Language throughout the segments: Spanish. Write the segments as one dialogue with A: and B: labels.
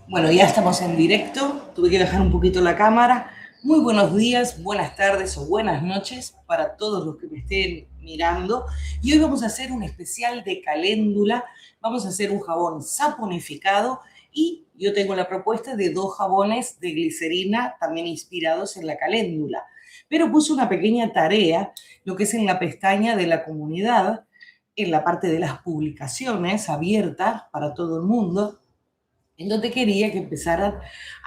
A: Bueno, ya estamos en directo, tuve que bajar un poquito la cámara. Muy buenos días, buenas tardes o buenas noches para todos los que me estén mirando. Y hoy vamos a hacer un especial de caléndula, vamos a hacer un jabón saponificado y yo tengo la propuesta de 2 jabones de glicerina también inspirados en la caléndula. Pero puse una pequeña tarea, lo que es en la pestaña de la comunidad, en la parte de las publicaciones abiertas para todo el mundo, en donde quería que empezaran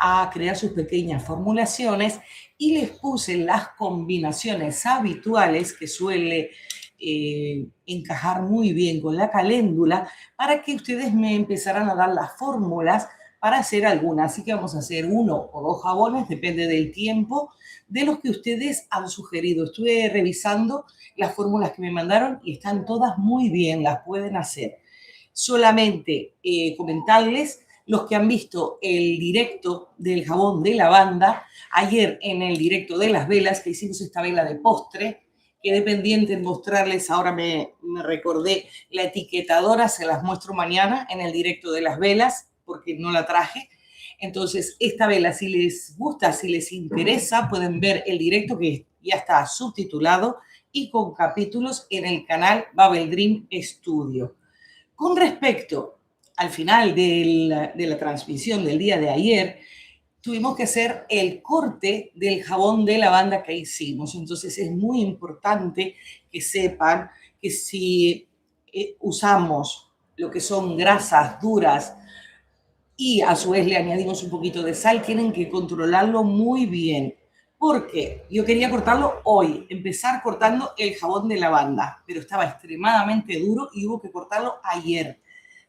A: a crear sus pequeñas formulaciones y les puse las combinaciones habituales que suele encajar muy bien con la caléndula para que ustedes me empezaran a dar las fórmulas para hacer algunas. Así que vamos a hacer 1 o 2 jabones, depende del tiempo, de los que ustedes han sugerido. Estuve revisando las fórmulas que me mandaron y están todas muy bien, las pueden hacer. Solamente comentarles, los que han visto el directo del jabón de lavanda, ayer en el directo de las velas, que hicimos esta vela de postre, quedé pendiente en mostrarles, ahora me recordé, la etiquetadora, se las muestro mañana en el directo de las velas, porque no la traje. Entonces, esta vela, si les gusta, si les interesa, pueden ver el directo que ya está subtitulado y con capítulos en el canal Bubble Dream Studio. Con respecto al final de la transmisión del día de ayer, tuvimos que hacer el corte del jabón de lavanda que hicimos. Entonces es muy importante que sepan que si usamos lo que son grasas duras y a su vez le añadimos un poquito de sal, tienen que controlarlo muy bien. Porque yo quería cortarlo hoy, empezar cortando el jabón de lavanda, pero estaba extremadamente duro y hubo que cortarlo ayer.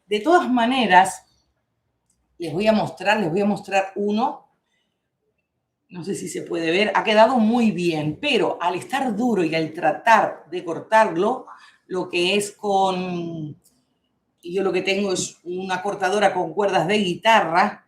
A: De todas maneras, les voy a mostrar uno, no sé si se puede ver, ha quedado muy bien, pero al estar duro y al tratar de cortarlo, lo que es con, y yo lo que tengo es una cortadora con cuerdas de guitarra,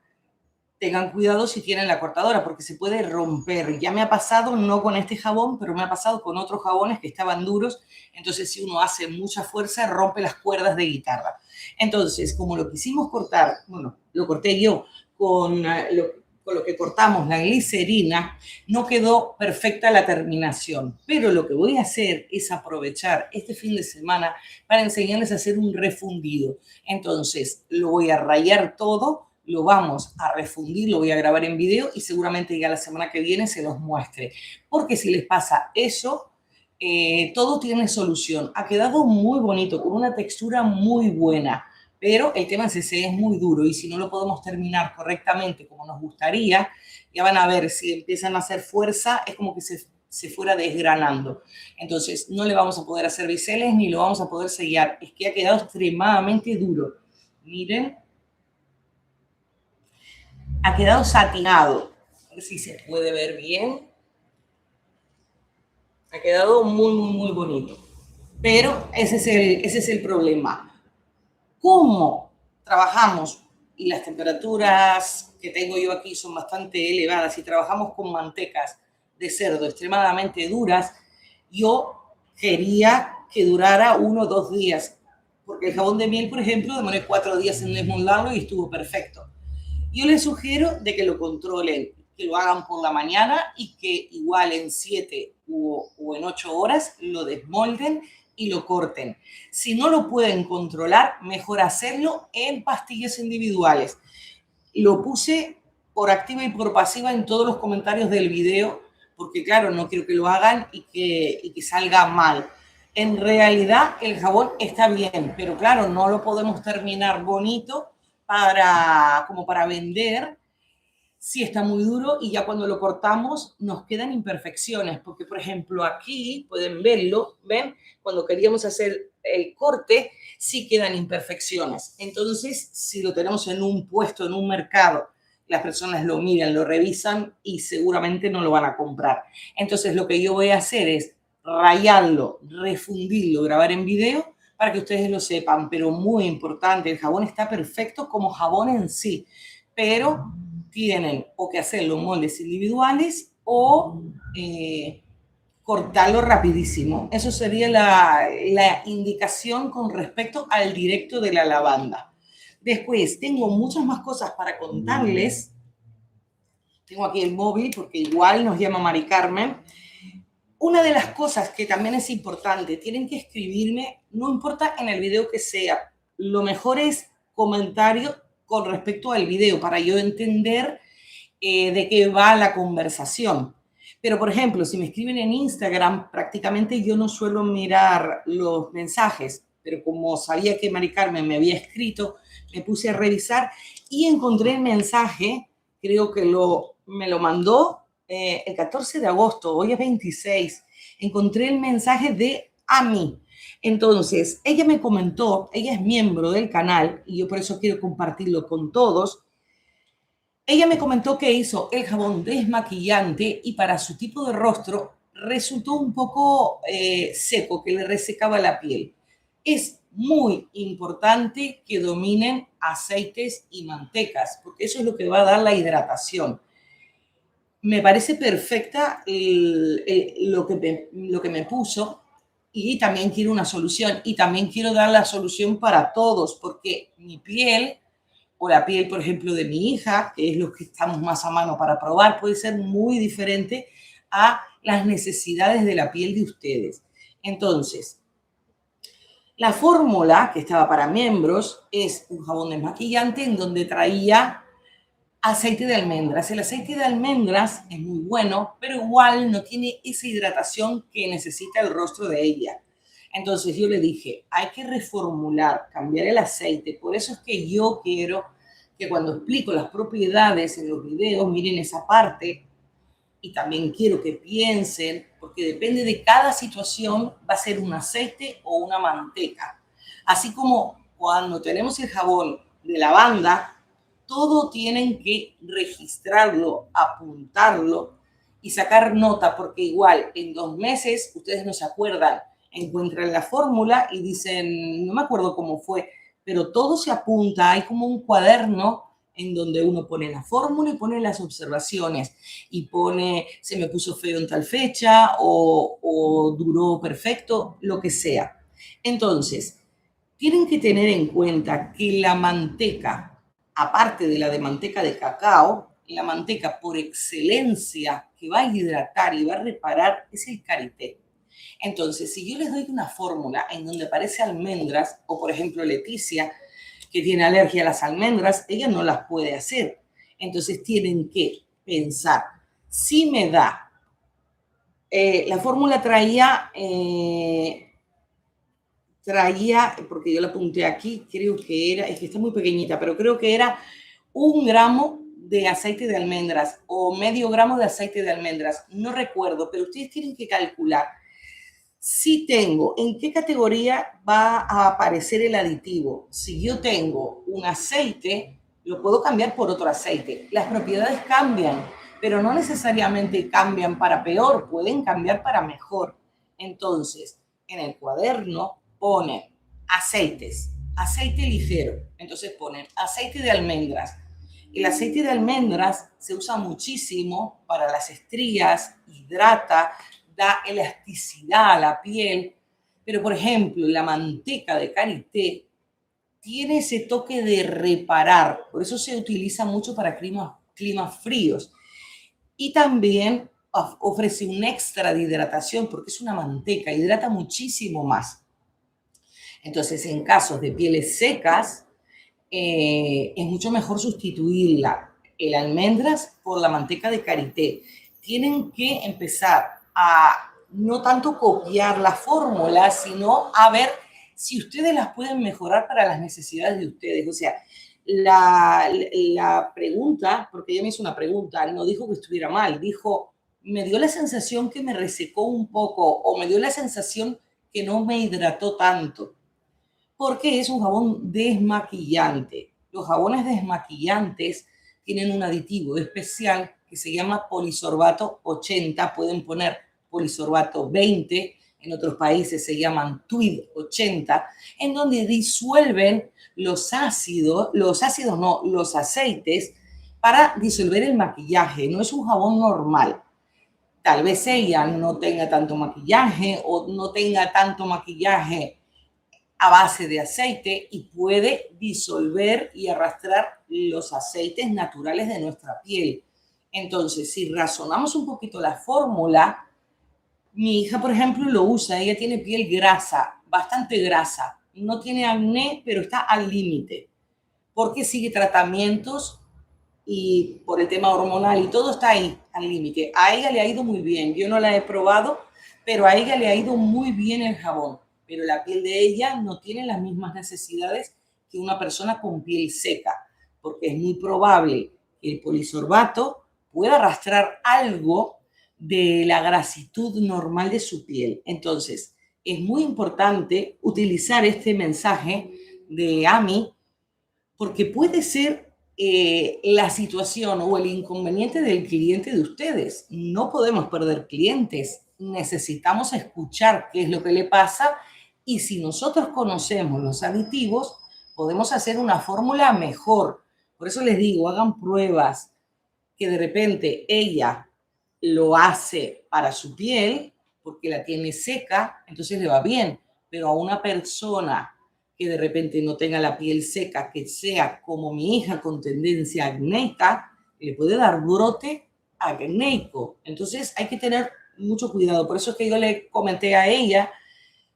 A: tengan cuidado si tienen la cortadora porque se puede romper. Ya me ha pasado, no con este jabón, pero me ha pasado con otros jabones que estaban duros. Entonces, si uno hace mucha fuerza, rompe las cuerdas de guitarra. Entonces, como lo quisimos cortar, bueno, lo corté yo con lo que cortamos la glicerina, no quedó perfecta la terminación. Pero lo que voy a hacer es aprovechar este fin de semana para enseñarles a hacer un refundido. Entonces, lo voy a rayar todo, lo vamos a refundir, lo voy a grabar en video y seguramente ya la semana que viene se los muestre. Porque si les pasa eso, todo tiene solución. Ha quedado muy bonito, con una textura muy buena, pero el tema es muy duro y si no lo podemos terminar correctamente como nos gustaría, ya van a ver, si empiezan a hacer fuerza, es como que se fuera desgranando. Entonces, no le vamos a poder hacer biseles ni lo vamos a poder sellar. Es que ha quedado extremadamente duro. Miren, ha quedado satinado. A ver si se puede ver bien. Ha quedado muy, muy, muy bonito. Pero ese es el problema. ¿Cómo trabajamos? Y las temperaturas que tengo yo aquí son bastante elevadas y trabajamos con mantecas de cerdo extremadamente duras. Yo quería que durara 1 o 2 días, porque el jabón de miel, por ejemplo, demoré 4 días en desmontarlo y estuvo perfecto. Yo les sugiero de que lo controlen, que lo hagan por la mañana y que igual en 7 o en 8 horas lo desmolden y lo corten. Si no lo pueden controlar, mejor hacerlo en pastillas individuales. Lo puse por activa y por pasiva en todos los comentarios del video, porque claro, no quiero que lo hagan y que salga mal. En realidad el jabón está bien, pero claro, no lo podemos terminar bonito como para vender si está muy duro y ya cuando lo cortamos nos quedan imperfecciones, porque por ejemplo aquí pueden verlo, ven, cuando queríamos hacer el corte sí quedan imperfecciones. Entonces, si lo tenemos en un puesto, en un mercado, las personas lo miran, lo revisan y seguramente no lo van a comprar. Entonces, lo que yo voy a hacer es rayarlo, refundirlo, grabar en video para que ustedes lo sepan, pero muy importante, el jabón está perfecto como jabón en sí, pero tienen o que hacerlo en moldes individuales o cortarlo rapidísimo. Eso sería la indicación con respecto al directo de la lavanda. Después, tengo muchas más cosas para contarles. Tengo aquí el móvil porque igual nos llama Mari Carmen. Una de las cosas que también es importante, tienen que escribirme, no importa en el video que sea, lo mejor es comentario con respecto al video para yo entender de qué va la conversación. Pero, por ejemplo, si me escriben en Instagram, prácticamente yo no suelo mirar los mensajes, pero como sabía que Mari Carmen me había escrito, me puse a revisar y encontré el mensaje, creo que me lo mandó el 14 de agosto, hoy es 26, encontré el mensaje de Ami. Entonces, ella me comentó, ella es miembro del canal y yo por eso quiero compartirlo con todos. Ella me comentó que hizo el jabón desmaquillante y para su tipo de rostro resultó un poco seco, que le resecaba la piel. Es muy importante que dominen aceites y mantecas, porque eso es lo que va a dar la hidratación. Me parece perfecta lo que me puso y también quiero una solución y también quiero dar la solución para todos, porque mi piel o la piel, por ejemplo, de mi hija, que es lo que estamos más a mano para probar, puede ser muy diferente a las necesidades de la piel de ustedes. Entonces, la fórmula que estaba para miembros es un jabón desmaquillante en donde traía aceite de almendras. El aceite de almendras es muy bueno, pero igual no tiene esa hidratación que necesita el rostro de ella. Entonces yo le dije, hay que reformular, cambiar el aceite. Por eso es que yo quiero que cuando explico las propiedades en los videos, miren esa parte. Y también quiero que piensen, porque depende de cada situación, va a ser un aceite o una manteca. Así como cuando tenemos el jabón de lavanda, todo tienen que registrarlo, apuntarlo y sacar nota, porque igual en 2 meses ustedes no se acuerdan, encuentran la fórmula y dicen, no me acuerdo cómo fue, pero todo se apunta, hay como un cuaderno en donde uno pone la fórmula y pone las observaciones y pone, se me puso feo en tal fecha o duró perfecto, lo que sea. Entonces, tienen que tener en cuenta que la manteca, aparte de la de manteca de cacao, la manteca por excelencia que va a hidratar y va a reparar es el karité. Entonces, si yo les doy una fórmula en donde aparece almendras, o por ejemplo Leticia, que tiene alergia a las almendras, ella no las puede hacer. Entonces tienen que pensar, si me da, la fórmula traía, porque yo la apunté aquí, creo que era, es que está muy pequeñita, pero creo que era 1 gramo de aceite de almendras o medio gramo de aceite de almendras, no recuerdo, pero ustedes tienen que calcular si tengo, en qué categoría va a aparecer el aditivo. Si yo tengo un aceite, lo puedo cambiar por otro aceite. Las propiedades cambian, pero no necesariamente cambian para peor, pueden cambiar para mejor. Entonces, en el cuaderno ponen aceites, aceite ligero. Entonces ponen aceite de almendras. El aceite de almendras se usa muchísimo para las estrías, hidrata, da elasticidad a la piel, pero por ejemplo, la manteca de karité tiene ese toque de reparar, por eso se utiliza mucho para climas fríos. Y también ofrece un extra de hidratación porque es una manteca, hidrata muchísimo más. Entonces, en casos de pieles secas, es mucho mejor sustituirla, el almendras, por la manteca de karité. Tienen que empezar a no tanto copiar la fórmula, sino a ver si ustedes las pueden mejorar para las necesidades de ustedes. O sea, la pregunta, porque ella me hizo una pregunta, no dijo que estuviera mal, dijo, me dio la sensación que me resecó un poco o me dio la sensación que no me hidrató tanto, porque es un jabón desmaquillante. Los jabones desmaquillantes tienen un aditivo especial que se llama polisorbato 80, pueden poner polisorbato 20, en otros países se llaman TWID 80, en donde disuelven los aceites para disolver el maquillaje. No es un jabón normal. Tal vez ella no tenga tanto maquillaje o no tenga tanto maquillaje a base de aceite y puede disolver y arrastrar los aceites naturales de nuestra piel. Entonces, si razonamos un poquito la fórmula, mi hija, por ejemplo, lo usa. Ella tiene piel grasa, bastante grasa. No tiene acné, pero está al límite, porque sigue tratamientos y por el tema hormonal y todo está ahí, al límite. A ella le ha ido muy bien. Yo no la he probado, pero a ella le ha ido muy bien el jabón. Pero la piel de ella no tiene las mismas necesidades que una persona con piel seca, porque es muy probable que el polisorbato pueda arrastrar algo de la grasitud normal de su piel. Entonces, es muy importante utilizar este mensaje de AMI porque puede ser la situación o el inconveniente del cliente de ustedes. No podemos perder clientes. Necesitamos escuchar qué es lo que le pasa y si nosotros conocemos los aditivos, podemos hacer una fórmula mejor. Por eso les digo, hagan pruebas que de repente ella lo hace para su piel porque la tiene seca, entonces le va bien. Pero a una persona que de repente no tenga la piel seca, que sea como mi hija con tendencia acnéica, le puede dar brote acnéico. Entonces hay que tener mucho cuidado. Por eso es que yo le comenté a ella,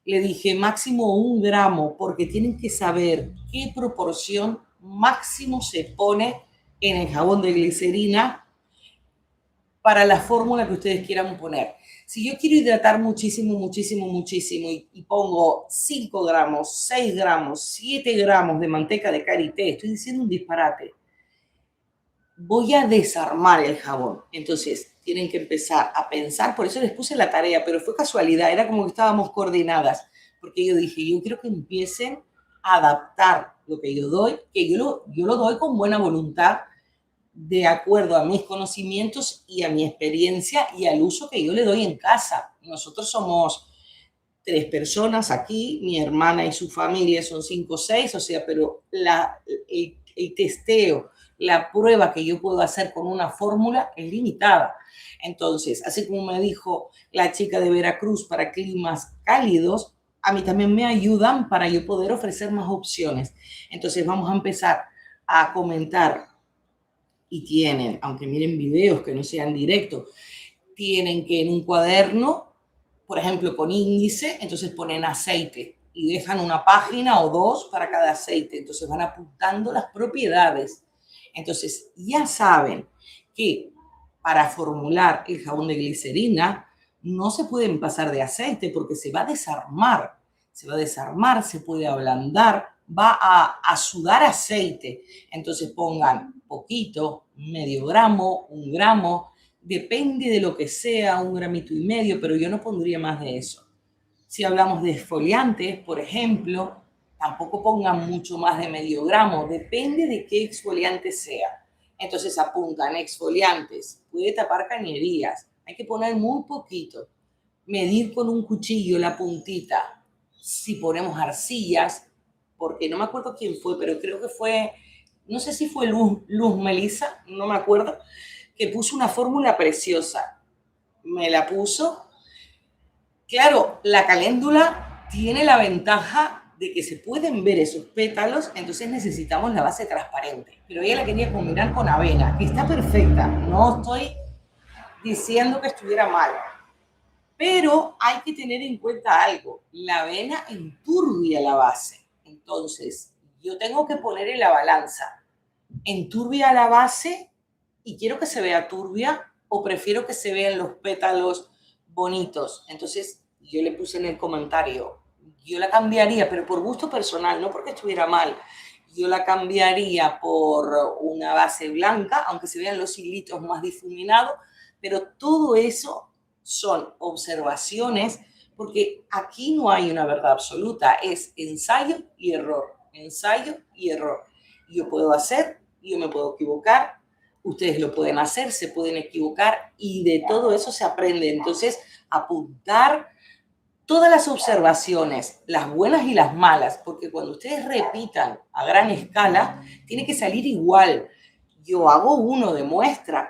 A: le dije máximo 1 gramo, porque tienen que saber qué proporción máximo se pone en el jabón de glicerina para la fórmula que ustedes quieran poner. Si yo quiero hidratar muchísimo, muchísimo, muchísimo y pongo 5 gramos, 6 gramos, 7 gramos de manteca de karité, estoy diciendo un disparate, voy a desarmar el jabón. Entonces, tienen que empezar a pensar, por eso les puse la tarea, pero fue casualidad, era como que estábamos coordinadas, porque yo dije, yo quiero que empiecen a adaptar lo que yo doy, que yo lo doy con buena voluntad, de acuerdo a mis conocimientos y a mi experiencia y al uso que yo le doy en casa. Nosotros somos 3 personas aquí, mi hermana y su familia son 5 o 6, o sea, pero el testeo, la prueba que yo puedo hacer con una fórmula es limitada. Entonces, así como me dijo la chica de Veracruz para climas cálidos, a mí también me ayudan para yo poder ofrecer más opciones. Entonces, vamos a empezar a comentar y tienen, aunque miren videos que no sean directos, tienen que en un cuaderno, por ejemplo, con índice, entonces ponen aceite y dejan una página o 2 para cada aceite. Entonces van apuntando las propiedades. Entonces ya saben que para formular el jabón de glicerina no se pueden pasar de aceite porque se va a desarmar. Se va a desarmar, se puede ablandar, va a sudar aceite. Entonces pongan poquito, medio gramo, 1 gramo, depende de lo que sea, 1,5 gramos, pero yo no pondría más de eso. Si hablamos de exfoliantes, por ejemplo, tampoco pongan mucho más de medio gramo, depende de qué exfoliante sea. Entonces apuntan exfoliantes, puede tapar cañerías, hay que poner muy poquito, medir con un cuchillo la puntita. Si ponemos arcillas, porque no me acuerdo quién fue, pero creo que fue, no sé si fue Luz Melissa, no me acuerdo, que puso una fórmula preciosa. Me la puso. Claro, la caléndula tiene la ventaja de que se pueden ver esos pétalos, entonces necesitamos la base transparente. Pero ella la quería combinar con avena, que está perfecta. No estoy diciendo que estuviera mal. Pero hay que tener en cuenta algo. La avena enturbia la base. Entonces, yo tengo que poner en la balanza. ¿Enturbia la base y quiero que se vea turbia o prefiero que se vean los pétalos bonitos? Entonces, yo le puse en el comentario, yo la cambiaría, pero por gusto personal, no porque estuviera mal. Yo la cambiaría por una base blanca, aunque se vean los hilitos más difuminados, pero todo eso son observaciones, porque aquí no hay una verdad absoluta, es ensayo y error, ensayo y error. Yo puedo hacer, yo me puedo equivocar, ustedes lo pueden hacer, se pueden equivocar y de todo eso se aprende. Entonces, apuntar todas las observaciones, las buenas y las malas, porque cuando ustedes repitan a gran escala, tiene que salir igual. Yo hago uno de muestra,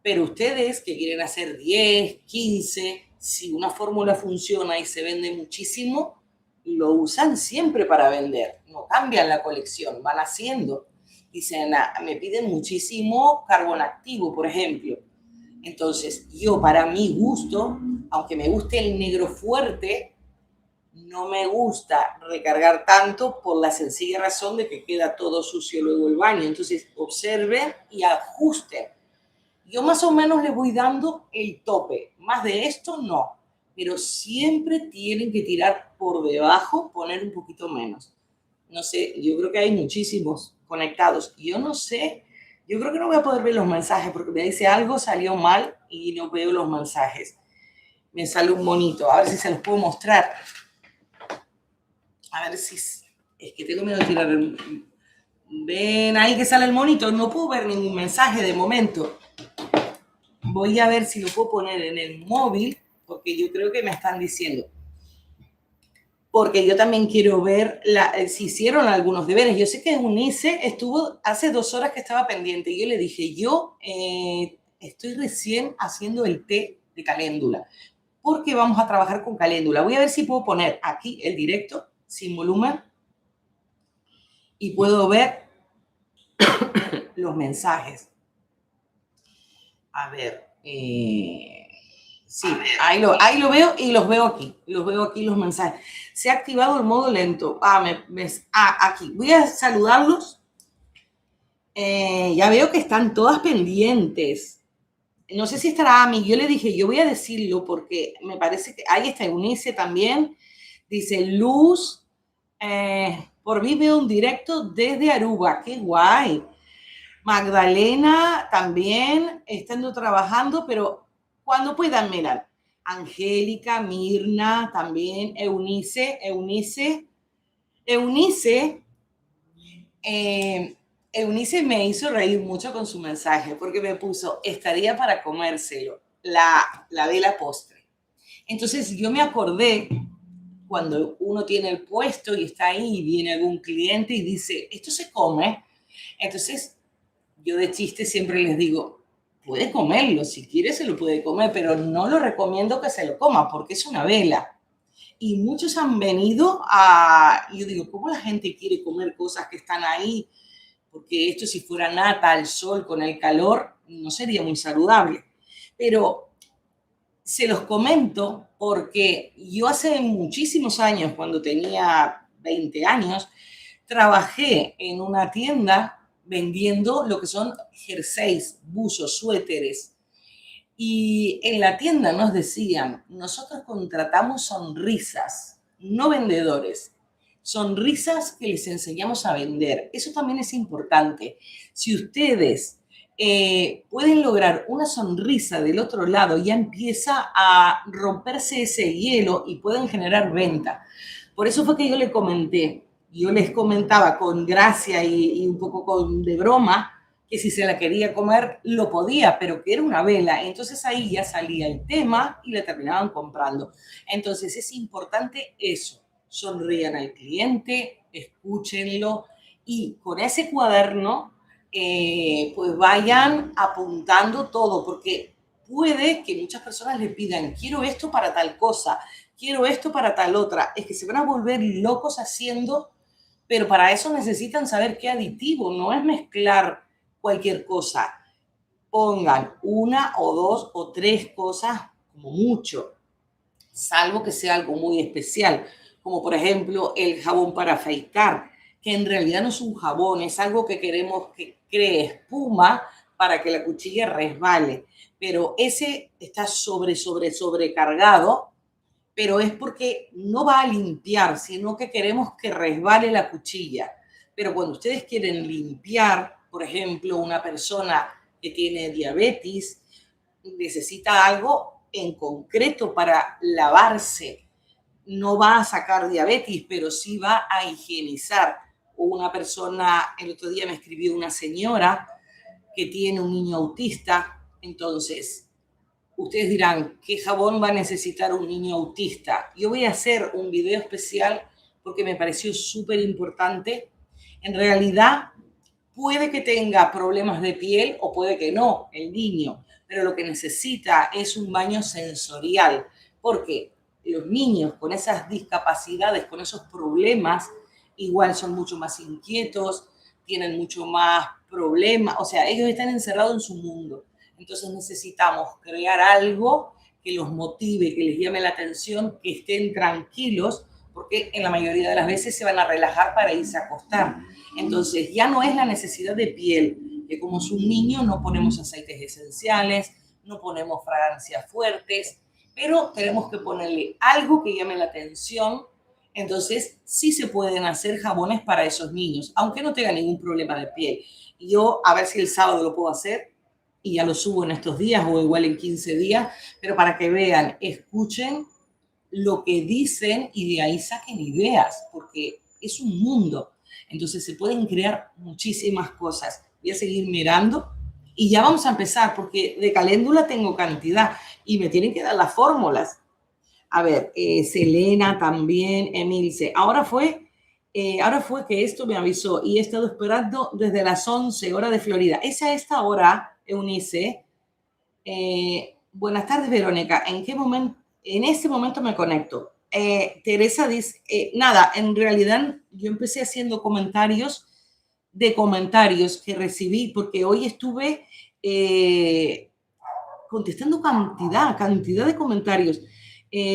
A: pero ustedes que quieren hacer 10, 15, si una fórmula funciona y se vende muchísimo, lo usan siempre para vender, no cambian la colección, van haciendo. Dicen, me piden muchísimo carbón activo, por ejemplo. Entonces, yo para mi gusto, aunque me guste el negro fuerte, no me gusta recargar tanto por la sencilla razón de que queda todo sucio luego el baño. Entonces, observen y ajusten. Yo más o menos les voy dando el tope. Más de esto, no. Pero siempre tienen que tirar por debajo, poner un poquito menos. No sé, yo creo que hay muchísimos conectados. Yo no sé, yo creo que no voy a poder ver los mensajes porque me dice algo salió mal y no veo los mensajes. Me sale un monito, a ver si se los puedo mostrar. A ver si es que tengo miedo de tirar. Ven ahí que sale el monito, no puedo ver ningún mensaje de momento. Voy a ver si lo puedo poner en el móvil porque yo creo que me están diciendo. Porque yo también quiero ver si hicieron algunos deberes. Yo sé que Eunice estuvo hace 2 horas que estaba pendiente. Yo le dije, yo estoy recién haciendo el té de caléndula, porque vamos a trabajar con caléndula. Voy a ver si puedo poner aquí el directo sin volumen y puedo ver los mensajes. A ver, sí, ahí lo veo y los veo aquí los mensajes. Se ha activado el modo lento. Aquí. Voy a saludarlos. Ya veo que están todas pendientes. No sé si estará Ami. Yo le dije, yo voy a decirlo porque me parece que ahí está Eunice también. Dice Luz, por mí veo un directo desde Aruba. Qué guay. Magdalena también estando trabajando, pero cuando puedan, mirar. Angélica, Mirna, también Eunice, Eunice me hizo reír mucho con su mensaje porque me puso, estaría para comérselo, la de la postre. Entonces yo me acordé cuando uno tiene el puesto y está ahí y viene algún cliente y dice, esto se come. Entonces yo de chiste siempre les digo, puede comerlo, si quiere se lo puede comer, pero no lo recomiendo que se lo coma porque es una vela. Y muchos han venido yo digo, ¿cómo la gente quiere comer cosas que están ahí? Porque esto si fuera nata al sol con el calor, no sería muy saludable. Pero se los comento porque yo hace muchísimos años, cuando tenía 20 años, trabajé en una tienda vendiendo lo que son jerseys, buzos, suéteres. Y en la tienda nos decían, nosotros contratamos sonrisas, no vendedores. Sonrisas que les enseñamos a vender. Eso también es importante. Si ustedes pueden lograr una sonrisa del otro lado, ya empieza a romperse ese hielo y pueden generar venta. Por eso fue que yo les comentaba con gracia y un poco de broma, que si se la quería comer lo podía, pero que era una vela. Entonces ahí ya salía el tema y la terminaban comprando. Entonces es importante eso, sonrían al cliente, escúchenlo y con ese cuaderno pues vayan apuntando todo, porque puede que muchas personas le pidan, quiero esto para tal cosa, quiero esto para tal otra. Es que se van a volver locos haciendo, pero para eso necesitan saber qué aditivo, no es mezclar cualquier cosa. Pongan 1 o 2 o 3 cosas como mucho, salvo que sea algo muy especial, como por ejemplo el jabón para afeitar, que en realidad no es un jabón, es algo que queremos que cree espuma para que la cuchilla resbale, pero ese está sobrecargado, pero es porque no va a limpiar, sino que queremos que resbale la cuchilla. Pero cuando ustedes quieren limpiar, por ejemplo, una persona que tiene diabetes, necesita algo en concreto para lavarse. No va a sacar diabetes, pero sí va a higienizar. O una persona, el otro día me escribió una señora que tiene un niño autista, entonces ustedes dirán, ¿qué jabón va a necesitar un niño autista? Yo voy a hacer un video especial porque me pareció súper importante. En realidad, puede que tenga problemas de piel o puede que no, el niño, pero lo que necesita es un baño sensorial. ¿Por qué? los niños con esas discapacidades, con esos problemas, igual son mucho más inquietos, tienen mucho más problemas, o sea, ellos están encerrados en su mundo. Entonces necesitamos crear algo que los motive, que les llame la atención, que estén tranquilos, porque en la mayoría de las veces se van a relajar para irse a acostar. Entonces ya no es la necesidad de piel, que como es un niño no ponemos aceites esenciales, no ponemos fragancias fuertes, pero tenemos que ponerle algo que llame la atención. Entonces sí se pueden hacer jabones para esos niños, aunque no tengan ningún problema de piel. Y yo a ver si el sábado lo puedo hacer y ya lo subo en estos días o igual en 15 días, pero para que vean, escuchen lo que dicen y de ahí saquen ideas, porque es un mundo. Entonces se pueden crear muchísimas cosas. Voy a seguir mirando y ya vamos a empezar, porque de caléndula tengo cantidad y me tienen que dar las fórmulas. A ver, Selena también, Emilce. Ahora fue que esto me avisó y he estado esperando desde las 11 horas de Florida. Es a esta hora, Eunice. Buenas tardes, Verónica. ¿En qué momento? En este momento me conecto. Teresa dice, nada, en realidad yo empecé haciendo comentarios de comentarios que recibí, porque hoy estuve contestando cantidad de comentarios.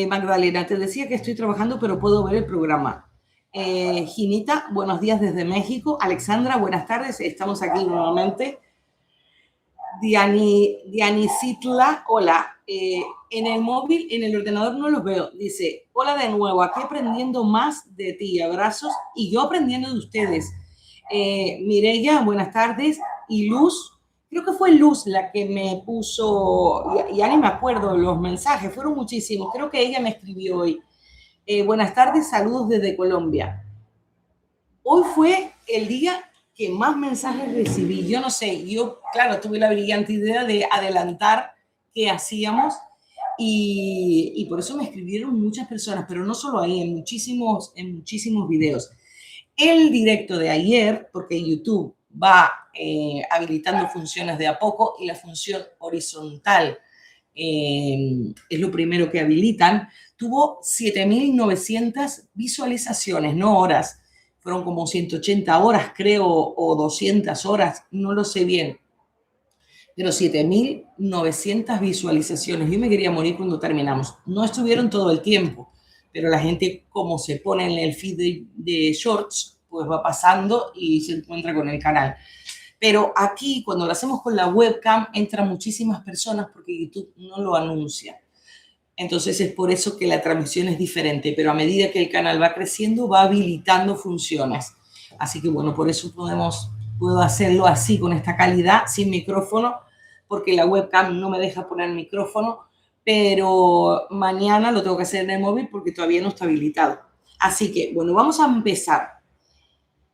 A: Magdalena, te decía que estoy trabajando, pero puedo ver el programa. Ginita, buenos días desde México. Alexandra, buenas tardes. Estamos aquí nuevamente. Dianicitla, hola. En el móvil, en el ordenador no los veo. Dice, hola de nuevo, aquí aprendiendo más de ti. Abrazos y yo aprendiendo de ustedes. Mireya, buenas tardes. Y Luz, creo que fue Luz la que me puso, ya ni me acuerdo los mensajes, fueron muchísimos. Creo que ella me escribió hoy. Buenas tardes, saludos desde Colombia. Hoy fue el día que más mensajes recibí. Yo no sé, yo, claro, tuve la brillante idea de adelantar qué hacíamos y por eso me escribieron muchas personas, pero no solo ahí, en muchísimos videos. El directo de ayer, porque YouTube va habilitando funciones de a poco y la función horizontal es lo primero que habilitan, tuvo 7.900 visualizaciones, no horas. Fueron como 180 horas, creo, o 200 horas, no lo sé bien. Pero 7.900 visualizaciones. Yo me quería morir cuando terminamos. No estuvieron todo el tiempo, pero la gente, como se pone en el feed de Shorts, pues va pasando y se encuentra con el canal. Pero aquí, cuando lo hacemos con la webcam, entran muchísimas personas porque YouTube no lo anuncia. Entonces es por eso que la transmisión es diferente, pero a medida que el canal va creciendo, va habilitando funciones. Así que bueno, por eso puedo hacerlo así, con esta calidad, sin micrófono, porque la webcam no me deja poner micrófono, pero mañana lo tengo que hacer en el móvil porque todavía no está habilitado. Así que bueno, vamos a empezar.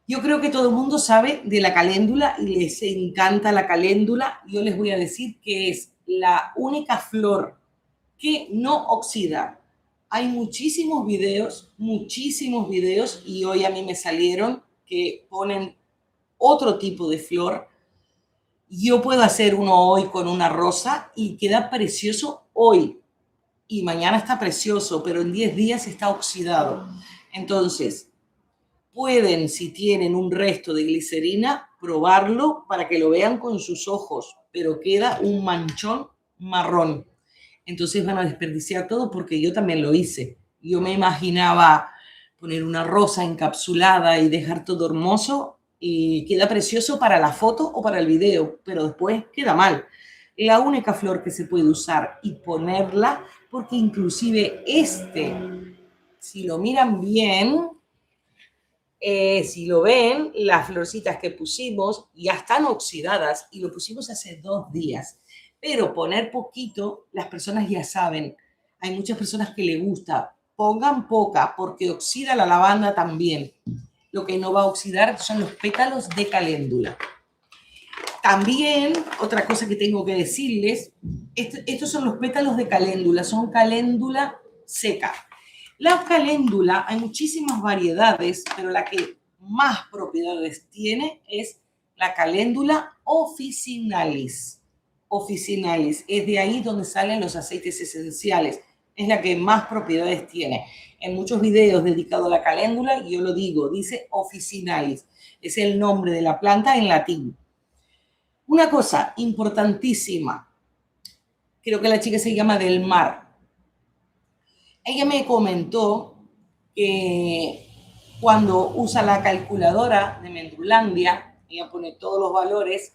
A: Yo creo que todo el mundo sabe de la caléndula y les encanta la caléndula. Yo les voy a decir que es la única flor que no oxida. Hay muchísimos videos y hoy a mí me salieron que ponen otro tipo de flor. Yo puedo hacer uno hoy con una rosa y queda precioso hoy y mañana está precioso, pero en 10 días está oxidado. Entonces, pueden, si tienen un resto de glicerina, probarlo para que lo vean con sus ojos, pero queda un manchón marrón. Entonces van a desperdiciar todo porque yo también lo hice. Yo me imaginaba poner una rosa encapsulada y dejar todo hermoso y queda precioso para la foto o para el video, pero después queda mal. La única flor que se puede usar y ponerla, porque inclusive si lo miran bien, si lo ven, las florcitas que pusimos ya están oxidadas y lo pusimos hace 2 días. Pero poner poquito, las personas ya saben. Hay muchas personas que les gusta. Pongan poca porque oxida la lavanda también. Lo que no va a oxidar son los pétalos de caléndula. También, otra cosa que tengo que decirles, estos son los pétalos de caléndula, son caléndula seca. La caléndula, hay muchísimas variedades, pero la que más propiedades tiene es la caléndula officinalis. Officinalis, es de ahí donde salen los aceites esenciales. es la que más propiedades tiene. En muchos videos dedicados a la caléndula, yo lo digo, dice officinalis, es el nombre de la planta en latín. Una cosa importantísima, creo que la chica se llama Del Mar. Ella me comentó que cuando usa la calculadora de Mendrulandia, ella pone todos los valores,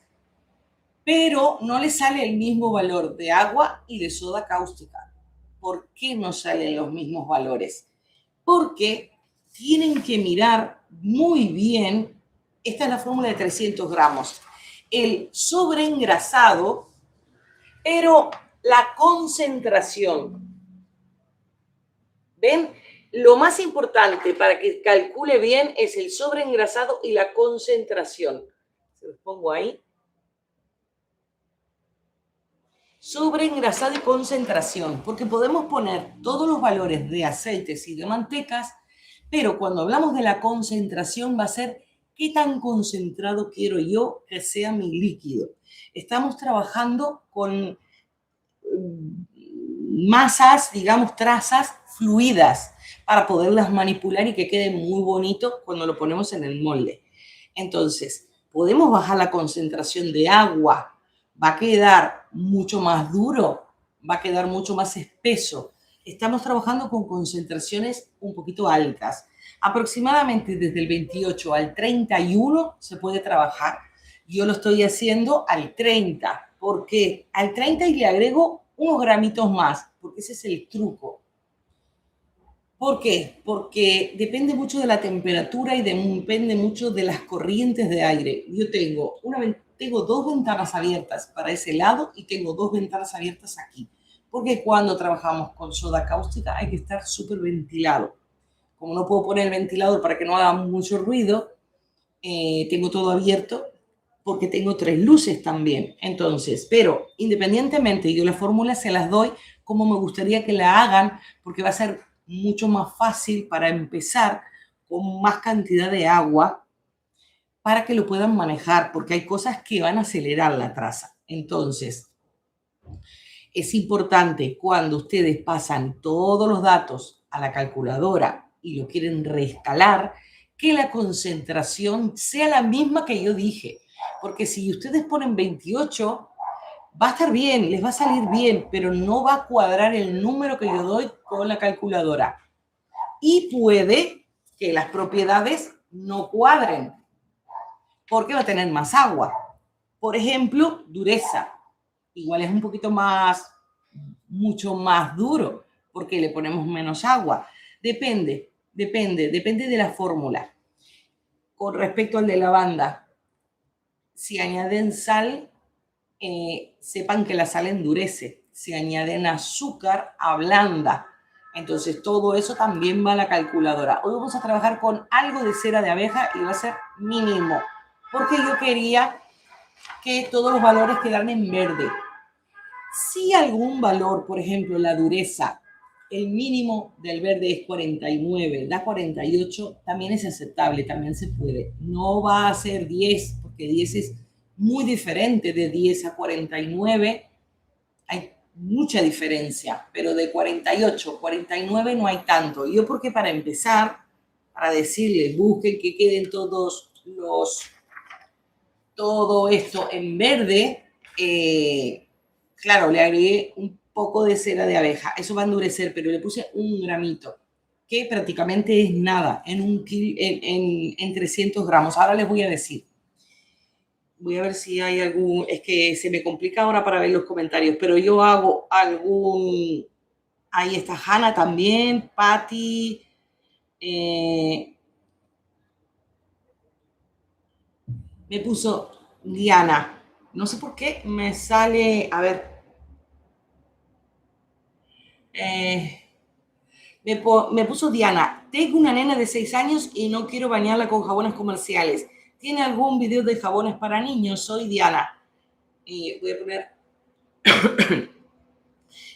A: pero no le sale el mismo valor de agua y de soda cáustica. ¿Por qué no salen los mismos valores? Porque tienen que mirar muy bien, esta es la fórmula de 300 gramos, el sobreengrasado, pero la concentración. ¿Ven? Lo más importante para que calcule bien es el sobreengrasado y la concentración. Se los pongo ahí. Sobreengrasado y concentración, porque podemos poner todos los valores de aceites y de mantecas, pero cuando hablamos de la concentración va a ser qué tan concentrado quiero yo que sea mi líquido. Estamos trabajando con masas, digamos, trazas fluidas para poderlas manipular y que quede muy bonito cuando lo ponemos en el molde. Entonces, podemos bajar la concentración de agua, va a quedar mucho más duro, va a quedar mucho más espeso. Estamos trabajando con concentraciones un poquito altas. Aproximadamente desde el 28 al 31 se puede trabajar. Yo lo estoy haciendo al 30. ¿Por qué? Al 30 y le agrego unos gramitos más, porque ese es el truco. ¿Por qué? Porque depende mucho de la temperatura y depende mucho de las corrientes de aire. Yo tengo dos ventanas abiertas para ese lado y tengo dos ventanas abiertas aquí. Porque cuando trabajamos con soda cáustica hay que estar súper ventilado. Como no puedo poner el ventilador para que no haga mucho ruido, tengo todo abierto porque tengo 3 luces también. Entonces, pero independientemente, yo la fórmula se las doy como me gustaría que la hagan, porque va a ser mucho más fácil para empezar con más cantidad de agua para que lo puedan manejar, porque hay cosas que van a acelerar la traza. Entonces, es importante cuando ustedes pasan todos los datos a la calculadora y lo quieren reescalar, que la concentración sea la misma que yo dije. Porque si ustedes ponen 28, va a estar bien, les va a salir bien, pero no va a cuadrar el número que yo doy con la calculadora. Y puede que las propiedades no cuadren, porque va a tener más agua. Por ejemplo, dureza. Igual es un poquito más, mucho más duro, porque le ponemos menos agua. Depende de la fórmula. Con respecto al de lavanda, si añaden sal, sepan que la sal endurece. Si añaden azúcar, ablanda. Entonces, todo eso también va a la calculadora. Hoy vamos a trabajar con algo de cera de abeja y va a ser mínimo, porque yo quería que todos los valores quedaran en verde. Si algún valor, por ejemplo, la dureza, el mínimo del verde es 49, da 48, también es aceptable, también se puede. No va a ser 10, porque 10 es muy diferente. De 10 a 49 hay mucha diferencia, pero de 48 a 49 no hay tanto. Yo porque para empezar, para decirles, busquen que queden todo esto en verde, claro, le agregué un poco de cera de abeja. Eso va a endurecer, pero le puse un gramito, que prácticamente es nada, en 300 gramos. Ahora les voy a decir. Voy a ver si hay algún... Es que se me complica ahora para ver los comentarios, pero yo hago algún... Ahí está Hanna también, Patty. Me puso Diana. No sé por qué me sale... A ver. Me puso Diana. Tengo una nena de 6 años y no quiero bañarla con jabones comerciales. ¿Tiene algún video de jabones para niños? Soy Diana. Voy a poner...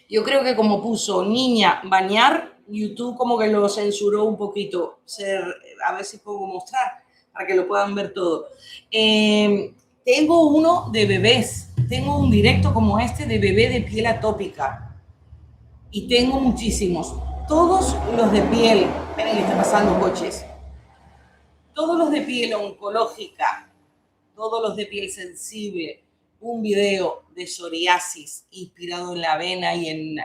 A: Yo creo que como puso niña bañar, YouTube como que lo censuró un poquito. A ver si puedo mostrar para que lo puedan ver todo. Tengo uno de bebés. Tengo un directo como este de bebé de piel atópica. y tengo muchísimos. Todos los de piel, esperen que está pasando coches, todos los de piel oncológica, todos los de piel sensible, un video de psoriasis inspirado en la avena y en...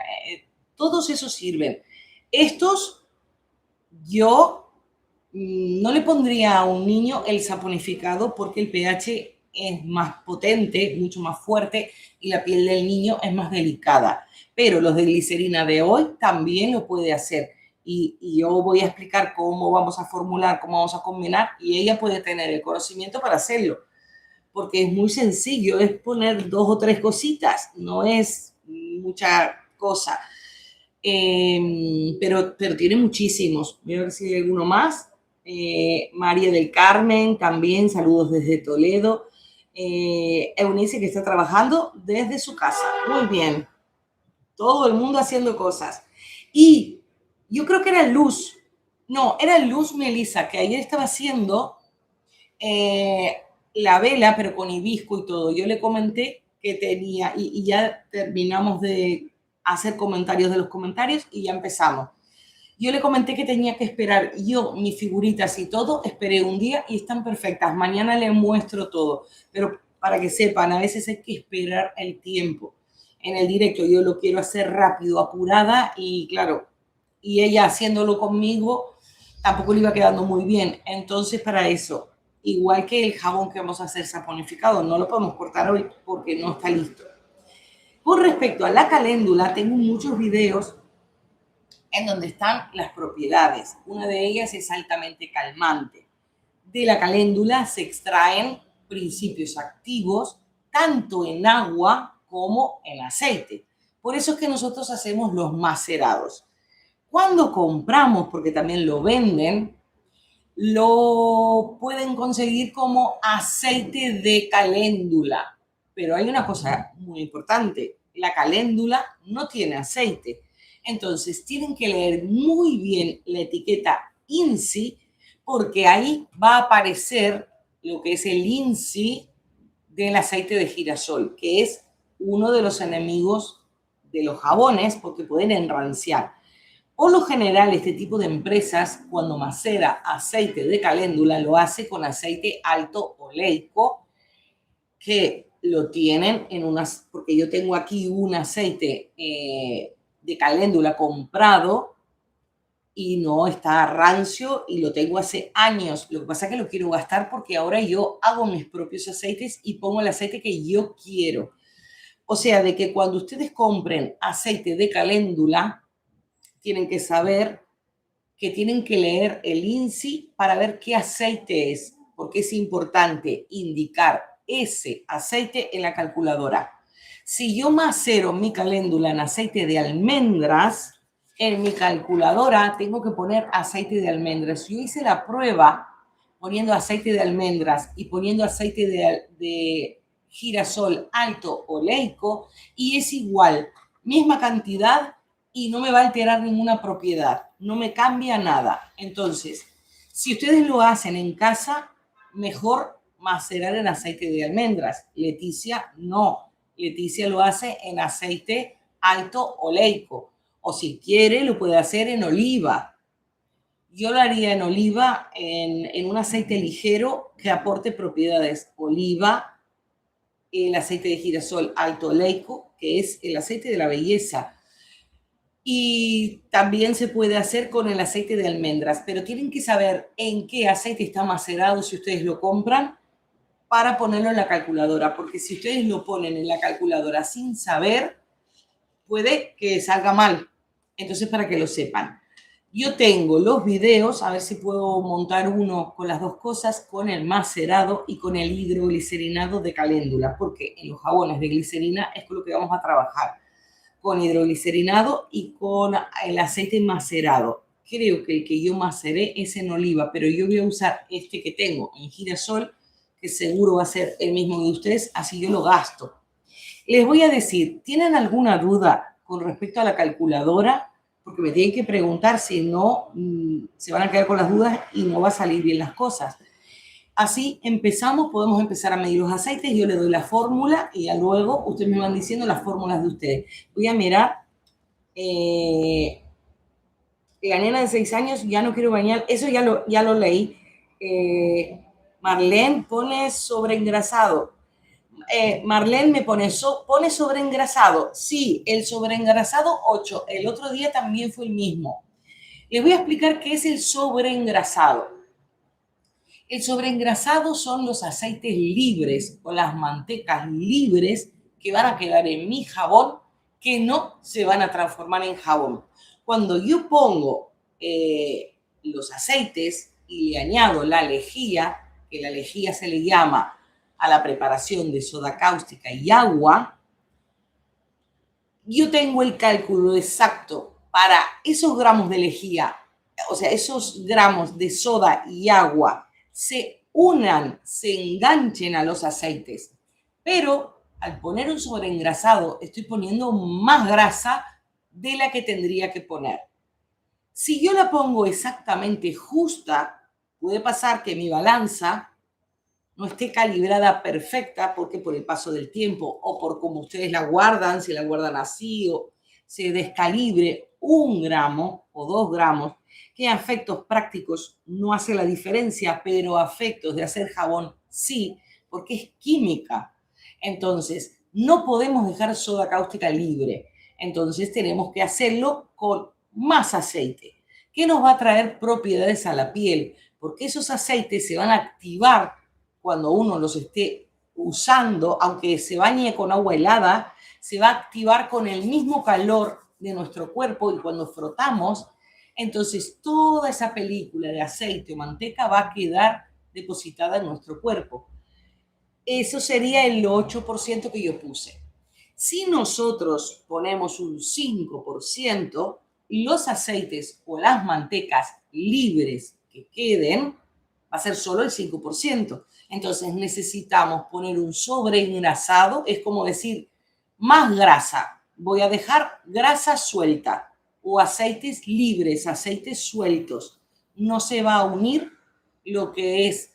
A: todos esos sirven. Estos yo no le pondría a un niño el saponificado porque el pH es más potente, mucho más fuerte y la piel del niño es más delicada. Pero los de glicerina de hoy también lo puede hacer. Y yo voy a explicar cómo vamos a formular, cómo vamos a combinar y ella puede tener el conocimiento para hacerlo. Porque es muy sencillo, es poner 2 o 3 cositas, no es mucha cosa. Pero tiene muchísimos. Voy a ver si hay alguno más. María del Carmen, también, saludos desde Toledo. Eunice, que está trabajando desde su casa. Muy bien. Todo el mundo haciendo cosas. Y yo creo que era Luz. No, era Luz Melissa, que ayer estaba haciendo la vela, pero con hibisco y todo. Yo le comenté que tenía, y ya terminamos de hacer comentarios de los comentarios y ya empezamos. Yo le comenté que tenía que esperar yo mis figuritas y todo, esperé un día y están perfectas. Mañana les muestro todo, pero para que sepan, a veces hay que esperar el tiempo. En el directo yo lo quiero hacer rápido, apurada y claro, y ella haciéndolo conmigo tampoco le iba quedando muy bien. Entonces para eso, igual que el jabón que vamos a hacer saponificado, no lo podemos cortar hoy porque no está listo. Con respecto a la caléndula, tengo muchos videos en donde están las propiedades. Una de ellas es altamente calmante. De la caléndula se extraen principios activos tanto en agua como en aceite. Por eso es que nosotros hacemos los macerados. Cuando compramos, porque también lo venden, lo pueden conseguir como aceite de caléndula. Pero hay una cosa muy importante, la caléndula no tiene aceite. Entonces tienen que leer muy bien la etiqueta INSI porque ahí va a aparecer lo que es el INSI del aceite de girasol, que es uno de los enemigos de los jabones porque pueden enranciar. Por lo general, este tipo de empresas, cuando macera aceite de caléndula, lo hace con aceite alto oleico, que lo tienen en unas, porque yo tengo aquí un aceite de caléndula comprado y no está rancio y lo tengo hace años. Lo que pasa es que lo quiero gastar porque ahora yo hago mis propios aceites y pongo el aceite que yo quiero. O sea, de que cuando ustedes compren aceite de caléndula, tienen que saber que tienen que leer el INSI para ver qué aceite es, porque es importante indicar ese aceite en la calculadora. Si yo macero mi caléndula en aceite de almendras, en mi calculadora tengo que poner aceite de almendras. Yo hice la prueba poniendo aceite de almendras y poniendo aceite de girasol alto oleico y es igual, misma cantidad y no me va a alterar ninguna propiedad, no me cambia nada. Entonces, si ustedes lo hacen en casa, mejor macerar en aceite de almendras. Leticia no, Leticia lo hace en aceite alto oleico o si quiere lo puede hacer en oliva. Yo lo haría en oliva, en un aceite ligero que aporte propiedades. Oliva, el aceite de girasol alto oleico, que es el aceite de la belleza. Y también se puede hacer con el aceite de almendras, pero tienen que saber en qué aceite está macerado si ustedes lo compran para ponerlo en la calculadora, porque si ustedes lo ponen en la calculadora sin saber, puede que salga mal. Entonces, para que lo sepan. Yo tengo los videos, a ver si puedo montar uno con las dos cosas, con el macerado y con el hidroglicerinado de caléndula, porque en los jabones de glicerina es con lo que vamos a trabajar, con hidroglicerinado y con el aceite macerado. Creo que el que yo maceré es en oliva, pero yo voy a usar este que tengo en girasol, que seguro va a ser el mismo de ustedes, así yo lo gasto. Les voy a decir, ¿tienen alguna duda con respecto a la calculadora? Porque me tienen que preguntar, si no, se van a quedar con las dudas y no va a salir bien las cosas. Así empezamos, podemos empezar a medir los aceites, yo le doy la fórmula y ya luego ustedes me van diciendo las fórmulas de ustedes. Voy a mirar La nena de 6 años, ya no quiero bañar, eso ya lo leí. Marlene pone sobreengrasado. Marlene me pone, pone sobreengrasado. Sí, el sobreengrasado 8. El otro día también fue el mismo. Les voy a explicar qué es el sobreengrasado. El sobreengrasado son los aceites libres o las mantecas libres que van a quedar en mi jabón, que no se van a transformar en jabón. Cuando yo pongo los aceites y le añado la lejía, que la lejía se le llama a la preparación de soda cáustica y agua, yo tengo el cálculo exacto para esos gramos de lejía, o sea, esos gramos de soda y agua se unan, se enganchen a los aceites. Pero al poner un sobreengrasado, estoy poniendo más grasa de la que tendría que poner. Si yo la pongo exactamente justa, puede pasar que mi balanza no esté calibrada perfecta porque por el paso del tiempo o por cómo ustedes la guardan, si la guardan así o se descalibre 1 gramo o 2 gramos, que a efectos prácticos no hace la diferencia, pero a efectos de hacer jabón sí, porque es química. Entonces, no podemos dejar soda cáustica libre. Entonces, tenemos que hacerlo con más aceite, que nos va a traer propiedades a la piel, porque esos aceites se van a activar cuando uno los esté usando, aunque se bañe con agua helada, se va a activar con el mismo calor de nuestro cuerpo y cuando frotamos, entonces toda esa película de aceite o manteca va a quedar depositada en nuestro cuerpo. Eso sería el 8% que yo puse. Si nosotros ponemos un 5%, los aceites o las mantecas libres que queden, va a ser solo el 5%. Entonces necesitamos poner un sobreengrasado, es como decir, más grasa. Voy a dejar grasa suelta o aceites libres, aceites sueltos. No se va a unir lo que es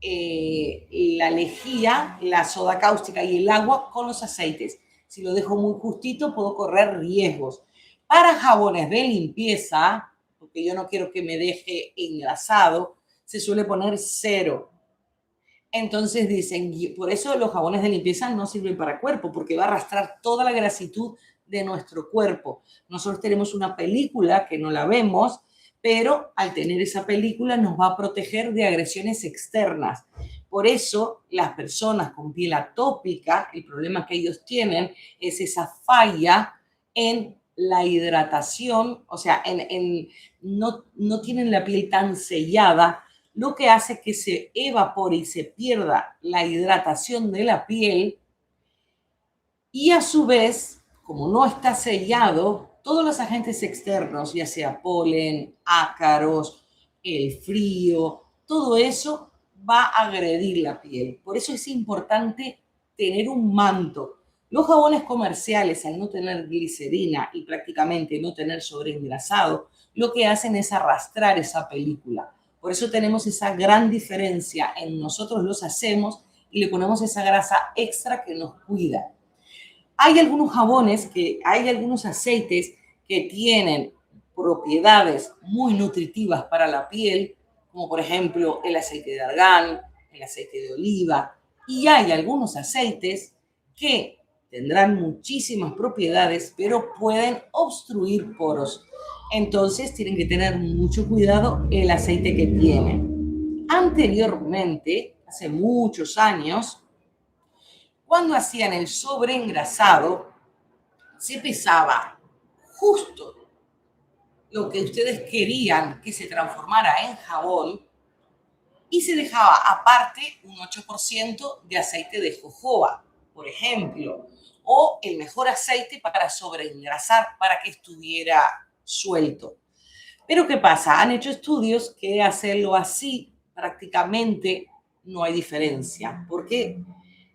A: la lejía, la soda cáustica y el agua con los aceites. Si lo dejo muy justito, puedo correr riesgos. Para jabones de limpieza, porque yo no quiero que me deje engrasado, se suele poner 0. Entonces dicen, por eso los jabones de limpieza no sirven para cuerpo, porque va a arrastrar toda la grasitud de nuestro cuerpo. Nosotros tenemos una película que no la vemos, pero al tener esa película nos va a proteger de agresiones externas. Por eso las personas con piel atópica, el problema que ellos tienen es esa falla en la hidratación, o sea, no tienen la piel tan sellada, lo que hace que se evapore y se pierda la hidratación de la piel y a su vez, como no está sellado, todos los agentes externos, ya sea polen, ácaros, el frío, todo eso va a agredir la piel. Por eso es importante tener un manto. Los jabones comerciales, al no tener glicerina y prácticamente no tener sobreengrasado, lo que hacen es arrastrar esa película. Por eso tenemos esa gran diferencia en nosotros los hacemos y le ponemos esa grasa extra que nos cuida. Hay algunos jabones, hay algunos aceites que tienen propiedades muy nutritivas para la piel, como por ejemplo el aceite de argán, el aceite de oliva, y hay algunos aceites que tendrán muchísimas propiedades, pero pueden obstruir poros. Entonces tienen que tener mucho cuidado el aceite que tienen. Anteriormente, hace muchos años, cuando hacían el sobreengrasado, se pesaba justo lo que ustedes querían que se transformara en jabón y se dejaba aparte un 8% de aceite de jojoba, por ejemplo, o el mejor aceite para sobreengrasar para que estuviera suelto. Pero ¿qué pasa? Han hecho estudios que hacerlo así prácticamente no hay diferencia. ¿Por qué?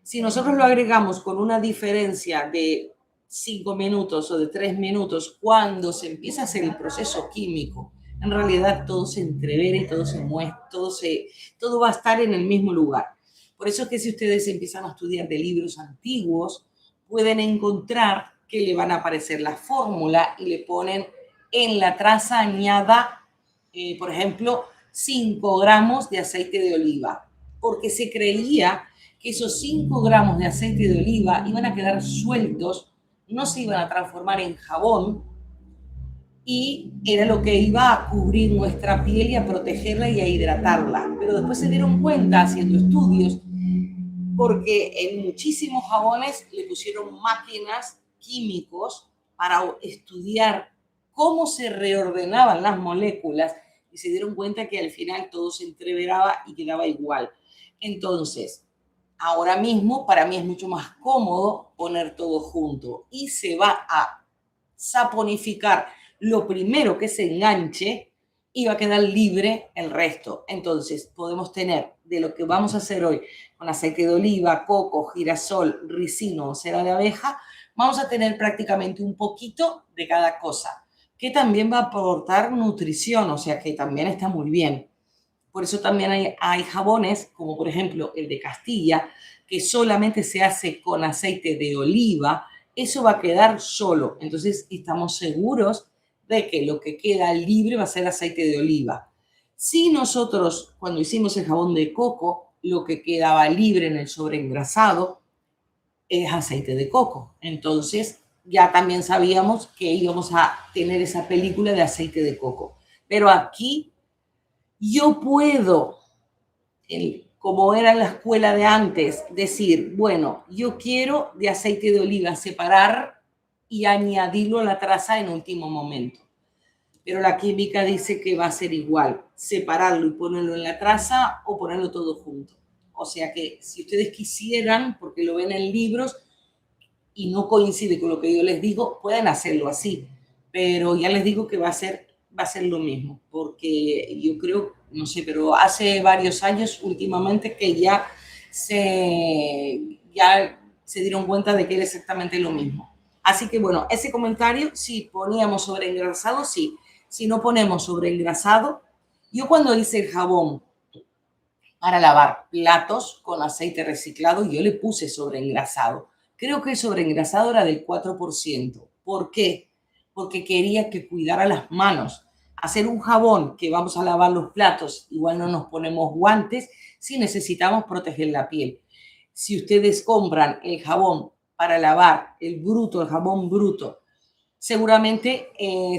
A: Si nosotros lo agregamos con una diferencia de 5 minutos o de 3 minutos, cuando se empieza a hacer el proceso químico, en realidad todo se entrevera y todo se muestra, todo va a estar en el mismo lugar. Por eso es que si ustedes empiezan a estudiar de libros antiguos, pueden encontrar que le van a aparecer la fórmula y le ponen en la traza añada, por ejemplo, 5 gramos de aceite de oliva, porque se creía que esos 5 gramos de aceite de oliva iban a quedar sueltos, no se iban a transformar en jabón y era lo que iba a cubrir nuestra piel y a protegerla y a hidratarla. Pero después se dieron cuenta haciendo estudios porque en muchísimos jabones le pusieron máquinas químicos para estudiar cómo se reordenaban las moléculas y se dieron cuenta que al final todo se entreveraba y quedaba igual. Entonces, ahora mismo para mí es mucho más cómodo poner todo junto y se va a saponificar lo primero que se enganche y va a quedar libre el resto. Entonces, podemos tener de lo que vamos a hacer hoy con aceite de oliva, coco, girasol, ricino o cera de abeja, vamos a tener prácticamente un poquito de cada cosa, que también va a aportar nutrición, o sea que también está muy bien. Por eso también hay jabones, como por ejemplo el de Castilla, que solamente se hace con aceite de oliva. Eso va a quedar solo. Entonces estamos seguros de que lo que queda libre va a ser aceite de oliva. Si nosotros, cuando hicimos el jabón de coco, lo que quedaba libre en el sobreengrasado es aceite de coco. Entonces ya también sabíamos que íbamos a tener esa película de aceite de coco. Pero aquí yo puedo, como era la escuela de antes, decir, bueno, yo quiero de aceite de oliva separar y añadirlo a la traza en último momento. Pero la química dice que va a ser igual, separarlo y ponerlo en la traza o ponerlo todo junto. O sea que si ustedes quisieran, porque lo ven en libros y no coincide con lo que yo les digo, pueden hacerlo así. Pero ya les digo que va a ser lo mismo, porque yo creo, no sé, pero hace varios años últimamente que ya se dieron cuenta de que era exactamente lo mismo. Así que bueno, ese comentario, si poníamos sobre engrasado, sí. Si no ponemos sobre engrasado, yo cuando hice el jabón para lavar platos con aceite reciclado, yo le puse sobre engrasado. Creo que el sobre engrasado era del 4%. ¿Por qué? Porque quería que cuidara las manos. Hacer un jabón que vamos a lavar los platos, igual no nos ponemos guantes si necesitamos proteger la piel. Si ustedes compran el jabón para lavar, el bruto, el jabón bruto, seguramente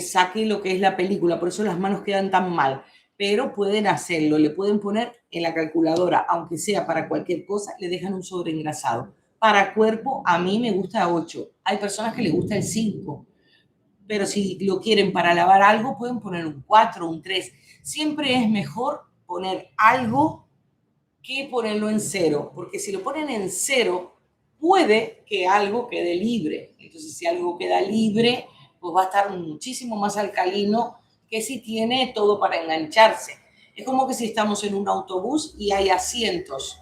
A: saque lo que es la película, por eso las manos quedan tan mal, pero pueden hacerlo, le pueden poner en la calculadora, aunque sea para cualquier cosa, le dejan un sobreengrasado. Para cuerpo, a mí me gusta 8, hay personas que les gusta el 5, pero si lo quieren para lavar algo, pueden poner un 4, un 3. Siempre es mejor poner algo que ponerlo en 0, porque si lo ponen en 0, puede que algo quede libre. Entonces, si algo queda libre, pues va a estar muchísimo más alcalino que si tiene todo para engancharse. Es como que si estamos en un autobús y hay asientos,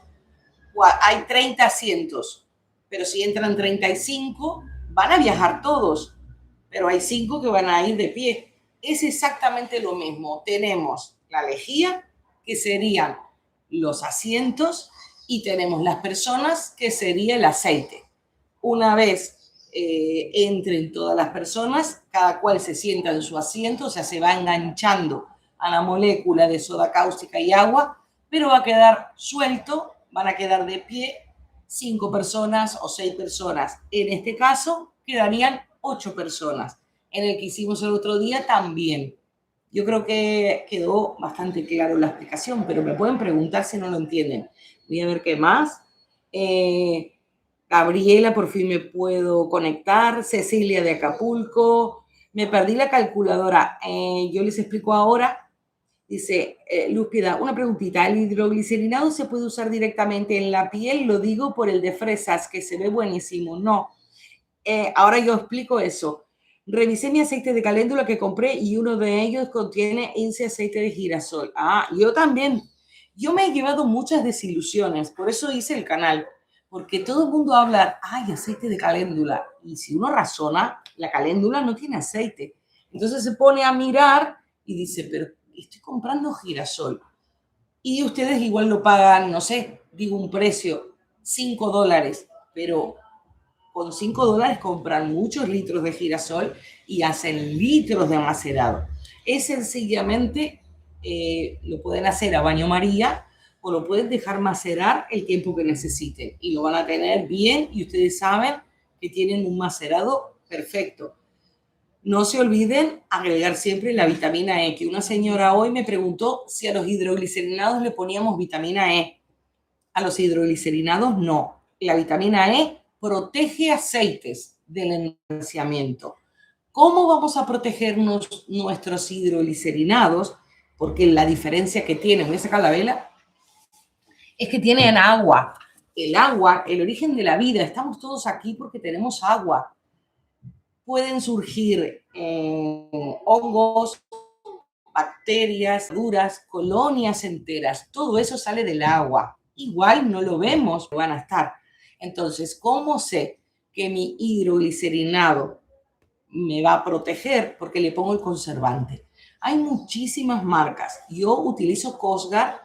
A: hay 30 asientos, pero si entran 35, van a viajar todos, pero hay 5 que van a ir de pie. Es exactamente lo mismo. Tenemos la lejía, que serían los asientos, y tenemos las personas, que sería el aceite. Una vez entren todas las personas, cada cual se sienta en su asiento, o sea, se va enganchando a la molécula de soda cáustica y agua, pero va a quedar suelto, van a quedar de pie 5 personas o 6 personas. En este caso, quedarían 8 personas. En el que hicimos el otro día también. Yo creo que quedó bastante claro la explicación, pero me pueden preguntar si no lo entienden. Voy a ver qué más. Gabriela, por fin me puedo conectar. Cecilia de Acapulco. Me perdí la calculadora. Yo les explico ahora. Dice Luz Piedad, una preguntita. ¿El hidroglicerinado se puede usar directamente en la piel? Lo digo por el de fresas, que se ve buenísimo. No. Ahora yo explico eso. Revisé mi aceite de caléndula que compré y uno de ellos contiene ese aceite de girasol. Ah, yo también. Yo me he llevado muchas desilusiones, por eso hice el canal, porque todo el mundo habla, ay, aceite de caléndula. Y si uno razona, la caléndula no tiene aceite. Entonces se pone a mirar y dice, pero estoy comprando girasol. Y ustedes igual lo pagan, no sé, digo un precio, $5, pero con $5 compran muchos litros de girasol y hacen litros de macerado. Es sencillamente, lo pueden hacer a baño María o lo pueden dejar macerar el tiempo que necesiten y lo van a tener bien y ustedes saben que tienen un macerado perfecto. No se olviden agregar siempre la vitamina E, que una señora hoy me preguntó si a los hidroglicerinados le poníamos vitamina E. A los hidroglicerinados no. La vitamina E protege aceites del enranciamiento. ¿Cómo vamos a protegernos nuestros hidroglicerinados? Porque la diferencia que tienen, voy a sacar la vela, es que tienen agua. El agua, el origen de la vida, estamos todos aquí porque tenemos agua. Pueden surgir hongos, bacterias, duras, colonias enteras. Todo eso sale del agua. Igual no lo vemos, van a estar. Entonces, ¿cómo sé que mi hidroglicerinado me va a proteger? Porque le pongo el conservante. Hay muchísimas marcas. Yo utilizo Cosgar,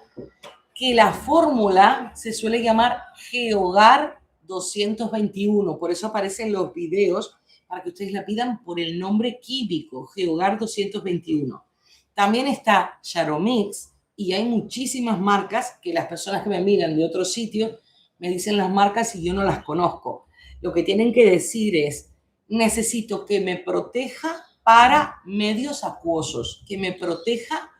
A: que la fórmula se suele llamar Geogar 221. Por eso aparecen los videos para que ustedes la pidan por el nombre químico, Geogar 221. También está Charomix y hay muchísimas marcas que las personas que me miran de otros sitios me dicen las marcas y yo no las conozco. Lo que tienen que decir es, necesito que me proteja para medios acuosos, que me proteja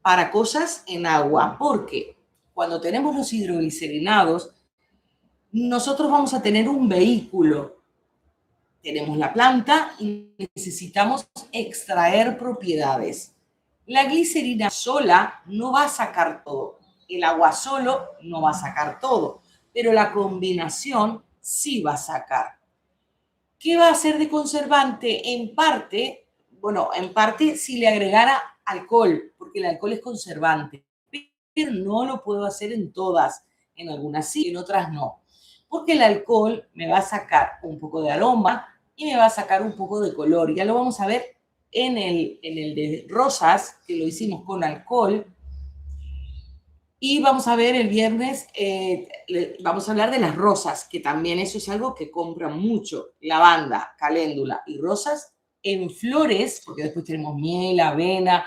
A: para cosas en agua, porque cuando tenemos los hidroglicerinados, nosotros vamos a tener un vehículo. Tenemos la planta y necesitamos extraer propiedades. La glicerina sola no va a sacar todo. El agua solo no va a sacar todo, pero la combinación sí va a sacar. ¿Qué va a hacer de conservante? En parte si le agregara alcohol, porque el alcohol es conservante, pero no lo puedo hacer en todas. En algunas sí, en otras no. Porque el alcohol me va a sacar un poco de aroma y me va a sacar un poco de color. Ya lo vamos a ver en el de rosas, que lo hicimos con alcohol. Y vamos a ver el viernes, vamos a hablar de las rosas, que también eso es algo que compran mucho. Lavanda, caléndula y rosas en flores, porque después tenemos miel, avena,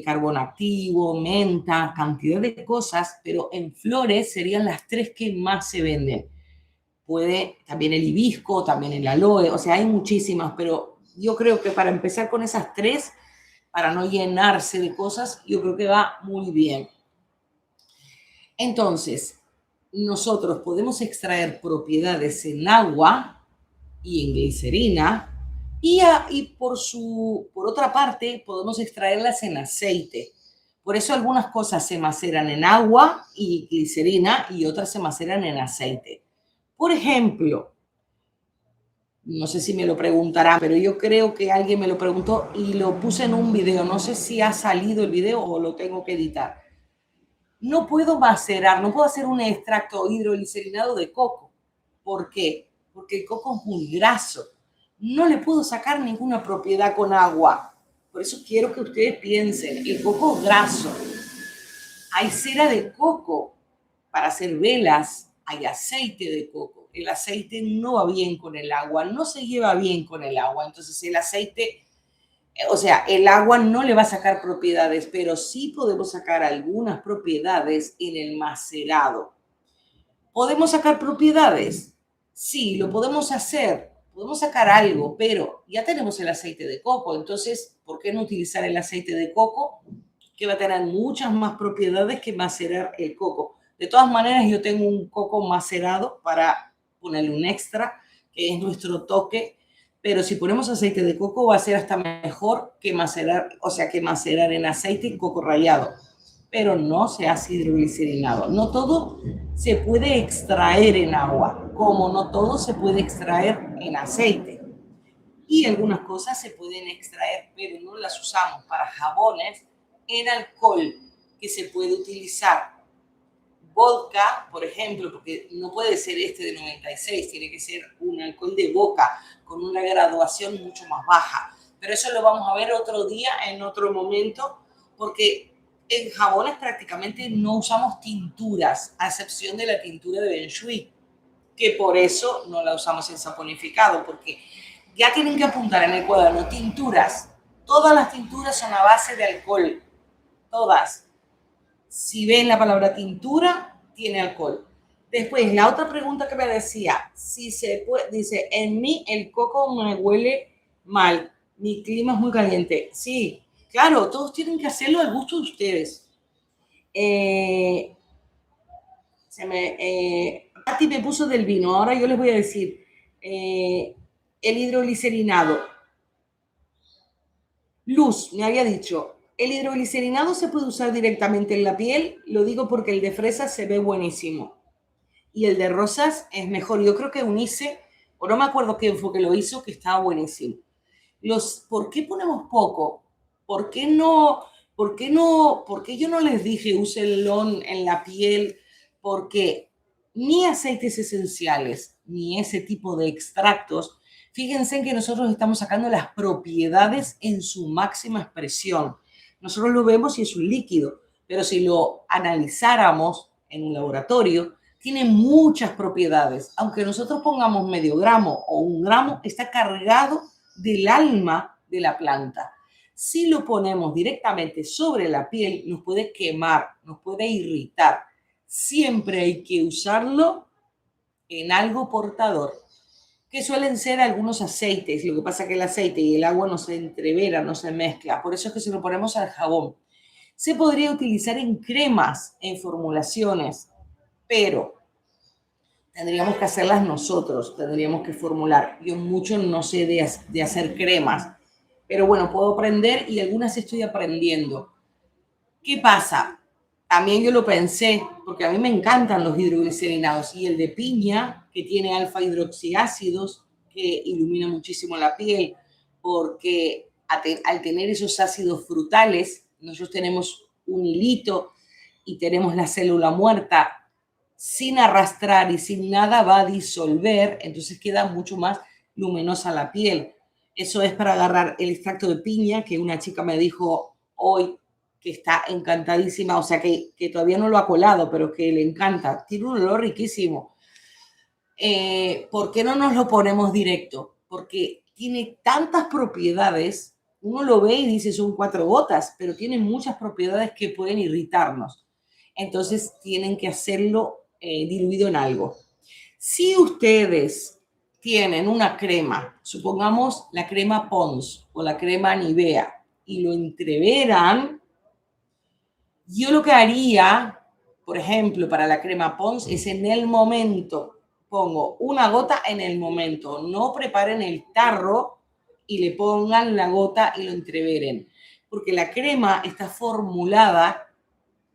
A: carbón activo, menta, cantidad de cosas, pero en flores serían las 3 que más se venden. Puede también el hibisco, también el aloe, o sea, hay muchísimas, pero yo creo que para empezar con esas 3, para no llenarse de cosas, yo creo que va muy bien. Entonces, nosotros podemos extraer propiedades en agua y en glicerina y por otra parte podemos extraerlas en aceite. Por eso algunas cosas se maceran en agua y glicerina y otras se maceran en aceite. Por ejemplo, no sé si me lo preguntarán, pero yo creo que alguien me lo preguntó y lo puse en un video. No sé si ha salido el video o lo tengo que editar. No puedo macerar, no puedo hacer un extracto hidrolicerinado de coco. ¿Por qué? Porque el coco es muy graso. No le puedo sacar ninguna propiedad con agua. Por eso quiero que ustedes piensen, el coco es graso. Hay cera de coco para hacer velas, hay aceite de coco. El aceite no va bien con el agua, no se lleva bien con el agua. Entonces el aceite, o sea, el agua no le va a sacar propiedades, pero sí podemos sacar algunas propiedades en el macerado. ¿Podemos sacar propiedades? Sí, lo podemos hacer. Podemos sacar algo, pero ya tenemos el aceite de coco. Entonces, ¿por qué no utilizar el aceite de coco? Que va a tener muchas más propiedades que macerar el coco. De todas maneras, yo tengo un coco macerado para ponerle un extra, que es nuestro toque, pero si ponemos aceite de coco va a ser hasta mejor que macerar, o sea, que macerar en aceite y coco rallado, pero no se hace hidroglicerinado. No todo se puede extraer en agua, como no todo se puede extraer en aceite. Y algunas cosas se pueden extraer, pero no las usamos para jabones, en alcohol que se puede utilizar. Vodka, por ejemplo, porque no puede ser este de 96, tiene que ser un alcohol de boca con una graduación mucho más baja. Pero eso lo vamos a ver otro día, en otro momento, porque en jabones prácticamente no usamos tinturas, a excepción de la tintura de Benjuí. que por eso no la usamos en saponificado, porque ya tienen que apuntar en el cuaderno tinturas. Todas las tinturas son a base de alcohol, todas. Si ven la palabra tintura, tiene alcohol. Después, la otra pregunta que me decía, si se puede, dice, en mí el coco me huele mal, mi clima es muy caliente. Sí, claro, todos tienen que hacerlo al gusto de ustedes. Pati me puso del vino, ahora yo les voy a decir, el hidroglicerinado. Luz, me había dicho, el hidroglicerinado se puede usar directamente en la piel, lo digo porque el de fresa se ve buenísimo y el de rosas es mejor. Yo creo que Unice, o no me acuerdo quién fue que lo hizo, que estaba buenísimo. ¿Por qué ponemos poco? ¿Por qué no? ¿Por qué yo no les dije úsenlo en la piel? Porque ni aceites esenciales, ni ese tipo de extractos, fíjense que nosotros estamos sacando las propiedades en su máxima expresión. Nosotros lo vemos y es un líquido, pero si lo analizáramos en un laboratorio, tiene muchas propiedades. Aunque nosotros pongamos medio gramo o un gramo, está cargado del alma de la planta. Si lo ponemos directamente sobre la piel, nos puede quemar, nos puede irritar. Siempre hay que usarlo en algo portador, que suelen ser algunos aceites. Lo que pasa es que el aceite y el agua no se entreveran, no se mezcla. Por eso es que si lo ponemos al jabón. Se podría utilizar en cremas, en formulaciones, pero tendríamos que hacerlas nosotros, tendríamos que formular. Yo mucho no sé de hacer cremas, pero bueno, puedo aprender y algunas estoy aprendiendo. ¿Qué pasa? También yo lo pensé, porque a mí me encantan los hidroglicerinados y el de piña, que tiene alfa hidroxiácidos, que ilumina muchísimo la piel, porque al tener esos ácidos frutales, nosotros tenemos un hilito y tenemos la célula muerta, sin arrastrar y sin nada va a disolver, entonces queda mucho más luminosa la piel. Eso es para agarrar el extracto de piña, que una chica me dijo hoy que está encantadísima, o sea, que todavía no lo ha colado, pero que le encanta. Tiene un olor riquísimo. ¿Por qué no nos lo ponemos directo? Porque tiene tantas propiedades, uno lo ve y dice son 4 gotas, pero tiene muchas propiedades que pueden irritarnos. Entonces tienen que hacerlo diluido en algo. Si ustedes tienen una crema, supongamos la crema Pond's o la crema Nivea, y lo entreveran, yo lo que haría, por ejemplo, para la crema Pond's es en el momento, pongo una gota en el momento, no preparen el tarro y le pongan la gota y lo entreveren, porque la crema está formulada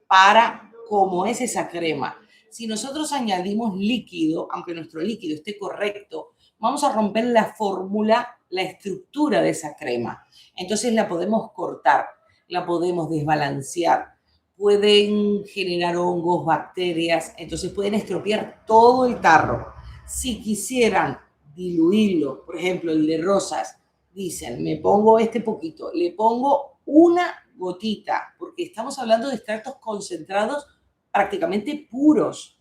A: para cómo es esa crema. Si nosotros añadimos líquido, aunque nuestro líquido esté correcto, vamos a romper la fórmula, la estructura de esa crema. Entonces la podemos cortar, la podemos desbalancear, pueden generar hongos, bacterias, entonces pueden estropear todo el tarro. Si quisieran diluirlo, por ejemplo, el de rosas, dicen, me pongo este poquito, le pongo una gotita, porque estamos hablando de extractos concentrados prácticamente puros.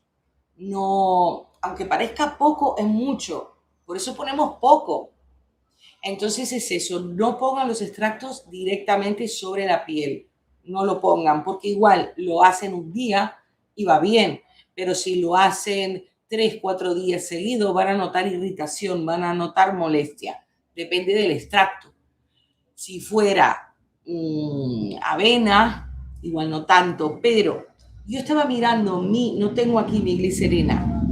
A: No, aunque parezca poco, es mucho. Por eso ponemos poco. Entonces es eso, no pongan los extractos directamente sobre la piel. No lo pongan, porque igual lo hacen un día y va bien, pero si lo hacen 3, 4 días seguidos, van a notar irritación, van a notar molestia. Depende del extracto. Si fuera avena, igual no tanto, pero yo estaba mirando no tengo aquí mi glicerina.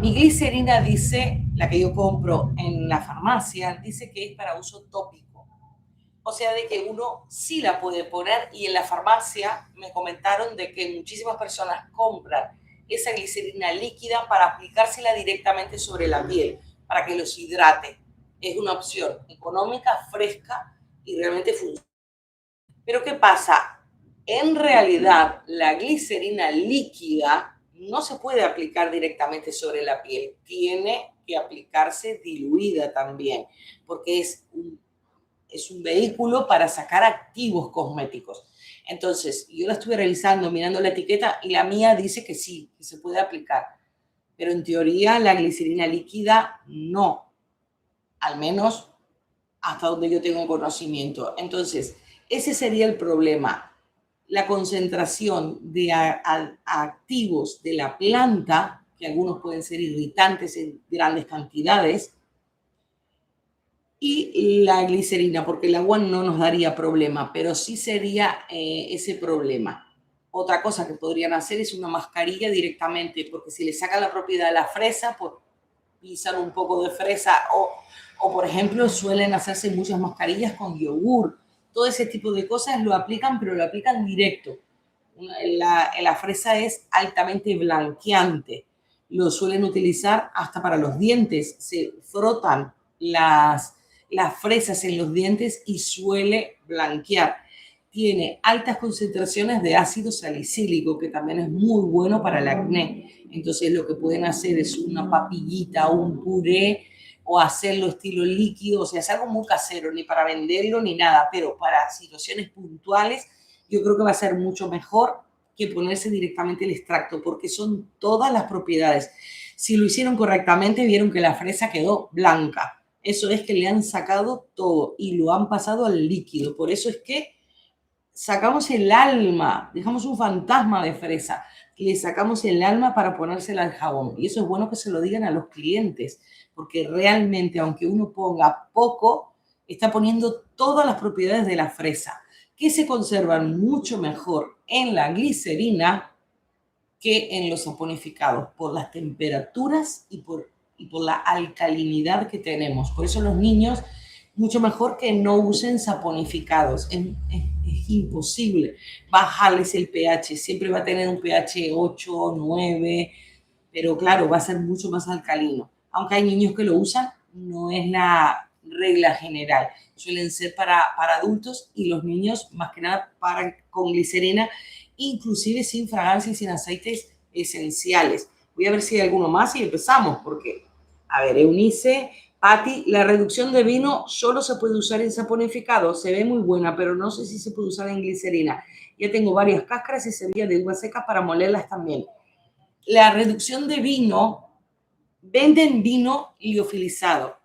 A: Mi glicerina dice, la que yo compro en la farmacia, dice que es para uso tópico. O sea, de que uno sí la puede poner y en la farmacia me comentaron de que muchísimas personas compran esa glicerina líquida para aplicársela directamente sobre la piel, para que los hidrate. Es una opción económica, fresca y realmente funciona. Pero ¿qué pasa? En realidad, la glicerina líquida no se puede aplicar directamente sobre la piel. Tiene que aplicarse diluida también, porque es un vehículo para sacar activos cosméticos. Entonces, yo la estuve revisando, mirando la etiqueta, y la mía dice que sí, que se puede aplicar. pero en teoría la glicerina líquida no, al menos hasta donde yo tengo conocimiento. Entonces, ese sería el problema. La concentración de activos de la planta, que algunos pueden ser irritantes en grandes cantidades, y la glicerina, porque el agua no nos daría problema, pero sí sería ese problema. Otra cosa que podrían hacer es una mascarilla directamente, porque si le sacan la propiedad de la fresa, pues pisan un poco de fresa o por ejemplo, suelen hacerse muchas mascarillas con yogur. Todo ese tipo de cosas lo aplican, pero lo aplican directo. La fresa es altamente blanqueante. Lo suelen utilizar hasta para los dientes. Se frotan las fresas en los dientes y suele blanquear. Tiene altas concentraciones de ácido salicílico, que también es muy bueno para el acné. Entonces lo que pueden hacer es una papillita o un puré o hacerlo estilo líquido, o sea, es algo muy casero, ni para venderlo ni nada, pero para situaciones puntuales yo creo que va a ser mucho mejor que ponerse directamente el extracto, porque son todas las propiedades. Si lo hicieron correctamente, vieron que la fresa quedó blanca. Eso es que le han sacado todo y lo han pasado al líquido. Por eso es que sacamos el alma, dejamos un fantasma de fresa, le sacamos el alma para ponérsela al jabón. Y eso es bueno que se lo digan a los clientes, porque realmente, aunque uno ponga poco, está poniendo todas las propiedades de la fresa, que se conservan mucho mejor en la glicerina que en los saponificados, por las temperaturas y por la alcalinidad que tenemos. Por eso los niños, mucho mejor que no usen saponificados. Es imposible bajarles el pH. Siempre va a tener un pH 8, 9, pero claro, va a ser mucho más alcalino. Aunque hay niños que lo usan, no es la regla general. Suelen ser para adultos y los niños, más que nada, con glicerina, inclusive sin fragancia y sin aceites esenciales. Voy a ver si hay alguno más y empezamos, porque, a ver, Eunice, Patti, la reducción de vino solo se puede usar en saponificado, se ve muy buena, pero no sé si se puede usar en glicerina. Ya tengo varias cáscaras y semillas de uva seca para molerlas también. La reducción de vino, venden vino liofilizado,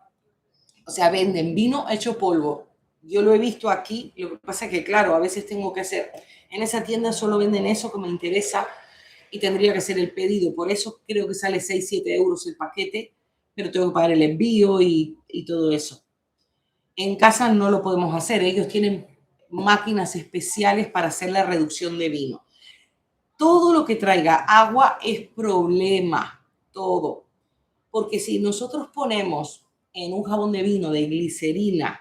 A: o sea, venden vino hecho polvo. Yo lo he visto aquí, lo que pasa es que, claro, a veces tengo que hacer, en esa tienda solo venden eso que me interesa y tendría que hacer el pedido. Por eso creo que sale 6, 7 euros el paquete, pero tengo que pagar el envío y todo eso. En casa no lo podemos hacer, ellos tienen máquinas especiales para hacer la reducción de vino. Todo lo que traiga agua es problema, todo. Porque si nosotros ponemos en un jabón de vino de glicerina,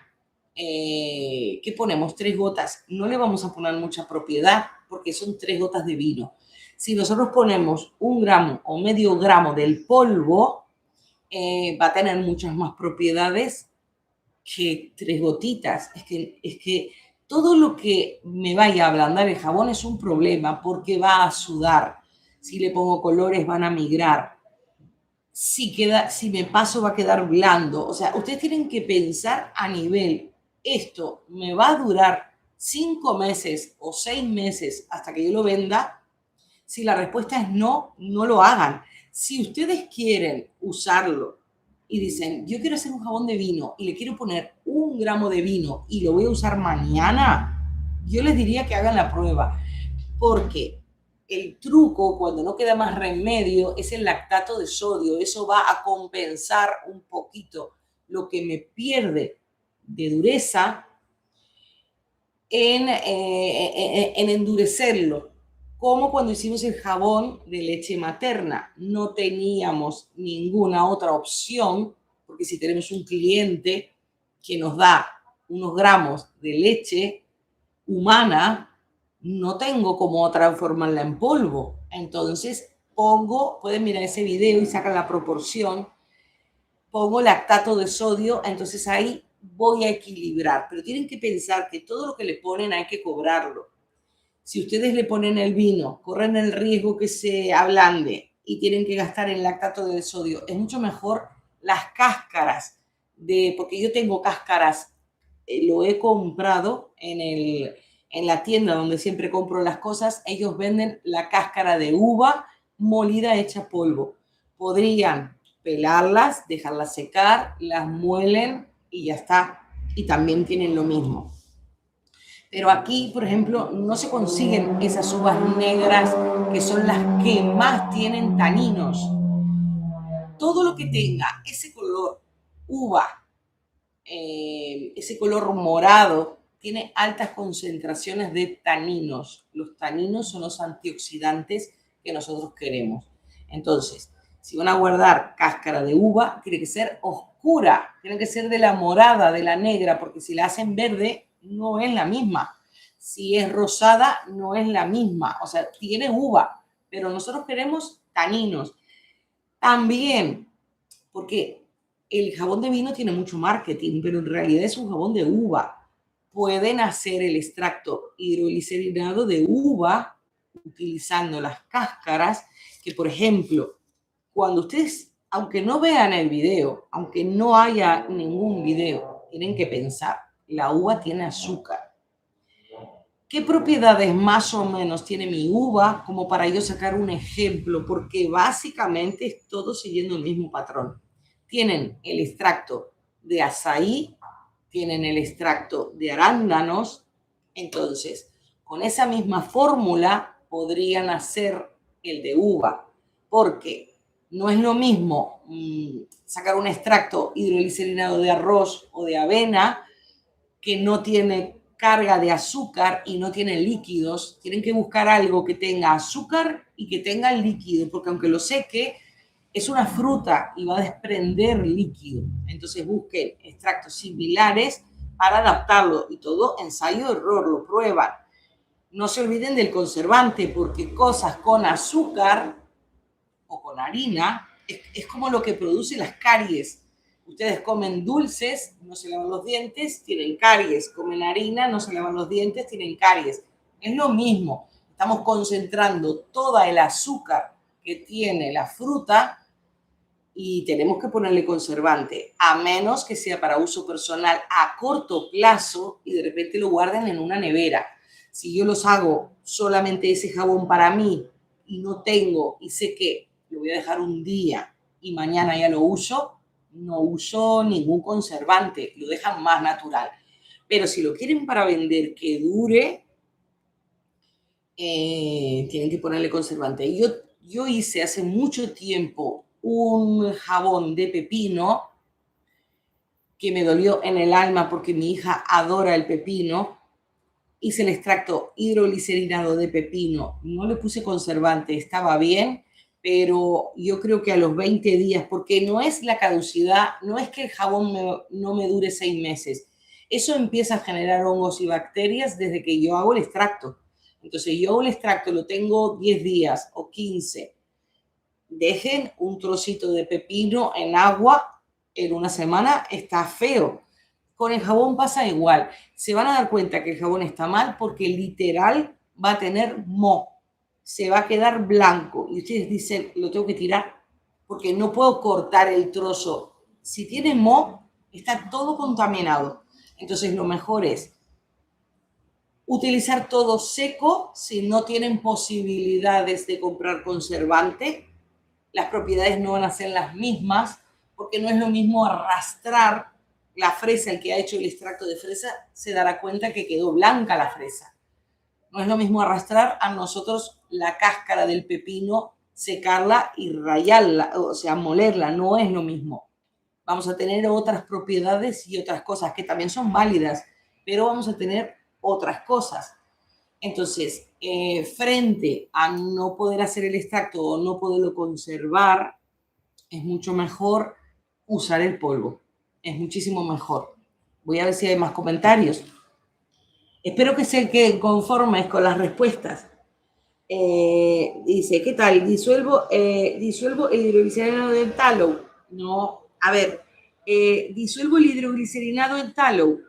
A: ¿qué ponemos? 3 gotas. No le vamos a poner mucha propiedad porque son 3 gotas de vino. Si nosotros ponemos 1 gramo o medio gramo del polvo, va a tener muchas más propiedades que 3 gotitas. Es que todo lo que me vaya a ablandar el jabón es un problema porque va a sudar. Si le pongo colores van a migrar. Si me paso va a quedar blando. O sea, ustedes tienen que pensar a nivel, esto me va a durar 5 meses o 6 meses hasta que yo lo venda. Si la respuesta es no, no lo hagan. Si ustedes quieren usarlo y dicen, yo quiero hacer un jabón de vino y le quiero poner 1 gramo de vino y lo voy a usar mañana, yo les diría que hagan la prueba. Porque el truco, cuando no queda más remedio, es el lactato de sodio. Eso va a compensar un poquito lo que me pierde de dureza en endurecerlo. Como cuando hicimos el jabón de leche materna. No teníamos ninguna otra opción, porque si tenemos un cliente que nos da unos gramos de leche humana, no tengo cómo transformarla en polvo. Entonces pueden mirar ese video y sacan la proporción, pongo lactato de sodio, entonces ahí voy a equilibrar. Pero tienen que pensar que todo lo que le ponen hay que cobrarlo. Si ustedes le ponen el vino, corren el riesgo que se ablande y tienen que gastar en lactato de sodio. Es mucho mejor las cáscaras, porque yo tengo cáscaras, lo he comprado en la tienda donde siempre compro las cosas. Ellos venden la cáscara de uva molida hecha polvo. Podrían pelarlas, dejarlas secar, las muelen y ya está. Y también tienen lo mismo. Pero aquí, por ejemplo, no se consiguen esas uvas negras que son las que más tienen taninos. Todo lo que tenga ese color uva, ese color morado, tiene altas concentraciones de taninos. Los taninos son los antioxidantes que nosotros queremos. Entonces, si van a guardar cáscara de uva, tiene que ser oscura, tiene que ser de la morada, de la negra, porque si la hacen verde, no es la misma. Si es rosada, no es la misma. O sea, tiene uva, pero nosotros queremos taninos. También, porque el jabón de vino tiene mucho marketing, pero en realidad es un jabón de uva. Pueden hacer el extracto hidroglicerinado de uva utilizando las cáscaras, que por ejemplo, cuando ustedes, aunque no vean el video, aunque no haya ningún video, tienen que pensar, la uva tiene azúcar. ¿Qué propiedades más o menos tiene mi uva como para yo sacar un ejemplo? Porque básicamente es todo siguiendo el mismo patrón. Tienen el extracto de azaí, tienen el extracto de arándanos. Entonces, con esa misma fórmula podrían hacer el de uva, porque no es lo mismo sacar un extracto hidrolicerinado de arroz o de avena que no tiene carga de azúcar y no tiene líquidos. Tienen que buscar algo que tenga azúcar y que tenga líquido, porque aunque lo seque, es una fruta y va a desprender líquido. Entonces busquen extractos similares para adaptarlo y todo ensayo-error, lo prueban. No se olviden del conservante, porque cosas con azúcar o con harina es como lo que produce las caries. Ustedes comen dulces, no se lavan los dientes, tienen caries. Comen harina, no se lavan los dientes, tienen caries. Es lo mismo. Estamos concentrando toda el azúcar que tiene la fruta y tenemos que ponerle conservante, a menos que sea para uso personal a corto plazo y de repente lo guarden en una nevera. Si yo los hago solamente ese jabón para mí y no tengo y sé que lo voy a dejar un día y mañana ya lo uso, no uso ningún conservante, lo dejan más natural. Pero si lo quieren para vender que dure, tienen que ponerle conservante. Yo hice hace mucho tiempo un jabón de pepino que me dolió en el alma porque mi hija adora el pepino. Hice el extracto hidroglicerinado de pepino, no le puse conservante, estaba bien, pero yo creo que a los 20 días, porque no es la caducidad, no es que el jabón no me dure 6 meses, eso empieza a generar hongos y bacterias desde que yo hago el extracto. Entonces yo hago el extracto, lo tengo 10 días o 15. Dejen un trocito de pepino en agua en una semana, está feo. Con el jabón pasa igual. Se van a dar cuenta que el jabón está mal porque literal va a tener moho. Se va a quedar blanco. Y ustedes dicen, lo tengo que tirar porque no puedo cortar el trozo. Si tiene moho, está todo contaminado. Entonces lo mejor es utilizar todo seco si no tienen posibilidades de comprar conservante. Las propiedades no van a ser las mismas porque no es lo mismo arrastrar la fresa. El que ha hecho el extracto de fresa se dará cuenta que quedó blanca la fresa. No es lo mismo arrastrar a nosotros la cáscara del pepino, secarla y rallarla, o sea, molerla, no es lo mismo. Vamos a tener otras propiedades y otras cosas que también son válidas, pero vamos a tener otras cosas. Entonces, frente a no poder hacer el extracto o no poderlo conservar, es mucho mejor usar el polvo. Es muchísimo mejor. Voy a ver si hay más comentarios. Espero que se queden conformes con las respuestas. Dice, ¿qué tal? Disuelvo el hidroglicerinado en tallow. No, a ver, disuelvo el hidroglicerinado en tallow.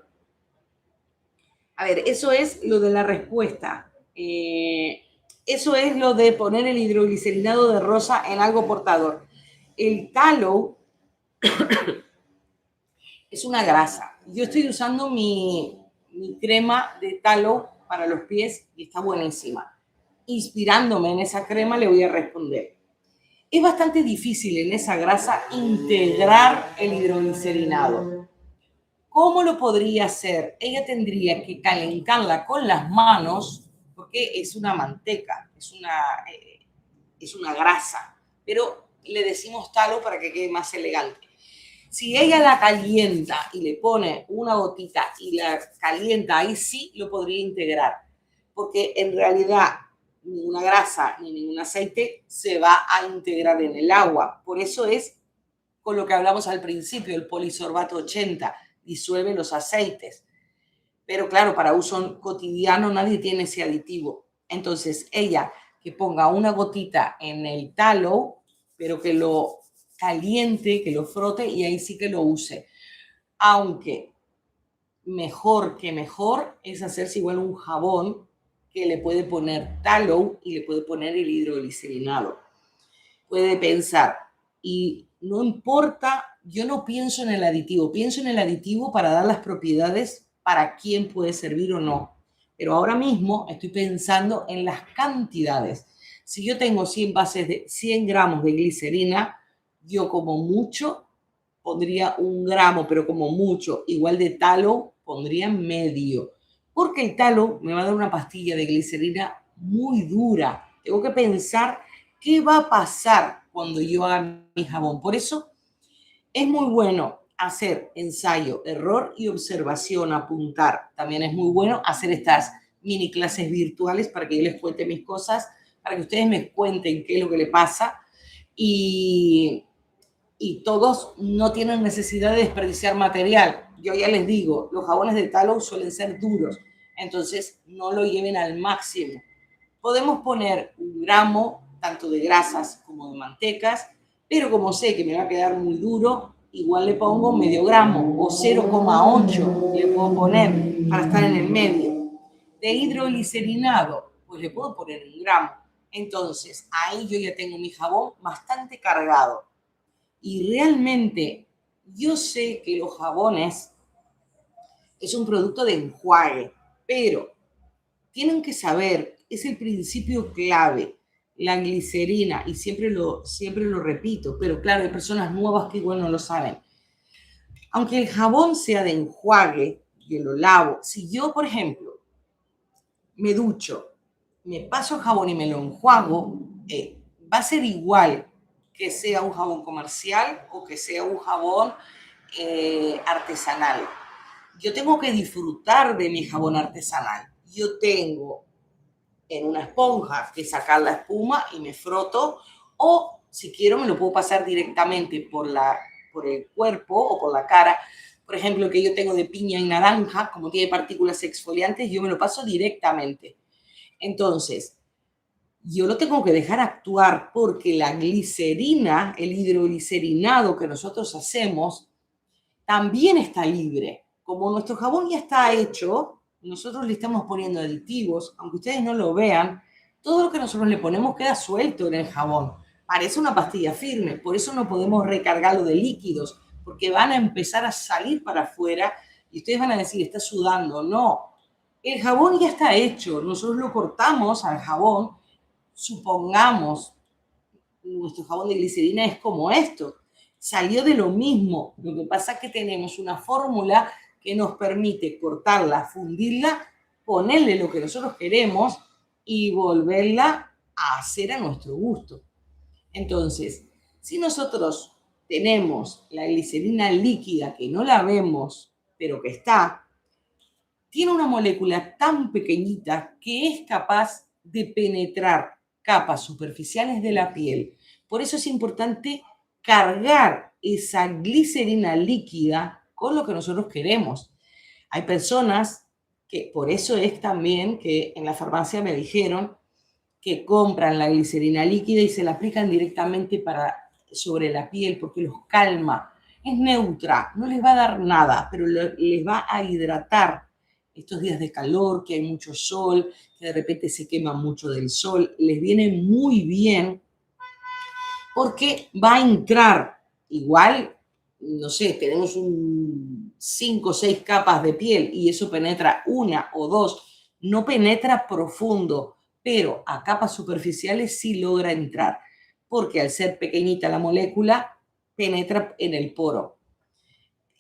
A: A ver, eso es lo de la respuesta. Eso es lo de poner el hidroglicerinado de rosa en algo portador. El tallow es una grasa. Yo estoy usando mi crema de tallow para los pies y está buenísima. Inspirándome en esa crema le voy a responder. es bastante difícil en esa grasa integrar el hidroglicerinado. ¿Cómo lo podría hacer? Ella tendría que calentarla con las manos, porque es una manteca, es una grasa, pero le decimos talo para que quede más elegante. Si ella la calienta y le pone una gotita y la calienta, ahí sí lo podría integrar, porque en realidad ninguna grasa ni ningún aceite se va a integrar en el agua. Por eso es con lo que hablamos al principio, el polisorbato 80, disuelve los aceites. Pero claro, para uso cotidiano nadie tiene ese aditivo. Entonces ella que ponga una gotita en el talo, pero que lo caliente, que lo frote y ahí sí que lo use. Aunque mejor que mejor es hacerse igual un jabón que le puede poner tallow y le puede poner el hidroglicerinado. Puede pensar, y no importa, yo no pienso en el aditivo, pienso en el aditivo para dar las propiedades para quién puede servir o no. Pero ahora mismo estoy pensando en las cantidades. Si yo tengo 100 gramos de glicerina, yo como mucho pondría 1 gramo, pero como mucho, igual de talo, pondría medio. Porque el talo me va a dar una pastilla de glicerina muy dura. Tengo que pensar qué va a pasar cuando yo haga mi jabón. Por eso es muy bueno hacer ensayo, error y observación, apuntar. También es muy bueno hacer estas mini clases virtuales para que yo les cuente mis cosas, para que ustedes me cuenten qué es lo que le pasa y todos no tienen necesidad de desperdiciar material. Yo ya les digo, los jabones de tallow suelen ser duros, entonces no lo lleven al máximo. Podemos poner 1 gramo tanto de grasas como de mantecas, pero como sé que me va a quedar muy duro, igual le pongo medio gramo o 0,8 le puedo poner para estar en el medio. De hidroglicerinado, pues le puedo poner 1 gramo. Entonces, ahí yo ya tengo mi jabón bastante cargado. Y realmente yo sé que los jabones es un producto de enjuague, pero tienen que saber, es el principio clave, la glicerina, y siempre lo repito, pero claro, hay personas nuevas que igual no lo saben. Aunque el jabón sea de enjuague, yo lo lavo, si yo, por ejemplo, me ducho, me paso el jabón y me lo enjuago, va a ser igual que sea un jabón comercial o que sea un jabón artesanal. Yo tengo que disfrutar de mi jabón artesanal. Yo tengo en una esponja que sacar la espuma y me froto, o si quiero me lo puedo pasar directamente por el cuerpo o por la cara. Por ejemplo, que yo tengo de piña y naranja, como tiene partículas exfoliantes, yo me lo paso directamente. Entonces, yo lo tengo que dejar actuar porque la glicerina, el hidroglicerinado que nosotros hacemos, también está libre. Como nuestro jabón ya está hecho, nosotros le estamos poniendo aditivos, aunque ustedes no lo vean, todo lo que nosotros le ponemos queda suelto en el jabón. Parece una pastilla firme, por eso no podemos recargarlo de líquidos, porque van a empezar a salir para afuera y ustedes van a decir, está sudando. No, el jabón ya está hecho, nosotros lo cortamos al jabón, supongamos, nuestro jabón de glicerina es como esto, salió de lo mismo. Lo que pasa es que tenemos una fórmula que nos permite cortarla, fundirla, ponerle lo que nosotros queremos y volverla a hacer a nuestro gusto. Entonces, si nosotros tenemos la glicerina líquida que no la vemos, pero que está, tiene una molécula tan pequeñita que es capaz de penetrar capas superficiales de la piel. Por eso es importante cargar esa glicerina líquida con lo que nosotros queremos. Hay personas que, por eso es también que en la farmacia me dijeron que compran la glicerina líquida y se la aplican directamente sobre la piel porque los calma. Es neutra, no les va a dar nada, pero les va a hidratar. Estos días de calor, que hay mucho sol, que de repente se queman mucho del sol, les viene muy bien porque va a entrar igual, no sé, tenemos 5 o 6 capas de piel y eso penetra 1 o 2, no penetra profundo, pero a capas superficiales sí logra entrar. porque al ser pequeñita la molécula, penetra en el poro.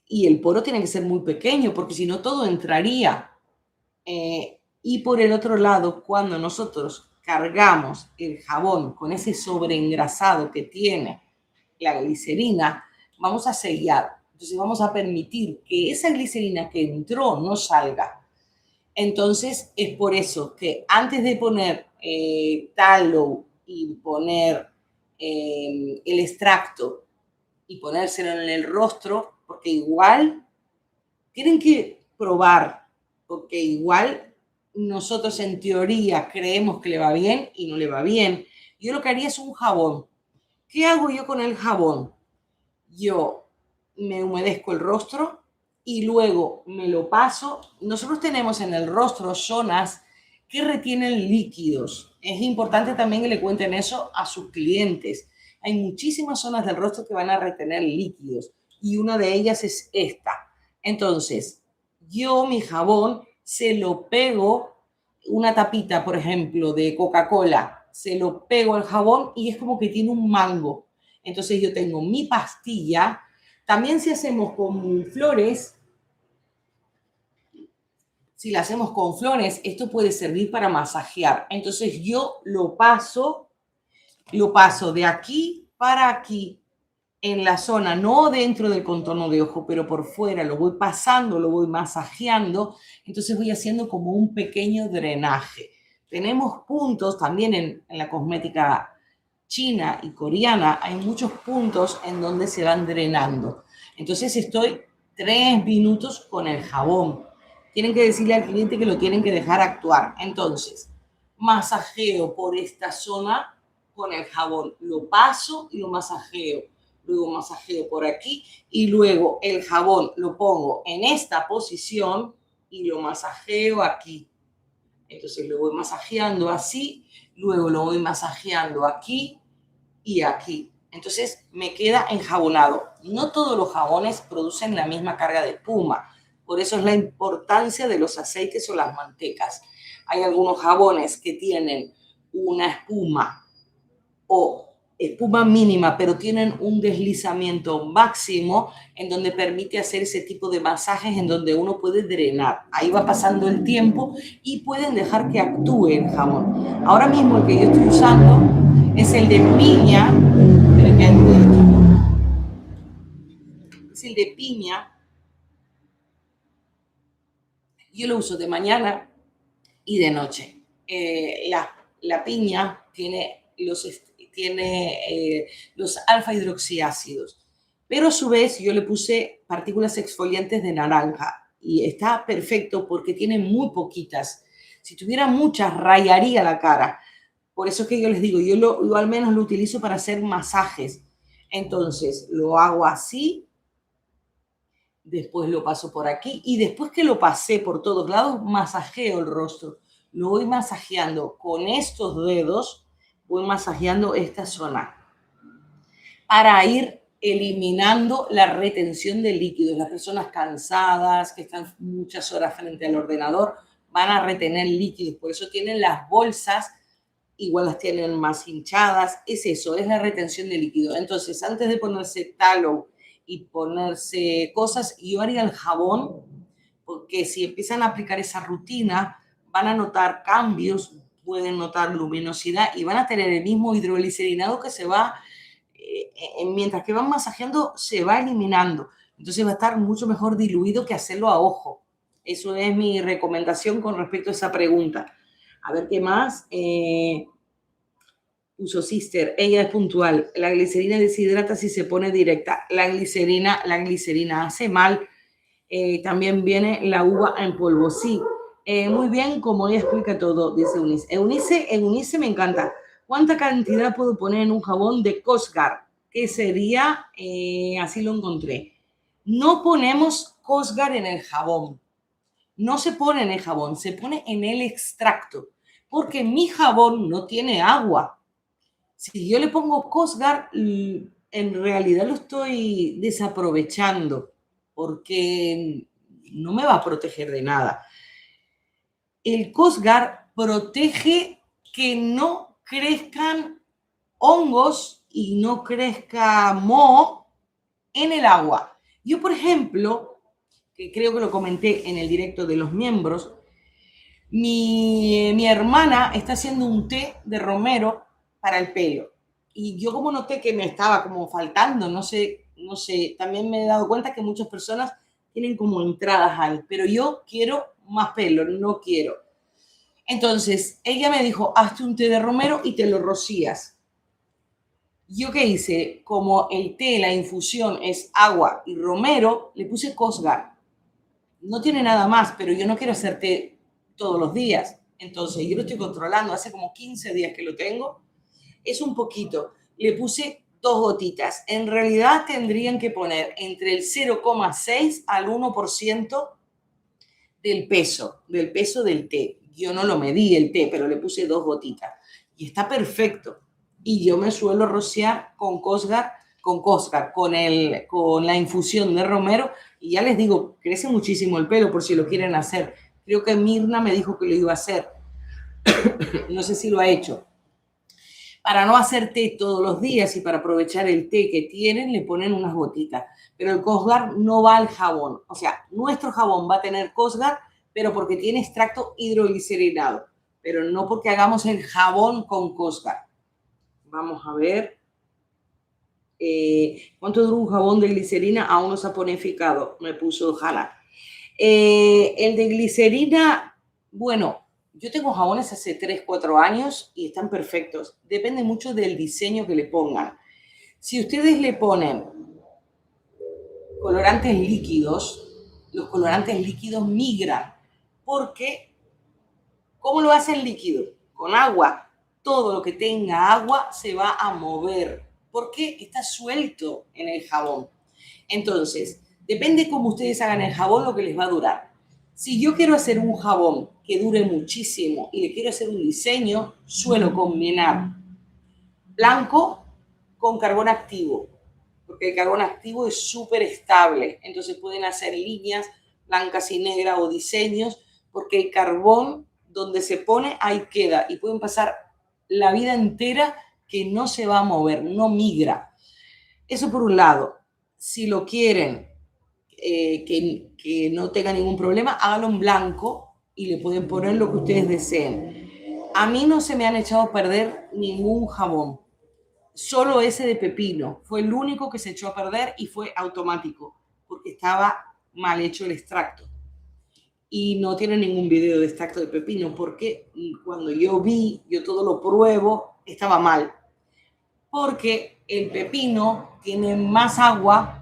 A: Y el poro tiene que ser muy pequeño, porque si no todo entraría. Y por el otro lado, cuando nosotros cargamos el jabón con ese sobreengrasado que tiene la glicerina, vamos a sellar. Entonces vamos a permitir que esa glicerina que entró no salga. Entonces es por eso que antes de poner tallow y poner el extracto y ponérselo en el rostro, porque igual tienen que probar, porque igual nosotros en teoría creemos que le va bien y no le va bien. Yo lo que haría es un jabón. ¿Qué hago yo con el jabón? Yo me humedezco el rostro y luego me lo paso. Nosotros tenemos en el rostro zonas que retienen líquidos. Es importante también que le cuenten eso a sus clientes. Hay muchísimas zonas del rostro que van a retener líquidos y una de ellas es esta. Entonces, yo mi jabón se lo pego, una tapita, por ejemplo, de Coca-Cola, se lo pego al jabón y es como que tiene un mango. Entonces yo tengo mi pastilla. También si hacemos con flores, si la hacemos con flores, esto puede servir para masajear. Entonces yo lo paso de aquí para aquí en la zona, no dentro del contorno de ojo, pero por fuera, lo voy pasando, lo voy masajeando, entonces voy haciendo como un pequeño drenaje. Tenemos puntos también en la cosmética china y coreana, hay muchos puntos en donde se van drenando. Entonces estoy 3 minutos con el jabón. Tienen que decirle al cliente que lo tienen que dejar actuar. Entonces, masajeo por esta zona con el jabón. Lo paso y lo masajeo. Luego masajeo por aquí y luego el jabón lo pongo en esta posición y lo masajeo aquí. Entonces lo voy masajeando así, luego lo voy masajeando aquí y aquí. Entonces me queda enjabonado. No todos los jabones producen la misma carga de espuma. Por eso es la importancia de los aceites o las mantecas. Hay algunos jabones que tienen una espuma o espuma mínima, pero tienen un deslizamiento máximo en donde permite hacer ese tipo de masajes en donde uno puede drenar. Ahí va pasando el tiempo y pueden dejar que actúe el jabón. Ahora mismo el que yo estoy usando es el de piña, es el de piña. Yo lo uso de mañana y de noche. La piña tiene los alfa hidroxiácidos, pero a su vez yo le puse partículas exfoliantes de naranja y está perfecto porque tiene muy poquitas. Si tuviera muchas, rayaría la cara. Por eso es que yo les digo, yo al menos lo utilizo para hacer masajes. Entonces lo hago así, después lo paso por aquí y después que lo pasé por todos lados, masajeo el rostro. Lo voy masajeando con estos dedos, voy masajeando esta zona para ir eliminando la retención de líquidos. Las personas cansadas, que están muchas horas frente al ordenador, van a retener líquidos. Por eso tienen las bolsas, igual las tienen más hinchadas. Es eso, es la retención de líquido. Entonces, antes de ponerse tallow y ponerse cosas, yo haría el jabón, porque si empiezan a aplicar esa rutina, van a notar cambios, pueden notar luminosidad y van a tener el mismo hidroglicerinado que se va, mientras que van masajeando, se va eliminando. Entonces va a estar mucho mejor diluido que hacerlo a ojo. Eso es mi recomendación con respecto a esa pregunta. A ver qué más. Uso Sister, ella es puntual. La glicerina deshidrata si se pone directa. La glicerina hace mal. También viene la uva en polvo. Sí, muy bien, como ella explica todo, dice Eunice. Eunice me encanta. ¿Cuánta cantidad puedo poner en un jabón de Cosgar? Que sería, así lo encontré. No ponemos Cosgar en el jabón. No se pone en el jabón, se pone en el extracto. Porque mi jabón no tiene agua. Si yo le pongo Cosgar, en realidad lo estoy desaprovechando porque no me va a proteger de nada. El Cosgar protege que no crezcan hongos y no crezca moho en el agua. Yo, por ejemplo, que creo que lo comenté en el directo de los miembros, mi hermana está haciendo un té de romero para el pelo. Y yo como noté que me estaba como faltando, no sé, también me he dado cuenta que muchas personas tienen como entradas ahí, pero yo quiero más pelo, no quiero. Entonces, ella me dijo, hazte un té de romero y te lo rocías. ¿Yo qué hice? Como el té, la infusión es agua y romero, le puse Cosgar. No tiene nada más, pero yo no quiero hacer té todos los días. Entonces, yo lo estoy controlando. Hace como 15 días que lo tengo. Es un poquito. Le puse 2 gotitas. En realidad tendrían que poner entre el 0,6 al 1% del peso del té. Yo no lo medí el té, pero le puse 2 gotitas. Y está perfecto. Y yo me suelo rociar con Cosgar, con la infusión de romero. Y ya les digo, crece muchísimo el pelo por si lo quieren hacer. Creo que Mirna me dijo que lo iba a hacer. No sé si lo ha hecho. Para no hacer té todos los días y para aprovechar el té que tienen, le ponen unas gotitas. Pero el Cosgar no va al jabón. O sea, nuestro jabón va a tener Cosgar, pero porque tiene extracto hidroglicerinado. Pero no porque hagamos el jabón con Cosgar. Vamos a ver. ¿Cuánto dura un jabón de glicerina? Aún no se ha ponificado. Me puso Hanna. El de glicerina, bueno, yo tengo jabones hace 3, 4 años y están perfectos. Depende mucho del diseño que le pongan. Si ustedes le ponen colorantes líquidos, los colorantes líquidos migran. Porque, ¿cómo lo hace el líquido? Con agua. Todo lo que tenga agua se va a mover. Porque está suelto en el jabón. Entonces, depende cómo ustedes hagan el jabón, lo que les va a durar. Si yo quiero hacer un jabón que dure muchísimo y le quiero hacer un diseño, suelo combinar blanco con carbón activo, porque el carbón activo es súper estable. Entonces pueden hacer líneas blancas y negras o diseños, porque el carbón donde se pone, ahí queda. Y pueden pasar la vida entera que no se va a mover, no migra. Eso por un lado. Si lo quieren que no tenga ningún problema, háganlo en blanco y le pueden poner lo que ustedes deseen. A mí no se me han echado a perder ningún jabón, solo ese de pepino. Fue el único que se echó a perder y fue automático, porque estaba mal hecho el extracto. Y no tiene ningún video de extracto de pepino, porque cuando yo todo lo pruebo, estaba mal. Porque el pepino tiene más agua.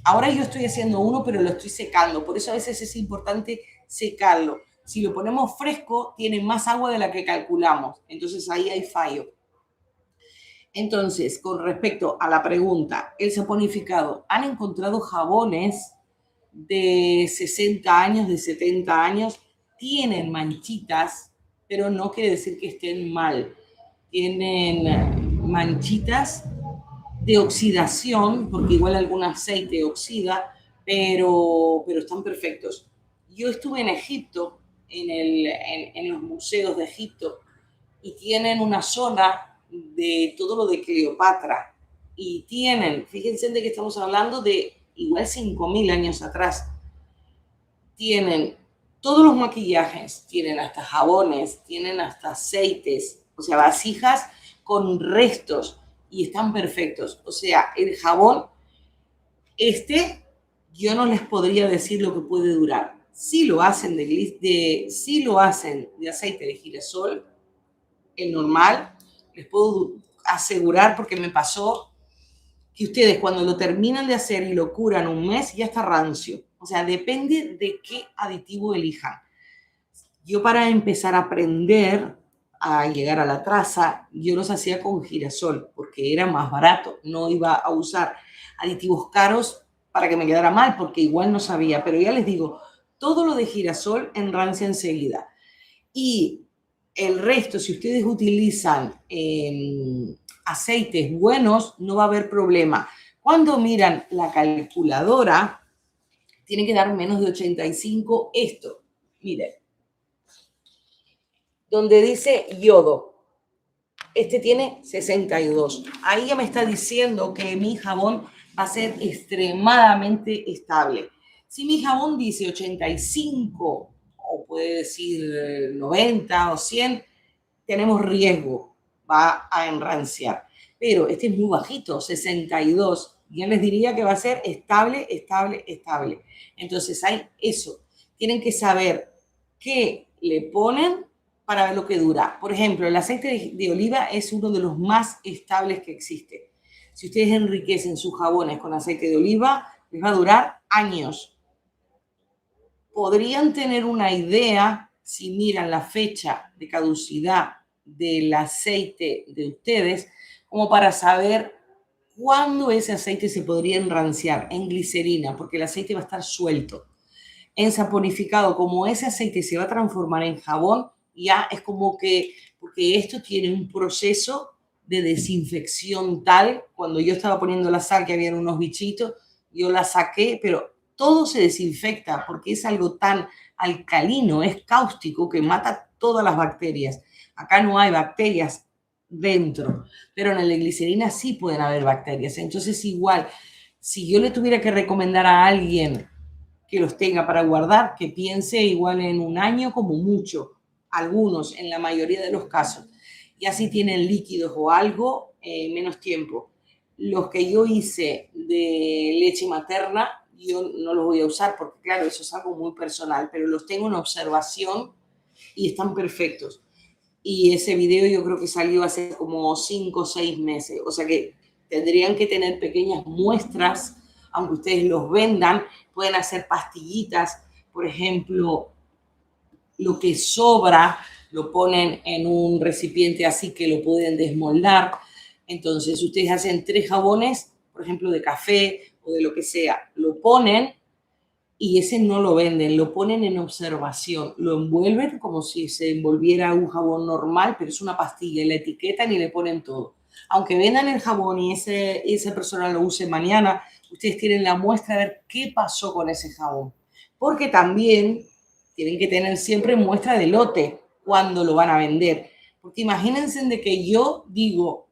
A: Ahora yo estoy haciendo uno, pero lo estoy secando. Por eso a veces es importante secarlo. Si lo ponemos fresco, tiene más agua de la que calculamos. Entonces ahí hay fallo. Entonces, con respecto a la pregunta, el saponificado, ¿han encontrado jabones de 60 años, de 70 años? Tienen manchitas, pero no quiere decir que estén mal. Tienen manchitas de oxidación, porque igual algún aceite oxida, pero están perfectos. Yo estuve en Egipto, en los museos de Egipto, y tienen una zona de todo lo de Cleopatra. Y tienen, fíjense de que estamos hablando de igual 5.000 años atrás. Tienen todos los maquillajes, tienen hasta jabones, tienen hasta aceites, o sea, vasijas con restos y están perfectos. O sea, el jabón, yo no les podría decir lo que puede durar. Si lo hacen si lo hacen de aceite de girasol, el normal, les puedo asegurar, porque me pasó, que ustedes cuando lo terminan de hacer y lo curan un mes, ya está rancio. O sea, depende de qué aditivo elijan. Yo, para empezar a aprender a llegar a la traza, yo los hacía con girasol, porque era más barato. No iba a usar aditivos caros para que me quedara mal, porque igual no sabía. Pero ya les digo, todo lo de girasol enrancia enseguida. Y el resto, si ustedes utilizan aceites buenos, no va a haber problema. Cuando miran la calculadora, tiene que dar menos de 85 esto. Miren, donde dice yodo. Este tiene 62. Ahí ya me está diciendo que mi jabón va a ser extremadamente estable. Si mi jabón dice 85 o puede decir 90 o 100, tenemos riesgo, va a enranciar. Pero este es muy bajito, 62. Yo les diría que va a ser estable, estable, estable. Entonces hay eso. Tienen que saber qué le ponen para ver lo que dura. Por ejemplo, el aceite de oliva es uno de los más estables que existe. Si ustedes enriquecen sus jabones con aceite de oliva, les va a durar años. Podrían tener una idea si miran la fecha de caducidad del aceite de ustedes, como para saber cuándo ese aceite se podría enranciar en glicerina, porque el aceite va a estar suelto. En saponificado, como ese aceite se va a transformar en jabón, ya es como que, porque esto tiene un proceso de desinfección tal, cuando yo estaba poniendo la sal que habían unos bichitos, yo la saqué, pero todo se desinfecta porque es algo tan alcalino, es cáustico, que mata todas las bacterias. Acá no hay bacterias dentro, pero en la glicerina sí pueden haber bacterias. Entonces igual, si yo le tuviera que recomendar a alguien que los tenga para guardar, que piense igual en un año como mucho, algunos, en la mayoría de los casos. Y así tienen líquidos o algo, menos tiempo. Los que yo hice de leche materna, yo no los voy a usar porque, claro, eso es algo muy personal, pero los tengo en observación y están perfectos. Y ese video yo creo que salió hace como 5 o 6 meses. O sea que tendrían que tener pequeñas muestras, aunque ustedes los vendan, pueden hacer pastillitas, por ejemplo, lo que sobra lo ponen en un recipiente así que lo pueden desmoldar. Entonces ustedes hacen 3 jabones, por ejemplo, de café o de lo que sea, lo ponen y ese no lo venden, lo ponen en observación, lo envuelven como si se envolviera un jabón normal, pero es una pastilla, y la etiquetan y le ponen todo. Aunque vendan el jabón y esa persona lo use mañana, ustedes tienen la muestra de ver qué pasó con ese jabón. Porque también tienen que tener siempre muestra de lote cuando lo van a vender. Porque imagínense de que yo digo,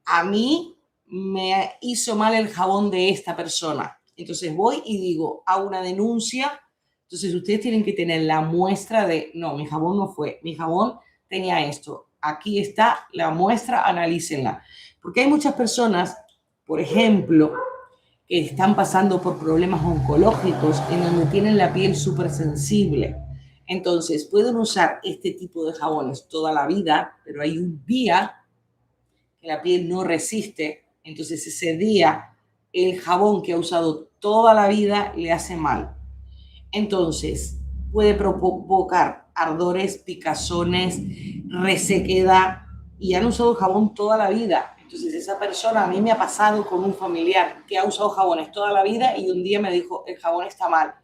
A: a mí me hizo mal el jabón de esta persona. Entonces voy y digo, hago una denuncia. Entonces ustedes tienen que tener la muestra de, no, mi jabón no fue, mi jabón tenía esto. Aquí está la muestra, analícenla. Porque hay muchas personas, por ejemplo, que están pasando por problemas oncológicos en donde tienen la piel súper sensible. Entonces pueden usar este tipo de jabones toda la vida, pero hay un día que la piel no resiste, entonces ese día el jabón que ha usado toda la vida le hace mal. Entonces puede provocar ardores, picazones, resequedad y han usado jabón toda la vida. Entonces esa persona, a mí me ha pasado con un familiar que ha usado jabones toda la vida y un día me dijo, el jabón está mal.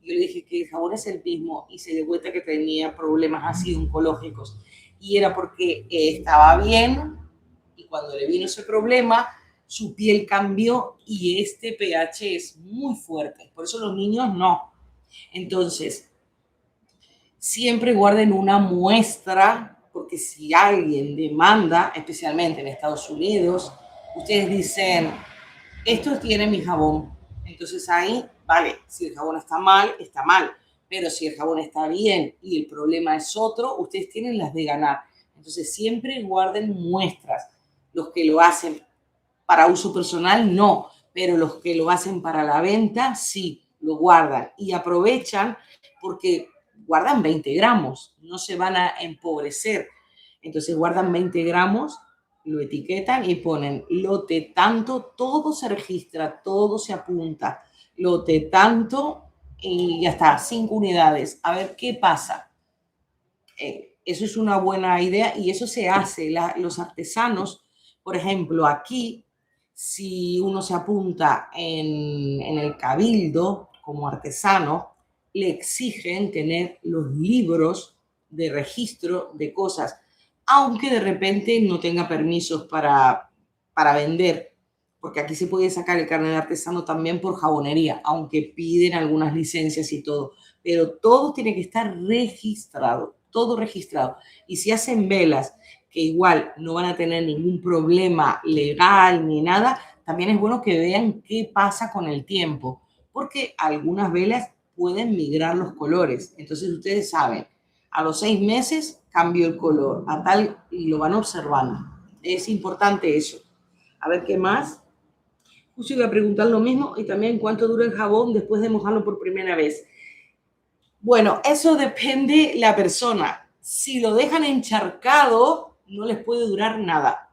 A: Yo le dije que el jabón es el mismo y se dio cuenta que tenía problemas así oncológicos. Y era porque estaba bien, y cuando le vino ese problema, su piel cambió y este pH es muy fuerte. Por eso los niños no. Entonces, siempre guarden una muestra, porque si alguien demanda, especialmente en Estados Unidos, ustedes dicen, esto tiene mi jabón. Entonces ahí, vale, si el jabón está mal, está mal. Pero si el jabón está bien y el problema es otro, ustedes tienen las de ganar. Entonces siempre guarden muestras. Los que lo hacen para uso personal, no. Pero los que lo hacen para la venta, sí, lo guardan. Y aprovechan porque guardan 20 gramos, no se van a empobrecer. Entonces guardan 20 gramos, lo etiquetan y ponen lote tanto, todo se registra, todo se apunta. Lote tanto y ya está, 5 unidades. A ver qué pasa. Eso es una buena idea y eso se hace. Los artesanos, por ejemplo, aquí, si uno se apunta en el cabildo como artesano, le exigen tener los libros de registro de cosas, aunque de repente no tenga permisos para vender, porque aquí se puede sacar el carnet de artesano también por jabonería, aunque piden algunas licencias y todo, pero todo tiene que estar registrado. todo registrado. Y si hacen velas que igual no van a tener ningún problema legal ni nada, también es bueno que vean qué pasa con el tiempo, porque algunas velas pueden migrar los colores. Entonces ustedes saben, a los 6 meses cambió el color, a tal, y lo van observando. Es importante eso. A ver qué más. Justo iba a preguntar lo mismo y también cuánto dura el jabón después de mojarlo por primera vez. Bueno, eso depende la persona. Si lo dejan encharcado, no les puede durar nada,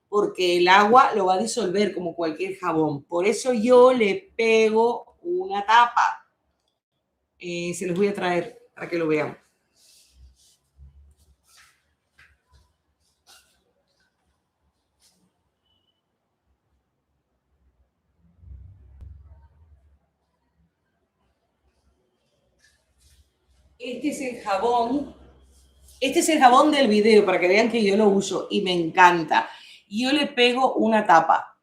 A: porque el agua lo va a disolver como cualquier jabón. Por eso yo le pego una tapa. Se los voy a traer para que lo vean. Este es el jabón. Este es el jabón del video para que vean que yo lo uso y me encanta. Yo le pego una tapa.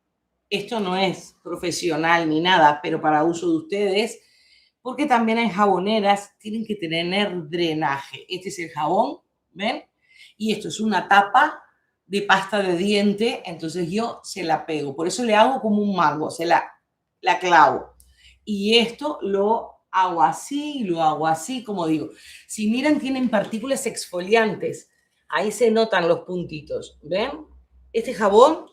A: Esto no es profesional ni nada, pero para uso de ustedes, porque también hay jaboneras, tienen que tener drenaje. Este es el jabón, ¿ven? Y esto es una tapa de pasta de diente, entonces yo se la pego. Por eso le hago como un mango, la clavo. Y esto lo hago así, lo hago así, como digo. Si miran, tienen partículas exfoliantes. Ahí se notan los puntitos, ¿ven? Este jabón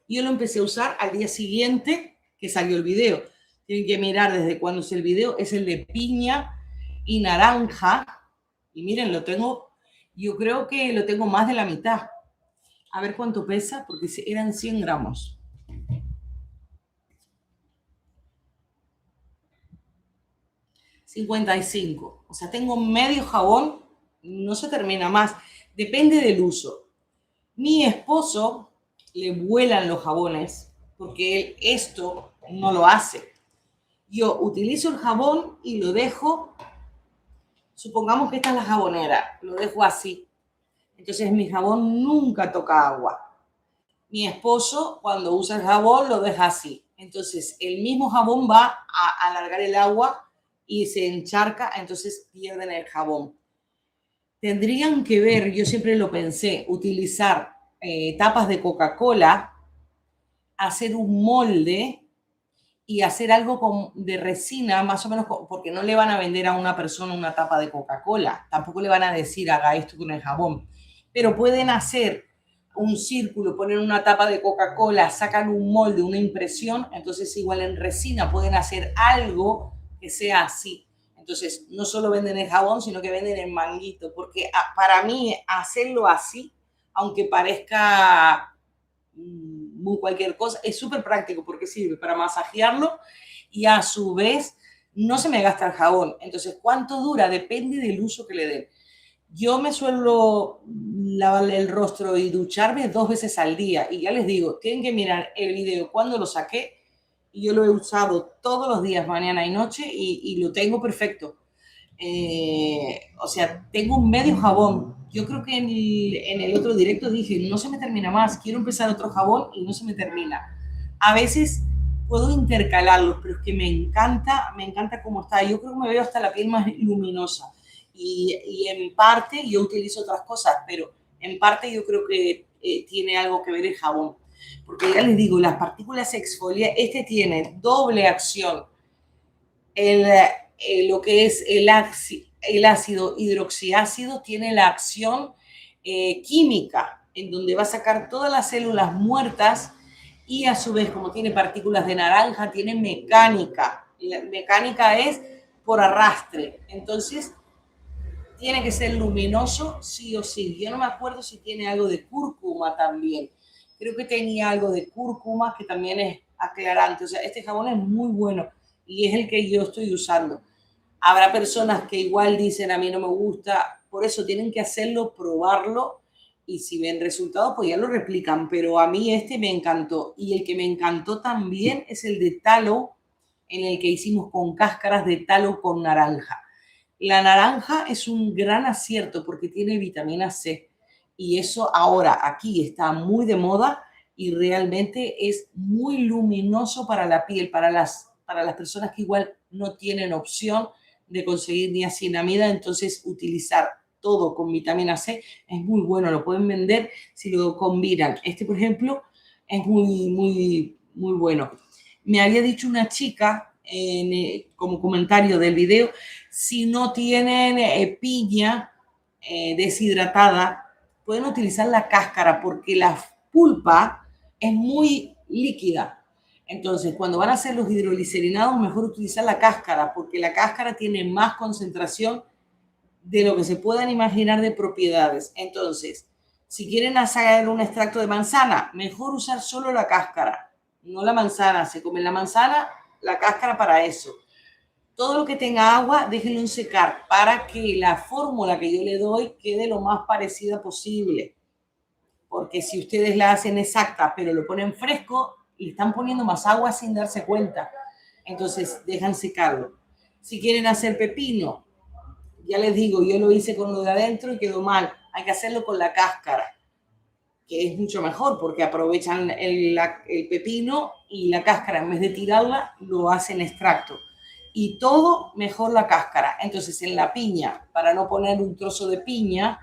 A: yo lo empecé a usar al día siguiente que salió el video. Tienen que mirar desde cuándo es el video. Es el de piña y naranja. Y miren, lo tengo, yo creo que lo tengo más de la mitad. A ver cuánto pesa, porque eran 100 gramos. 55. O sea, tengo medio jabón, no se termina más. Depende del uso. Mi esposo le vuelan los jabones porque él esto no lo hace. Yo utilizo el jabón y lo dejo, supongamos que esta es la jabonera, lo dejo así. Entonces mi jabón nunca toca agua. Mi esposo cuando usa el jabón lo deja así. Entonces el mismo jabón va a alargar el agua y se encharca, entonces pierden el jabón. Tendrían que ver, yo siempre lo pensé, utilizar tapas de Coca-Cola, hacer un molde y hacer algo de resina, más o menos, porque no le van a vender a una persona una tapa de Coca-Cola, tampoco le van a decir haga esto con el jabón, pero pueden hacer un círculo, poner una tapa de Coca-Cola, sacan un molde, una impresión, entonces igual en resina pueden hacer algo que sea así. Entonces, no solo venden el jabón, sino que venden el manguito, porque para mí hacerlo así, aunque parezca muy cualquier cosa, es súper práctico porque sirve para masajearlo y a su vez no se me gasta el jabón. Entonces, ¿cuánto dura? Depende del uso que le den. Yo me suelo lavar el rostro y ducharme 2 veces al día y ya les digo, tienen que mirar el video cuando lo saqué y yo lo he usado todos los días, mañana y noche y lo tengo perfecto. O sea, tengo un medio jabón. Yo creo que en el otro directo dije, no se me termina más, quiero empezar otro jabón y no se me termina. A veces puedo intercalarlos, pero es que me encanta cómo está. Yo creo que me veo hasta la piel más luminosa. Y en parte yo utilizo otras cosas, pero en parte yo creo que tiene algo que ver el jabón. Porque ya les digo, las partículas exfoliantes, este tiene doble acción. Lo que es el ácido hidroxiácido tiene la acción química, en donde va a sacar todas las células muertas y a su vez, como tiene partículas de naranja, tiene mecánica. La mecánica es por arrastre. Entonces, tiene que ser luminoso sí o sí. Yo no me acuerdo si tiene algo de cúrcuma también. Creo que tenía algo de cúrcuma que también es aclarante. O sea, este jabón es muy bueno y es el que yo estoy usando. Habrá personas que igual dicen a mí no me gusta, por eso tienen que hacerlo, probarlo y si ven resultados pues ya lo replican, pero a mí este me encantó y el que me encantó también es el de talo, en el que hicimos con cáscaras de talo con naranja. La naranja es un gran acierto porque tiene vitamina C y eso ahora aquí está muy de moda y realmente es muy luminoso para la piel, para las personas que igual no tienen opción de conseguir niacinamida, entonces utilizar todo con vitamina C, es muy bueno, lo pueden vender si lo combinan. Este, por ejemplo, es muy bueno. Me había dicho una chica, como comentario del video, si no tienen piña deshidratada, pueden utilizar la cáscara porque la pulpa es muy líquida. Entonces, cuando van a hacer los hidroglicerinados, mejor utilizar la cáscara porque la cáscara tiene más concentración de lo que se puedan imaginar de propiedades. Entonces, si quieren hacer un extracto de manzana, mejor usar solo la cáscara, no la manzana. Se come la manzana, la cáscara para eso. Todo lo que tenga agua, déjenlo secar para que la fórmula que yo le doy quede lo más parecida posible. Porque si ustedes la hacen exacta, pero lo ponen fresco, le están poniendo más agua sin darse cuenta. Entonces, dejan secarlo. Si quieren hacer pepino, ya les digo, yo lo hice con lo de adentro y quedó mal. Hay que hacerlo con la cáscara, que es mucho mejor porque aprovechan el pepino y la cáscara, en vez de tirarla, lo hacen extracto. Y todo mejor la cáscara. Entonces, en la piña, para no poner un trozo de piña,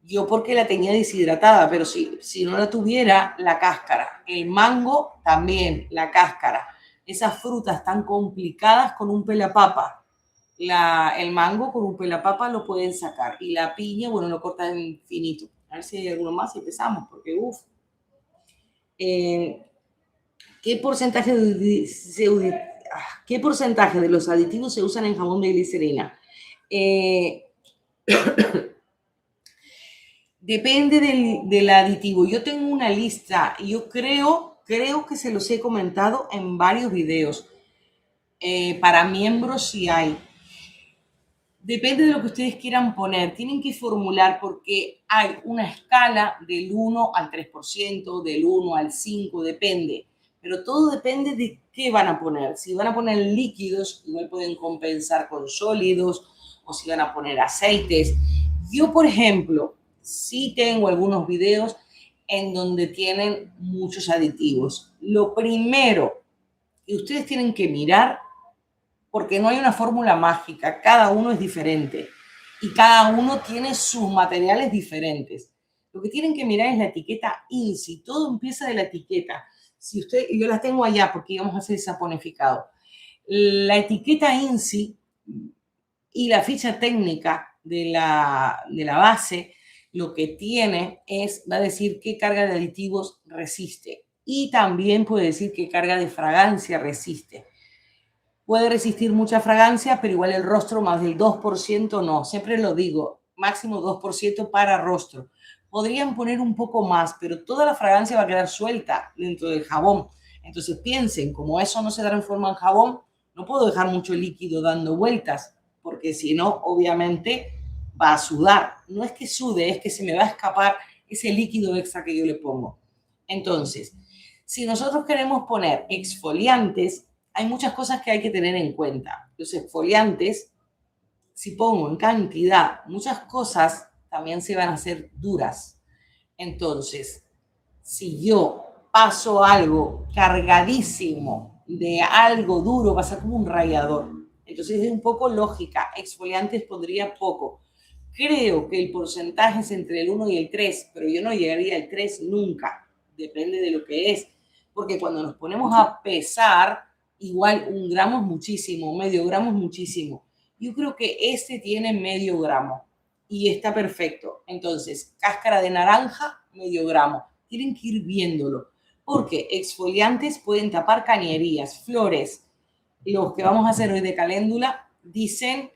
A: yo porque la tenía deshidratada, pero si no la tuviera, la cáscara. El mango también, la cáscara. Esas frutas tan complicadas con un pelapapa. El mango con un pelapapa lo pueden sacar. Y la piña, bueno, lo cortan en finito. A ver si hay alguno más y empezamos, porque uff. ¿Qué porcentaje de los aditivos se usan en jabón de glicerina? Depende del aditivo. Yo tengo una lista y yo creo que se los he comentado en varios videos. Para miembros sí hay. Depende de lo que ustedes quieran poner. Tienen que formular porque hay una escala del 1 al 3%, del 1 al 5%, depende. Pero todo depende de qué van a poner. Si van a poner líquidos, igual pueden compensar con sólidos, o si van a poner aceites. Yo, por ejemplo, sí tengo algunos videos en donde tienen muchos aditivos. Lo primero que ustedes tienen que mirar, porque no hay una fórmula mágica, cada uno es diferente y cada uno tiene sus materiales diferentes. Lo que tienen que mirar es la etiqueta INSI, todo empieza de la etiqueta. Si usted, yo la tengo allá porque íbamos a hacer saponificado. La etiqueta INSI y la ficha técnica de la base, lo que tiene va a decir qué carga de aditivos resiste y también puede decir qué carga de fragancia resiste. Puede resistir mucha fragancia, pero igual el rostro más del 2% no. Siempre lo digo, máximo 2% para rostro. Podrían poner un poco más, pero toda la fragancia va a quedar suelta dentro del jabón. Entonces piensen, como eso no se transforma en jabón, no puedo dejar mucho líquido dando vueltas, porque si no, obviamente va a sudar. No es que sude, es que se me va a escapar ese líquido extra que yo le pongo. Entonces, si nosotros queremos poner exfoliantes, hay muchas cosas que hay que tener en cuenta. Los exfoliantes, si pongo en cantidad, muchas cosas también se van a hacer duras. Entonces, si yo paso algo cargadísimo de algo duro, va a ser como un rallador. Entonces es un poco lógica. Exfoliantes pondría poco. Creo que el porcentaje es entre el 1 y el 3, pero yo no llegaría al 3 nunca. Depende de lo que es. Porque cuando nos ponemos a pesar, igual 1 gramo es muchísimo, medio gramo es muchísimo. Yo creo que este tiene medio gramo y está perfecto. Entonces, cáscara de naranja, medio gramo. Tienen que ir viéndolo, porque exfoliantes pueden tapar cañerías, flores. Los que vamos a hacer hoy de caléndula dicen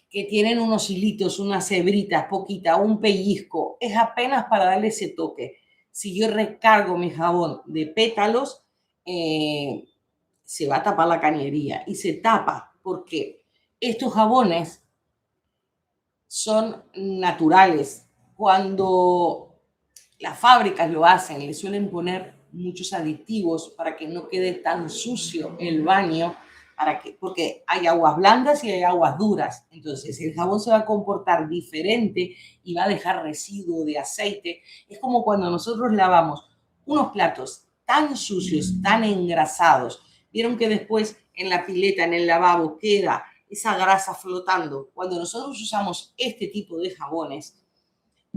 A: que tienen unos hilitos, unas hebritas, poquita, un pellizco. Es apenas para darle ese toque. Si yo recargo mi jabón de pétalos, se va a tapar la cañería. Y se tapa porque estos jabones son naturales. Cuando las fábricas lo hacen, le suelen poner muchos aditivos para que no quede tan sucio el baño, porque hay aguas blandas y hay aguas duras. Entonces, el jabón se va a comportar diferente y va a dejar residuo de aceite. Es como cuando nosotros lavamos unos platos tan sucios, tan engrasados. Vieron que después en la pileta, en el lavabo, queda esa grasa flotando. Cuando nosotros usamos este tipo de jabones,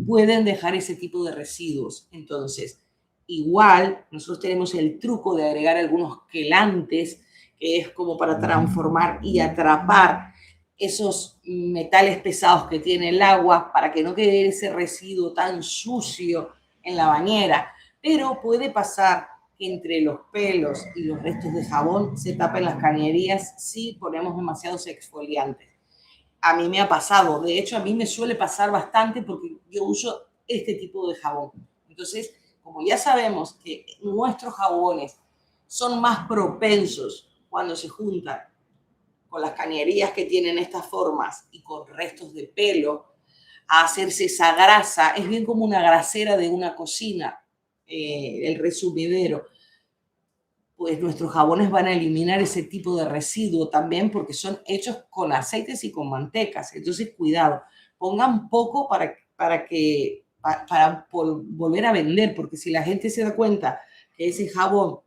A: pueden dejar ese tipo de residuos. Entonces, igual, nosotros tenemos el truco de agregar algunos quelantes, que es como para transformar y atrapar esos metales pesados que tiene el agua para que no quede ese residuo tan sucio en la bañera. Pero puede pasar que entre los pelos y los restos de jabón se tapen las cañerías si ponemos demasiados exfoliantes. A mí me ha pasado, de hecho a mí me suele pasar bastante porque yo uso este tipo de jabón. Entonces, como ya sabemos que nuestros jabones son más propensos cuando se juntan con las cañerías que tienen estas formas y con restos de pelo a hacerse esa grasa, es bien como una grasera de una cocina, el resumidero. Pues nuestros jabones van a eliminar ese tipo de residuo también porque son hechos con aceites y con mantecas. Entonces, cuidado, pongan poco para volver a vender, porque si la gente se da cuenta que ese jabón,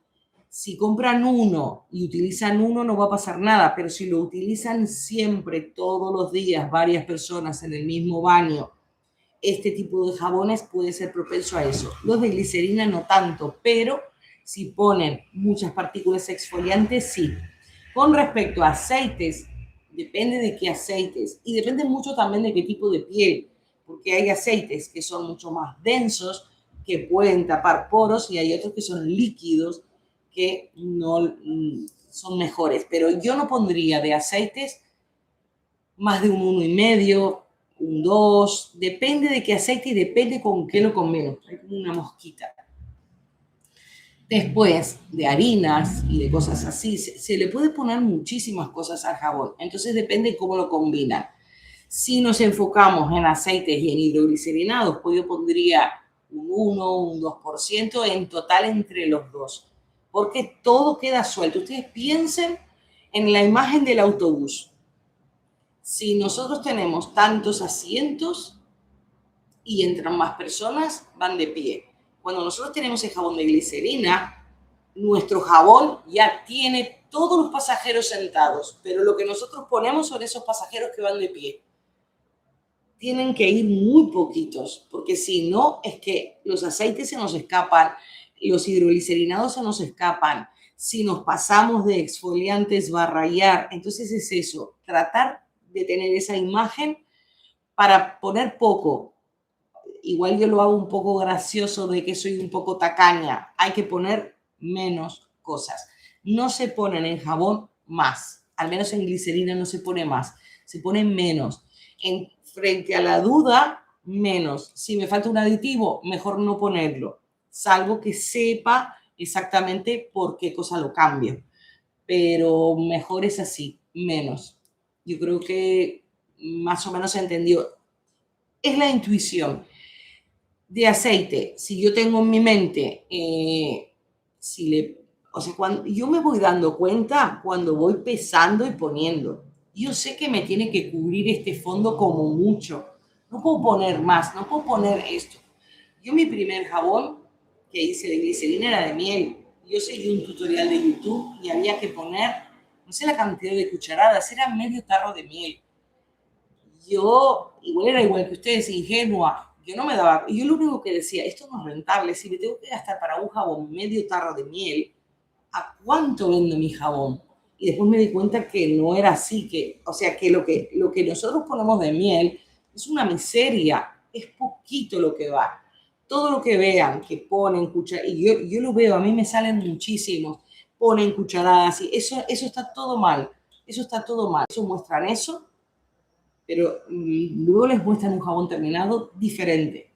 A: si compran uno y utilizan uno, no va a pasar nada, pero si lo utilizan siempre, todos los días, varias personas en el mismo baño, este tipo de jabones puede ser propenso a eso. Los de glicerina no tanto, pero si ponen muchas partículas exfoliantes, sí. Con respecto a aceites, depende de qué aceites y depende mucho también de qué tipo de piel, porque hay aceites que son mucho más densos, que pueden tapar poros, y hay otros que son líquidos, que no son mejores. Pero yo no pondría de aceites más de un 1,5, un 2, depende de qué aceite y depende con qué lo combino. Hay como una mosquita. Después de harinas y de cosas así, se le puede poner muchísimas cosas al jabón. Entonces depende cómo lo combinan. Si nos enfocamos en aceites y en hidroglicerinados, pues yo pondría un 1, un 2% en total entre los dos. Porque todo queda suelto. Ustedes piensen en la imagen del autobús. Si nosotros tenemos tantos asientos y entran más personas, van de pie. Cuando nosotros tenemos el jabón de glicerina, nuestro jabón ya tiene todos los pasajeros sentados, pero lo que nosotros ponemos son esos pasajeros que van de pie. Tienen que ir muy poquitos, porque si no, es que los aceites se nos escapan, los hidroglicerinados se nos escapan. Si nos pasamos de exfoliantes va a rayar. Entonces es eso, tratar de tener esa imagen para poner poco. Igual yo lo hago un poco gracioso de que soy un poco tacaña. Hay que poner menos cosas. No se ponen en jabón más. Al menos en glicerina no se pone más. Se pone menos. Frente a la duda, menos. Si me falta un aditivo, mejor no ponerlo. Salvo que sepa exactamente por qué cosa lo cambio. Pero mejor es así, menos. Yo creo que más o menos se entendió. Es la intuición de aceite. Si yo tengo en mi mente, o sea, cuando yo me voy dando cuenta cuando voy pesando y poniendo. Yo sé que me tiene que cubrir este fondo como mucho. No puedo poner más, no puedo poner esto. Yo mi primer jabón que hice de glicerina era de miel. Yo seguí un tutorial de YouTube y había que poner, no sé la cantidad de cucharadas, era medio tarro de miel. Yo, igual era igual que ustedes, ingenua, yo no me daba, yo lo único que decía, esto no es rentable, si me tengo que gastar para un jabón medio tarro de miel, ¿a cuánto vendo mi jabón? Y después me di cuenta que no era así, o sea, que lo que nosotros ponemos de miel es una miseria, es poquito lo que va. Todo lo que vean que ponen cucharadas, y yo lo veo, a mí me salen muchísimos, ponen cucharadas, y eso está todo mal, eso está todo mal. Eso muestran eso, pero luego les muestran un jabón terminado diferente.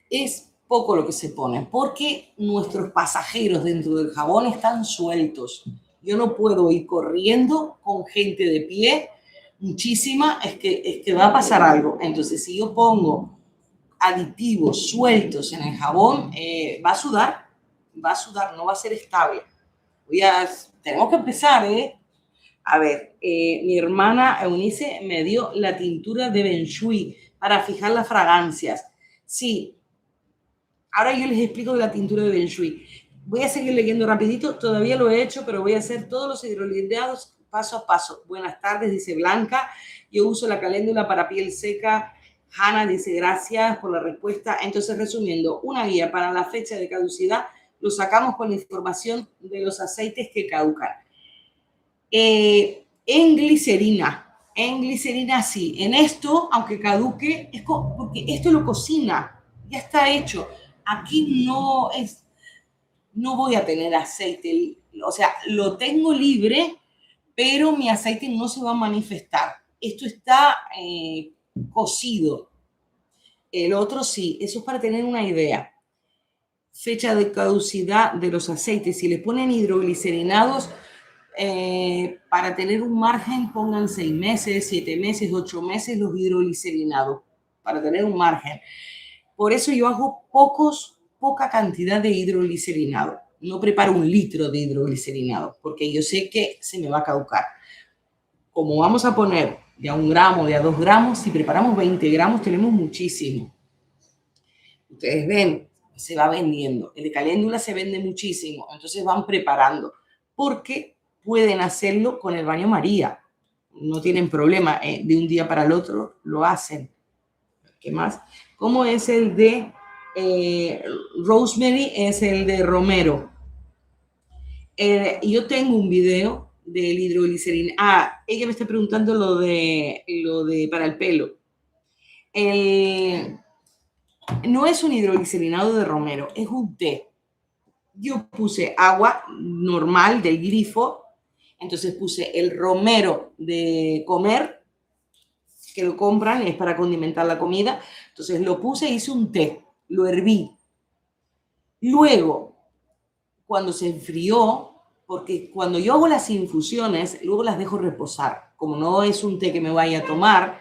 A: Es poco lo que se pone, porque nuestros pasajeros dentro del jabón están sueltos. Yo no puedo ir corriendo con gente de pie, muchísima, es que va a pasar algo. Entonces, si yo pongo aditivos sueltos en el jabón, va a sudar, no va a ser estable. Tenemos que empezar, ¿eh? A ver, mi hermana Eunice me dio la tintura de Ben Shui para fijar las fragancias. Sí, ahora yo les explico de la tintura de Ben Shui. Voy a seguir leyendo rapidito, todavía lo he hecho, pero voy a hacer todos los hidrolidados paso a paso. Buenas tardes, dice Blanca. Yo uso la caléndula para piel seca. Hanna dice gracias por la respuesta. Entonces, resumiendo, una guía para la fecha de caducidad lo sacamos con la información de los aceites que caducan. En glicerina sí. En esto, aunque caduque, es porque esto lo cocina, ya está hecho. Aquí no voy a tener aceite, o sea, lo tengo libre, pero mi aceite no se va a manifestar. Esto está cocido. El otro sí, eso es para tener una idea. Fecha de caducidad de los aceites. Si le ponen hidroglicerinados, para tener un margen, pongan 6 meses, 7 meses, 8 meses los hidroglicerinados, para tener un margen. Por eso yo hago poca cantidad de hidroglicerinado. No preparo 1 litro de hidroglicerinado, porque yo sé que se me va a caducar. Como vamos a poner de a 1 gramo, de a 2 gramos, si preparamos 20 gramos, tenemos muchísimo. Ustedes ven, se va vendiendo. El de caléndula se vende muchísimo, entonces van preparando, porque pueden hacerlo con el baño María. No tienen problema, de un día para el otro lo hacen. ¿Qué más? ¿Cómo es el de Rosemary? Es el de romero. Yo tengo un video del hidroglicerina. Ella me está preguntando lo de para el pelo. No es un hidroglicerinado de romero, es un té. Yo puse agua normal del grifo, entonces puse el romero de comer, que lo compran, es para condimentar la comida. Entonces lo puse, hice un té, lo herví. Luego, cuando se enfrió, porque cuando yo hago las infusiones, luego las dejo reposar. Como no es un té que me vaya a tomar,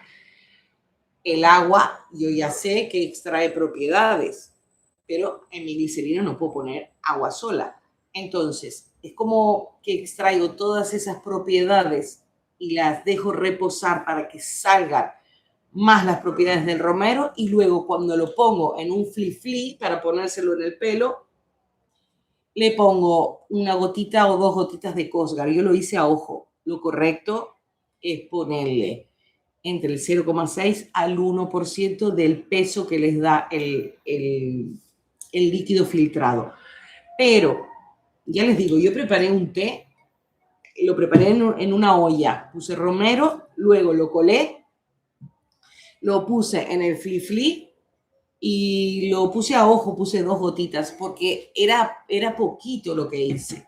A: el agua yo ya sé que extrae propiedades, pero en mi glicerina no puedo poner agua sola. Entonces, es como que extraigo todas esas propiedades y las dejo reposar para que salgan más las propiedades del romero, y luego cuando lo pongo en un fli para ponérselo en el pelo, le pongo 1 gotita o 2 gotitas de Cosgar. Yo lo hice a ojo. Lo correcto es ponerle entre el 0,6 al 1% del peso que les da el líquido filtrado. Pero, ya les digo, yo preparé un té, lo preparé en una olla, puse romero, luego lo colé, lo puse en el fli y lo puse a ojo, puse 2 gotitas, porque era poquito lo que hice.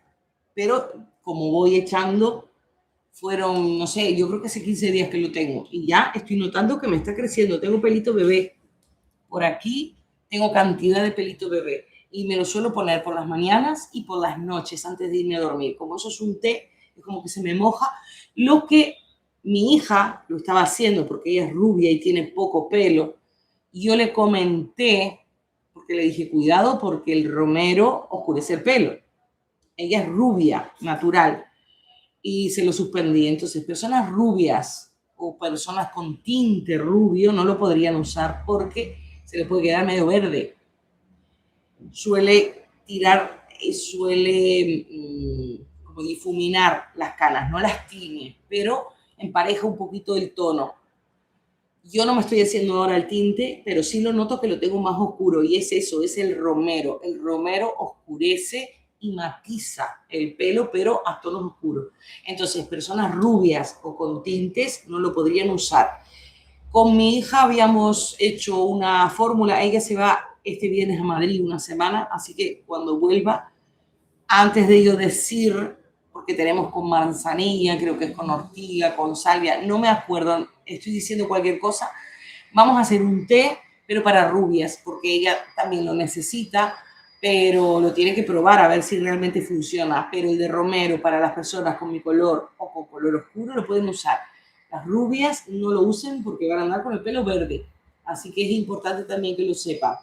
A: Pero como voy echando, fueron, no sé, yo creo que hace 15 días que lo tengo y ya estoy notando que me está creciendo. Tengo pelito bebé. Por aquí tengo cantidad de pelito bebé y me lo suelo poner por las mañanas y por las noches antes de irme a dormir. Como eso es un té, es como que se me moja. Lo que mi hija lo estaba haciendo, porque ella es rubia y tiene poco pelo, yo le comenté, porque le dije, cuidado porque el romero oscurece el pelo. Ella es rubia, natural, y se lo suspendí. Entonces, personas rubias o personas con tinte rubio no lo podrían usar porque se les puede quedar medio verde. Suele como difuminar las canas, no las tiñe, pero empareja un poquito el tono. Yo no me estoy haciendo ahora el tinte, pero sí lo noto que lo tengo más oscuro, y es eso, es el romero. El romero oscurece y matiza el pelo, pero a tonos oscuros. Entonces, personas rubias o con tintes no lo podrían usar. Con mi hija habíamos hecho una fórmula. Ella se va este viernes a Madrid 1 semana, así que cuando vuelva, antes de yo decir, porque tenemos con manzanilla, creo que es con ortiga, con salvia, no me acuerdo, estoy diciendo cualquier cosa, vamos a hacer un té, pero para rubias, porque ella también lo necesita, pero lo tiene que probar a ver si realmente funciona. Pero el de romero para las personas con mi color o con color oscuro lo pueden usar. Las rubias no lo usen porque van a andar con el pelo verde, así que es importante también que lo sepan.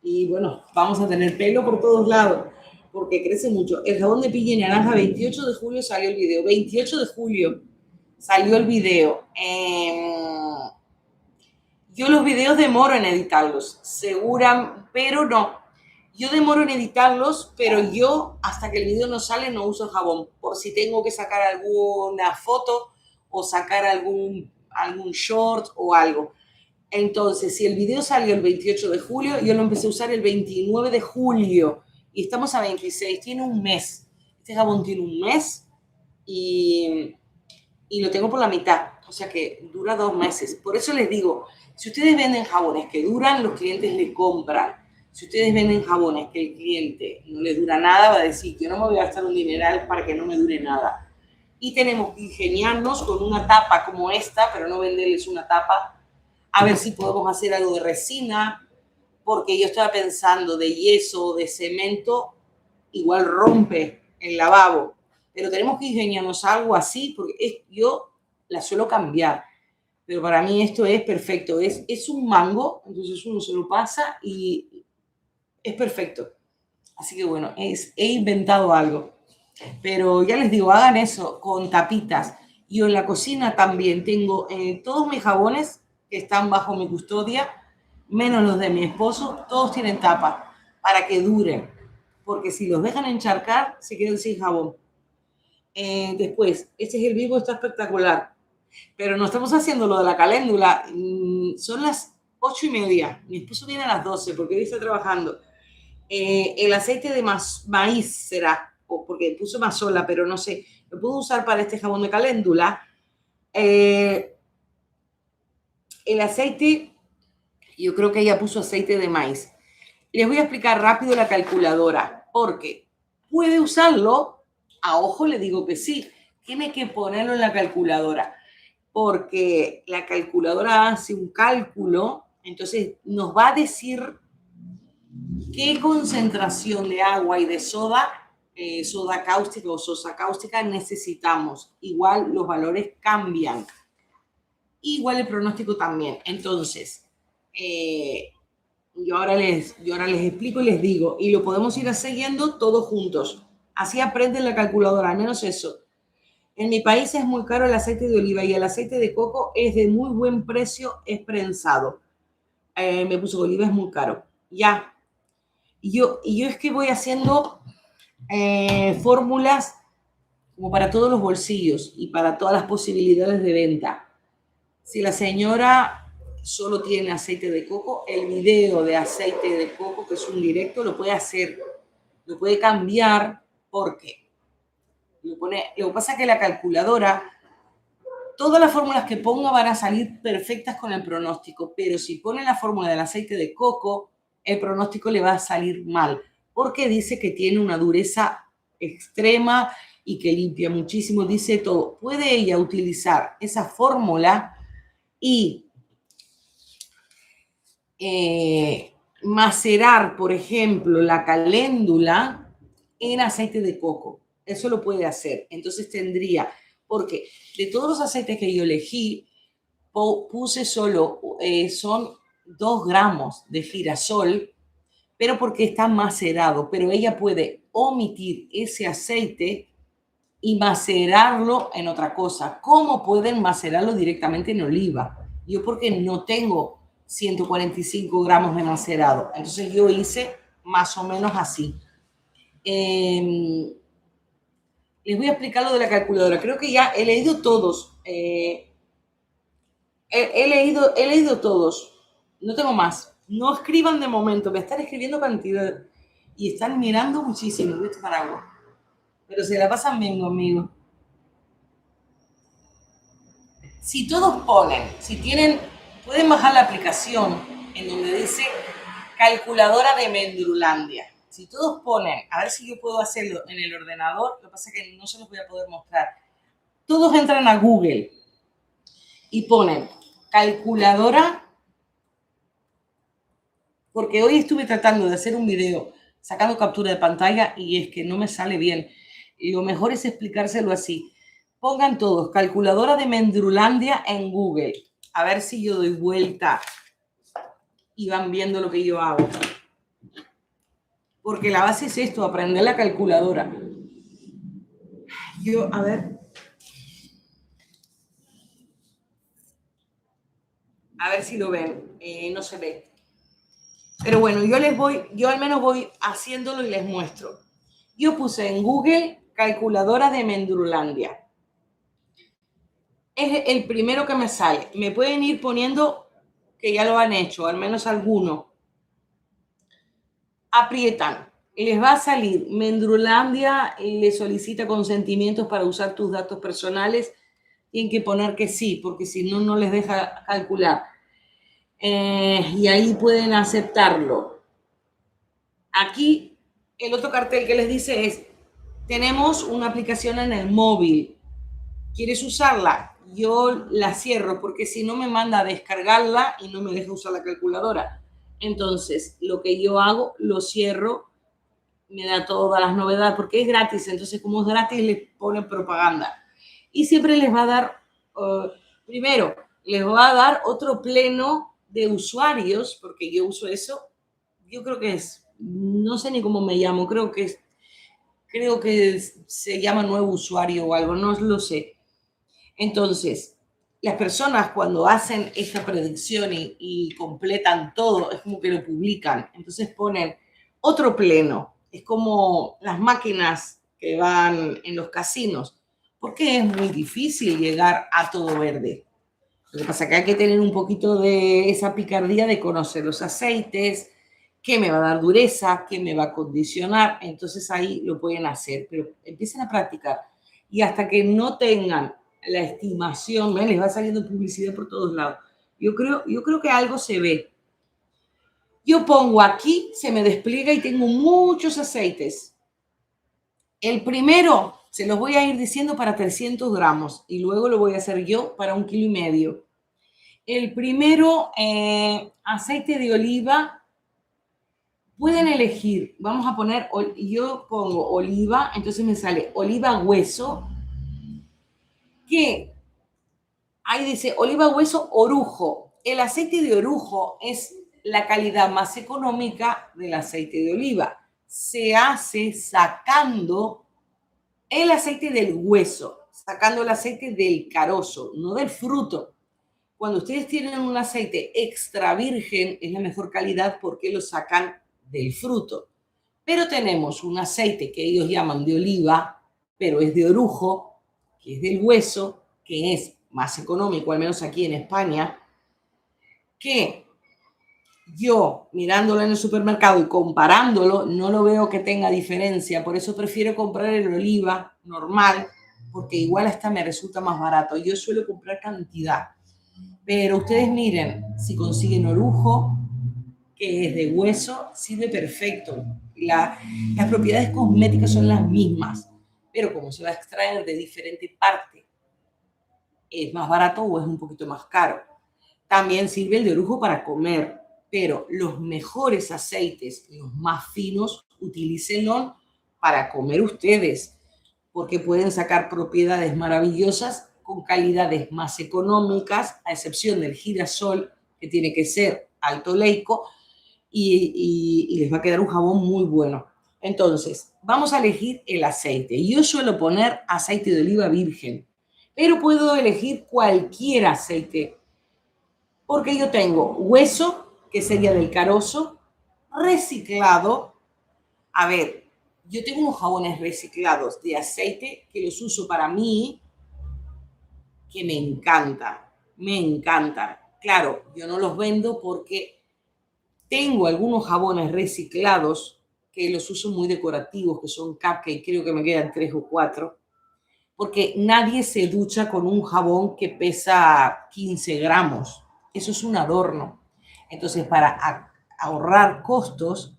A: Y bueno, vamos a tener pelo por todos lados, porque crece mucho. El jabón de piña y naranja, 28 de julio salió el video. 28 de julio salió el video. Yo los videos demoro en editarlos, pero no. Yo demoro en editarlos, pero yo hasta que el video no sale no uso el jabón, por si tengo que sacar alguna foto o sacar algún short o algo. Entonces, si el video salió el 28 de julio, yo lo empecé a usar el 29 de julio y estamos a 26, tiene un mes. Este jabón tiene un mes y, y lo tengo por la mitad, o sea que dura 2 meses. Por eso les digo, si ustedes venden jabones que duran, los clientes le compran. Si ustedes venden jabones que el cliente no le dura nada, va a decir, yo no me voy a gastar un dineral para que no me dure nada. Y tenemos que ingeniarnos con una tapa como esta, pero no venderles una tapa, a ver si podemos hacer algo de resina, porque yo estaba pensando de yeso o de cemento, igual rompe el lavabo, pero tenemos que ingeniarnos algo así, porque yo la suelo cambiar, pero para mí esto es perfecto, es un mango, entonces uno se lo pasa y es perfecto. Así que bueno, he inventado algo. Pero ya les digo, hagan eso con tapitas. Yo en la cocina también tengo todos mis jabones que están bajo mi custodia, menos los de mi esposo, todos tienen tapa para que duren. Porque si los dejan encharcar, se quedan sin jabón. Después, este es el vivo, está espectacular. Pero no estamos haciendo lo de la caléndula. Son las 8:30. Mi esposo viene a las 12 porque hoy está trabajando. El aceite de maíz será, porque puso mazola, pero no sé, lo puedo usar para este jabón de caléndula. El aceite, yo creo que ella puso aceite de maíz. Les voy a explicar rápido la calculadora, porque puede usarlo, a ojo le digo que sí, tiene que ponerlo en la calculadora, porque la calculadora hace un cálculo, entonces nos va a decir qué concentración de agua y de soda cáustica o sosa cáustica necesitamos. Igual los valores cambian. Igual el pronóstico también. Entonces, yo ahora les explico y les digo, y lo podemos ir siguiendo todos juntos. Así aprenden la calculadora, al menos eso. En mi país es muy caro el aceite de oliva y el aceite de coco es de muy buen precio, es prensado. Me puso que oliva es muy caro. Ya. Y yo es que voy haciendo fórmulas como para todos los bolsillos y para todas las posibilidades de venta. Si la señora solo tiene aceite de coco, el video de aceite de coco, que es un directo, lo puede hacer, lo puede cambiar porque lo que pasa es que la calculadora, todas las fórmulas que ponga van a salir perfectas con el pronóstico, pero si pone la fórmula del aceite de coco, el pronóstico le va a salir mal, porque dice que tiene una dureza extrema y que limpia muchísimo, dice todo. Puede ella utilizar esa fórmula y macerar, por ejemplo, la caléndula en aceite de coco. Eso lo puede hacer. Entonces tendría, porque de todos los aceites que yo elegí, puse solo, son 2 gramos de girasol, pero porque está macerado. Pero ella puede omitir ese aceite y macerarlo en otra cosa. ¿Cómo pueden macerarlo directamente en oliva? Yo porque no tengo 145 gramos de macerado. Entonces yo hice más o menos así. Les voy a explicar lo de la calculadora. Creo que ya he leído todos. He leído todos. No tengo más. No escriban de momento. Me están escribiendo cantidad. Y están mirando muchísimo. ¿Viste? Paraguas. Pero se la pasan bien conmigo. Si todos ponen, si tienen, pueden bajar la aplicación en donde dice calculadora de Mendrulandia. Si todos ponen, a ver si yo puedo hacerlo en el ordenador, lo que pasa es que no se los voy a poder mostrar. Todos entran a Google y ponen calculadora, porque hoy estuve tratando de hacer un video sacando captura de pantalla y es que no me sale bien. Y lo mejor es explicárselo así. Pongan todos calculadora de Mendrulandia en Google. A ver si yo doy vuelta y van viendo lo que yo hago. Porque la base es esto, aprender la calculadora. Yo, a ver. A ver si lo ven. No se ve. Pero bueno, yo al menos voy haciéndolo y les muestro. Yo puse en Google calculadora de Mendrulandia. Es el primero que me sale. Me pueden ir poniendo que ya lo han hecho, al menos alguno. Aprietan. Les va a salir Mendrulandia, le solicita consentimientos para usar tus datos personales. Tienen que poner que sí, porque si no, no les deja calcular. Y ahí pueden aceptarlo. Aquí el otro cartel que les dice es, tenemos una aplicación en el móvil. ¿Quieres usarla? Yo la cierro porque si no me manda a descargarla y no me deja usar la calculadora. Entonces, lo que yo hago, lo cierro, me da todas las novedades porque es gratis. Entonces, como es gratis, les ponen propaganda. Y siempre les va a dar, primero, les va a dar otro pleno de usuarios, porque yo uso eso. Yo creo que es, no sé ni cómo me llamo, creo que se llama nuevo usuario o algo, no lo sé. Entonces, las personas cuando hacen esta predicción y completan todo, es como que lo publican. Entonces ponen otro pleno. Es como las máquinas que van en los casinos. Porque es muy difícil llegar a todo verde. Lo que pasa es que hay que tener un poquito de esa picardía de conocer los aceites, qué me va a dar dureza, qué me va a condicionar. Entonces ahí lo pueden hacer, pero empiecen a practicar. Y hasta que no tengan la estimación, ¿ven? Les va saliendo publicidad por todos lados. Yo creo que algo se ve. Yo pongo aquí, se me despliega y tengo muchos aceites. El primero se los voy a ir diciendo para 300 gramos y luego lo voy a hacer yo para 1,5 kilos. El primero, aceite de oliva. Pueden elegir, vamos a poner, yo pongo oliva, entonces me sale oliva hueso, que ahí dice oliva hueso orujo. El aceite de orujo es la calidad más económica del aceite de oliva. Se hace sacando el aceite del hueso, sacando el aceite del carozo, no del fruto. Cuando ustedes tienen un aceite extra virgen, es la mejor calidad porque lo sacan del fruto. Pero tenemos un aceite que ellos llaman de oliva, pero es de orujo, que es del hueso, que es más económico, al menos aquí en España, que yo mirándolo en el supermercado y comparándolo, no lo veo que tenga diferencia. Por eso prefiero comprar el oliva normal, porque igual hasta me resulta más barato. Yo suelo comprar cantidad. Pero ustedes miren, si consiguen orujo, que es de hueso, sirve perfecto. Las propiedades cosméticas son las mismas, pero como se va a extraer de diferente parte, es más barato o es un poquito más caro. También sirve el de orujo para comer, pero los mejores aceites, los más finos, utilícenlo para comer ustedes, porque pueden sacar propiedades maravillosas con calidades más económicas, a excepción del girasol, que tiene que ser alto leico, y les va a quedar un jabón muy bueno. Entonces, vamos a elegir el aceite. Yo suelo poner aceite de oliva virgen, pero puedo elegir cualquier aceite, porque yo tengo hueso, que sería del carozo, reciclado. A ver, yo tengo unos jabones reciclados de aceite que los uso para mí, que me encantan, me encantan. Claro, yo no los vendo porque tengo algunos jabones reciclados que los uso muy decorativos, que son cupcake, creo que me quedan 3 o 4, porque nadie se ducha con un jabón que pesa 15 gramos. Eso es un adorno. Entonces, para ahorrar costos,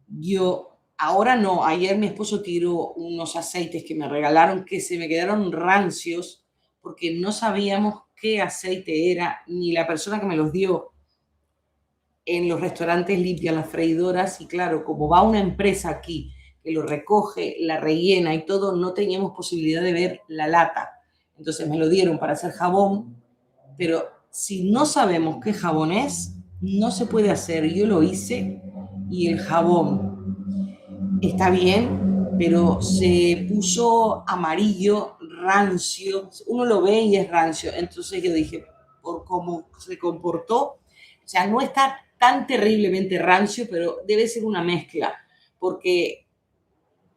A: yo ahora no, ayer mi esposo tiró unos aceites que me regalaron que se me quedaron rancios porque no sabíamos qué aceite era, ni la persona que me los dio en los restaurantes limpia las freidoras y claro, como va una empresa aquí que lo recoge, la rellena y todo, no teníamos posibilidad de ver la lata. Entonces me lo dieron para hacer jabón, pero si no sabemos qué jabón es, no se puede hacer. Yo lo hice y el jabón está bien, pero se puso amarillo, rancio. Uno lo ve y es rancio. Entonces yo dije, por cómo se comportó, o sea, no está tan terriblemente rancio, pero debe ser una mezcla, porque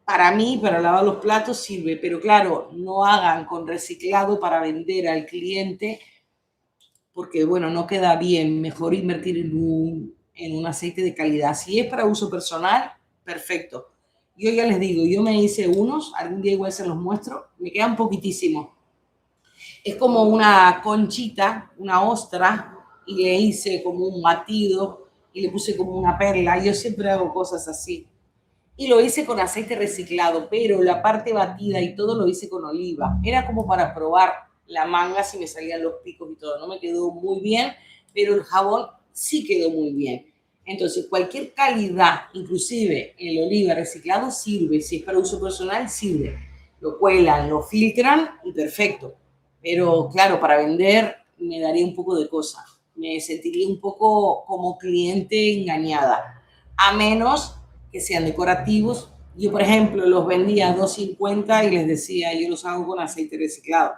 A: para mí, para lavar los platos sirve, pero claro, no hagan con reciclado para vender al cliente, porque bueno, no queda bien, mejor invertir en un aceite de calidad. Si es para uso personal, perfecto. Yo ya les digo, yo me hice unos, algún día igual se los muestro, me quedan poquitísimos. Es como una conchita, una ostra, y le hice como un batido y le puse como una perla. Yo siempre hago cosas así. Y lo hice con aceite reciclado, pero la parte batida y todo lo hice con oliva. Era como para probar la manga si me salían los picos y todo. No me quedó muy bien, pero el jabón sí quedó muy bien. Entonces, cualquier calidad, inclusive el oliva reciclado, sirve. Si es para uso personal, sirve. Lo cuelan, lo filtran y perfecto. Pero claro, para vender me daría un poco de cosa. Me sentiría un poco como cliente engañada. A menos que sean decorativos. Yo, por ejemplo, los vendía a 2,50 y les decía, yo los hago con aceite reciclado.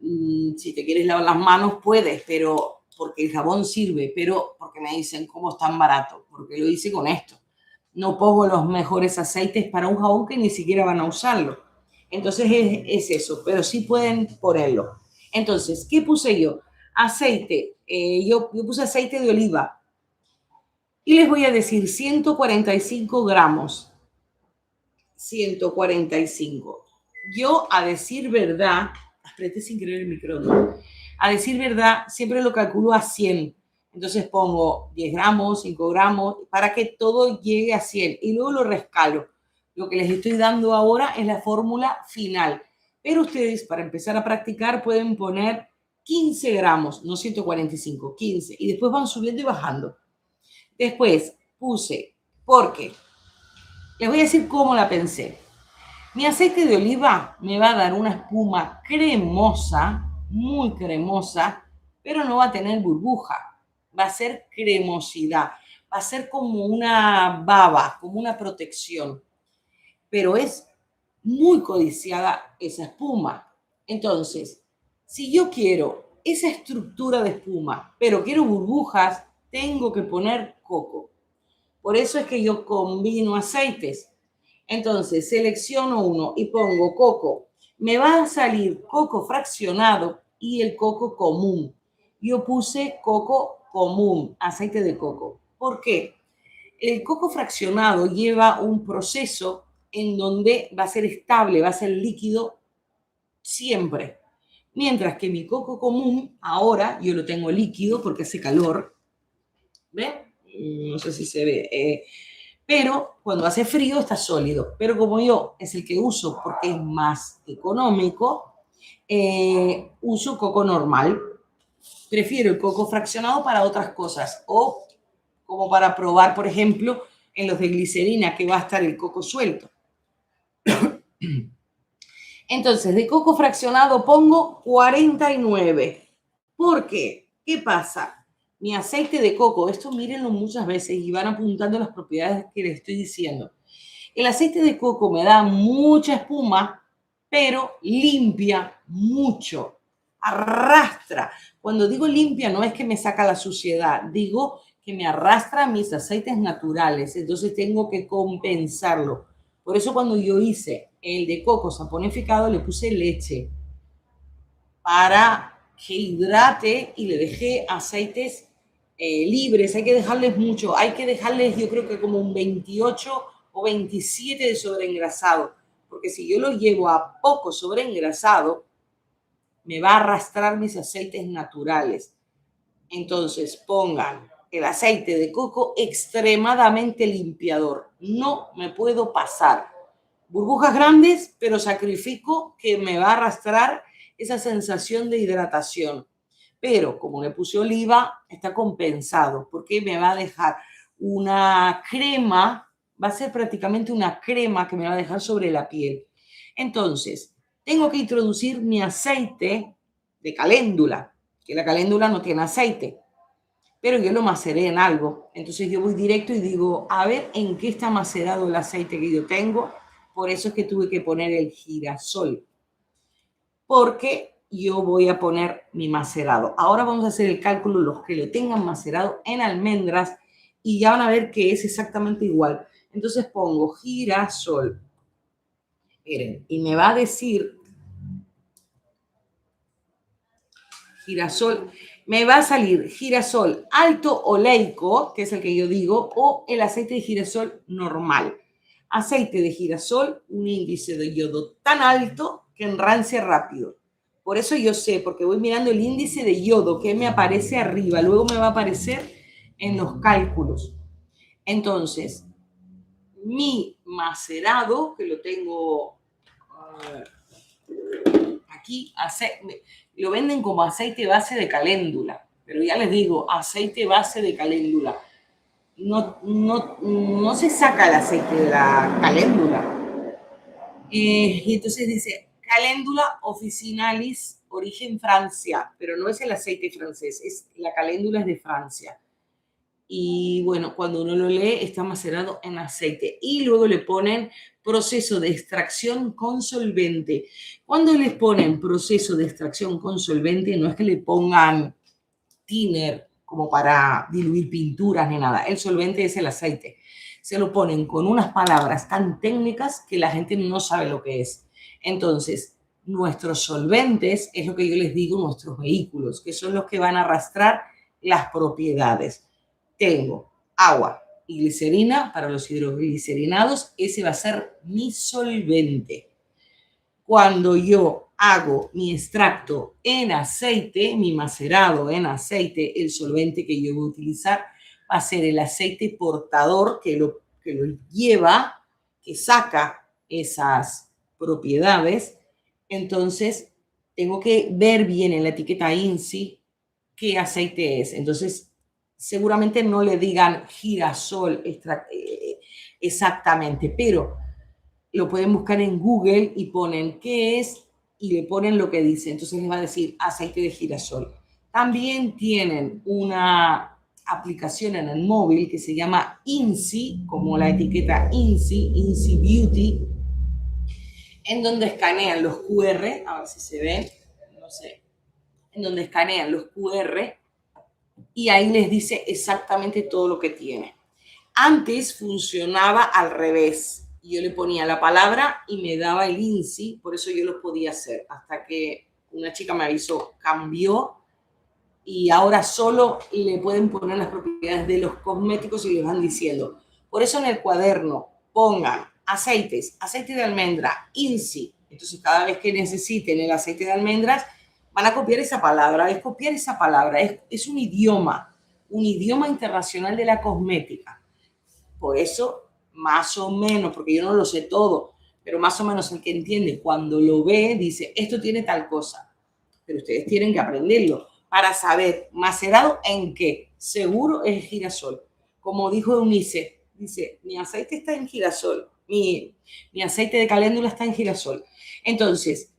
A: Si te quieres lavar las manos, puedes, pero porque el jabón sirve, pero porque me dicen cómo es tan barato, porque lo hice con esto. No pongo los mejores aceites para un jabón que ni siquiera van a usarlo. Entonces es eso, pero sí pueden ponerlo. Entonces, ¿qué puse yo? Aceite. Yo puse aceite de oliva. Y les voy a decir 145 gramos. 145. Yo, a decir verdad, apreté sin querer el micrófono. A decir verdad, siempre lo calculo a 100. Entonces pongo 10 gramos, 5 gramos, para que todo llegue a 100. Y luego lo rescalo. Lo que les estoy dando ahora es la fórmula final. Pero ustedes, para empezar a practicar, pueden poner 15 gramos, no 145, 15. Y después van subiendo y bajando. Después puse, porque les voy a decir cómo la pensé. Mi aceite de oliva me va a dar una espuma cremosa, muy cremosa, pero no va a tener burbuja. Va a ser cremosidad. Va a ser como una baba, como una protección. Pero es muy codiciada esa espuma. Entonces, si yo quiero esa estructura de espuma, pero quiero burbujas, tengo que poner coco. Por eso es que yo combino aceites. Entonces, selecciono uno y pongo coco. Me va a salir coco fraccionado y el coco común. Yo puse coco común, aceite de coco. ¿Por qué? El coco fraccionado lleva un proceso en donde va a ser estable, va a ser líquido siempre. Mientras que mi coco común, ahora yo lo tengo líquido porque hace calor. ¿Ven? No sé si se ve. Pero cuando hace frío está sólido. Pero como yo es el que uso porque es más económico, uso coco normal. Prefiero el coco fraccionado para otras cosas o como para probar, por ejemplo, en los de glicerina que va a estar el coco suelto. Entonces, de coco fraccionado pongo 49. ¿Por qué? ¿Qué pasa? Mi aceite de coco, esto mírenlo muchas veces y van apuntando las propiedades que les estoy diciendo. El aceite de coco me da mucha espuma, pero limpia mucho, arrastra. Cuando digo limpia no es que me saca la suciedad, digo que me arrastra mis aceites naturales, entonces tengo que compensarlo. Por eso cuando yo hice el de coco saponificado le puse leche para que hidrate y le dejé aceites libres. Hay que dejarles mucho, hay que dejarles yo creo que como un 28 o 27 de sobreengrasado, porque si yo lo llevo a poco sobreengrasado, me va a arrastrar mis aceites naturales. Entonces pongan el aceite de coco extremadamente limpiador. No me puedo pasar. Burbujas grandes, pero sacrifico que me va a arrastrar esa sensación de hidratación. Pero como le puse oliva, está compensado porque me va a dejar una crema, va a ser prácticamente una crema que me va a dejar sobre la piel. Entonces, tengo que introducir mi aceite de caléndula, que la caléndula no tiene aceite, pero yo lo maceré en algo. Entonces yo voy directo y digo, a ver en qué está macerado el aceite que yo tengo. Por eso es que tuve que poner el girasol, porque yo voy a poner mi macerado. Ahora vamos a hacer el cálculo, los que lo tengan macerado en almendras, y ya van a ver que es exactamente igual. Entonces pongo girasol. Miren, y me va a decir girasol, me va a salir girasol alto oleico, que es el que yo digo, o el aceite de girasol normal. Aceite de girasol, un índice de yodo tan alto que enrancia rápido. Por eso yo sé, porque voy mirando el índice de yodo que me aparece arriba, luego me va a aparecer en los cálculos. Entonces, mi macerado, que lo tengo aquí, lo venden como aceite base de caléndula, pero ya les digo, aceite base de caléndula. No se saca el aceite de la caléndula. Y entonces dice, caléndula officinalis, origen Francia, pero no es el aceite francés, la caléndula es de Francia. Y bueno, cuando uno lo lee está macerado en aceite y luego le ponen proceso de extracción con solvente. Cuando les ponen proceso de extracción con solvente, no es que le pongan thinner como para diluir pinturas ni nada, el solvente es el aceite. Se lo ponen con unas palabras tan técnicas que la gente no sabe lo que es. Entonces, nuestros solventes es lo que yo les digo, nuestros vehículos, que son los que van a arrastrar las propiedades. Tengo agua y glicerina para los hidroglicerinados, ese va a ser mi solvente. Cuando yo hago mi extracto en aceite, mi macerado en aceite, el solvente que yo voy a utilizar va a ser el aceite portador que lo lleva, que saca esas propiedades. Entonces, tengo que ver bien en la etiqueta INSI qué aceite es. Entonces, seguramente no le digan girasol exactamente, pero lo pueden buscar en Google y ponen qué es y le ponen lo que dice. Entonces les va a decir aceite de girasol. También tienen una aplicación en el móvil que se llama INSI, como la etiqueta INSI, INSI Beauty, en donde escanean los QR, a ver si se ven, no sé, en donde escanean los QR y ahí les dice exactamente todo lo que tiene. Antes funcionaba al revés. Yo le ponía la palabra y me daba el INSI, por eso yo lo podía hacer. Hasta que una chica me avisó, cambió y ahora solo le pueden poner las propiedades de los cosméticos y les van diciendo. Por eso en el cuaderno pongan aceites, aceite de almendra, INSI. Entonces cada vez que necesiten el aceite de almendras, van a copiar esa palabra. Es copiar esa palabra, es un idioma internacional de la cosmética. Por eso, más o menos, porque yo no lo sé todo, pero más o menos el que entiende, cuando lo ve, dice, esto tiene tal cosa. Pero ustedes tienen que aprenderlo para saber, macerado en qué. Seguro es girasol. Como dijo Eunice, dice, mi aceite está en girasol, mi aceite de caléndula está en girasol. Entonces,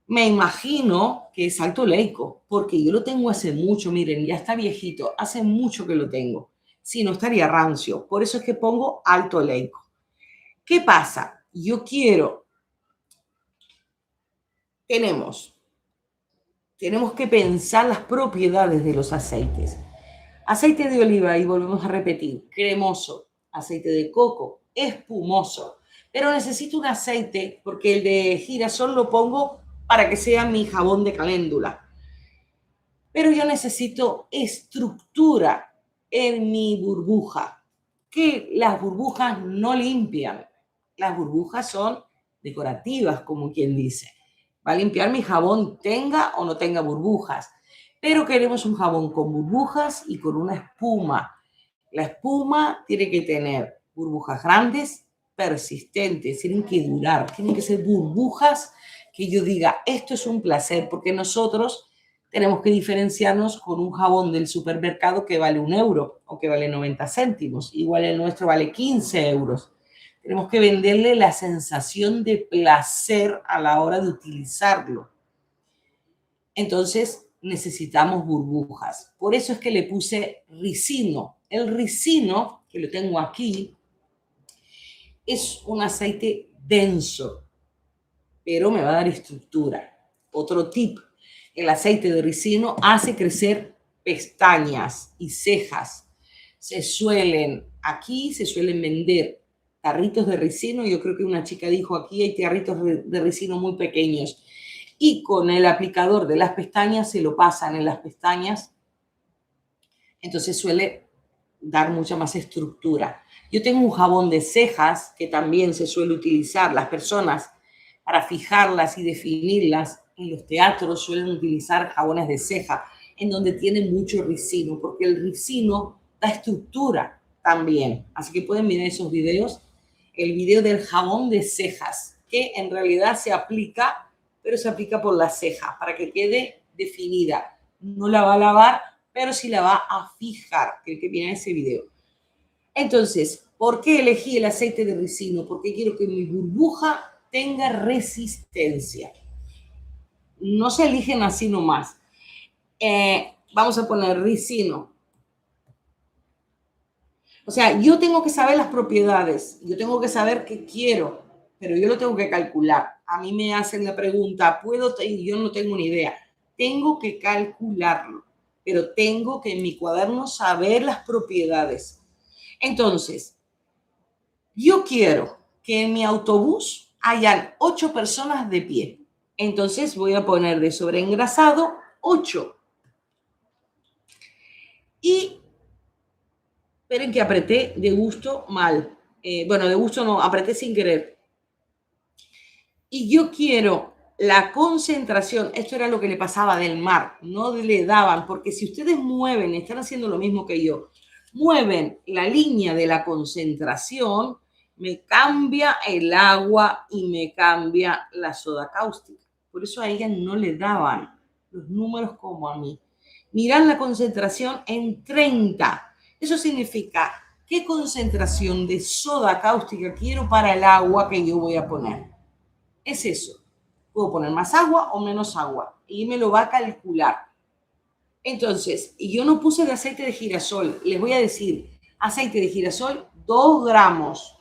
A: me imagino que es alto oleico, porque yo lo tengo hace mucho, miren, ya está viejito, hace mucho que lo tengo. Si no, estaría rancio. Por eso es que pongo alto oleico. ¿Qué pasa? Yo quiero, tenemos que pensar las propiedades de los aceites. Aceite de oliva, y volvemos a repetir, cremoso. Aceite de coco, espumoso. Pero necesito un aceite, porque el de girasol lo pongo para que sea mi jabón de caléndula. Pero yo necesito estructura en mi burbuja, que las burbujas no limpian. Las burbujas son decorativas, como quien dice. Va a limpiar mi jabón, tenga o no tenga burbujas. Pero queremos un jabón con burbujas y con una espuma. La espuma tiene que tener burbujas grandes, persistentes, tienen que durar, tienen que ser burbujas que yo diga, esto es un placer, porque nosotros tenemos que diferenciarnos con un jabón del supermercado que vale 1 € o que vale 90 céntimos. Igual el nuestro vale 15 euros. Tenemos que venderle la sensación de placer a la hora de utilizarlo. Entonces necesitamos burbujas. Por eso es que le puse ricino. El ricino, que lo tengo aquí, es un aceite denso, pero me va a dar estructura. Otro tip, el aceite de ricino hace crecer pestañas y cejas. Aquí se suelen vender tarritos de ricino. Yo creo que una chica dijo, aquí hay tarritos de ricino muy pequeños. Y con el aplicador de las pestañas se lo pasan en las pestañas. Entonces suele dar mucha más estructura. Yo tengo un jabón de cejas que también se suele utilizar. Las personas para fijarlas y definirlas en los teatros suelen utilizar jabones de ceja en donde tiene mucho ricino, porque el ricino da estructura también. Así que pueden mirar esos videos. El video del jabón de cejas, que en realidad se aplica, pero se aplica por la ceja para que quede definida. No la va a lavar, pero sí la va a fijar, que el que viene en ese video. Entonces, ¿por qué elegí el aceite de ricino? Porque quiero que mi burbuja tenga resistencia. No se eligen así nomás. Vamos a poner ricino. O sea, yo tengo que saber las propiedades, yo tengo que saber qué quiero, pero yo lo tengo que calcular. A mí me hacen la pregunta, ¿puedo? Y yo no tengo ni idea. Tengo que calcularlo, pero tengo que en mi cuaderno saber las propiedades. Entonces, yo quiero que en mi autobús hayan 8 personas de pie. Entonces voy a poner de sobreengrasado 8. Y esperen que apreté de gusto mal. Bueno, de gusto no, apreté sin querer. Y yo quiero la concentración, esto era lo que le pasaba del mar, no le daban, porque si ustedes mueven, están haciendo lo mismo que yo, mueven la línea de la concentración, me cambia el agua y me cambia la soda cáustica. Por eso a ella no le daban los números como a mí. Miran la concentración en 30. Eso significa qué concentración de soda cáustica quiero para el agua que yo voy a poner. Es eso. Puedo poner más agua o menos agua y me lo va a calcular. Entonces, y yo no puse de aceite de girasol. Les voy a decir, aceite de girasol, 2 gramos.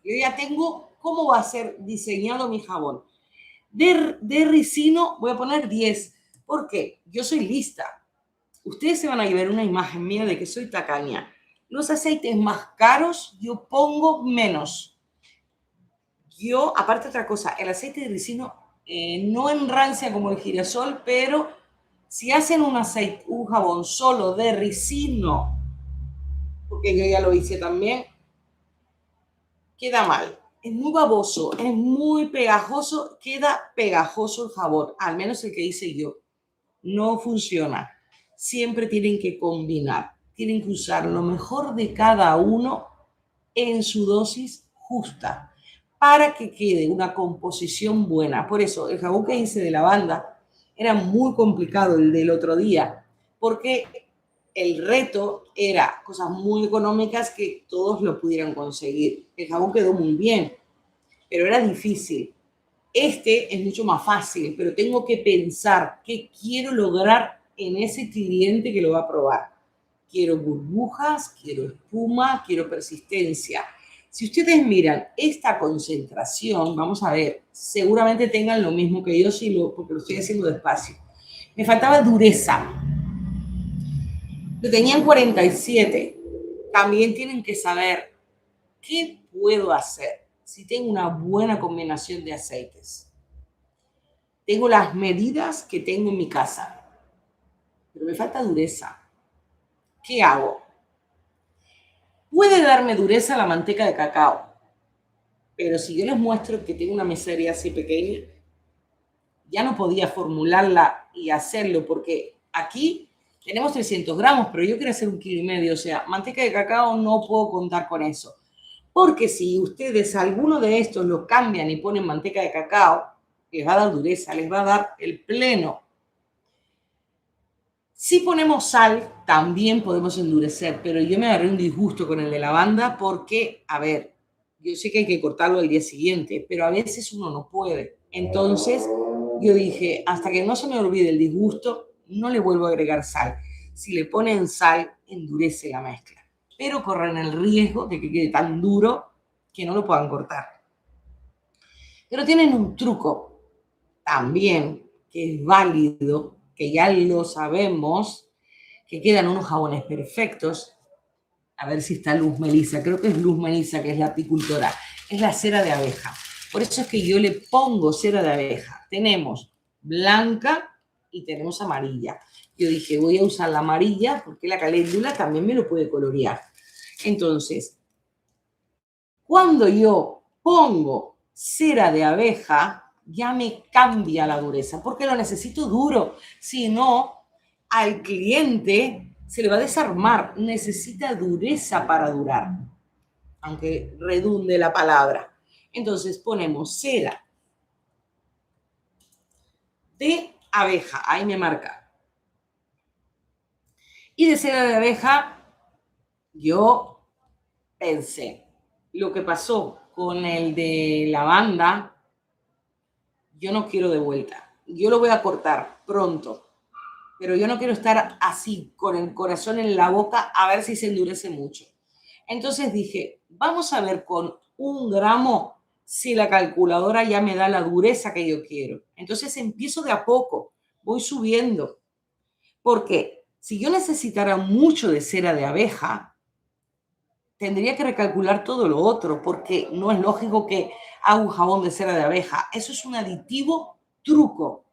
A: Yo ya tengo cómo va a ser diseñado mi jabón. De ricino voy a poner 10. ¿Por qué? Yo soy lista. Ustedes se van a ver una imagen mía de que soy tacaña. Los aceites más caros yo pongo menos. Yo, aparte otra cosa, el aceite de ricino no enrancia como el girasol, pero si hacen un jabón solo de ricino, porque yo ya lo hice también, queda mal. Es muy baboso, es muy pegajoso, queda pegajoso el jabón, al menos el que hice yo. No funciona. Siempre tienen que combinar, tienen que usar lo mejor de cada uno en su dosis justa para que quede una composición buena. Por eso, el jabón que hice de lavanda era muy complicado el del otro día, porque el reto era cosas muy económicas que todos lo pudieran conseguir. El jabón quedó muy bien, pero era difícil. Este es mucho más fácil, pero tengo que pensar qué quiero lograr en ese cliente que lo va a probar. Quiero burbujas, quiero espuma, quiero persistencia. Si ustedes miran esta concentración, vamos a ver, seguramente tengan lo mismo que yo, porque lo estoy haciendo despacio. Me faltaba dureza. Lo tenían 47. También tienen que saber qué puedo hacer si tengo una buena combinación de aceites. Tengo las medidas que tengo en mi casa, pero me falta dureza. ¿Qué hago? Puede darme dureza la manteca de cacao, pero si yo les muestro que tengo una miseria así pequeña, ya no podía formularla y hacerlo, porque aquí tenemos 300 gramos, pero yo quiero hacer 1,5 kg, o sea, manteca de cacao no puedo contar con eso. Porque si ustedes alguno de estos lo cambian y ponen manteca de cacao, les va a dar dureza, les va a dar el pleno. Si ponemos sal, también podemos endurecer, pero yo me agarré un disgusto con el de lavanda porque, a ver, yo sé que hay que cortarlo al día siguiente, pero a veces uno no puede. Entonces, yo dije, hasta que no se me olvide el disgusto, no le vuelvo a agregar sal. Si le ponen sal, endurece la mezcla, pero corren el riesgo de que quede tan duro que no lo puedan cortar. Pero tienen un truco. también, que es válido, que ya lo sabemos, que quedan unos jabones perfectos. A ver si está Luz Melissa, creo que es Luz Melissa, que es la apicultora, es la cera de abeja. Por eso es que yo le pongo cera de abeja. Tenemos blanca y tenemos amarilla. Yo dije, voy a usar la amarilla porque la caléndula también me lo puede colorear. Entonces, cuando yo pongo cera de abeja, ya me cambia la dureza, porque lo necesito duro. Si no, al cliente se le va a desarmar. Necesita dureza para durar, aunque redunde la palabra. Entonces ponemos cera de abeja, ahí me marca. Y de cera de abeja, yo pensé, lo que pasó con el de lavanda, yo no quiero de vuelta. Yo lo voy a cortar pronto, pero yo no quiero estar así, con el corazón en la boca, a ver si se endurece mucho. Entonces dije, vamos a ver con 1 gramo si la calculadora ya me da la dureza que yo quiero. Entonces empiezo de a poco, voy subiendo. Porque si yo necesitara mucho de cera de abeja, tendría que recalcular todo lo otro, porque no es lógico que haga un jabón de cera de abeja. Eso es un aditivo truco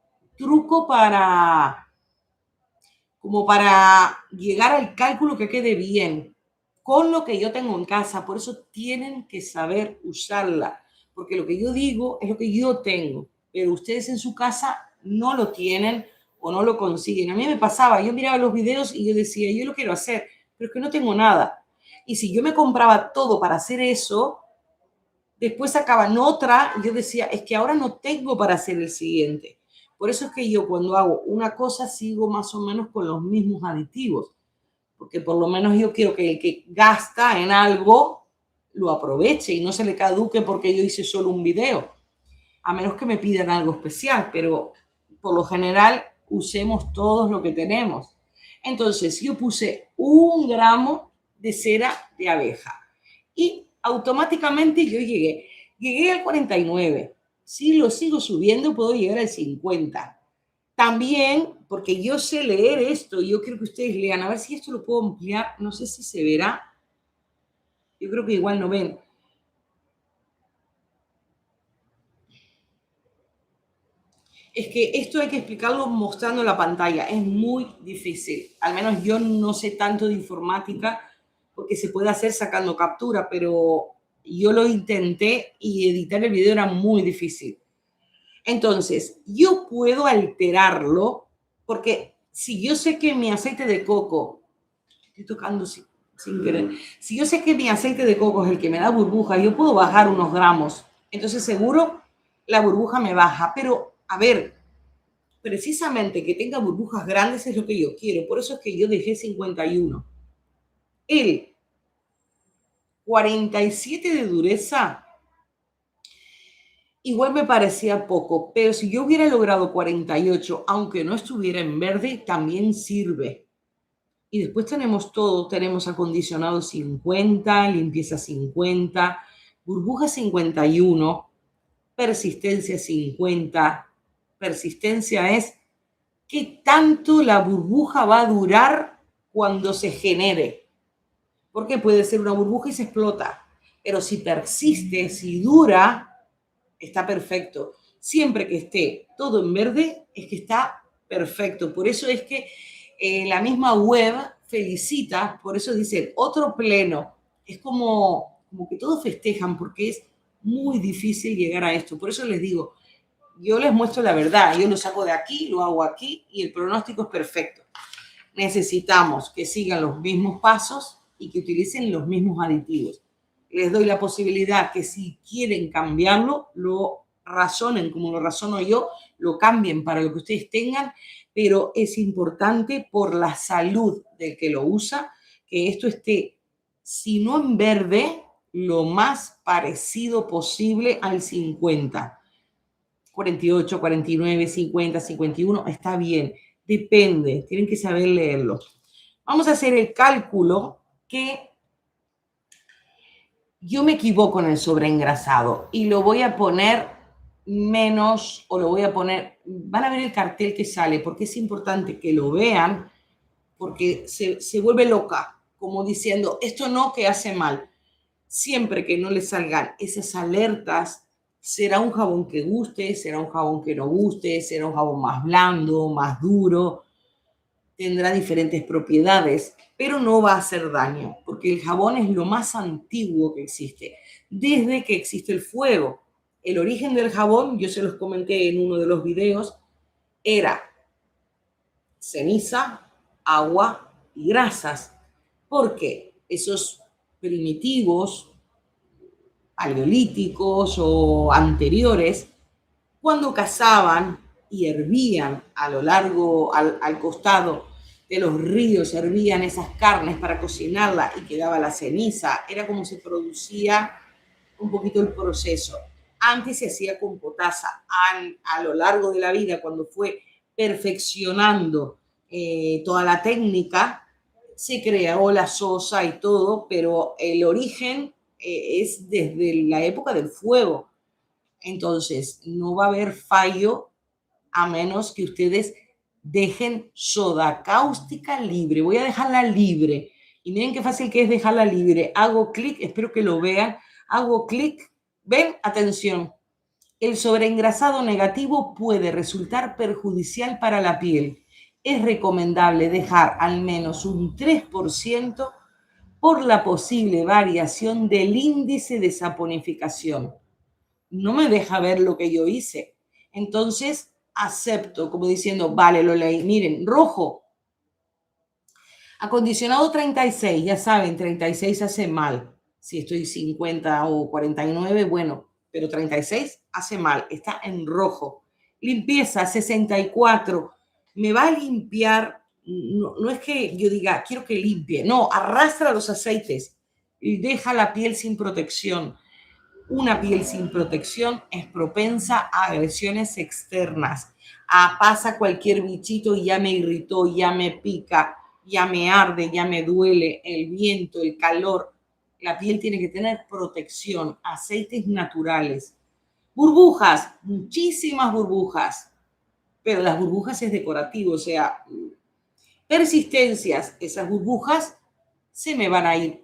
A: como para llegar al cálculo que quede bien con lo que yo tengo en casa. Por eso tienen que saber usarla, porque lo que yo digo es lo que yo tengo, pero ustedes en su casa no lo tienen o no lo consiguen. A mí me pasaba, yo miraba los videos y yo decía, yo lo quiero hacer, pero es que no tengo nada. Y si yo me compraba todo para hacer eso, después sacaban otra y yo decía, es que ahora no tengo para hacer el siguiente. Por eso es que yo cuando hago una cosa sigo más o menos con los mismos aditivos, porque por lo menos yo quiero que el que gasta en algo lo aproveche y no se le caduque porque yo hice solo un video, a menos que me pidan algo especial, pero por lo general usemos todos lo que tenemos. Entonces yo puse 1 gramo de cera de abeja y automáticamente yo llegué al 49. Si lo sigo subiendo puedo llegar al 50. También, porque yo sé leer esto, yo quiero que ustedes lean, a ver si esto lo puedo ampliar, no sé si se verá, yo creo que igual no ven. Es que esto hay que explicarlo mostrando la pantalla, es muy difícil, al menos yo no sé tanto de informática, porque se puede hacer sacando captura, pero yo lo intenté y editar el video era muy difícil. Entonces, yo puedo alterarlo, porque si yo sé que mi aceite de coco, estoy tocando sin querer, si yo sé que mi aceite de coco es el que me da burbuja, yo puedo bajar unos gramos. Entonces, seguro la burbuja me baja. Pero, a ver, precisamente que tenga burbujas grandes es lo que yo quiero. Por eso es que yo dejé 51. El 47 de dureza igual me parecía poco, pero si yo hubiera logrado 48, aunque no estuviera en verde, también sirve. Y después tenemos todo, tenemos acondicionado 50, limpieza 50, burbuja 51, persistencia 50. Persistencia es qué tanto la burbuja va a durar cuando se genere. Porque puede ser una burbuja y se explota, pero si persiste, si dura, está perfecto. Siempre que esté todo en verde, es que está perfecto. Por eso es que la misma web felicita, por eso dicen otro pleno. Es como que todos festejan porque es muy difícil llegar a esto. Por eso les digo, yo les muestro la verdad. Yo lo saco de aquí, lo hago aquí y el pronóstico es perfecto. Necesitamos que sigan los mismos pasos y que utilicen los mismos aditivos. Les doy la posibilidad que si quieren cambiarlo, lo razonen como lo razono yo, lo cambien para lo que ustedes tengan, pero es importante por la salud del que lo usa, que esto esté, si no en verde, lo más parecido posible al 50. 48, 49, 50, 51, está bien. Depende, tienen que saber leerlo. Vamos a hacer el cálculo que yo me equivoco en el sobreengrasado y lo voy a poner menos, o lo voy a poner, van a ver el cartel que sale, porque es importante que lo vean, porque se vuelve loca, como diciendo, esto no, que hace mal. Siempre que no le salgan esas alertas, será un jabón que guste, será un jabón que no guste, será un jabón más blando, más duro, tendrá diferentes propiedades, pero no va a hacer daño, porque el jabón es lo más antiguo que existe, desde que existe el fuego. El origen del jabón, yo se los comenté en uno de los videos, era ceniza, agua y grasas, porque esos primitivos, paleolíticos o anteriores, cuando cazaban y hervían a lo largo, al costado de los ríos, hervían esas carnes para cocinarla y quedaba la ceniza, era como se producía un poquito el proceso. Antes se hacía con potasa. A lo largo de la vida, cuando fue perfeccionando toda la técnica, se creó la sosa y todo, pero el origen es desde la época del fuego. Entonces, no va a haber fallo a menos que ustedes dejen soda cáustica libre. Voy a dejarla libre. Y miren qué fácil que es dejarla libre. Hago clic, espero que lo vean. Hago clic. ¿Ven? Atención. El sobreengrasado negativo puede resultar perjudicial para la piel. Es recomendable dejar al menos un 3% por la posible variación del índice de saponificación. No me deja ver lo que yo hice. Entonces, acepto, como diciendo, vale, lo leí. Miren, rojo. Acondicionado 36, ya saben, 36 hace mal. Si estoy 50 o 49, bueno, pero 36 hace mal, está en rojo. Limpieza 64, me va a limpiar, no es que yo diga, quiero que limpie, no, arrastra los aceites y deja la piel sin protección. Una piel sin protección es propensa a agresiones externas. Pasa cualquier bichito y ya me irritó, ya me pica, ya me arde, ya me duele, el viento, el calor. La piel tiene que tener protección, aceites naturales. Burbujas, muchísimas burbujas, pero las burbujas es decorativo, o sea, persistencias, esas burbujas se me van a ir,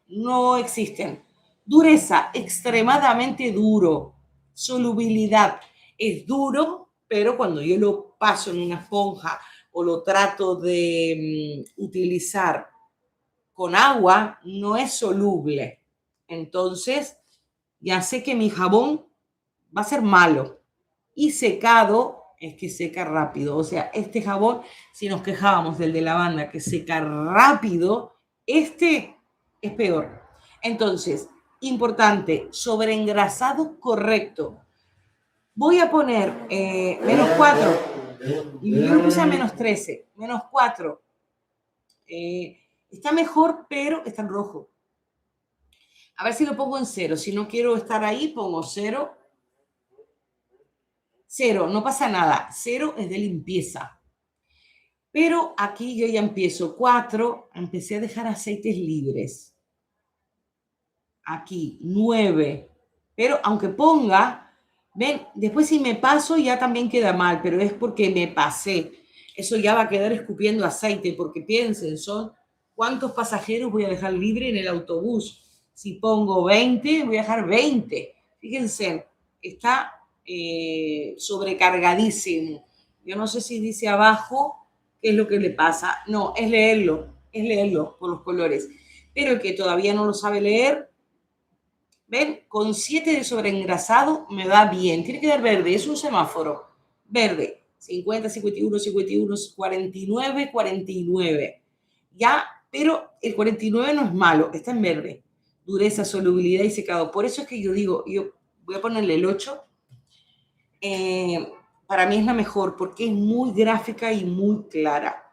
A: no existen. Dureza, extremadamente duro. Solubilidad, es duro, pero cuando yo lo paso en una esponja o lo trato de utilizar con agua, no es soluble. Entonces, ya sé que mi jabón va a ser malo. Y secado es que seca rápido. O sea, este jabón, si nos quejábamos del de lavanda que seca rápido, este es peor. Entonces, importante, sobreengrasado correcto. Voy a poner -4. Y yo lo puse a -13. -4. Está mejor, pero está en rojo. A ver si lo pongo en 0. Si no quiero estar ahí, pongo 0. 0, no pasa nada. 0 es de limpieza. Pero aquí yo ya empiezo 4, empecé a dejar aceites libres. Aquí 9. Pero aunque ponga, ven, después si me paso ya también queda mal, pero es porque me pasé. Eso ya va a quedar escupiendo aceite, porque piensen, son cuántos pasajeros voy a dejar libre en el autobús. Si pongo 20, voy a dejar 20. Fíjense, está sobrecargadísimo. Yo no sé si dice abajo qué es lo que le pasa. No, es leerlo por los colores. Pero el que todavía no lo sabe leer, ven, con 7 de sobreengrasado me va bien. Tiene que dar verde, es un semáforo. Verde, 50, 51, 51, 49, 49. Ya, pero el 49 no es malo, está en verde. Dureza, solubilidad y secado. Por eso es que yo digo, yo voy a ponerle el 8. Para mí es la mejor porque es muy gráfica y muy clara.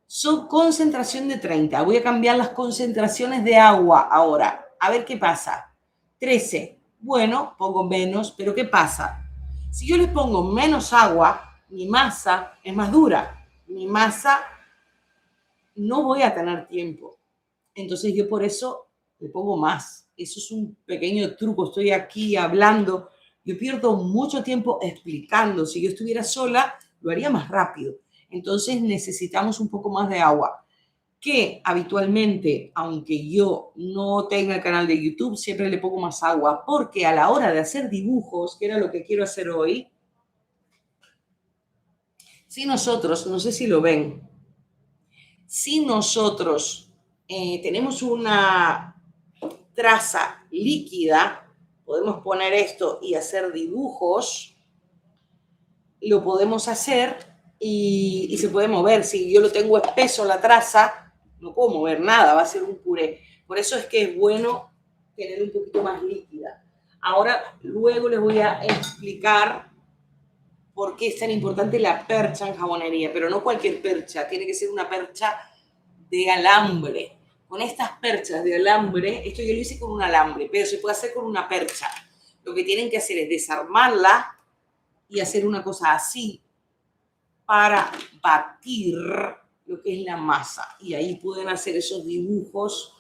A: Son concentración de 30. Voy a cambiar las concentraciones de agua ahora. A ver qué pasa. 13. Bueno, pongo menos, pero ¿qué pasa? Si yo le pongo menos agua, mi masa es más dura. Mi masa no voy a tener tiempo. Entonces yo por eso le pongo más. Eso es un pequeño truco. Estoy aquí hablando Yo pierdo mucho tiempo explicando. Si yo estuviera sola, lo haría más rápido. Entonces necesitamos un poco más de agua. Que habitualmente, aunque yo no tenga el canal de YouTube, siempre le pongo más agua, porque a la hora de hacer dibujos, que era lo que quiero hacer hoy, si nosotros, no sé si lo ven, si nosotros tenemos una traza líquida, podemos poner esto y hacer dibujos, lo podemos hacer y se puede mover. Si yo lo tengo espeso la traza, no puedo mover nada, va a ser un puré. Por eso es que es bueno tener un poquito más líquida. Ahora, luego les voy a explicar por qué es tan importante la percha en jabonería, pero no cualquier percha, tiene que ser una percha de alambre. Con estas perchas de alambre, esto yo lo hice con un alambre, pero se puede hacer con una percha. Lo que tienen que hacer es desarmarla y hacer una cosa así para batir lo que es la masa. Y ahí pueden hacer esos dibujos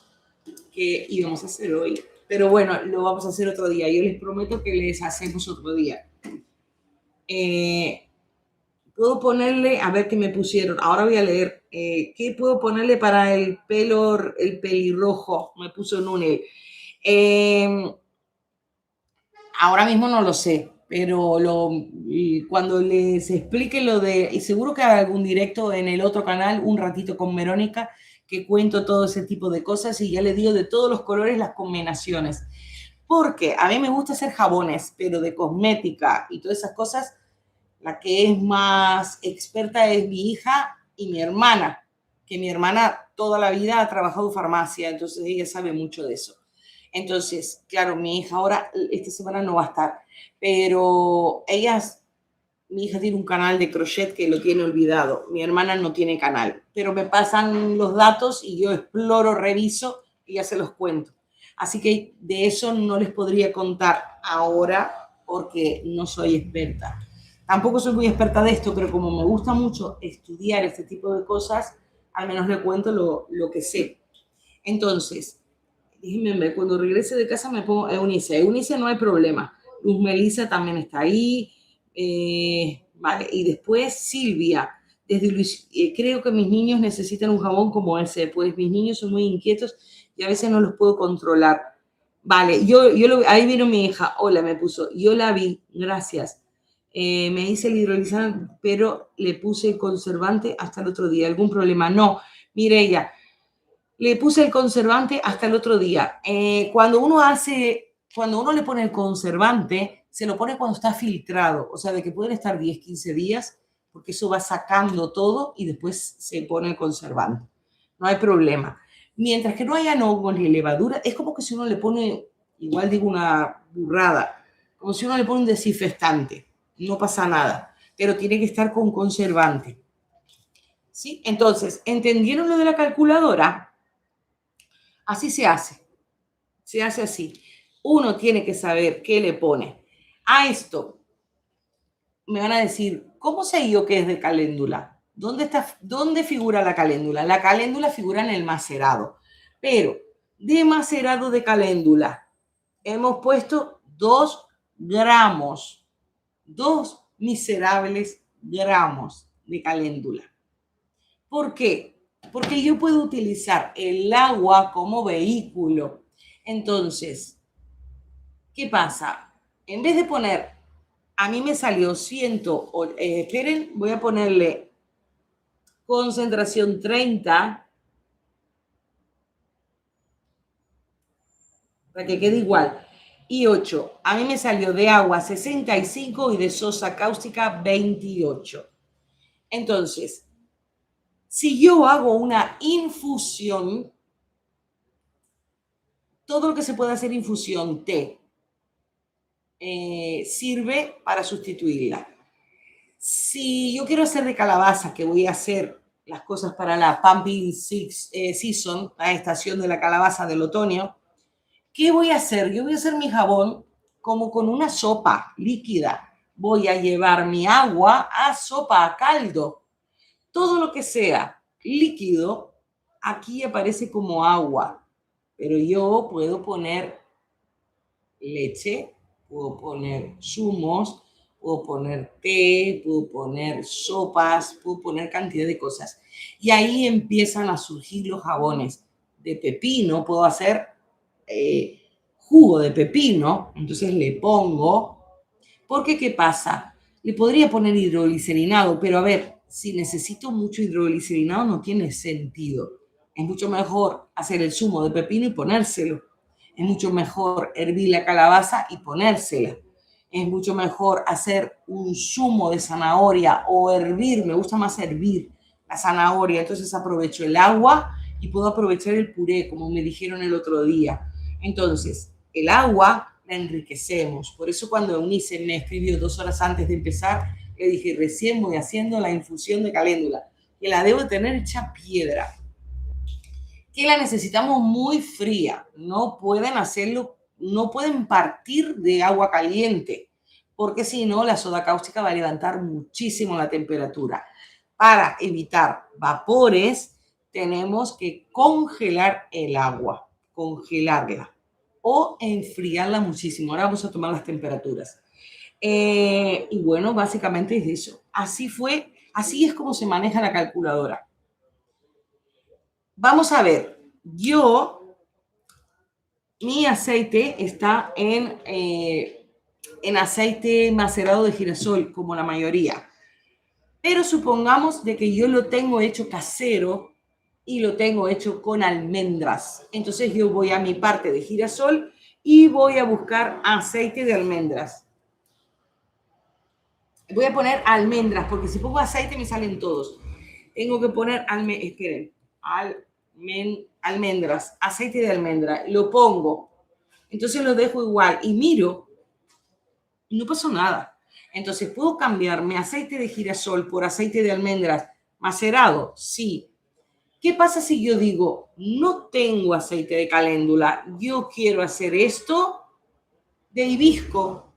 A: que íbamos a hacer hoy. Pero bueno, lo vamos a hacer otro día. Yo les prometo que les hacemos otro día. Puedo ponerle, a ver qué me pusieron. Ahora voy a leer. ¿Qué puedo ponerle para el pelo, el pelirrojo? Me puso Núñez. Ahora mismo no lo sé, pero cuando les explique lo de, y seguro que haga algún directo en el otro canal, un ratito con Verónica, que cuento todo ese tipo de cosas y ya le digo de todos los colores las combinaciones. Porque a mí me gusta hacer jabones, pero de cosmética y todas esas cosas, la que es más experta es mi hija y mi hermana, que mi hermana toda la vida ha trabajado en farmacia, entonces ella sabe mucho de eso. Entonces, claro, mi hija ahora, esta semana no va a estar, pero mi hija tiene un canal de crochet que lo tiene olvidado. Mi hermana no tiene canal, pero me pasan los datos y yo exploro, reviso y ya se los cuento. Así que de eso no les podría contar ahora porque no soy experta. Tampoco soy muy experta de esto, pero como me gusta mucho estudiar este tipo de cosas, al menos le cuento lo que sé. Entonces, déjenme ver, cuando regrese de casa me pongo Eunice. Eunice no hay problema. Luz Melissa también está ahí. Vale, y después Silvia. Desde Luis, creo que mis niños necesitan un jabón como ese, pues mis niños son muy inquietos y a veces no los puedo controlar. Vale, ahí vino mi hija. Hola, me puso. Yo la vi, gracias. Me hice el hidrolizante, pero le puse el conservante hasta el otro día. ¿Algún problema? No, Mireia. Le puse el conservante hasta el otro día. Cuando uno le pone el conservante, se lo pone cuando está filtrado, o sea, de que pueden estar 10, 15 días, porque eso va sacando todo y después se pone el conservante. No hay problema. Mientras que no haya hongos ni levadura, es como que si uno le pone, igual digo una burrada, como si uno le pone un desinfectante. No pasa nada, pero tiene que estar con conservante. ¿Sí? Entonces, ¿entendieron lo de la calculadora? Así se hace así. Uno tiene que saber qué le pone. A esto me van a decir, ¿cómo sé yo qué es de caléndula? ¿Dónde figura la caléndula? La caléndula figura en el macerado, pero de macerado de caléndula hemos puesto 2 gramos, 2 miserables gramos de caléndula. ¿Por qué? Porque yo puedo utilizar el agua como vehículo. Entonces, ¿qué pasa? En vez de poner, a mí me salió 100, esperen, voy a ponerle concentración 30 para que quede igual. Y 8, a mí me salió de agua 65 y de sosa cáustica 28. Entonces, si yo hago una infusión, todo lo que se puede hacer infusión té sirve para sustituirla. Si yo quiero hacer de calabaza, que voy a hacer las cosas para la pumping season, la estación de la calabaza del otoño, ¿qué voy a hacer? Yo voy a hacer mi jabón como con una sopa líquida. Voy a llevar mi agua a sopa, a caldo. Todo lo que sea líquido, aquí aparece como agua, pero yo puedo poner leche, puedo poner zumos, puedo poner té, puedo poner sopas, puedo poner cantidad de cosas. Y ahí empiezan a surgir los jabones. De pepino puedo hacer jugo de pepino, entonces le pongo, porque ¿qué pasa? Le podría poner hidroglicerinado, pero a ver, si necesito mucho hidroglicerinado no tiene sentido. Es mucho mejor hacer el zumo de pepino y ponérselo. Es mucho mejor hervir la calabaza y ponérsela. Es mucho mejor hacer un zumo de zanahoria o hervir, me gusta más hervir la zanahoria, entonces aprovecho el agua y puedo aprovechar el puré, como me dijeron el otro día. Entonces, el agua la enriquecemos. Por eso cuando Eunice me escribió 2 horas antes de empezar, le dije, recién voy haciendo la infusión de caléndula, que la debo tener hecha piedra, que la necesitamos muy fría. No pueden hacerlo, no pueden partir de agua caliente, porque si no, la soda cáustica va a levantar muchísimo la temperatura. Para evitar vapores, tenemos que congelar el agua, congelarla o enfriarla muchísimo. Ahora vamos a tomar las temperaturas. Y bueno, básicamente es eso. Así fue, así es como se maneja la calculadora. Vamos a ver, mi aceite está en aceite macerado de girasol, como la mayoría. Pero supongamos de que yo lo tengo hecho casero y lo tengo hecho con almendras. Entonces yo voy a mi parte de girasol y voy a buscar aceite de almendras. Voy a poner almendras, porque si pongo aceite me salen todos. Tengo que poner almendras, aceite de almendra. Lo pongo. Entonces lo dejo igual y miro y no pasó nada. Entonces, ¿puedo cambiar mi aceite de girasol por aceite de almendras macerado? Sí. ¿Qué pasa si yo digo, no tengo aceite de caléndula, yo quiero hacer esto de hibisco?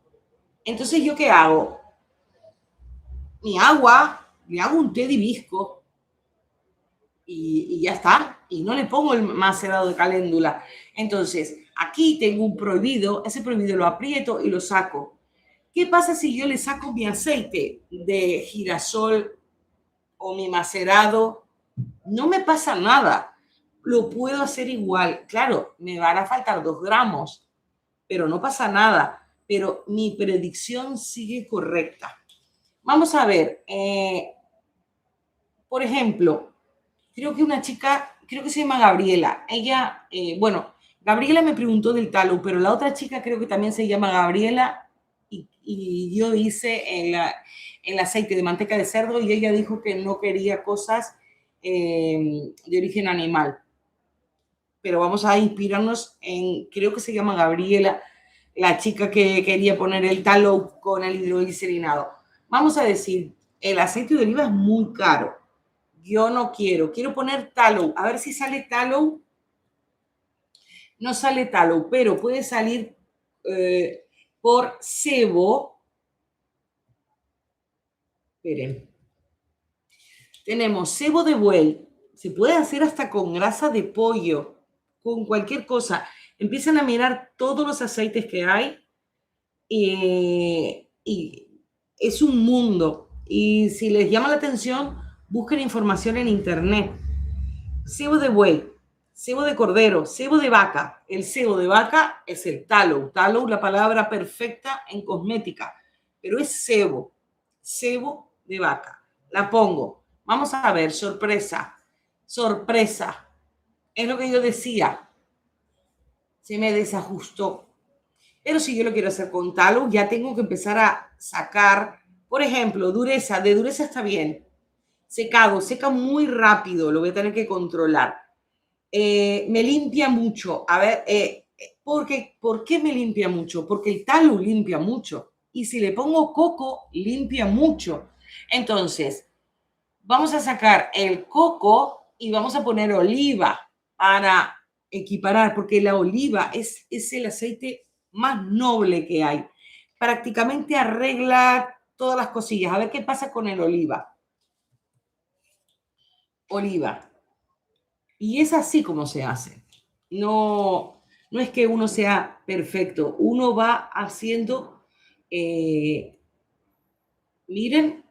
A: Entonces, ¿yo qué hago? Mi agua, le hago un té de hibisco y ya está. Y no le pongo el macerado de caléndula. Entonces, aquí tengo un prohibido, ese prohibido lo aprieto y lo saco. ¿Qué pasa si yo le saco mi aceite de girasol o mi macerado? No me pasa nada. Lo puedo hacer igual. Claro, me van a faltar 2 gramos, pero no pasa nada. Pero mi predicción sigue correcta. Vamos a ver. Por ejemplo, creo que una chica, creo que se llama Gabriela. Ella, bueno, Gabriela me preguntó del talo, pero la otra chica creo que también se llama Gabriela y yo hice el aceite de manteca de cerdo y ella dijo que no quería cosas de origen animal. Pero vamos a inspirarnos en, creo que se llama Gabriela, la chica que quería poner el talo con el hidroglicerinado. Vamos a decir, el aceite de oliva es muy caro. Yo no quiero poner tallow, a ver si sale tallow. No sale tallow, pero puede salir por sebo. Esperen. Tenemos sebo de buey, se puede hacer hasta con grasa de pollo, con cualquier cosa. Empiezan a mirar todos los aceites que hay y es un mundo. Y si les llama la atención, busquen información en internet. Cebo de buey, cebo de cordero, cebo de vaca. El cebo de vaca es el tallow. Tallow, la palabra perfecta en cosmética, pero es cebo, cebo de vaca. La pongo. Vamos a ver, sorpresa, sorpresa. Es lo que yo decía. Se me desajustó. Pero si yo lo quiero hacer con tallow, ya tengo que empezar a sacar, por ejemplo, dureza. De dureza está bien. Secado, seca muy rápido, lo voy a tener que controlar. Me limpia mucho. A ver, ¿por qué me limpia mucho? Porque el tallow limpia mucho. Y si le pongo coco, limpia mucho. Entonces, vamos a sacar el coco y vamos a poner oliva para equiparar, porque la oliva es el aceite más noble que hay. Prácticamente arregla todas las cosillas. A ver qué pasa con el oliva. Oliva. Y es así como se hace. No, No es que uno sea perfecto, uno va haciendo, eh, miren,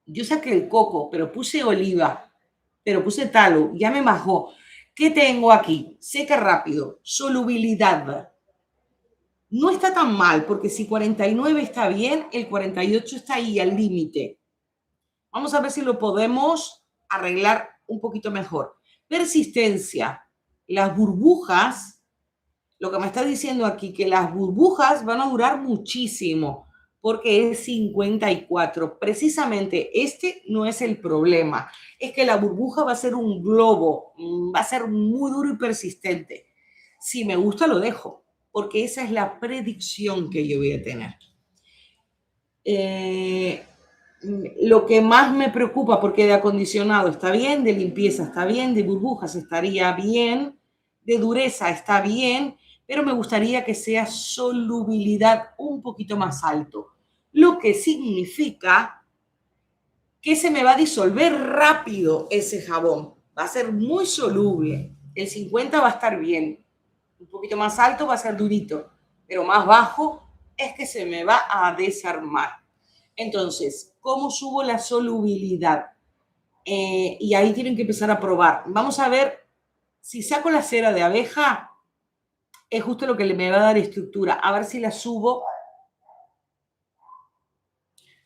A: yo saqué el coco, pero puse oliva, pero puse talo, ya me bajó. ¿Qué tengo aquí? Seca rápido, solubilidad. No está tan mal, porque si 49 está bien, el 48 está ahí al límite. Vamos a ver si lo podemos arreglar un poquito mejor. Persistencia. Las burbujas, lo que me está diciendo aquí, que las burbujas van a durar muchísimo, porque es 54. Precisamente este no es el problema. Es que la burbuja va a ser un globo, va a ser muy duro y persistente. Si me gusta, lo dejo, porque esa es la predicción que yo voy a tener. Eh, lo que más me preocupa, porque de acondicionado está bien, de limpieza está bien, de burbujas estaría bien, de dureza está bien, pero me gustaría que sea solubilidad un poquito más alto, lo que significa que se me va a disolver rápido ese jabón, va a ser muy soluble, el 50 va a estar bien, un poquito más alto va a ser durito, pero más bajo es que se me va a desarmar. Entonces, ¿cómo subo la solubilidad? Y ahí tienen que empezar a probar. Vamos a ver si saco la cera de abeja, es justo lo que me va a dar estructura. A ver si la subo.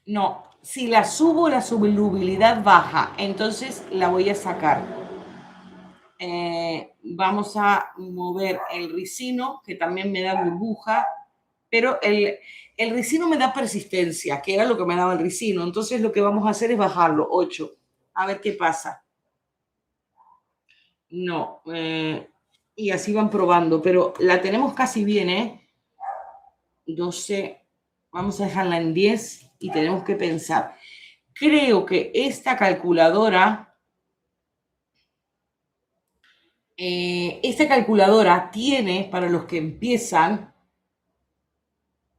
A: No, si la subo, la solubilidad baja. Entonces la voy a sacar. Vamos a mover el ricino, que también me da burbuja, pero el ricino me da persistencia, que era lo que me daba el ricino. Entonces lo que vamos a hacer es bajarlo, 8. A ver qué pasa. No, y así van probando, pero la tenemos casi bien, ¿eh? 12, vamos a dejarla en 10 y tenemos que pensar. Creo que esta calculadora tiene, para los que empiezan,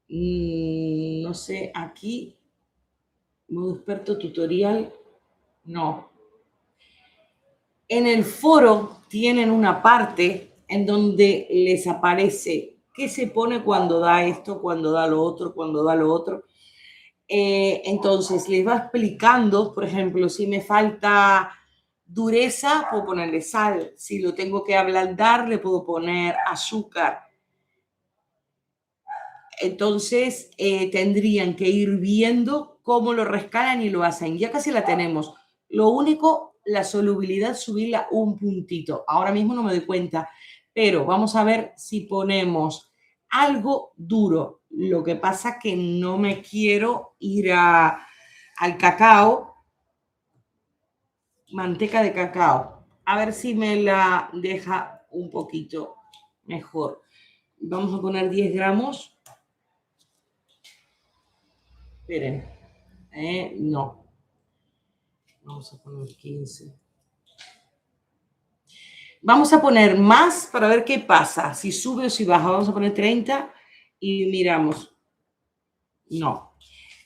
A: no sé, aquí, modo experto tutorial, no. En el foro tienen una parte en donde les aparece qué se pone cuando da esto, cuando da lo otro, cuando da lo otro. Entonces les va explicando, por ejemplo, si me falta dureza, puedo ponerle sal. Si lo tengo que ablandar, le puedo poner azúcar. Entonces tendrían que ir viendo cómo lo rescalan y lo hacen. Ya casi la tenemos. Lo único, la solubilidad, subirla un puntito. Ahora mismo no me doy cuenta, pero vamos a ver si ponemos algo duro. Lo que pasa que no me quiero ir al cacao, manteca de cacao. A ver si me la deja un poquito mejor. Vamos a poner 10 gramos. Esperen. No. Vamos a poner 15. Vamos a poner más para ver qué pasa, si sube o si baja. Vamos a poner 30 y miramos. No.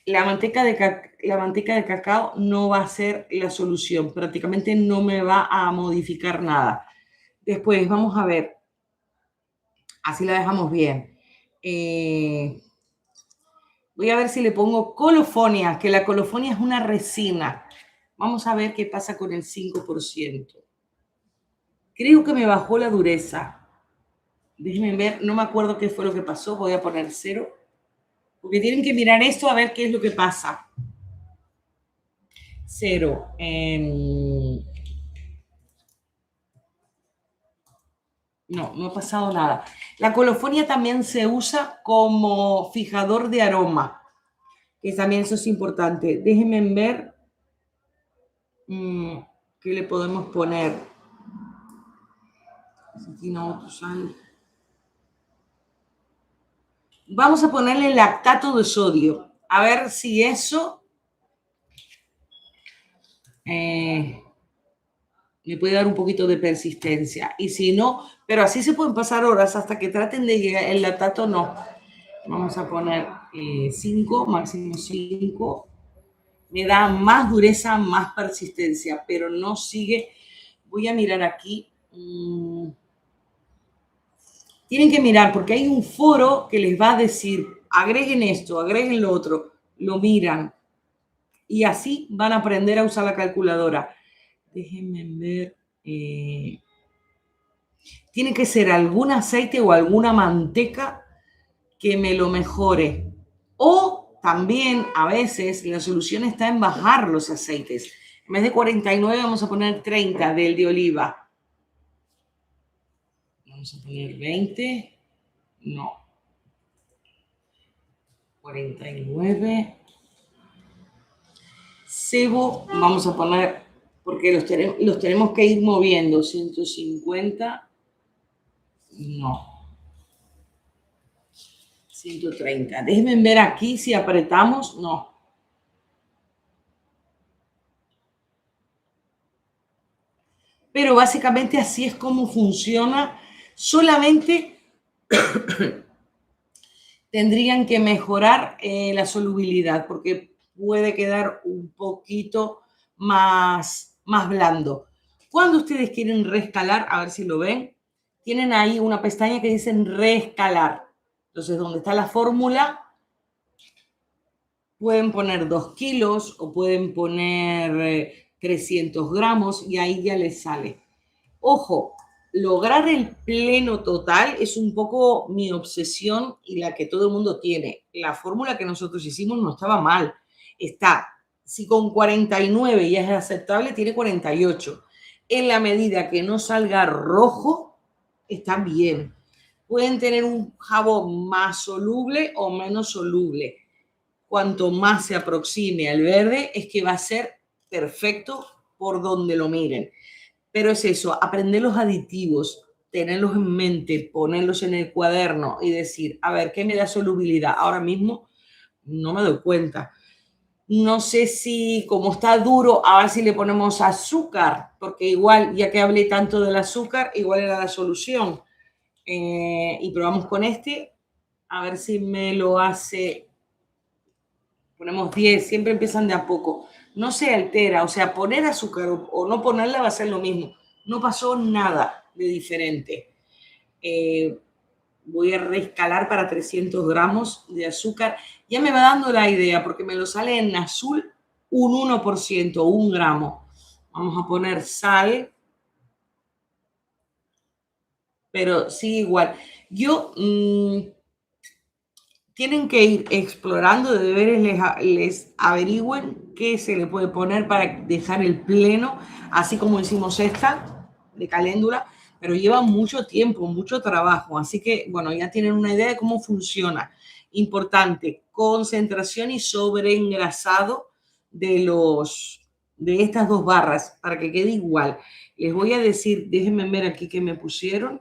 A: La manteca de cacao no va a ser la solución. Prácticamente no me va a modificar nada. Después vamos a ver. Así la dejamos bien. Voy a ver si le pongo colofonia, que la colofonia es una resina. Vamos a ver qué pasa con el 5%. Creo que me bajó la dureza. Déjenme ver, no me acuerdo qué fue lo que pasó. Voy a poner 0. Porque tienen que mirar esto a ver qué es lo que pasa. 0. No, no ha pasado nada. La colofonia también se usa como fijador de aroma, que también eso es importante. Déjenme ver qué le podemos poner. Aquí no, otro sal. Vamos a ponerle lactato de sodio. A ver si eso me puede dar un poquito de persistencia. Y si no, pero así se pueden pasar horas hasta que traten de llegar. El lactato no. Vamos a poner 5, máximo 5. Me da más dureza, más persistencia, pero no sigue. Voy a mirar aquí. Tienen que mirar porque hay un foro que les va a decir, agreguen esto, agreguen lo otro, lo miran y así van a aprender a usar la calculadora. Déjenme ver. Tiene que ser algún aceite o alguna manteca que me lo mejore. O también a veces la solución está en bajar los aceites. En vez de 49 vamos a poner 30 del de oliva. Vamos a poner 20. No. 49. Cebo vamos a poner, porque los tenemos que ir moviendo. 150. No. 130. Déjenme ver aquí si apretamos. No. Pero básicamente así es como funciona. Solamente tendrían que mejorar la solubilidad porque puede quedar un poquito más blando. Cuando ustedes quieren reescalar, a ver si lo ven, tienen ahí una pestaña que dice reescalar. Entonces, donde está la fórmula, pueden poner 2 kilos o pueden poner 300 gramos y ahí ya les sale. Ojo, lograr el pleno total es un poco mi obsesión y la que todo el mundo tiene. La fórmula que nosotros hicimos no estaba mal. Está, si con 49 ya es aceptable, tiene 48. En la medida que no salga rojo, está bien. Pueden tener un jabón más soluble o menos soluble. Cuanto más se aproxime al verde, es que va a ser perfecto por donde lo miren. Pero es eso, aprender los aditivos, tenerlos en mente, ponerlos en el cuaderno y decir, a ver, ¿qué me da solubilidad? Ahora mismo no me doy cuenta. No sé si, como está duro, a ver si le ponemos azúcar, porque igual, ya que hablé tanto del azúcar, igual era la solución. Y probamos con este, a ver si me lo hace. Ponemos 10, siempre empiezan de a poco. No se altera, o sea, poner azúcar o no ponerla va a ser lo mismo. No pasó nada de diferente. Eh, Voy a reescalar para 300 gramos de azúcar. Ya me va dando la idea, porque me lo sale en azul un 1%, 1 gramo. Vamos a poner sal, pero sí igual. Yo tienen que ir explorando, de deberes les averigüen qué se le puede poner para dejar el pleno, así como hicimos esta de caléndula, pero lleva mucho tiempo, mucho trabajo, así que bueno, ya tienen una idea de cómo funciona. Importante, concentración y sobreengrasado de estas dos barras para que quede igual. Les voy a decir, déjenme ver aquí qué me pusieron.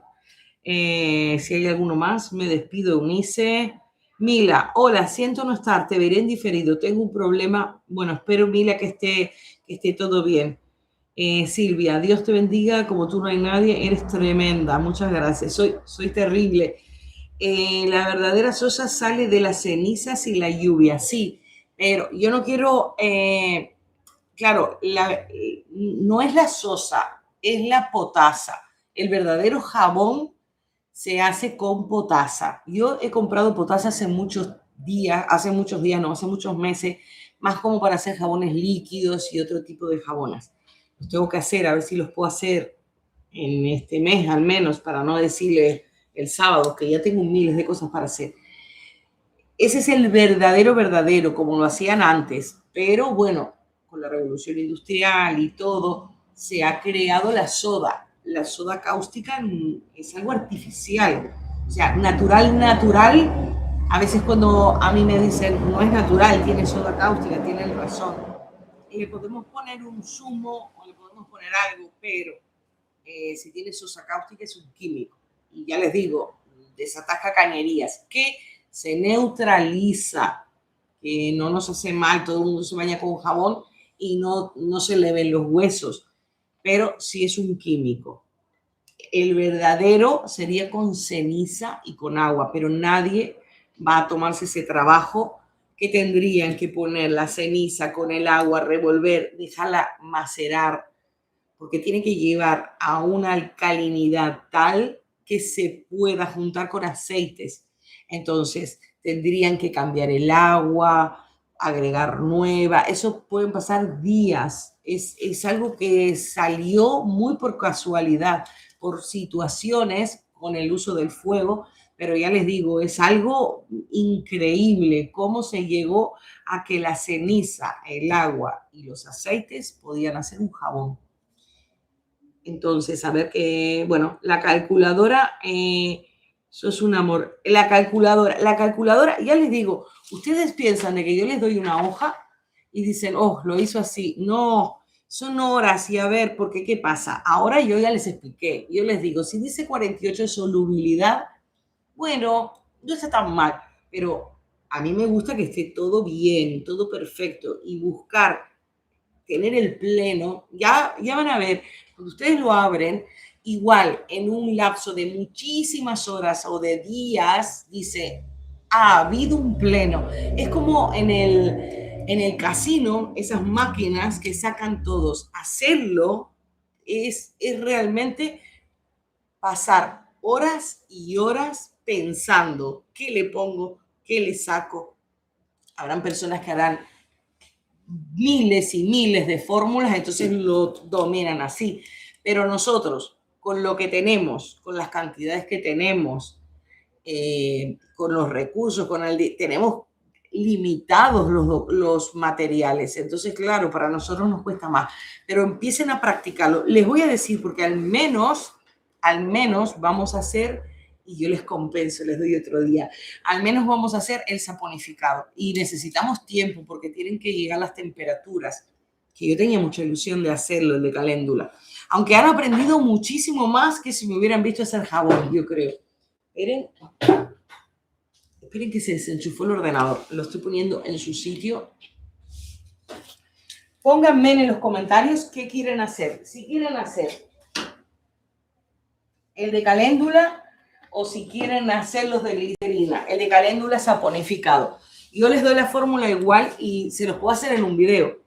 A: Si hay alguno más, me despido, Eunice. Mila, hola, siento no estar, te veré en diferido, tengo un problema. Bueno, espero, Mila, que esté todo bien. Silvia, Dios te bendiga, como tú no hay nadie, eres tremenda, muchas gracias, soy terrible. La verdadera sosa sale de las cenizas y la lluvia, sí, pero yo no quiero, claro, no es la sosa, es la potasa. El verdadero jabón se hace con potasa. Yo he comprado potasa hace muchos días, no, hace muchos meses, más como para hacer jabones líquidos y otro tipo de jabones. Los tengo que hacer, a ver si los puedo hacer en este mes al menos, para no decirle el sábado, que ya tengo miles de cosas para hacer. Ese es el verdadero, como lo hacían antes. Pero bueno, con la revolución industrial y todo, se ha creado la soda. La soda cáustica es algo artificial. O sea, natural. A veces cuando a mí me dicen, no es natural, tiene soda cáustica, tienen razón. Le podemos poner un zumo o le podemos poner algo, pero si tiene soda cáustica es un químico. Y ya les digo, desataca cañerías. ¿Qué? Se neutraliza, que no nos hace mal, todo el mundo se baña con jabón y no se le ven los huesos, pero sí es un químico. El verdadero sería con ceniza y con agua, pero nadie va a tomarse ese trabajo que tendrían que poner la ceniza con el agua, revolver, dejarla macerar, porque tiene que llevar a una alcalinidad tal que se pueda juntar con aceites. Entonces, tendrían que cambiar el agua, agregar nueva. Eso pueden pasar días. Es algo que salió muy por casualidad, por situaciones con el uso del fuego, pero ya les digo, es algo increíble cómo se llegó a que la ceniza, el agua y los aceites podían hacer un jabón. Entonces, a ver que, bueno, la calculadora, eso es un amor. La calculadora, ya les digo, ustedes piensan de que yo les doy una hoja y dicen, oh, lo hizo así. No, son horas y a ver, porque ¿qué pasa? Ahora yo ya les expliqué. Yo les digo, si dice 48 de solubilidad, bueno, no está tan mal, pero a mí me gusta que esté todo bien, todo perfecto y buscar tener el pleno, ya van a ver, cuando ustedes lo abren, igual en un lapso de muchísimas horas o de días, dice, ha habido un pleno. Es como en el casino, esas máquinas que sacan todos. Hacerlo es realmente pasar horas y horas pensando qué le pongo, qué le saco. Habrán personas que harán miles y miles de fórmulas, entonces lo dominan así. Pero nosotros, con lo que tenemos, con las cantidades que tenemos, con los recursos, tenemos limitados los materiales. Entonces, claro, para nosotros nos cuesta más. Pero empiecen a practicarlo. Les voy a decir, porque al menos vamos a hacer, y yo les compenso, les doy otro día, al menos vamos a hacer el saponificado. Y necesitamos tiempo porque tienen que llegar las temperaturas, que yo tenía mucha ilusión de hacerlo, el de caléndula. Aunque han aprendido muchísimo más que si me hubieran visto hacer jabón, yo creo. Esperen que se desenchufó el ordenador. Lo estoy poniendo en su sitio. Pónganme en los comentarios qué quieren hacer. Si quieren hacer el de caléndula o si quieren hacer los de glicerina. El de caléndula saponificado. Yo les doy la fórmula igual y se los puedo hacer en un video.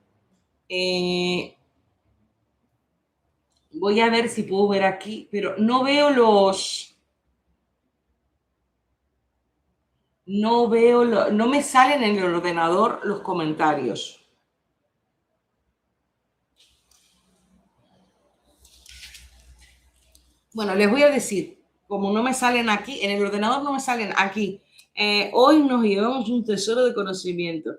A: Voy a ver si puedo ver aquí, pero no veo no me salen en el ordenador los comentarios. Bueno, les voy a decir, como no me salen aquí, en el ordenador no me salen aquí. Hoy nos llevamos un tesoro de conocimiento.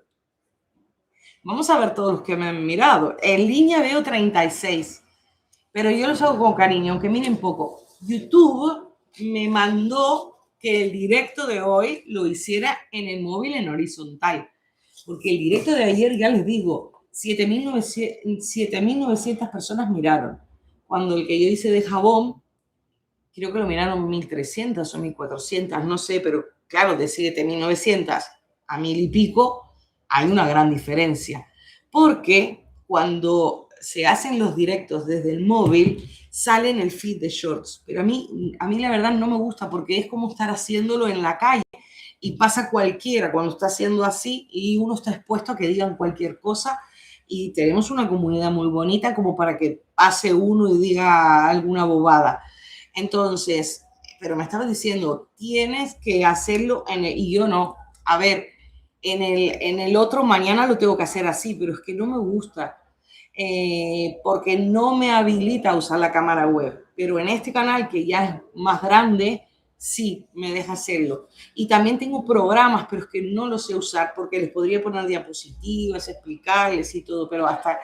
A: Vamos a ver todos los que me han mirado. En línea veo 36, pero yo los hago con cariño, aunque miren poco. YouTube me mandó que el directo de hoy lo hiciera en el móvil en horizontal, porque el directo de ayer, ya les digo, 7.900 personas miraron, cuando el que yo hice de jabón, creo que lo miraron 1.300 o 1.400, no sé, pero claro, de 7.900 a 1.000 y pico hay una gran diferencia, porque cuando se hacen los directos desde el móvil, sale en el feed de Shorts. Pero a mí la verdad no me gusta porque es como estar haciéndolo en la calle y pasa cualquiera cuando está haciendo así y uno está expuesto a que digan cualquier cosa y tenemos una comunidad muy bonita como para que pase uno y diga alguna bobada. Entonces, pero me estaba diciendo, tienes que hacerlo y yo no. A ver, en el otro mañana lo tengo que hacer así, pero es que no me gusta. Porque no me habilita a usar la cámara web. Pero en este canal, que ya es más grande, sí me deja hacerlo. Y también tengo programas, pero es que no los sé usar porque les podría poner diapositivas, explicarles y todo, pero hasta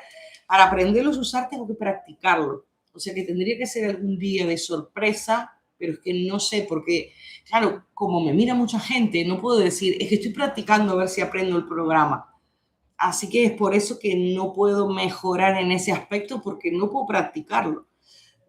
A: para aprenderlos a usar tengo que practicarlo. O sea que tendría que ser algún día de sorpresa, pero es que no sé, porque, claro, como me mira mucha gente, no puedo decir, es que estoy practicando a ver si aprendo el programa. Así que es por eso que no puedo mejorar en ese aspecto porque no puedo practicarlo.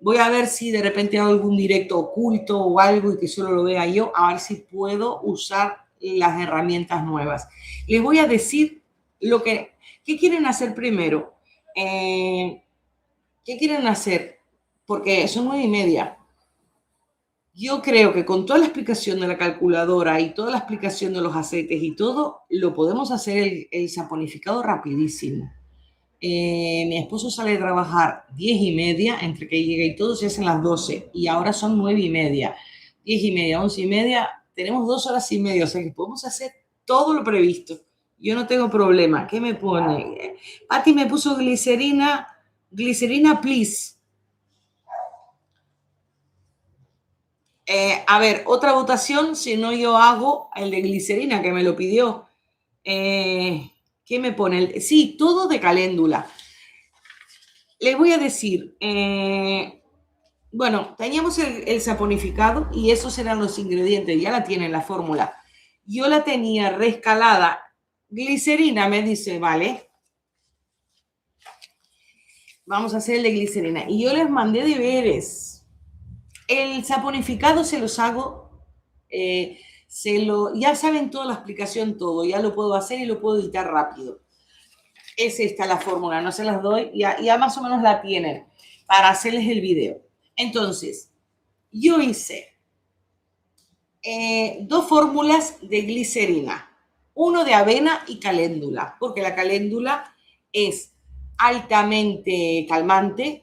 A: Voy a ver si de repente hago algún directo oculto o algo y que solo lo vea yo, a ver si puedo usar las herramientas nuevas. Les voy a decir ¿qué quieren hacer primero? ¿Qué quieren hacer? Porque son 9:30. Yo creo que con toda la explicación de la calculadora y toda la explicación de los aceites y todo, lo podemos hacer el saponificado rapidísimo. Mi esposo sale a trabajar 10:30, entre que llega y todo se hacen las 12 y ahora son 9:30. 10:30, 11:30, tenemos 2 horas y media, o sea que podemos hacer todo lo previsto. Yo no tengo problema. ¿Qué me pone? Pati me puso glicerina, please. A ver, otra votación, si no yo hago el de glicerina que me lo pidió. ¿Qué me pone? Sí, todo de caléndula. Les voy a decir, bueno, teníamos el saponificado y esos eran los ingredientes, ya la tienen la fórmula. Yo la tenía reescalada. Glicerina, me dice, vale. Vamos a hacer el de glicerina. Y yo les mandé deberes. El saponificado se los hago, ya saben toda la explicación, todo, ya lo puedo hacer y lo puedo editar rápido. Es esta la fórmula, no se las doy, ya más o menos la tienen para hacerles el video. Entonces, yo hice 2 fórmulas de glicerina, uno de avena y caléndula, porque la caléndula es altamente calmante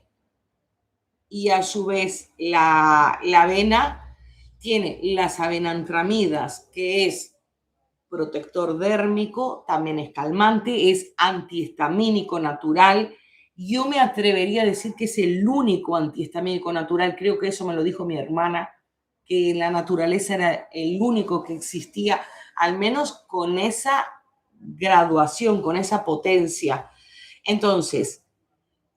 A: y a su vez la avena tiene las avenantramidas, que es protector dérmico, también es calmante, es antihistamínico natural. Yo me atrevería a decir que es el único antihistamínico natural, creo que eso me lo dijo mi hermana, que en la naturaleza era el único que existía, al menos con esa graduación, con esa potencia. Entonces,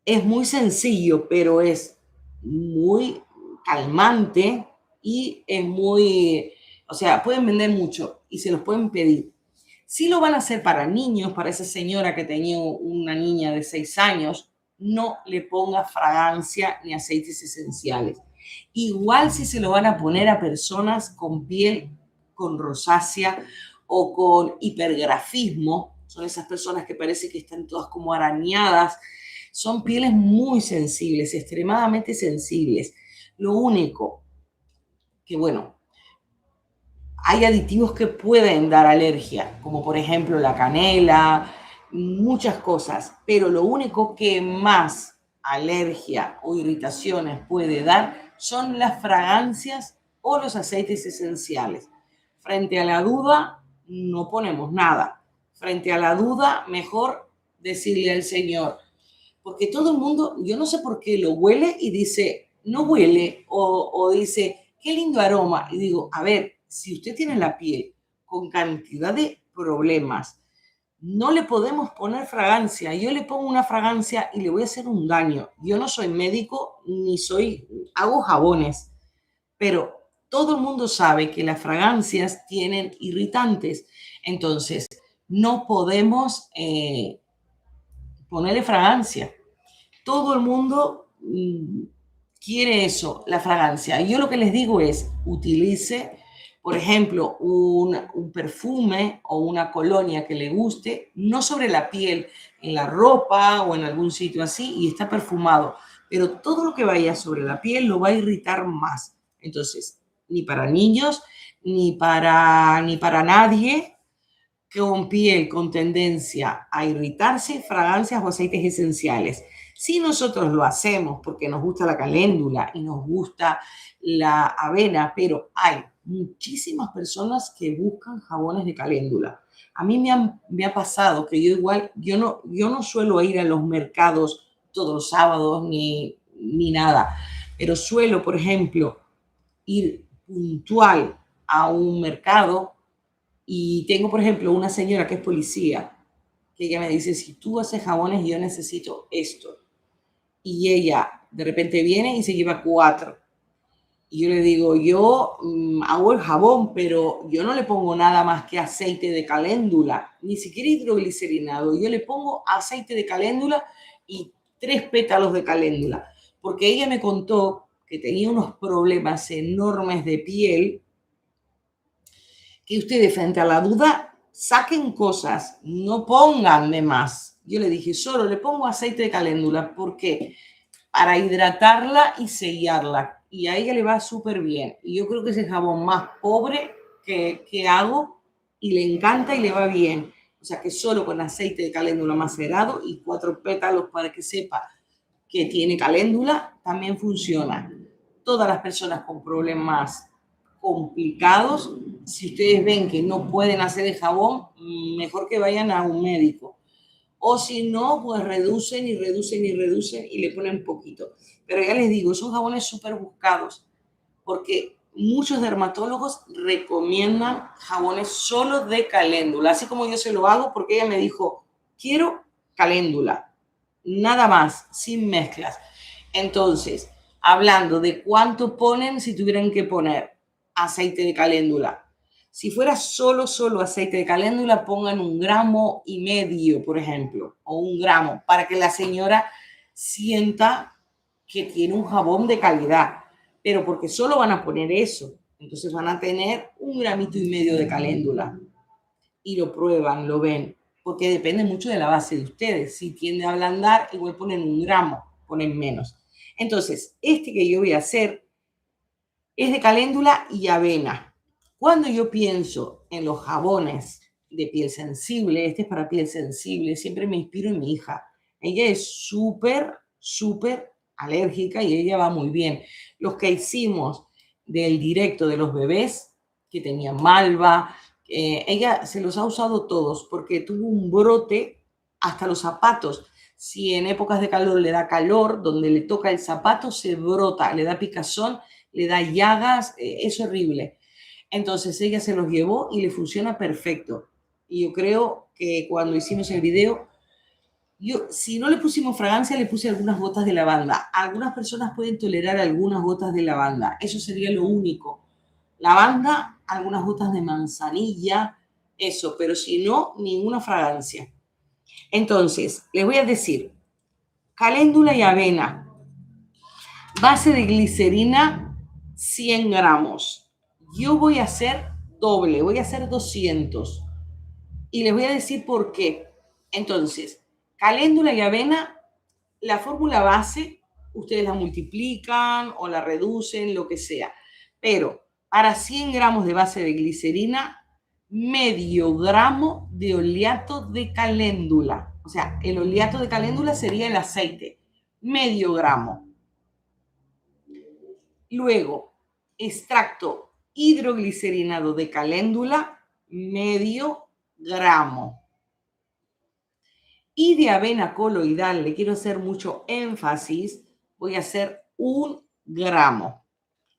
A: es muy sencillo, pero es muy calmante y es muy, o sea, pueden vender mucho y se los pueden pedir. Si lo van a hacer para niños, para esa señora que tenía una niña de 6 años, no le ponga fragancia ni aceites esenciales. Igual si se lo van a poner a personas con piel con rosácea o con hipergrafismo, son esas personas que parece que están todas como arañadas, son pieles muy sensibles, extremadamente sensibles. Lo único que, bueno, hay aditivos que pueden dar alergia, como por ejemplo la canela, muchas cosas, pero lo único que más alergia o irritaciones puede dar son las fragancias o los aceites esenciales. Frente a la duda, no ponemos nada. Frente a la duda, mejor decirle al Señor, porque todo el mundo, yo no sé por qué lo huele y dice, no huele, o dice, qué lindo aroma. Y digo, a ver, si usted tiene la piel con cantidad de problemas, no le podemos poner fragancia. Yo le pongo una fragancia y le voy a hacer un daño. Yo no soy médico ni hago jabones, pero todo el mundo sabe que las fragancias tienen irritantes. Entonces, no podemos ponerle fragancia. Todo el mundo quiere eso, la fragancia. Yo lo que les digo es, utilice, por ejemplo, un perfume o una colonia que le guste, no sobre la piel, en la ropa o en algún sitio así, y está perfumado. Pero todo lo que vaya sobre la piel lo va a irritar más. Entonces, ni para niños, ni para nadie con piel con tendencia a irritarse, fragancias o aceites esenciales. Si nosotros lo hacemos porque nos gusta la caléndula y nos gusta la avena, pero hay muchísimas personas que buscan jabones de caléndula. A mí me ha pasado que yo no suelo ir a los mercados todos los sábados ni nada, pero suelo, por ejemplo, ir puntual a un mercado y tengo, por ejemplo, una señora que es policía, que ella me dice, si tú haces jabones, yo necesito esto. Y ella de repente viene y se lleva 4. Y yo le digo, yo hago el jabón, pero yo no le pongo nada más que aceite de caléndula, ni siquiera hidroglicerinado. Yo le pongo aceite de caléndula y 3 pétalos de caléndula. Porque ella me contó que tenía unos problemas enormes de piel, que ustedes frente a la duda saquen cosas, no pongan de más. Yo le dije, solo le pongo aceite de caléndula. ¿Por qué? Para hidratarla y sellarla. Y a ella le va súper bien. Y yo creo que es el jabón más pobre que hago y le encanta y le va bien. O sea que solo con aceite de caléndula macerado y 4 pétalos para que sepa que tiene caléndula, también funciona. Todas las personas con problemas complicados, si ustedes ven que no pueden hacer el jabón, mejor que vayan a un médico. O si no, pues reducen y reducen y reducen y le ponen poquito. Pero ya les digo, son jabones súper buscados porque muchos dermatólogos recomiendan jabones solo de caléndula, así como yo se lo hago porque ella me dijo, quiero caléndula, nada más, sin mezclas. Entonces, hablando de cuánto ponen si tuvieran que poner aceite de caléndula. Si fuera solo aceite de caléndula, pongan 1,5 gramos, por ejemplo, o 1 gramo, para que la señora sienta que tiene un jabón de calidad. Pero porque solo van a poner eso, entonces van a tener 1,5 gramos de caléndula. Y lo prueban, lo ven, porque depende mucho de la base de ustedes. Si tiende a ablandar, igual ponen 1 gramo, ponen menos. Entonces, este que yo voy a hacer es de caléndula y avena. Cuando yo pienso en los jabones de piel sensible, este es para piel sensible, siempre me inspiro en mi hija. Ella es súper alérgica y ella va muy bien. Los que hicimos del directo de los bebés, que tenían malva, ella se los ha usado todos porque tuvo un brote hasta los zapatos. Si en épocas de calor le da calor, donde le toca el zapato se brota, le da picazón, le da llagas, es horrible. Entonces ella se los llevó y le funciona perfecto. Y yo creo que cuando hicimos el video, si no le pusimos fragancia, le puse algunas gotas de lavanda. Algunas personas pueden tolerar algunas gotas de lavanda. Eso sería lo único. Lavanda, algunas gotas de manzanilla, eso. Pero si no, ninguna fragancia. Entonces, les voy a decir, caléndula y avena. Base de glicerina, 100 gramos. Yo voy a hacer doble, voy a hacer 200. Y les voy a decir por qué. Entonces, caléndula y avena, la fórmula base, ustedes la multiplican o la reducen, lo que sea. Pero para 100 gramos de base de glicerina, medio gramo de oleato de caléndula. O sea, el oleato de caléndula sería el aceite. Medio gramo. Luego, extracto hidroglicerinado de caléndula, medio gramo. Y de avena coloidal, le quiero hacer mucho énfasis, voy a hacer 1 gramo.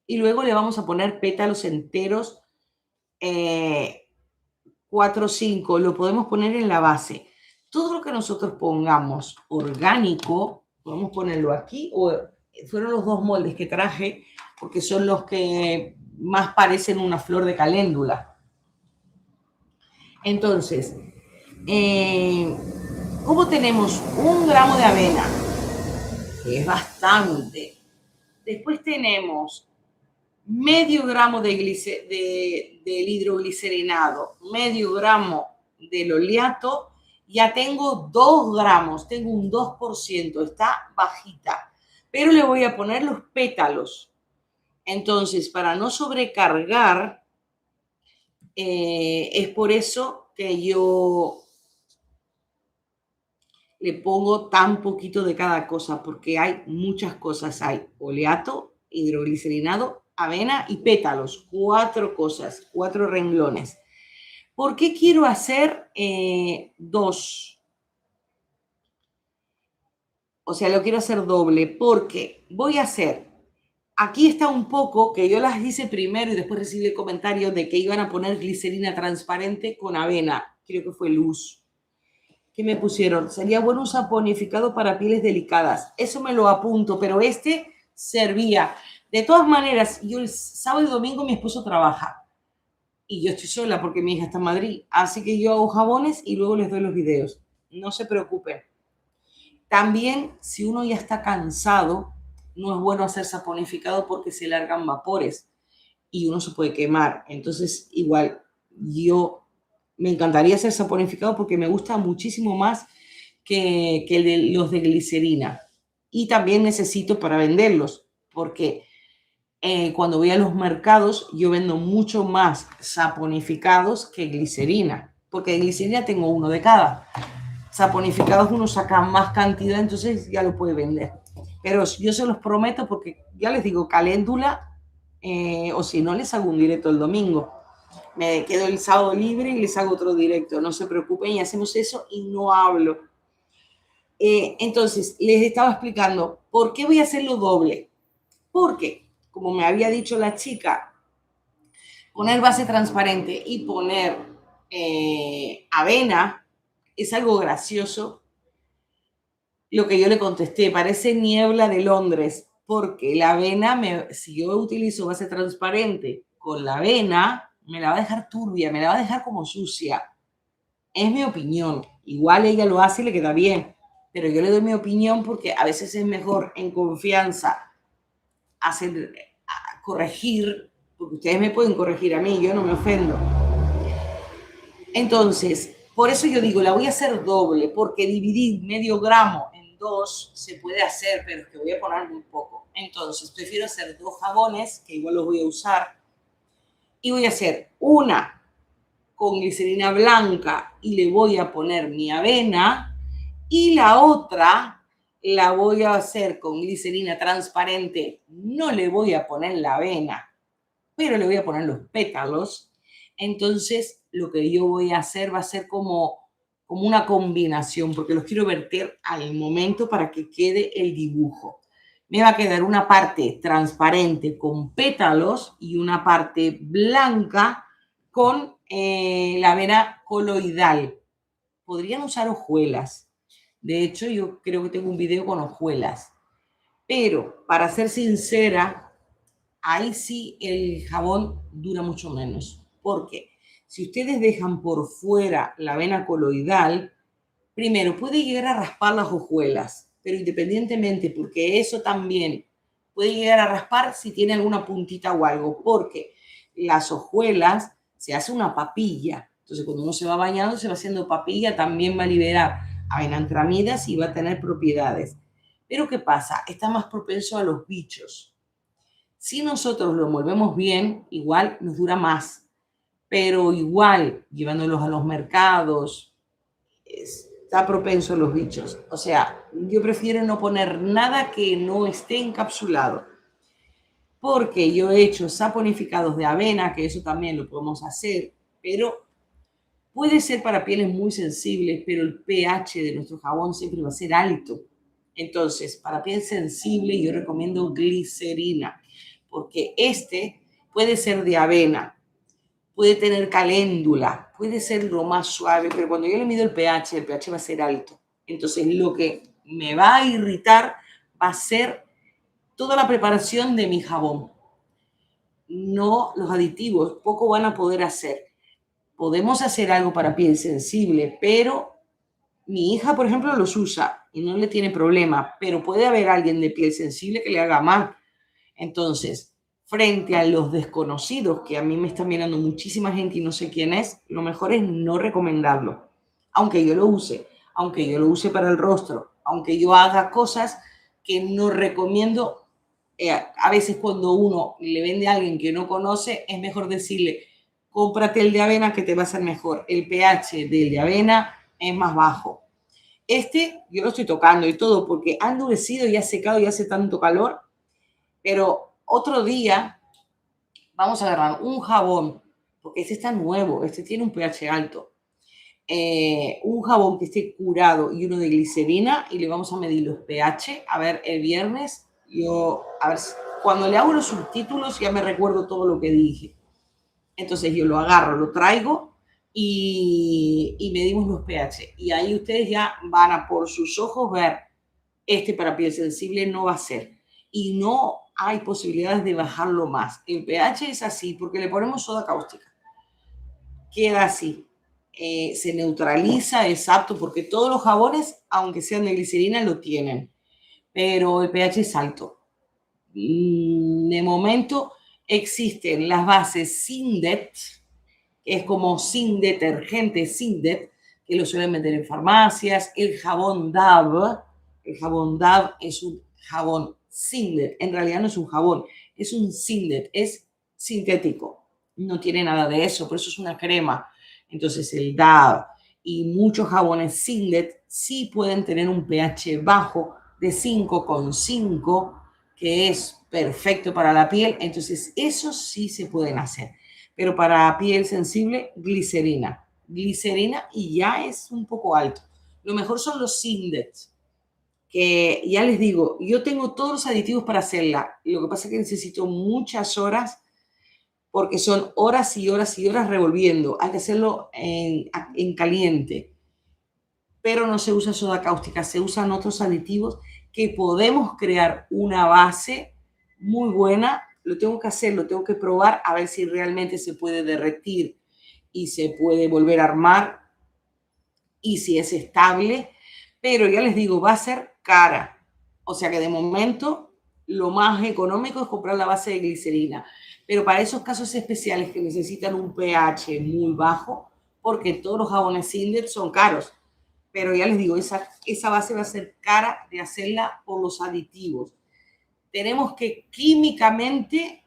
A: Y luego le vamos a poner pétalos enteros, 4 o 5, lo podemos poner en la base. Todo lo que nosotros pongamos orgánico, podemos ponerlo aquí, o fueron los 2 moldes que traje, porque son los que más parecen una flor de caléndula. Entonces, como tenemos 1 gramo de avena, que es bastante, después tenemos medio gramo del hidroglicerinado, medio gramo del oleato, ya tengo 2 gramos, tengo un 2%, está bajita, pero le voy a poner los pétalos. Entonces, para no sobrecargar, es por eso que yo le pongo tan poquito de cada cosa, porque hay muchas cosas. Hay oleato, hidroglicerinado, avena y pétalos. 4 cosas, 4 renglones. ¿Por qué quiero hacer 2? O sea, lo quiero hacer doble, porque voy a hacer... Aquí está un poco, que yo las hice primero y después recibí el comentario de que iban a poner glicerina transparente con avena. Creo que fue Luz. ¿Qué me pusieron? Sería bueno un saponificado para pieles delicadas. Eso me lo apunto, pero este servía. De todas maneras, yo el sábado y domingo mi esposo trabaja. Y yo estoy sola porque mi hija está en Madrid. Así que yo hago jabones y luego les doy los videos. No se preocupen. También, si uno ya está cansado, no es bueno hacer saponificado porque se largan vapores y uno se puede quemar. Entonces, igual, yo me encantaría hacer saponificado porque me gusta muchísimo más que los de glicerina. Y también necesito para venderlos, porque cuando voy a los mercados yo vendo mucho más saponificados que glicerina, porque de glicerina tengo uno de cada. Saponificados uno saca más cantidad, entonces ya lo puede vender. Pero yo se los prometo porque, ya les digo, caléndula O si no, les hago un directo el domingo. Me quedo el sábado libre y les hago otro directo. No se preocupen y hacemos eso y no hablo. Entonces, les estaba explicando por qué voy a hacerlo doble. Porque, como me había dicho la chica, poner base transparente y poner avena es algo gracioso. Lo que yo le contesté, parece niebla de Londres, porque la avena, si yo utilizo base transparente con la avena, me la va a dejar turbia, me la va a dejar como sucia. Es mi opinión. Igual ella lo hace y le queda bien, pero yo le doy mi opinión porque a veces es mejor en confianza hacer, corregir, porque ustedes me pueden corregir a mí, yo no me ofendo. Entonces, por eso yo digo, la voy a hacer doble, porque dividir medio gramo en dos se puede hacer, pero es que voy a poner muy poco. Entonces, prefiero hacer dos jabones, que igual los voy a usar, y voy a hacer una con glicerina blanca y le voy a poner mi avena, y la otra la voy a hacer con glicerina transparente, no le voy a poner la avena, pero le voy a poner los pétalos. Entonces, lo que yo voy a hacer va a ser como una combinación, porque los quiero verter al momento para que quede el dibujo. Me va a quedar una parte transparente con pétalos y una parte blanca con la avena coloidal. Podrían usar hojuelas. De hecho, yo creo que tengo un video con hojuelas. Pero, para ser sincera, ahí sí el jabón dura mucho menos. Porque si ustedes dejan por fuera la avena coloidal, primero puede llegar a raspar las hojuelas, pero independientemente, porque eso también puede llegar a raspar si tiene alguna puntita o algo, porque las hojuelas se hace una papilla. Entonces, cuando uno se va bañando, se va haciendo papilla, también va a liberar avenantramidas y va a tener propiedades. Pero ¿qué pasa? Está más propenso a los bichos. Si nosotros lo envolvemos bien, igual nos dura más, pero igual llevándolos a los mercados, está propenso a los bichos. O sea, yo prefiero no poner nada que no esté encapsulado, porque yo he hecho saponificados de avena, que eso también lo podemos hacer, pero puede ser para pieles muy sensibles, pero el pH de nuestro jabón siempre va a ser alto. Entonces, para piel sensible yo recomiendo glicerina, porque este puede ser de avena, puede tener caléndula, puede ser lo más suave, pero cuando yo le mido el pH va a ser alto. Entonces, lo que me va a irritar va a ser toda la preparación de mi jabón. No los aditivos, poco van a poder hacer. Podemos hacer algo para piel sensible, pero mi hija, por ejemplo, los usa y no le tiene problema, pero puede haber alguien de piel sensible que le haga mal. Entonces, frente a los desconocidos, que a mí me están mirando muchísima gente y no sé quién es, lo mejor es no recomendarlo. Aunque yo lo use, aunque yo lo use para el rostro, aunque yo haga cosas que no recomiendo. A veces cuando uno le vende a alguien que no conoce, es mejor decirle, cómprate el de avena que te va a ser mejor. El pH del de avena es más bajo. Este yo lo estoy tocando y todo porque ha endurecido y ha secado y hace tanto calor, pero otro día vamos a agarrar un jabón, porque este está nuevo, este tiene un pH alto, un jabón que esté curado y uno de glicerina y le vamos a medir los pH. A ver, el viernes, a ver, cuando le hago los subtítulos ya me recuerdo todo lo que dije. Entonces yo lo agarro, lo traigo y medimos los pH. Y ahí ustedes ya van a por sus ojos ver, este para piel sensible no va a ser. Y no hay posibilidades de bajarlo más. El pH es así porque le ponemos soda cáustica. Queda así. Se neutraliza, es apto, porque todos los jabones, aunque sean de glicerina, lo tienen. Pero el pH es alto. De momento existen las bases Sindet, que es como sin detergente Sindet, que lo suelen vender en farmacias. El jabón Dove es un jabón Sindet. En realidad no es un jabón, es un Sindet, es sintético. No tiene nada de eso, por eso es una crema. Entonces el Dove y muchos jabones Sindet sí pueden tener un pH bajo de 5,5, que es perfecto para la piel, entonces eso sí se pueden hacer. Pero para piel sensible, glicerina. Glicerina y ya es un poco alto. Lo mejor son los Sindex, que ya les digo, yo tengo todos los aditivos para hacerla. Lo que pasa es que necesito muchas horas porque son horas y horas y horas revolviendo. Hay que hacerlo en caliente. Pero no se usa soda cáustica, se usan otros aditivos que podemos crear una base muy buena. Lo tengo que hacer, lo tengo que probar a ver si realmente se puede derretir y se puede volver a armar y si es estable, pero ya les digo, va a ser cara. O sea que de momento lo más económico es comprar la base de glicerina. Pero para esos casos especiales que necesitan un pH muy bajo, porque todos los jabones Sindet son caros, pero ya les digo, esa base va a ser cara de hacerla por los aditivos. Tenemos que químicamente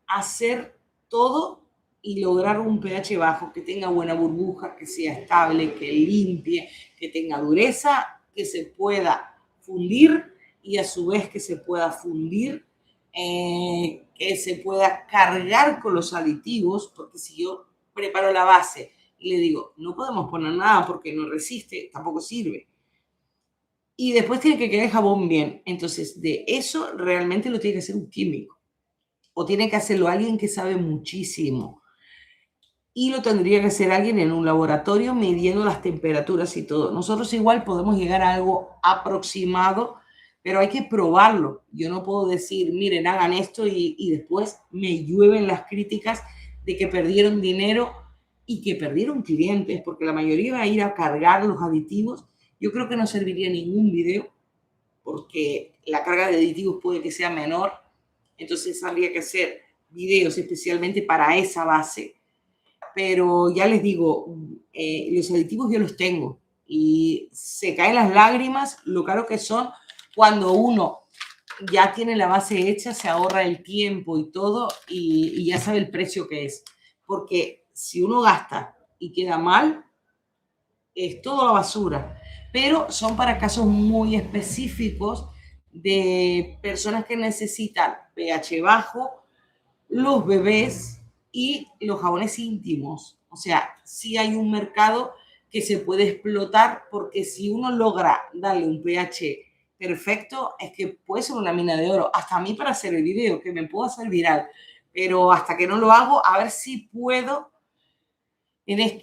A: hacer todo y lograr un pH bajo, que tenga buena burbuja, que sea estable, que limpie, que tenga dureza, que se pueda fundir y a su vez que se pueda fundir, que se pueda cargar con los aditivos, porque si yo preparo la base y le digo, no podemos poner nada porque no resiste, tampoco sirve. Y después tiene que quedar el jabón bien. Entonces, de eso realmente lo tiene que hacer un químico. O tiene que hacerlo alguien que sabe muchísimo. Y lo tendría que hacer alguien en un laboratorio midiendo las temperaturas y todo. Nosotros igual podemos llegar a algo aproximado, pero hay que probarlo. Yo no puedo decir, miren, hagan esto y después me llueven las críticas de que perdieron dinero y que perdieron clientes, porque la mayoría va a ir a cargar los aditivos. Yo creo que no serviría ningún video porque la carga de aditivos puede que sea menor. Entonces habría que hacer videos especialmente para esa base. Pero ya les digo, los aditivos yo los tengo y se caen las lágrimas, lo caro que son cuando uno ya tiene la base hecha, se ahorra el tiempo y todo y ya sabe el precio que es. Porque si uno gasta y queda mal, es toda basura. Pero son para casos muy específicos de personas que necesitan pH bajo, los bebés y los jabones íntimos. O sea, sí hay un mercado que se puede explotar porque si uno logra darle un pH perfecto, es que puede ser una mina de oro. Hasta a mí para hacer el video, que me puedo hacer viral, pero hasta que no lo hago, a ver si puedo,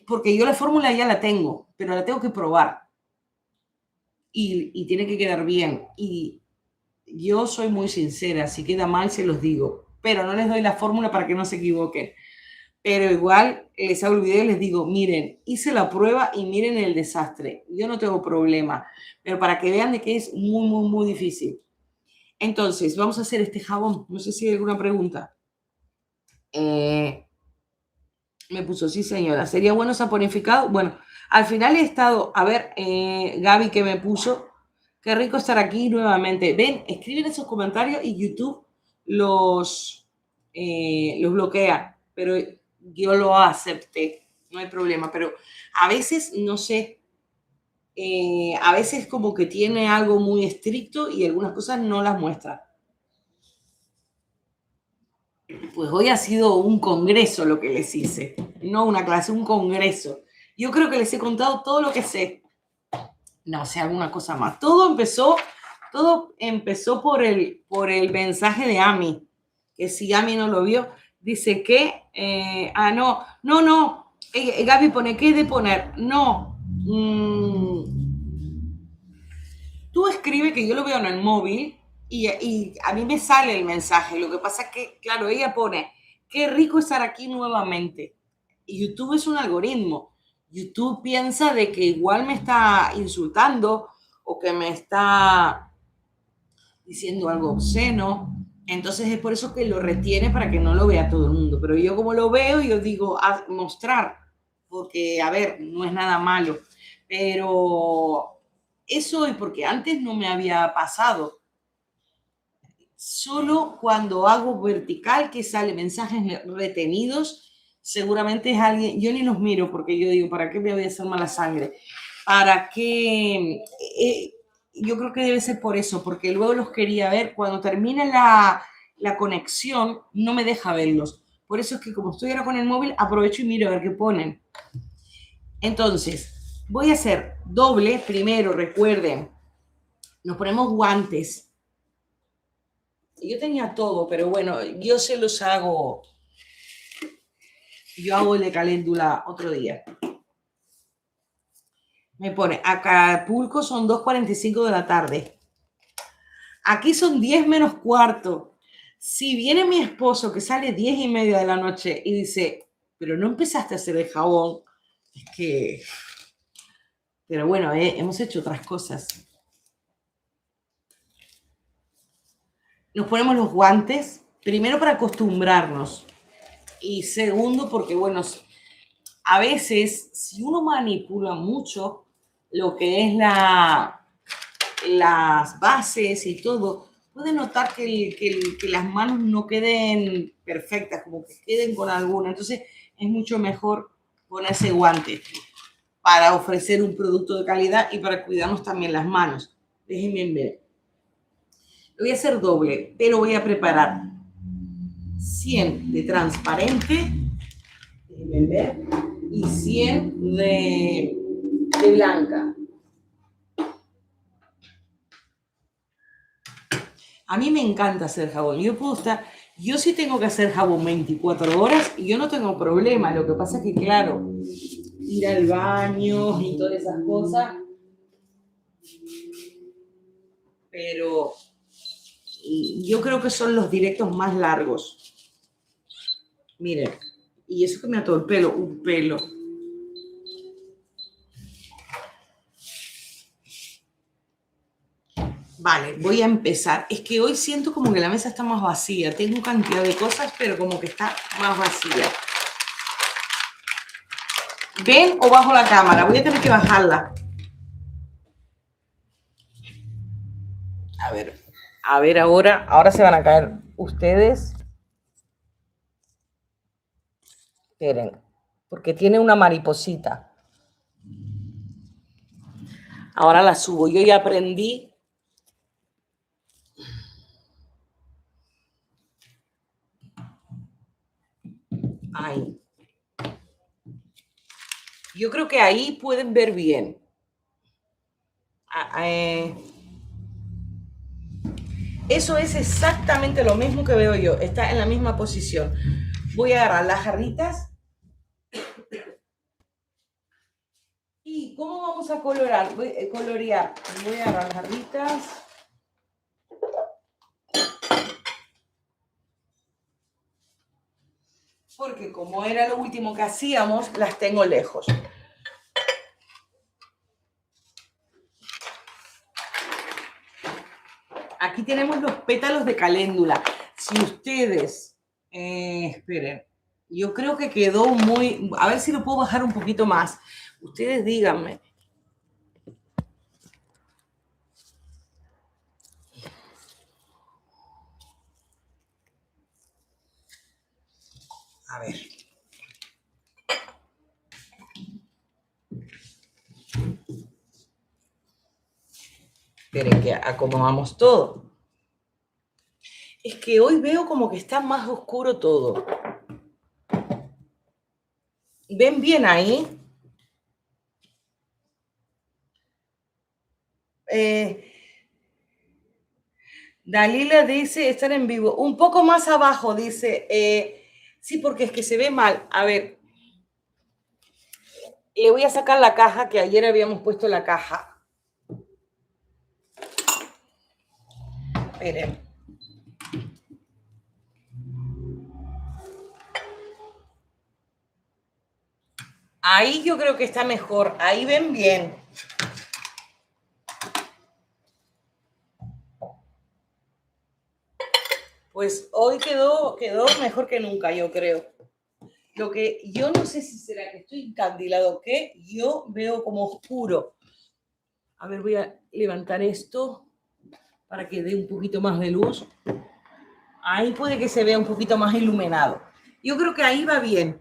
A: porque yo la fórmula ya la tengo, pero la tengo que probar y tiene que quedar bien. Y yo soy muy sincera, si queda mal se los digo, pero no les doy la fórmula para que no se equivoquen. Pero igual les hago el video y les digo, miren, hice la prueba y miren el desastre. Yo no tengo problema, pero para que vean de que es muy, muy, muy difícil. Entonces, vamos a hacer este jabón. No sé si hay alguna pregunta. Me puso, sí señora, ¿sería bueno saponificado? Bueno, al final he estado, a ver, Gaby que me puso, qué rico estar aquí nuevamente. Ven, escriben esos comentarios y YouTube los bloquea, pero yo lo acepté, no hay problema, pero a veces, no sé, a veces como que tiene algo muy estricto y algunas cosas no las muestra. Pues hoy ha sido un congreso lo que les hice, no una clase, un congreso. Yo creo que les he contado todo lo que sé. No sé, alguna cosa más. Todo empezó por el mensaje de Ami, que si Ami no lo vio, dice que, Gaby pone, ¿qué de poner? No, tú escribe que yo lo veo en el móvil y a mí me sale el mensaje. Lo que pasa es que, claro, ella pone, qué rico estar aquí nuevamente. Y YouTube es un algoritmo. YouTube piensa de que igual me está insultando o que me está diciendo algo obsceno. Entonces es por eso que lo retiene para que no lo vea todo el mundo. Pero yo como lo veo, yo digo, a mostrar, porque, a ver, no es nada malo. Pero eso es porque antes no me había pasado. Solo cuando hago vertical que sale mensajes retenidos, seguramente es alguien, yo ni los miro porque yo digo, ¿para qué me voy a hacer mala sangre? ¿Para qué? yo creo que debe ser por eso, porque luego los quería ver. Cuando termine la conexión, no me deja verlos. Por eso es que como estoy ahora con el móvil, aprovecho y miro a ver qué ponen. Entonces, voy a hacer doble primero, recuerden. Nos ponemos guantes. Yo tenía todo, pero bueno, yo se los hago. Yo hago el de caléndula otro día. Me pone, Acapulco son 2:45 de la tarde. Aquí son 10 menos cuarto. Si viene mi esposo que sale 10:30 de la noche y dice, pero no empezaste a hacer el jabón, es que... Pero bueno, hemos hecho otras cosas. Nos ponemos los guantes, primero para acostumbrarnos y segundo porque, bueno, a veces si uno manipula mucho lo que es las bases y todo, puede notar que las manos no queden perfectas, como que queden con alguna. Entonces es mucho mejor ponerse guantes para ofrecer un producto de calidad y para cuidarnos también las manos. Déjenme ver. Lo voy a hacer doble, pero voy a preparar 100 de transparente, déjenme ver, y 100 de blanca. A mí me encanta hacer jabón. Yo sí tengo que hacer jabón 24 horas y yo no tengo problema. Lo que pasa es que, claro, ir al baño y todas esas cosas. Pero yo creo que son los directos más largos. Miren, y eso que me ató el pelo, un pelo. Vale, voy a empezar. Es que hoy siento como que la mesa está más vacía. Tengo cantidad de cosas, pero como que está más vacía. ¿Ven o bajo la cámara? Voy a tener que bajarla. A ver ahora se van a caer ustedes. Esperen, porque tiene una mariposita. Ahora la subo. Yo ya aprendí. Ahí. Yo creo que ahí pueden ver bien. Eso es exactamente lo mismo que veo yo. Está en la misma posición. Voy a agarrar las jarritas. ¿Y cómo vamos a colorear? Voy a agarrar las jarritas. Porque como era lo último que hacíamos, las tengo lejos. Aquí tenemos los pétalos de caléndula. Si ustedes, esperen, yo creo que quedó muy, a ver si lo puedo bajar un poquito más. Ustedes díganme. A ver. Esperen que acomodamos todo. Es que hoy veo como que está más oscuro todo. ¿Ven bien ahí? Dalila dice, estar en vivo. Un poco más abajo, dice. Sí, porque es que se ve mal. A ver. Le voy a sacar la caja, que ayer habíamos puesto la caja. Miren. Ahí yo creo que está mejor. Ahí ven bien. Pues hoy quedó mejor que nunca, yo creo. Lo que yo no sé si será que estoy encandilado o qué, yo veo como oscuro. A ver, voy a levantar esto para que dé un poquito más de luz. Ahí puede que se vea un poquito más iluminado. Yo creo que ahí va bien.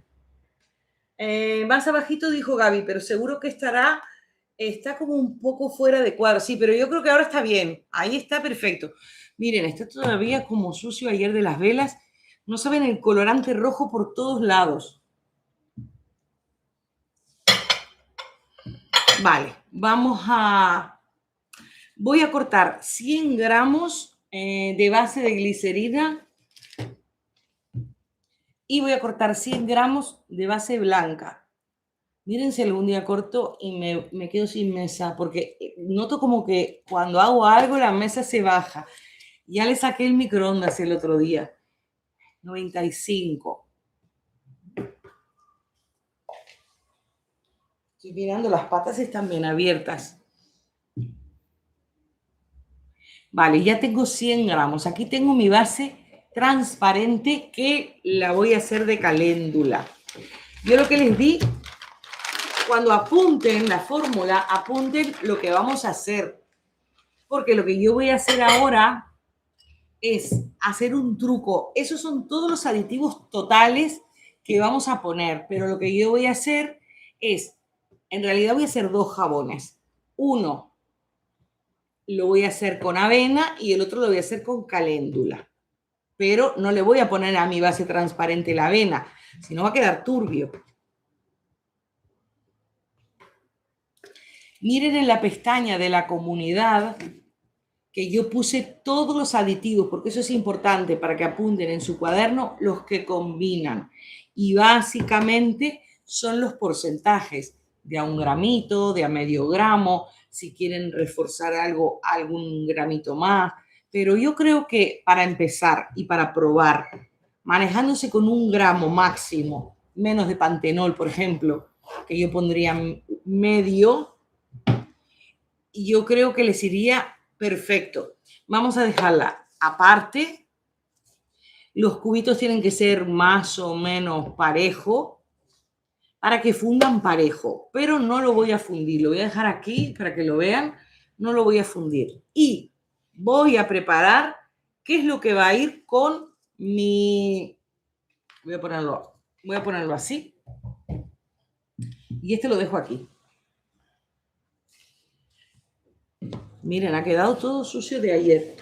A: Más abajito dijo Gaby, pero seguro que estará Está como un poco fuera de cuadro, sí, pero yo creo que ahora está bien. Ahí está perfecto. Miren, está todavía como sucio ayer de las velas. No saben el colorante rojo por todos lados. Vale, voy a cortar 100 gramos de base de glicerina y voy a cortar 100 gramos de base blanca. Miren si algún día corto y me quedo sin mesa, porque noto como que cuando hago algo la mesa se baja. Ya le saqué el microondas el otro día. 95. Estoy mirando, las patas están bien abiertas. Vale, ya tengo 100 gramos. Aquí tengo mi base transparente que la voy a hacer de caléndula. Yo lo que les di, cuando apunten la fórmula, apunten lo que vamos a hacer. Porque lo que yo voy a hacer ahora es hacer un truco. Esos son todos los aditivos totales que vamos a poner. Pero lo que yo voy a hacer es, en realidad voy a hacer dos jabones. Uno lo voy a hacer con avena y el otro lo voy a hacer con caléndula. Pero no le voy a poner a mi base transparente la avena, sino va a quedar turbio. Miren en la pestaña de la comunidad que yo puse todos los aditivos, porque eso es importante para que apunten en su cuaderno los que combinan. Y básicamente son los porcentajes de a 1 gramito, de a medio gramo, si quieren reforzar algo, algún gramito más. Pero yo creo que para empezar y para probar, manejándose con 1 gramo máximo, menos de pantenol, por ejemplo, que yo pondría medio, y yo creo que les iría perfecto. Vamos a dejarla aparte. Los cubitos tienen que ser más o menos parejo para que fundan parejo, pero no lo voy a fundir. Lo voy a dejar aquí para que lo vean. No lo voy a fundir. Y voy a preparar qué es lo que va a ir con mi... Voy a ponerlo así. Y este lo dejo aquí. Miren, ha quedado todo sucio de ayer.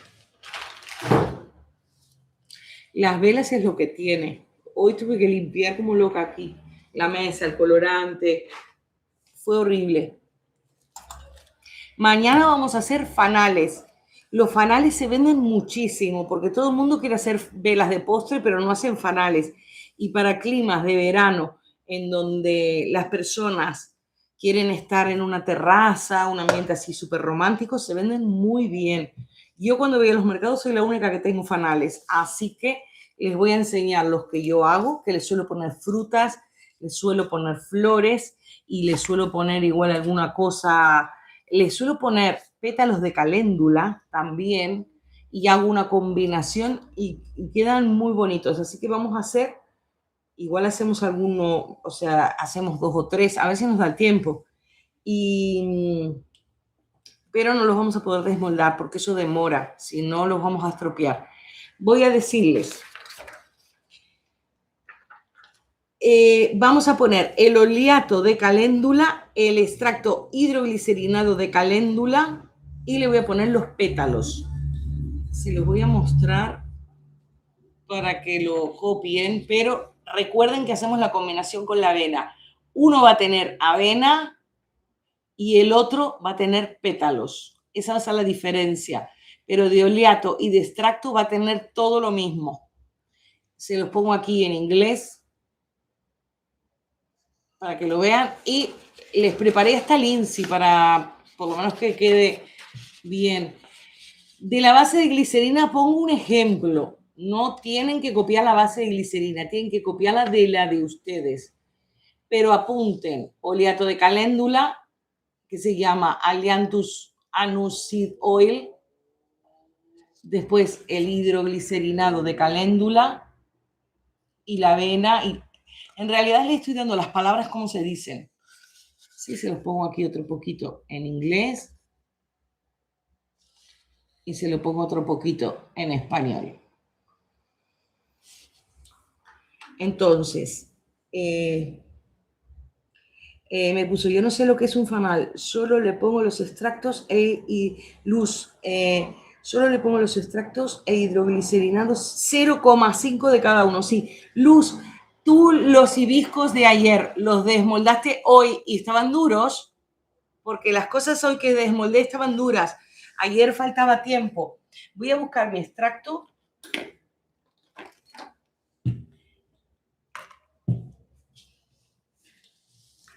A: Las velas es lo que tiene. Hoy tuve que limpiar como loca aquí. La mesa, el colorante. Fue horrible. Mañana vamos a hacer fanales. Los fanales se venden muchísimo porque todo el mundo quiere hacer velas de postre, pero no hacen fanales. Y para climas de verano, en donde las personas quieren estar en una terraza, un ambiente así súper romántico, se venden muy bien. Yo cuando voy a los mercados soy la única que tengo fanales, así que les voy a enseñar los que yo hago, que les suelo poner frutas, les suelo poner flores y les suelo poner igual alguna cosa, les suelo poner pétalos de caléndula también y hago una combinación y quedan muy bonitos. Así que vamos a hacer, igual hacemos alguno, o sea, hacemos 2 o 3, a veces nos da el tiempo. Pero no los vamos a poder desmoldar porque eso demora, si no los vamos a estropear. Voy a decirles, vamos a poner el oleato de caléndula, el extracto hidroglicerinado de caléndula y le voy a poner los pétalos. Se los voy a mostrar para que lo copien, pero recuerden que hacemos la combinación con la avena. Uno va a tener avena y el otro va a tener pétalos. Esa va a ser la diferencia. Pero de oleato y de extracto va a tener todo lo mismo. Se los pongo aquí en inglés para que lo vean. Y les preparé hasta Lindsay para por lo menos que quede bien. De la base de glicerina pongo un ejemplo. No tienen que copiar la base de glicerina, tienen que copiarla de la de ustedes. Pero apunten, oleato de caléndula, que se llama Ailanthus Anus Seed Oil. Después el hidroglicerinado de caléndula y la avena. Y en realidad les estoy dando las palabras como se dicen. Sí, se los pongo aquí otro poquito en inglés y se lo pongo otro poquito en español. Entonces, Me puso, yo no sé lo que es un fanal, solo le pongo los extractos y luz. Solo le pongo los extractos e hidroglicerinados 0,5 de cada uno. Sí, Luz, tú los hibiscos de ayer los desmoldaste hoy y estaban duros, porque las cosas hoy que desmoldé estaban duras. Ayer faltaba tiempo. Voy a buscar mi extracto.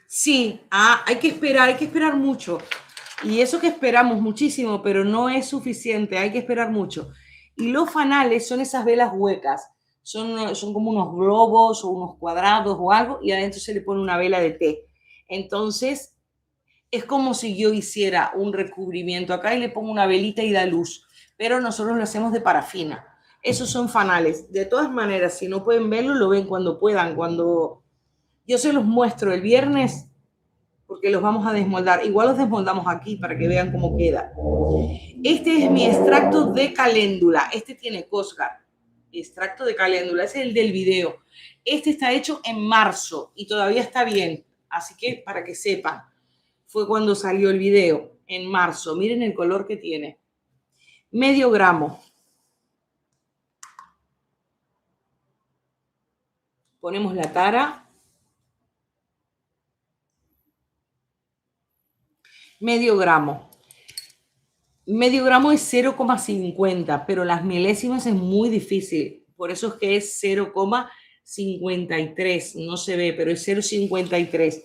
A: Sí, hay que esperar mucho. Y eso que esperamos muchísimo, pero no es suficiente, hay que esperar mucho. Y los fanales son esas velas huecas, son como unos globos o unos cuadrados o algo, y adentro se le pone una vela de té. Entonces, es como si yo hiciera un recubrimiento acá y le pongo una velita y da luz, pero nosotros lo hacemos de parafina. Esos son fanales. De todas maneras, si no pueden verlo, lo ven cuando puedan. Cuando yo se los muestro el viernes, porque los vamos a desmoldar. Igual los desmoldamos aquí para que vean cómo queda. Este es mi extracto de caléndula. Este tiene Cosgar. Extracto de caléndula. Ese es el del video. Este está hecho en marzo y todavía está bien. Así que para que sepan, fue cuando salió el video, en marzo. Miren el color que tiene. Medio gramo. Ponemos la tara. Medio gramo. Medio gramo es 0,50, pero las milésimas es muy difícil. Por eso es que es 0,53. No se ve, pero es 0,53.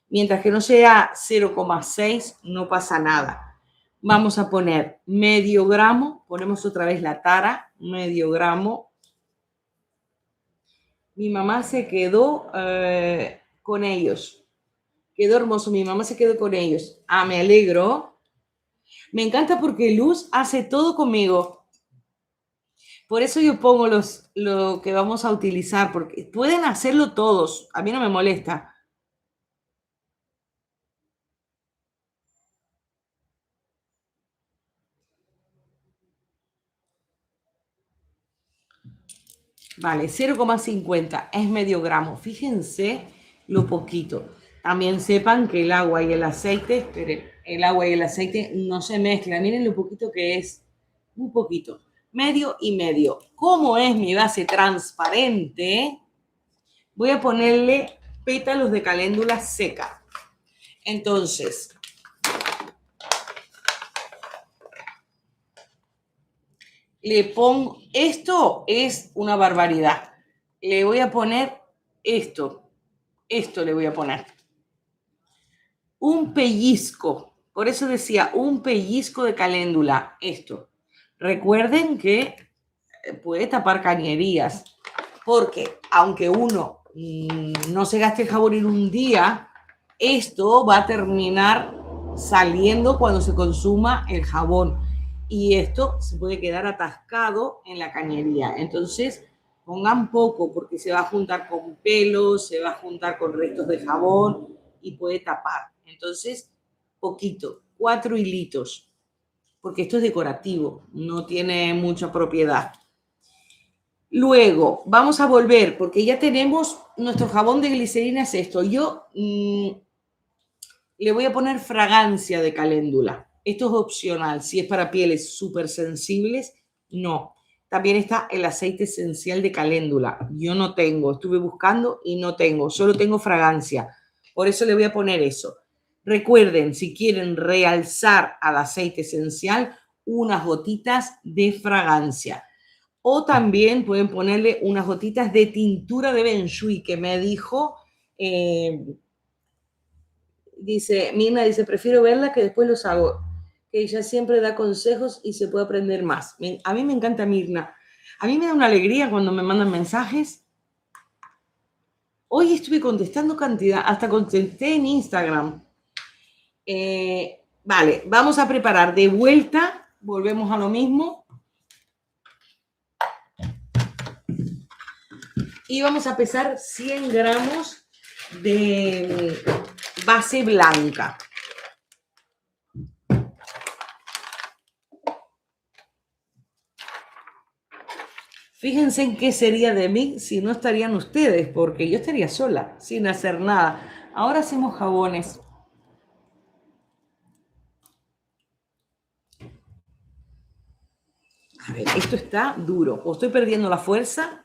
A: Mientras que no sea 0,6, no pasa nada. Vamos a poner medio gramo. Ponemos otra vez la tara. Medio gramo. Mi mamá se quedó con ellos. Quedó hermoso. Mi mamá se quedó con ellos. Me alegro. Me encanta porque Luz hace todo conmigo. Por eso yo pongo lo que vamos a utilizar, porque pueden hacerlo todos. A mí no me molesta. Vale, 0,50 es medio gramo. Fíjense lo poquito. También sepan que el agua y el aceite, esperen, el agua y el aceite no se mezclan. Miren lo poquito que es. Un poquito. Medio y medio. Como es mi base transparente, voy a ponerle pétalos de caléndula seca. Entonces, le pongo, esto es una barbaridad. Le voy a poner esto le voy a poner. Un pellizco, por eso decía un pellizco de caléndula, esto. Recuerden que puede tapar cañerías, porque aunque uno no se gaste el jabón en un día, esto va a terminar saliendo cuando se consuma el jabón y esto se puede quedar atascado en la cañería. Entonces pongan poco porque se va a juntar con pelos, se va a juntar con restos de jabón y puede tapar. Entonces poquito, 4 hilitos, porque esto es decorativo, no tiene mucha propiedad. Luego, vamos a volver, porque ya tenemos nuestro jabón de glicerina, es esto. Yo le voy a poner fragancia de caléndula. Esto es opcional. Si es para pieles súper sensibles, no. También está el aceite esencial de caléndula. Yo no tengo, estuve buscando y no tengo, solo tengo fragancia. Por eso le voy a poner eso. Recuerden, si quieren realzar al aceite esencial, unas gotitas de fragancia. O también pueden ponerle unas gotitas de tintura de Feng Shui, que me dijo, dice, Mirna dice, prefiero verla que después los hago, que ella siempre da consejos y se puede aprender más. A mí me encanta Mirna. A mí me da una alegría cuando me mandan mensajes. Hoy estuve contestando cantidad, hasta contesté en Instagram. Vale, vamos a preparar de vuelta, volvemos a lo mismo. Y vamos a pesar 100 gramos de base blanca. Fíjense en qué sería de mí si no estarían ustedes, porque yo estaría sola, sin hacer nada. Ahora hacemos jabones. A ver, esto está duro. O estoy perdiendo la fuerza.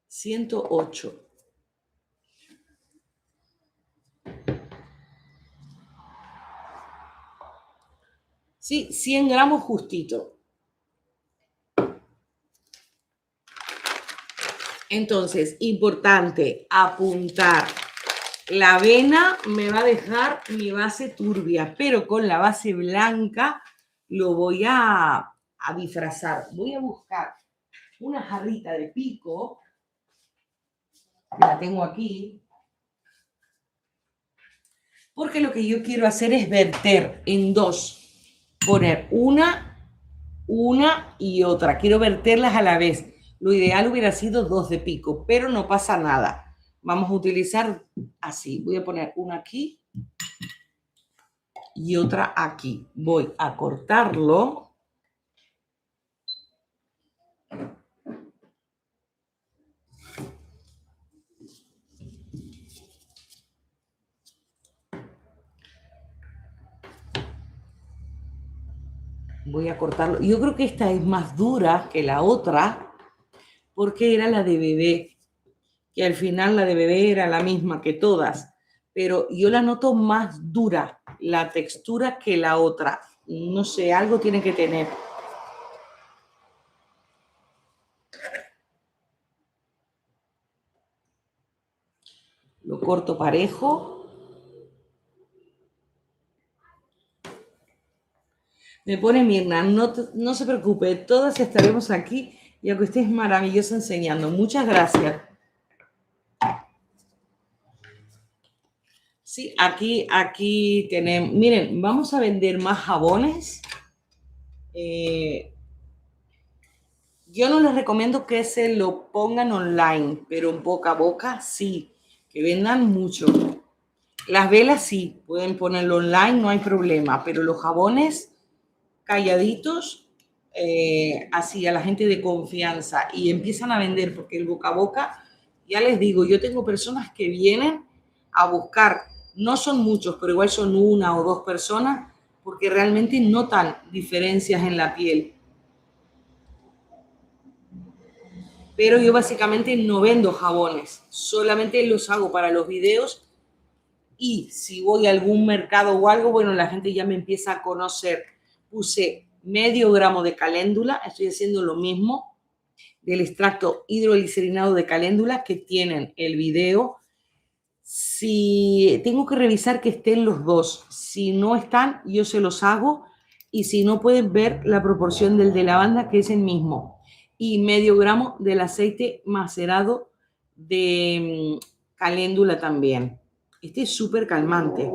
A: 108. Sí, 100 gramos justito. Entonces, importante apuntar. La avena me va a dejar mi base turbia, pero con la base blanca lo voy a disfrazar. Voy a buscar una jarrita de pico, la tengo aquí, porque lo que yo quiero hacer es verter en dos, poner una y otra. Quiero verterlas a la vez. Lo ideal hubiera sido dos de pico, pero no pasa nada. Vamos a utilizar así. Voy a poner una aquí y otra aquí. Voy a cortarlo. Voy a cortarlo. Yo creo que esta es más dura que la otra porque era la de bebé. Que al final la de bebé era la misma que todas. Pero yo la noto más dura, la textura, que la otra. No sé, algo tiene que tener. Lo corto parejo. Me pone Mirna, no se preocupe, todas estaremos aquí, ya que usted es maravillosa enseñando. Muchas gracias. Sí, aquí tenemos, miren, vamos a vender más jabones. Yo no les recomiendo que se lo pongan online, pero boca a boca sí, que vendan mucho. Las velas sí, pueden ponerlo online, no hay problema, pero los jabones calladitos, así a la gente de confianza, y empiezan a vender, porque el boca a boca, ya les digo, yo tengo personas que vienen a buscar, no son muchos, pero igual son una o dos personas, porque realmente notan diferencias en la piel. Pero yo básicamente no vendo jabones, solamente los hago para los videos, y si voy a algún mercado o algo, bueno, la gente ya me empieza a conocer. Puse medio gramo de caléndula, estoy haciendo lo mismo, del extracto hidrolicerinado de caléndula que tienen el video. Si tengo que revisar que estén los dos, si no están, yo se los hago, y si no, pueden ver la proporción del de lavanda, que es el mismo, y medio gramo del aceite macerado de caléndula también. Este es súper calmante.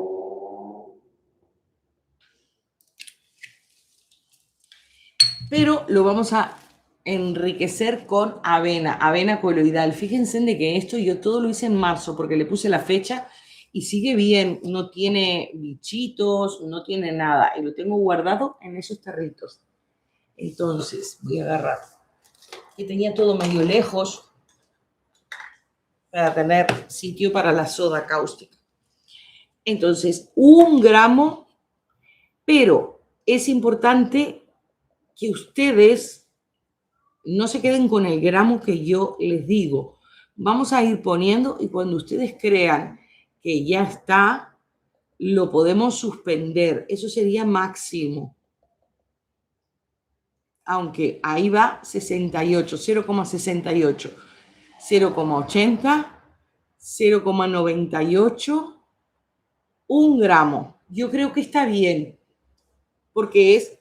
A: Pero lo vamos a enriquecer con avena coloidal. Fíjense de que esto yo todo lo hice en marzo porque le puse la fecha y sigue bien, no tiene bichitos, no tiene nada, y lo tengo guardado en esos tarritos. Entonces voy a agarrar, que tenía todo medio lejos para tener sitio para la soda cáustica. Entonces, 1 gramo, pero es importante que ustedes no se queden con el gramo que yo les digo. Vamos a ir poniendo, y cuando ustedes crean que ya está, lo podemos suspender. Eso sería máximo. Aunque ahí va 68, 0,68, 0,80, 0,98, 1 gramo. Yo creo que está bien, porque es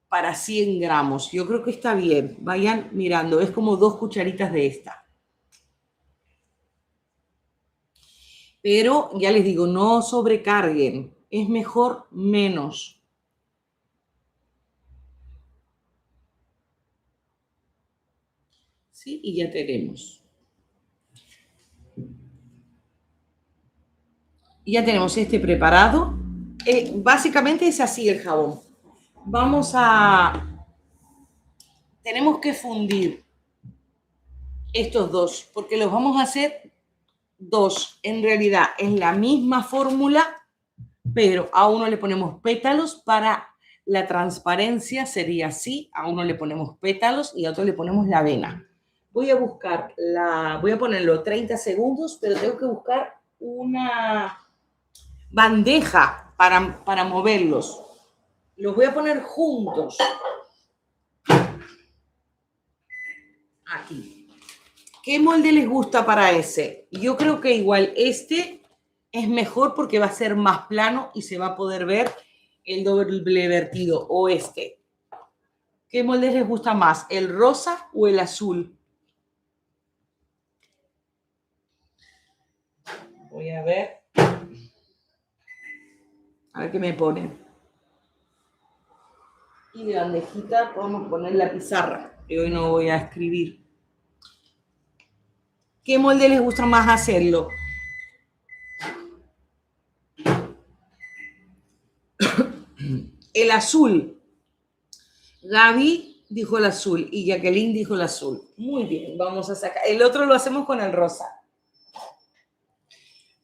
A: para 100 gramos. Yo creo que está bien. Vayan mirando, es como 2 cucharitas de esta. Pero ya les digo, no sobrecarguen. Es mejor menos. ¿Sí? Y ya tenemos. Ya tenemos este preparado. Básicamente es así el jabón. Tenemos que fundir estos dos, porque los vamos a hacer dos. En realidad es la misma fórmula, pero a uno le ponemos pétalos para la transparencia, sería así. A uno le ponemos pétalos y a otro le ponemos la avena. Voy a ponerlo 30 segundos, pero tengo que buscar una bandeja para moverlos. Los voy a poner juntos. Aquí. ¿Qué molde les gusta para ese? Yo creo que igual este es mejor porque va a ser más plano y se va a poder ver el doble vertido. O este. ¿Qué molde les gusta más? ¿El rosa o el azul? Voy a ver. A ver qué me ponen. Y de bandejita podemos poner la pizarra, que hoy no voy a escribir. ¿Qué molde les gusta más hacerlo? El azul. Gaby dijo el azul y Jacqueline dijo el azul. Muy bien, vamos a sacar. El otro lo hacemos con el rosa.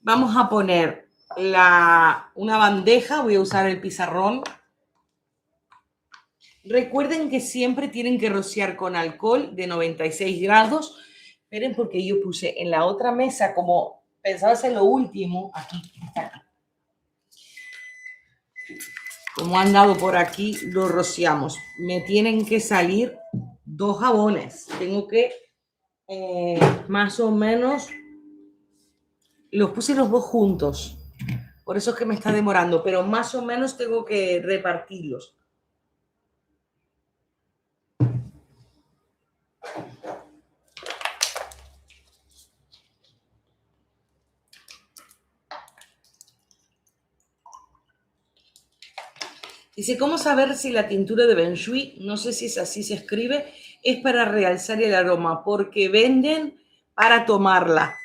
A: Vamos a poner una bandeja. Voy a usar el pizarrón. Recuerden que siempre tienen que rociar con alcohol de 96 grados. Esperen porque yo puse en la otra mesa, como pensaba hacer lo último, aquí, está aquí. Como han dado por aquí, lo rociamos. Me tienen que salir 2 jabones. Tengo que más o menos, los puse los 2 juntos. Por eso es que me está demorando, pero más o menos tengo que repartirlos. Dice, ¿cómo saber si la tintura de Ben Shui, no sé si es así se escribe, es para realzar el aroma? Porque venden para tomarla.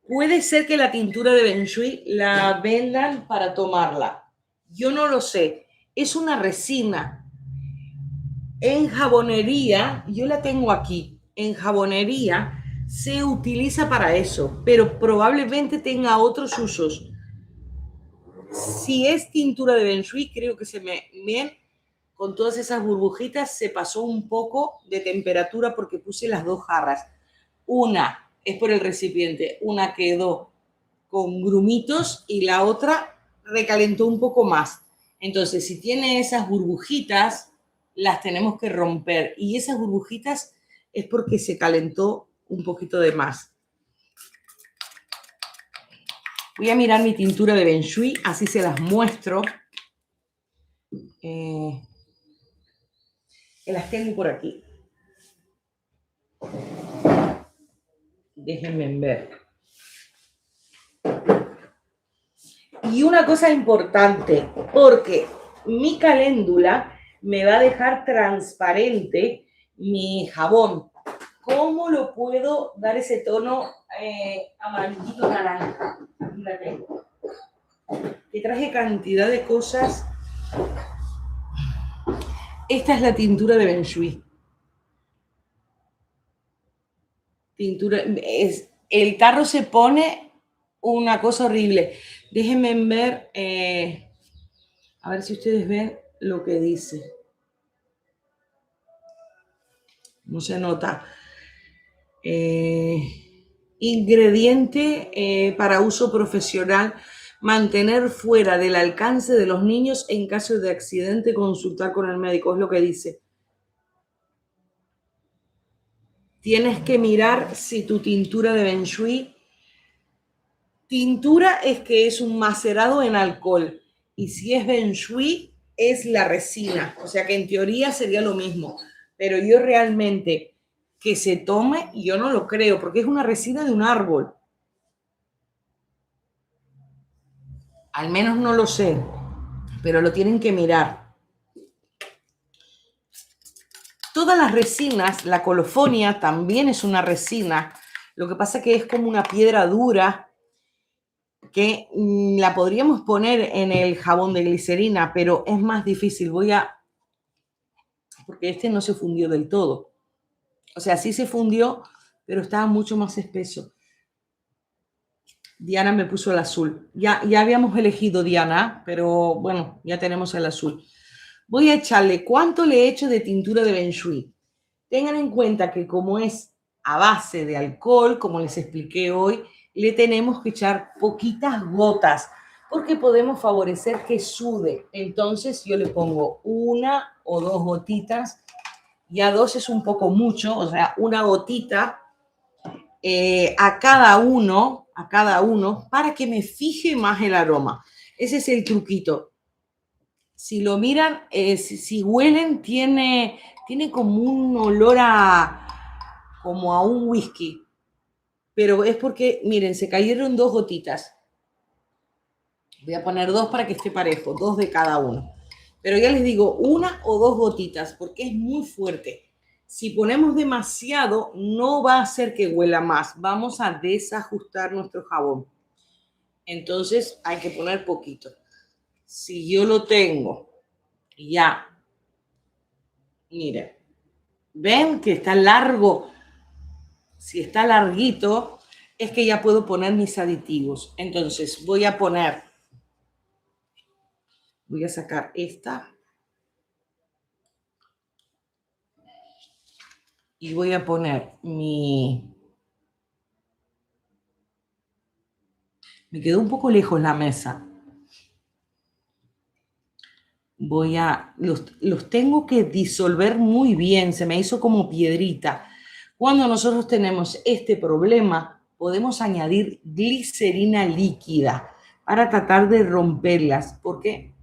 A: Puede ser que la tintura de Ben Shui la vendan para tomarla. Yo no lo sé. Es una resina. En jabonería, yo la tengo aquí. En jabonería se utiliza para eso, pero probablemente tenga otros usos. Si es tintura de Ben Shui, creo que bien, con todas esas burbujitas se pasó un poco de temperatura porque puse las 2 jarras. Una es por el recipiente, una quedó con grumitos y la otra recalentó un poco más. Entonces, si tiene esas burbujitas, las tenemos que romper. Y esas burbujitas es porque se calentó un poquito de más. Voy a mirar mi tintura de Ben Shui, así se las muestro. Las tengo por aquí. Déjenme ver. Y una cosa importante, porque mi caléndula me va a dejar transparente mi jabón. ¿Cómo lo puedo dar ese tono amarillito naranja? Aquí la tengo. Que traje cantidad de cosas. Esta es la tintura de Ben Shui. El tarro se pone una cosa horrible. Déjenme ver, a ver si ustedes ven lo que dice. No se nota. Ingrediente para uso profesional. Mantener fuera del alcance de los niños en caso de accidente, consultar con el médico. Es lo que dice. Tienes que mirar si tu tintura de Ben Shui. Tintura es que es un macerado en alcohol. Y si es Ben Shui, es la resina. O sea que en teoría sería lo mismo. Pero yo realmente que se tome, yo no lo creo, porque es una resina de un árbol. Al menos no lo sé, pero lo tienen que mirar. Todas las resinas, la colofonia también es una resina. Lo que pasa que es como una piedra dura que la podríamos poner en el jabón de glicerina, pero es más difícil. Porque este no se fundió del todo. O sea, sí se fundió, pero estaba mucho más espeso. Diana me puso el azul. Ya habíamos elegido Diana, pero bueno, ya tenemos el azul. Voy a echarle, ¿cuánto le he hecho de tintura de Ben Shui? Tengan en cuenta que como es a base de alcohol, como les expliqué hoy, le tenemos que echar poquitas gotas porque podemos favorecer que sude. Entonces yo le pongo 1 o 2 gotitas. Ya 2 es un poco mucho, o sea, 1 gotita a cada uno, para que me fije más el aroma. Ese es el truquito. Si lo miran, si huelen, tiene como un olor como a un whisky. Pero es porque, miren, se cayeron 2 gotitas. Voy a poner 2 para que esté parejo, 2 de cada uno. Pero ya les digo, 1 o 2 gotitas, porque es muy fuerte. Si ponemos demasiado, no va a hacer que huela más. Vamos a desajustar nuestro jabón. Entonces hay que poner poquito. Si yo lo tengo ya, miren, ven que está largo. Si está larguito, es que ya puedo poner mis aditivos. Entonces voy a sacar esta y voy a poner me quedó un poco lejos la mesa. Los tengo que disolver muy bien, se me hizo como piedrita. Cuando nosotros tenemos este problema, podemos añadir glicerina líquida para tratar de romperlas, porque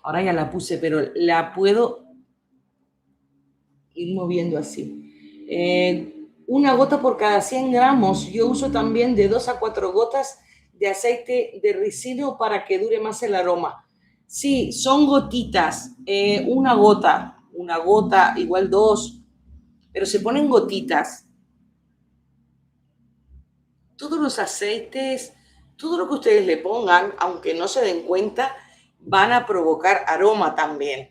A: ahora ya la puse, pero la puedo ir moviendo así. 1 gota por cada 100 gramos. Yo uso también de 2 a 4 gotas de aceite de ricino para que dure más el aroma. Sí, son gotitas, 1 gota, igual 2, pero se ponen gotitas. Todos los aceites, todo lo que ustedes le pongan, aunque no se den cuenta, van a provocar aroma también,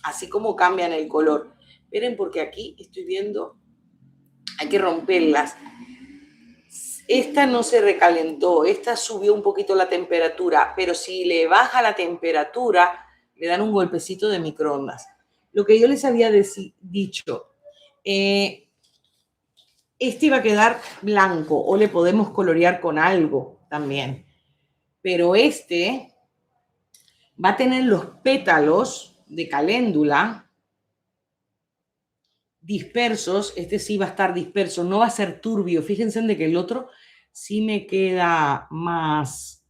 A: así como cambian el color. Miren, porque aquí estoy viendo, hay que romperlas. Esta no se recalentó, esta subió un poquito la temperatura, pero si le baja la temperatura, le dan un golpecito de microondas. Lo que yo les había dicho, este iba a quedar blanco o le podemos colorear con algo también, pero este va a tener los pétalos de caléndula dispersos. Este sí va a estar disperso, no va a ser turbio. Fíjense de que el otro sí me queda más,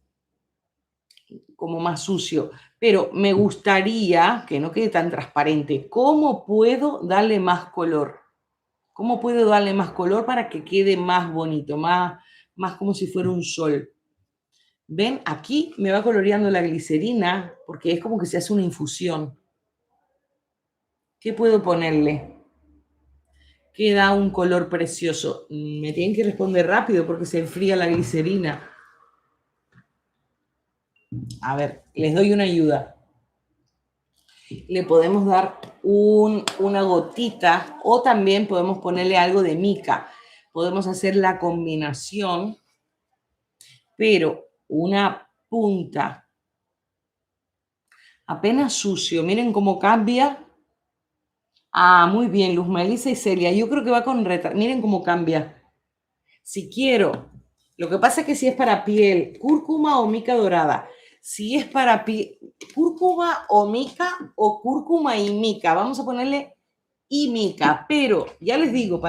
A: como más sucio, pero me gustaría que no quede tan transparente. ¿Cómo puedo darle más color? ¿Cómo puedo darle más color para que quede más bonito, más como si fuera un sol? ¿Ven? Aquí me va coloreando la glicerina porque es como que se hace una infusión. ¿Qué puedo ponerle? Que da un color precioso. Me tienen que responder rápido porque se enfría la glicerina. A ver, les doy una ayuda. Le podemos dar una gotita o también podemos ponerle algo de mica. Podemos hacer la combinación, pero una punta apenas sucio. Miren cómo cambia. Ah, muy bien, Luz Melissa y Celia. Yo creo que va con retrato. Miren cómo cambia. Si quiero, lo que pasa es que si es para piel, cúrcuma o mica dorada. Si es para piel, cúrcuma o mica o cúrcuma y mica. Vamos a ponerle y mica. Pero ya les digo,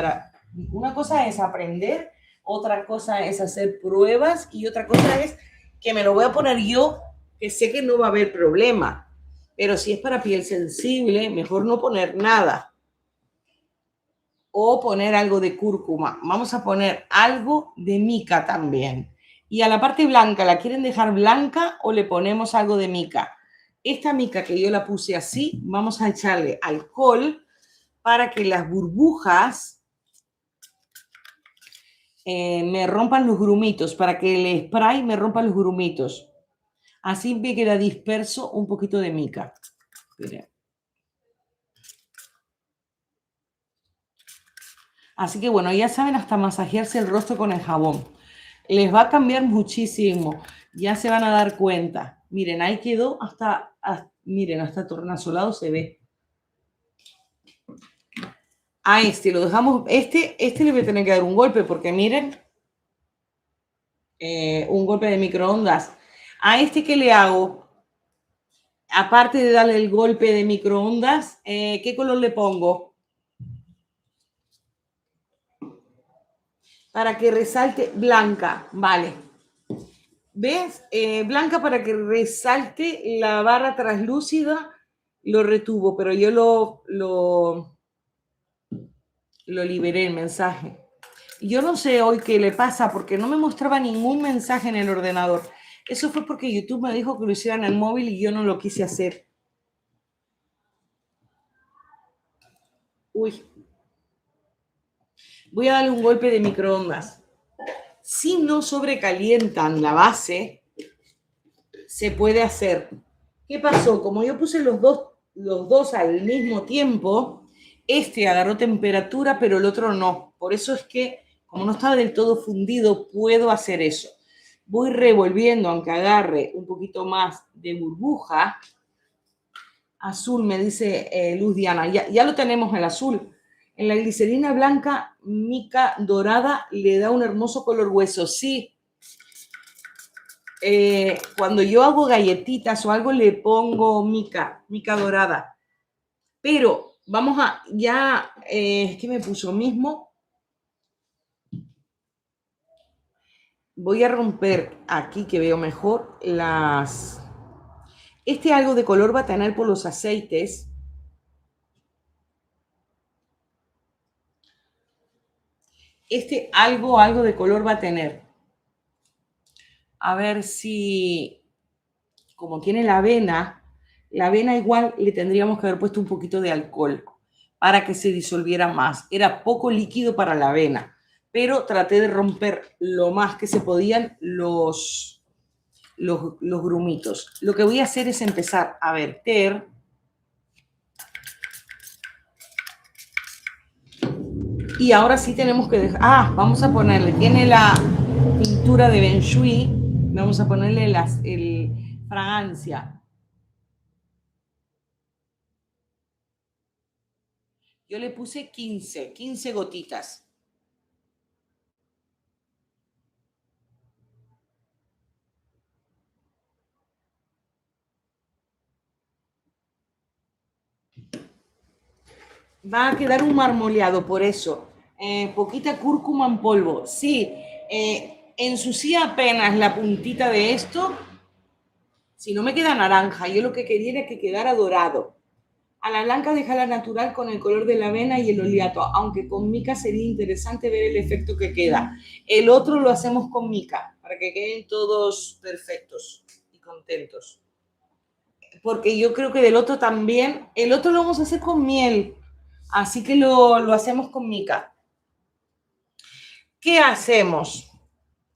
A: una cosa es aprender, otra cosa es hacer pruebas y otra cosa es que me lo voy a poner yo, que sé que no va a haber problema. Pero si es para piel sensible, mejor no poner nada. O poner algo de cúrcuma. Vamos a poner algo de mica también. Y a la parte blanca, ¿la quieren dejar blanca o le ponemos algo de mica? Esta mica que yo la puse así, vamos a echarle alcohol para que las burbujas me rompan los grumitos, para que el spray me rompa los grumitos. Así me queda disperso un poquito de mica. Miren. Así que bueno, ya saben hasta masajearse el rostro con el jabón. Les va a cambiar muchísimo. Ya se van a dar cuenta. Miren, ahí quedó miren, hasta tornasolado se ve. A este lo dejamos, este le voy a tener que dar un golpe porque miren, un golpe de microondas. A este, ¿qué le hago? Aparte de darle el golpe de microondas, ¿qué color le pongo? Para que resalte blanca, vale. ¿Ves? Blanca para que resalte la barra translúcida, lo retuvo, pero yo lo liberé el mensaje. Yo no sé hoy qué le pasa porque no me mostraba ningún mensaje en el ordenador. Eso fue porque YouTube me dijo que lo hiciera en el móvil y yo no lo quise hacer. Uy, voy a darle un golpe de microondas. Si no sobrecalientan la base, se puede hacer. ¿Qué pasó? Como yo puse los dos al mismo tiempo, este agarró temperatura, pero el otro no. Por eso es que, como no estaba del todo fundido, puedo hacer eso. Voy revolviendo, aunque agarre un poquito más de burbuja. Azul, me dice Luz Diana. Ya lo tenemos el azul. En la glicerina blanca, mica dorada le da un hermoso color hueso. Sí, cuando yo hago galletitas o algo le pongo mica dorada. Pero vamos a, ya, ¿qué me puso mismo? Voy a romper aquí que veo mejor las... Este algo de color va a tener por los aceites. Este algo de color va a tener. A ver si, como tiene la avena igual le tendríamos que haber puesto un poquito de alcohol para que se disolviera más. Era poco líquido para la avena, pero traté de romper lo más que se podían los grumitos. Lo que voy a hacer es empezar a verter y ahora sí tenemos que dejar... vamos a ponerle, tiene la pintura de Ben Shui, vamos a ponerle el fragancia. Yo le puse 15 gotitas. Va a quedar un marmoleado, por eso. Poquita cúrcuma en polvo. Sí, ensucia apenas la puntita de esto. Si no me queda naranja, yo lo que quería era que quedara dorado. A la blanca déjala natural con el color de la avena y el oleato, aunque con mica sería interesante ver el efecto que queda. El otro lo hacemos con mica, para que queden todos perfectos y contentos. Porque yo creo que del otro también, el otro lo vamos a hacer con miel, así que lo hacemos con mica. ¿Qué hacemos?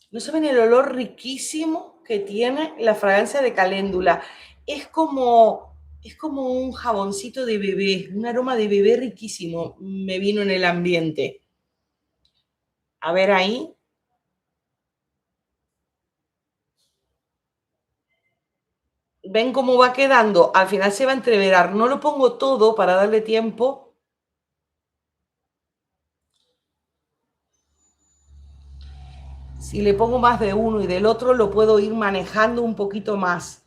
A: ¿No saben el olor riquísimo que tiene la fragancia de caléndula? Es como un jaboncito de bebé, un aroma de bebé riquísimo me vino en el ambiente. A ver ahí. ¿Ven cómo va quedando? Al final se va a entreverar. No lo pongo todo para darle tiempo. Si le pongo más de uno y del otro, lo puedo ir manejando un poquito más.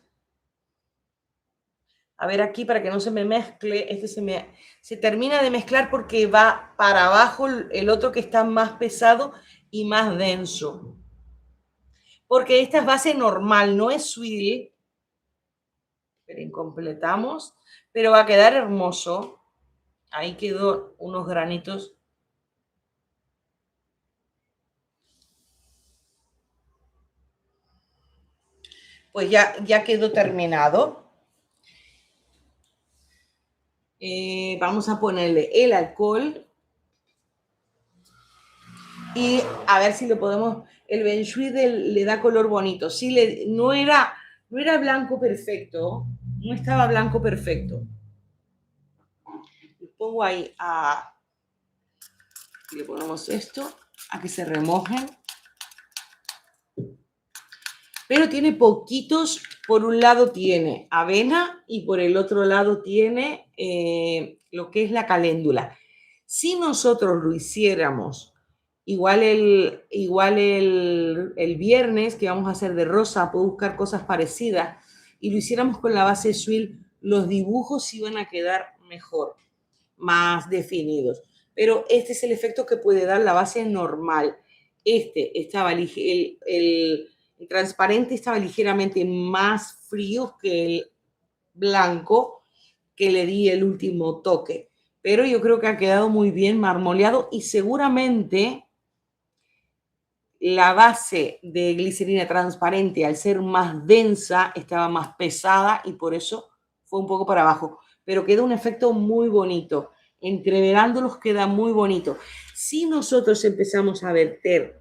A: A ver aquí para que no se me mezcle. Se termina de mezclar porque va para abajo el otro que está más pesado y más denso. Porque esta es base normal, no es sweet. Pero completamos. Pero va a quedar hermoso. Ahí quedó unos granitos. Pues ya quedó terminado. Vamos a ponerle el alcohol y a ver si lo podemos... El Ben Shui le da color bonito. Sí, no era blanco perfecto, no estaba blanco perfecto. Lo pongo ahí Le ponemos esto a que se remojen. Pero tiene poquitos, por un lado tiene avena y por el otro lado tiene lo que es la caléndula. Si nosotros lo hiciéramos igual el viernes, que vamos a hacer de rosa, puedo buscar cosas parecidas, y lo hiciéramos con la base Swill, los dibujos iban a quedar mejor, más definidos. Pero este es el efecto que puede dar la base normal. El transparente estaba ligeramente más frío que el blanco que le di el último toque. Pero yo creo que ha quedado muy bien marmoleado y seguramente la base de glicerina transparente, al ser más densa, estaba más pesada y por eso fue un poco para abajo. Pero queda un efecto muy bonito. Entreverándolos queda muy bonito. Si nosotros empezamos a verter,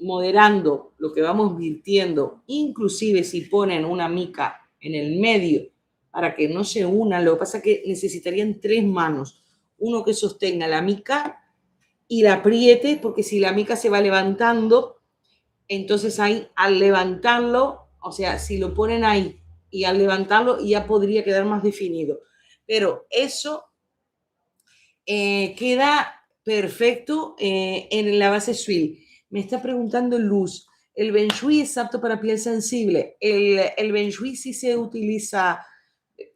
A: moderando lo que vamos virtiendo, inclusive si ponen una mica en el medio para que no se unan, lo que pasa es que necesitarían 3 manos. Uno que sostenga la mica y la apriete, porque si la mica se va levantando, entonces ahí al levantarlo, o sea, si lo ponen ahí y al levantarlo ya podría quedar más definido. Pero eso queda perfecto en la base Swill. Me está preguntando Luz, ¿el Ben Shui es apto para piel sensible? El Ben Shui sí se utiliza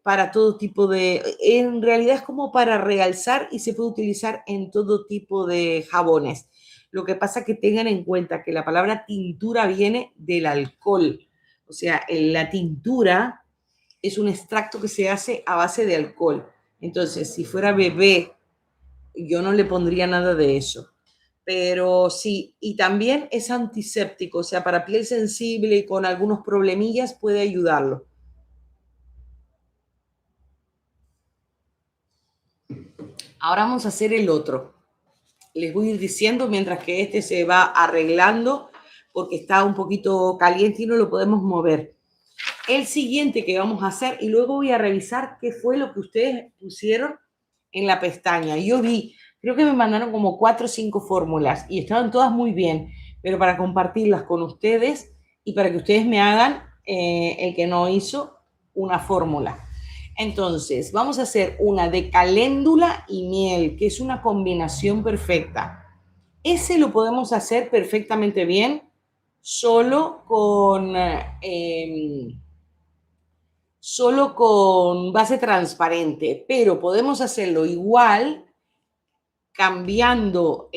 A: para todo tipo de... En realidad es como para realzar y se puede utilizar en todo tipo de jabones. Lo que pasa es que tengan en cuenta que la palabra tintura viene del alcohol. O sea, la tintura es un extracto que se hace a base de alcohol. Entonces, si fuera bebé, yo no le pondría nada de eso. Pero sí, y también es antiséptico, o sea, para piel sensible y con algunos problemillas puede ayudarlo. Ahora vamos a hacer el otro. Les voy a ir diciendo mientras que este se va arreglando porque está un poquito caliente y no lo podemos mover. El siguiente que vamos a hacer, y luego voy a revisar qué fue lo que ustedes pusieron en la pestaña. Yo vi, creo que me mandaron como 4 o 5 fórmulas y estaban todas muy bien, pero para compartirlas con ustedes y para que ustedes me hagan, el que no hizo, una fórmula. Entonces, vamos a hacer una de caléndula y miel, que es una combinación perfecta. Ese lo podemos hacer perfectamente bien solo con base transparente, pero podemos hacerlo igual cambiando,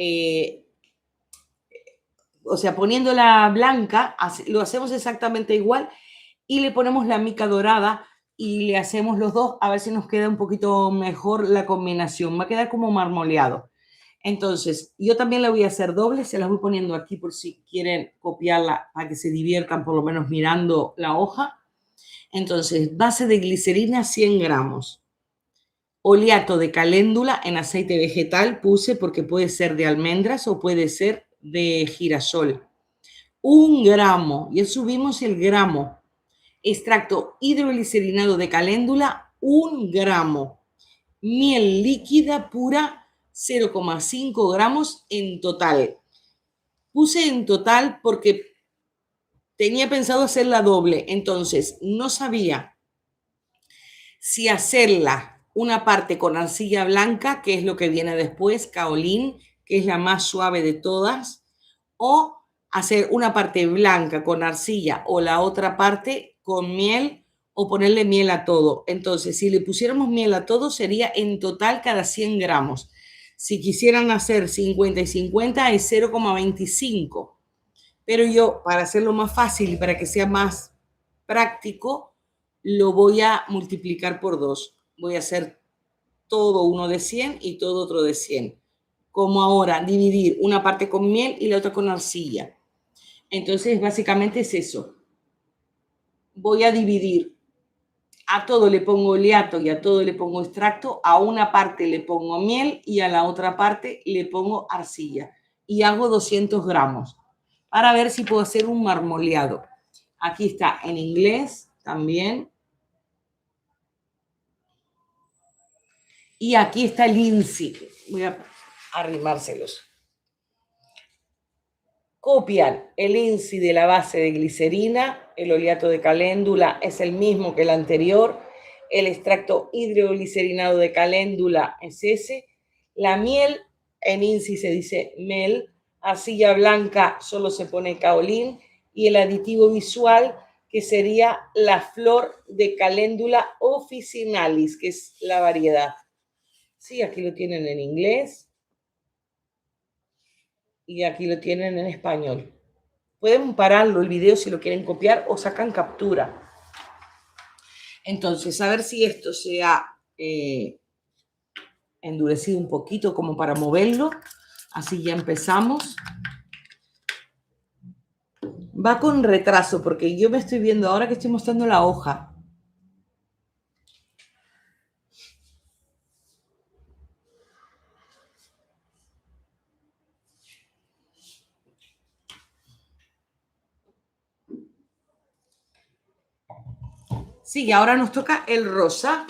A: o sea, poniéndola blanca, lo hacemos exactamente igual y le ponemos la mica dorada y le hacemos los dos a ver si nos queda un poquito mejor la combinación. Va a quedar como marmoleado. Entonces, yo también la voy a hacer doble, se las voy poniendo aquí por si quieren copiarla para que se diviertan por lo menos mirando la hoja. Entonces, base de glicerina 100 gramos. Oleato de caléndula en aceite vegetal puse porque puede ser de almendras o puede ser de girasol. 1 gramo, ya subimos el gramo. Extracto hidroglicerinado de caléndula, 1 gramo. Miel líquida pura, 0,5 gramos en total. Puse en total porque tenía pensado hacerla doble, entonces no sabía si hacerla una parte con arcilla blanca, que es lo que viene después, kaolín, que es la más suave de todas, o hacer una parte blanca con arcilla o la otra parte con miel o ponerle miel a todo. Entonces, si le pusiéramos miel a todo, sería en total cada 100 gramos. Si quisieran hacer 50 y 50 es 0,25. Pero yo, para hacerlo más fácil y para que sea más práctico, lo voy a multiplicar por 2. Voy a hacer todo uno de 100 y todo otro de 100. Como ahora, dividir una parte con miel y la otra con arcilla. Entonces, básicamente es eso. Voy a dividir. A todo le pongo oleato y a todo le pongo extracto. A una parte le pongo miel y a la otra parte le pongo arcilla. Y hago 200 gramos para ver si puedo hacer un marmoleado. Aquí está en inglés también. Y aquí está el INSI. Voy a arrimárselos. Copian el INSI de la base de glicerina, el oleato de caléndula es el mismo que el anterior, el extracto hidroglicerinado de caléndula es ese, la miel, en INSI se dice mel, arcilla blanca solo se pone kaolín y el aditivo visual que sería la flor de caléndula officinalis, que es la variedad. Sí, aquí lo tienen en inglés y aquí lo tienen en español. Pueden pararlo el video si lo quieren copiar o sacan captura. Entonces, a ver si esto se ha endurecido un poquito como para moverlo. Así ya empezamos. Va con retraso porque yo me estoy viendo ahora que estoy mostrando la hoja. Sí, y ahora nos toca el rosa.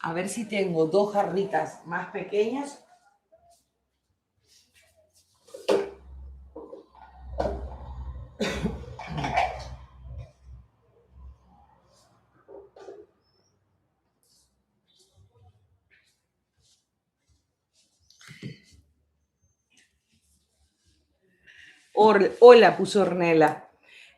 A: A ver si tengo dos jarritas más pequeñas. Hola, puso Ornella.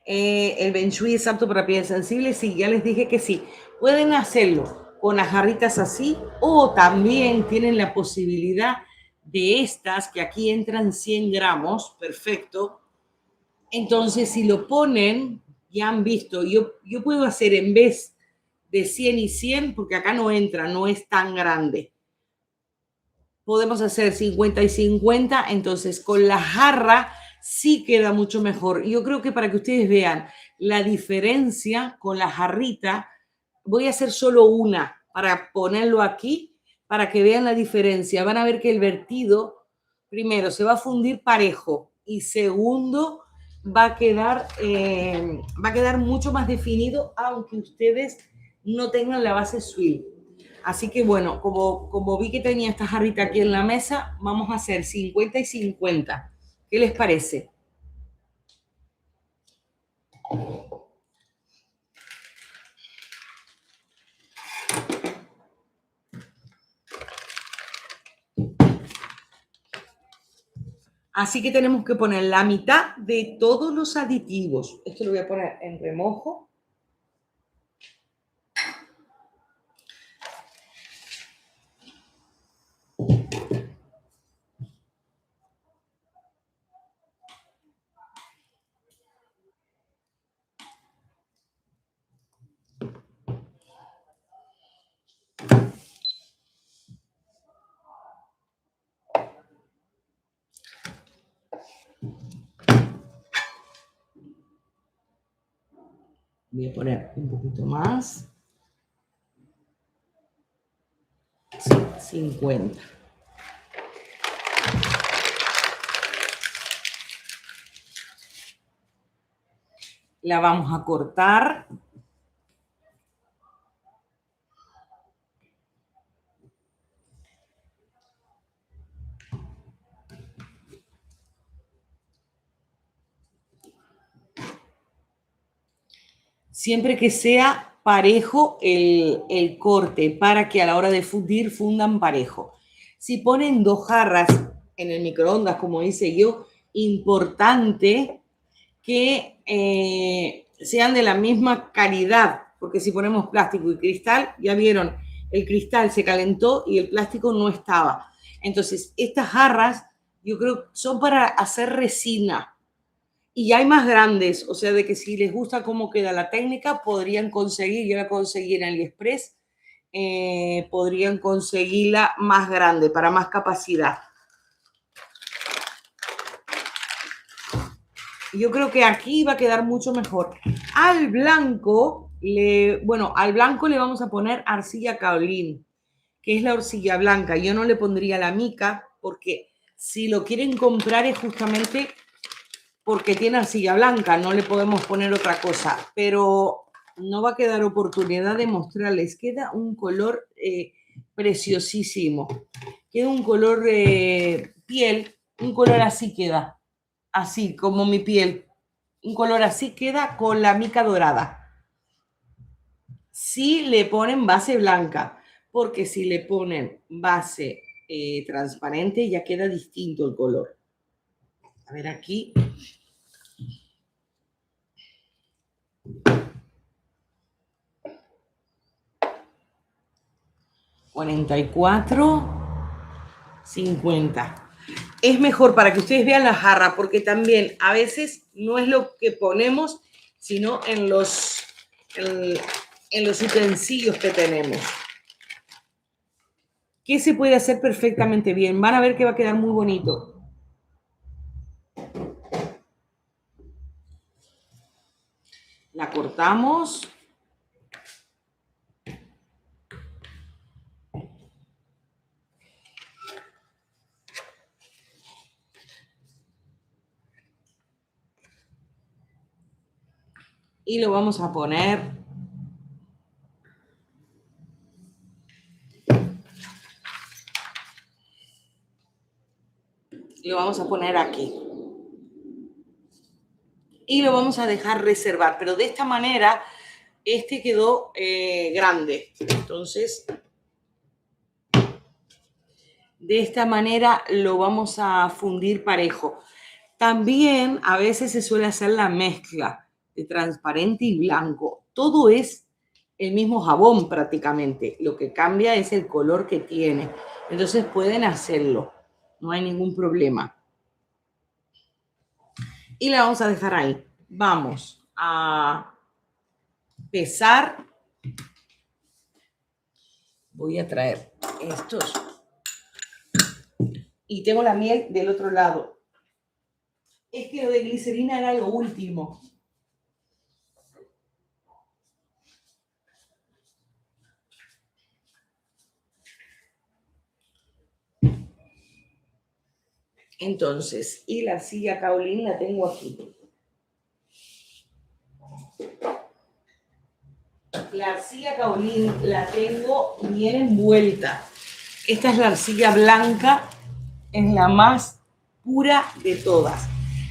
A: El Feng Shui es apto para pieles sensibles. Sí, ya les dije que sí. Pueden hacerlo con las jarritas así o también tienen la posibilidad de estas que aquí entran 100 gramos. Perfecto. Entonces, si lo ponen, ya han visto, yo puedo hacer en vez de 100 y 100, porque acá no entra, no es tan grande. Podemos hacer 50 y 50, entonces con la jarra sí queda mucho mejor. Yo creo que para que ustedes vean la diferencia con la jarrita, voy a hacer solo una para ponerlo aquí, para que vean la diferencia. Van a ver que el vertido, primero, se va a fundir parejo y segundo, va a quedar mucho más definido, aunque ustedes no tengan la base swill. Así que bueno, como vi que tenía esta jarrita aquí en la mesa, vamos a hacer 50 y 50. ¿Qué les parece? Así que tenemos que poner la mitad de todos los aditivos. Esto lo voy a poner en remojo. Voy a poner un poquito más. Sí, 50. La vamos a cortar. Siempre que sea parejo el corte, para que a la hora de fundir fundan parejo. Si ponen dos jarras en el microondas, como hice yo, importante que sean de la misma calidad, porque si ponemos plástico y cristal, ya vieron, el cristal se calentó y el plástico no estaba. Entonces, estas jarras, yo creo, son para hacer resina. Y hay más grandes, o sea, de que si les gusta cómo queda la técnica, podrían conseguir, yo la conseguí en AliExpress, podrían conseguirla más grande, para más capacidad. Yo creo que aquí va a quedar mucho mejor. Al blanco, al blanco le vamos a poner arcilla kaolín, que es la arcilla blanca. Yo no le pondría la mica porque si lo quieren comprar es justamente porque tiene arcilla blanca, no le podemos poner otra cosa, pero no va a quedar oportunidad de mostrarles. Queda un color preciosísimo. Queda un color piel, un color así queda, así como mi piel. Un color así queda con la mica dorada. Si le ponen base blanca, porque si le ponen base transparente ya queda distinto el color. A ver aquí. $44.50. Es mejor para que ustedes vean la jarra, porque también a veces no es lo que ponemos, sino en los utensilios que tenemos. Que se puede hacer perfectamente bien. Van a ver que va a quedar muy bonito. La cortamos. Y lo vamos a poner aquí. Y lo vamos a dejar reservar, pero de esta manera este quedó grande. Entonces, de esta manera lo vamos a fundir parejo. También a veces se suele hacer la mezcla de transparente y blanco. Todo es el mismo jabón prácticamente. Lo que cambia es el color que tiene. Entonces pueden hacerlo. No hay ningún problema. Y la vamos a dejar ahí. Vamos a pesar. Voy a traer estos. Y tengo la miel del otro lado. Es que lo de glicerina era lo último. Entonces, y la arcilla kaolin la tengo aquí. La arcilla kaolin la tengo bien envuelta. Esta es la arcilla blanca, es la más pura de todas.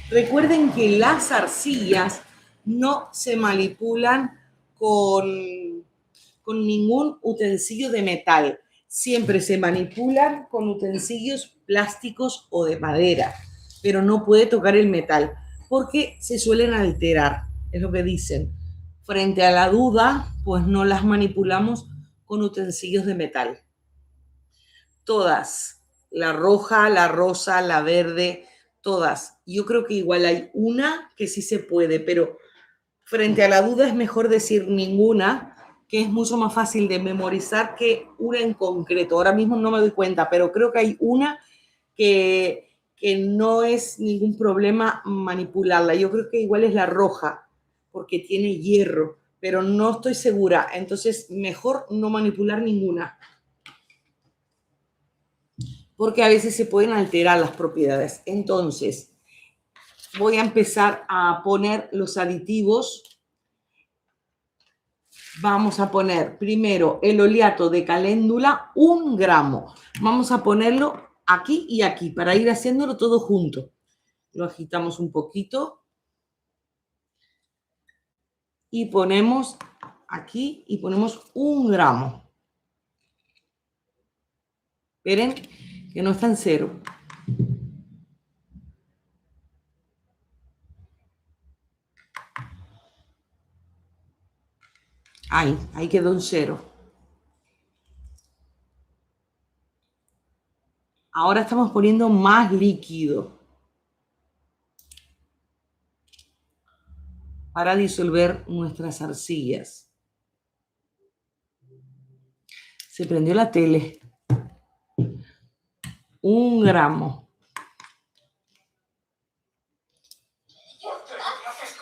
A: Recuerden que las arcillas no se manipulan con ningún utensilio de metal. Siempre se manipulan con utensilios plásticos o de madera, pero no puede tocar el metal porque se suelen alterar, es lo que dicen. Frente a la duda, pues no las manipulamos con utensilios de metal. Todas, la roja, la rosa, la verde, todas. Yo creo que igual hay una que sí se puede, pero frente a la duda es mejor decir ninguna, que es mucho más fácil de memorizar que una en concreto. Ahora mismo no me doy cuenta, pero creo que hay una que no es ningún problema manipularla. Yo creo que igual es la roja, porque tiene hierro, pero no estoy segura. Entonces, mejor no manipular ninguna, porque a veces se pueden alterar las propiedades. Entonces, voy a empezar a poner los aditivos. Vamos a poner primero el oleato de caléndula, 1 gramo. Vamos a ponerlo aquí y aquí para ir haciéndolo todo junto. Lo agitamos un poquito y ponemos aquí y ponemos 1 gramo. Esperen que no está en cero. Ahí quedó en cero. Ahora estamos poniendo más líquido para disolver nuestras arcillas. Se prendió la tele. 1 gramo.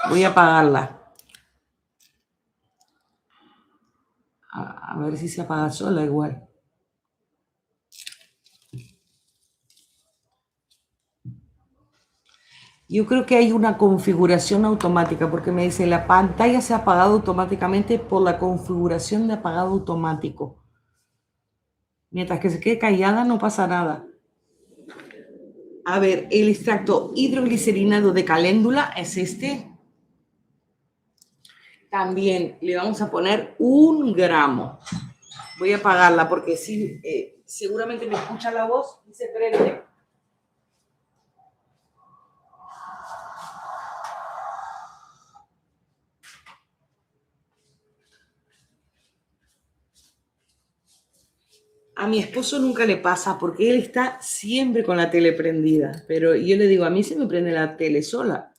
A: Voy a apagarla. A ver si se apaga sola igual. Yo creo que hay una configuración automática porque me dice la pantalla se ha apagado automáticamente por la configuración de apagado automático. Mientras que se quede callada no pasa nada. A ver, el extracto hidroglicerinado de caléndula es este. También le vamos a poner 1 gramo. Voy a apagarla porque sí, seguramente me escucha la voz y se prende. A mi esposo nunca le pasa porque él está siempre con la tele prendida. Pero yo le digo, a mí se me prende la tele sola.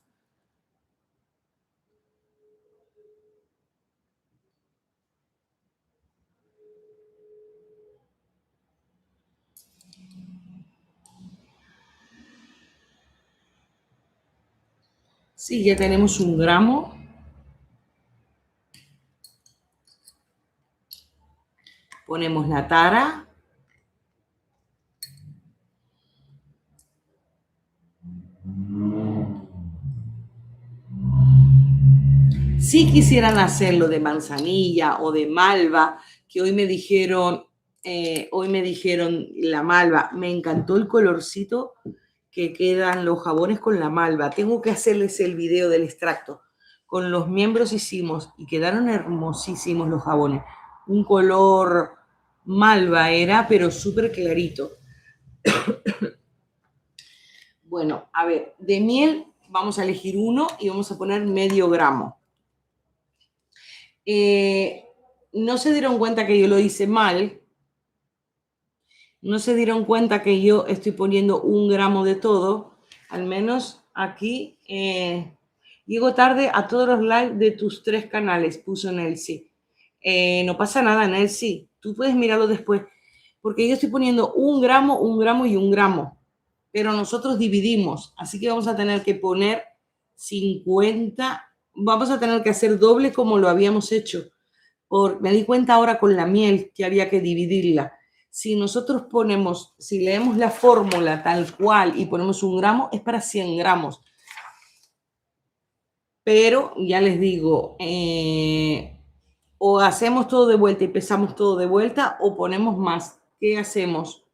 A: Sí, ya tenemos 1 gramo. Ponemos la tara. Si quisieran hacerlo de manzanilla o de malva, que hoy me dijeron la malva, me encantó el colorcito que quedan los jabones con la malva. Tengo que hacerles el video del extracto. Con los miembros hicimos y quedaron hermosísimos los jabones. Un color malva era, pero súper clarito. Bueno, a ver, de miel vamos a elegir uno y vamos a poner medio gramo. No se dieron cuenta que yo lo hice mal. No se dieron cuenta que yo estoy poniendo 1 gramo de todo. Al menos aquí llego tarde a todos los live de tus 3 canales, puso Nelsie. No pasa nada, Nelsie. Tú puedes mirarlo después. Porque yo estoy poniendo 1 gramo, 1 gramo y 1 gramo. Pero nosotros dividimos. Así que vamos a tener que poner 50. Vamos a tener que hacer doble como lo habíamos hecho. Me di cuenta ahora con la miel que había que dividirla. Si nosotros ponemos, si leemos la fórmula tal cual y ponemos 1 gramo, es para 100 gramos. Pero ya les digo, o hacemos todo de vuelta y pesamos todo de vuelta o ponemos más. ¿Qué hacemos?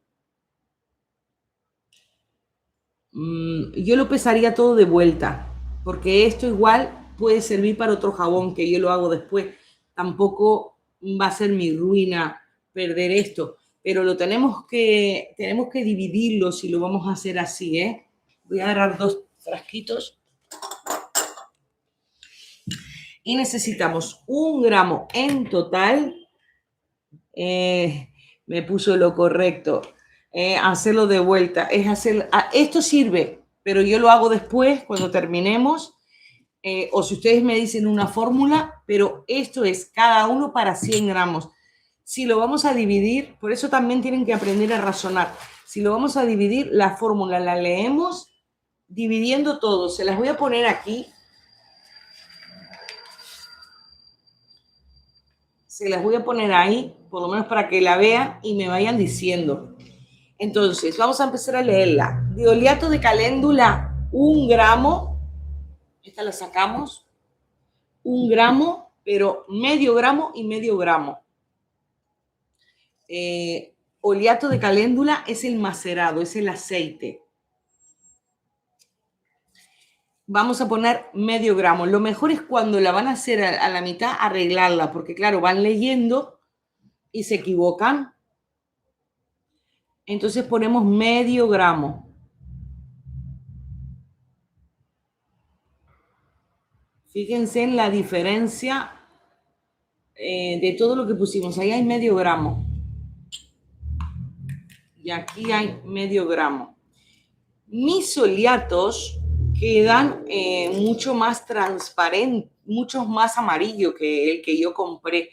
A: Yo lo pesaría todo de vuelta, porque esto igual puede servir para otro jabón que yo lo hago después. Tampoco va a ser mi ruina perder esto, pero lo tenemos que dividirlo si lo vamos a hacer así, ¿eh? Voy a agarrar 2 frasquitos y necesitamos 1 gramo en total. Me puso lo correcto. Hacerlo de vuelta. Esto sirve, pero yo lo hago después, cuando terminemos. O si ustedes me dicen una fórmula, pero esto es cada uno para 100 gramos. Si lo vamos a dividir, por eso también tienen que aprender a razonar. Si lo vamos a dividir, la fórmula la leemos dividiendo todo. Se las voy a poner aquí. Se las voy a poner ahí, por lo menos para que la vean y me vayan diciendo. Entonces, vamos a empezar a leerla. De oleato de caléndula, 1 gramo. Esta la sacamos. 1 gramo, pero medio gramo y medio gramo. Oleato de caléndula es el macerado, es el aceite. Vamos a poner medio gramo. Lo mejor es cuando la van a hacer a la mitad, arreglarla, porque claro, van leyendo y se equivocan. Entonces ponemos medio gramo. Fíjense en la diferencia de todo lo que pusimos. Ahí hay medio gramo. Y aquí hay medio gramo. Mis oleatos quedan mucho más transparentes, mucho más amarillo que el que yo compré.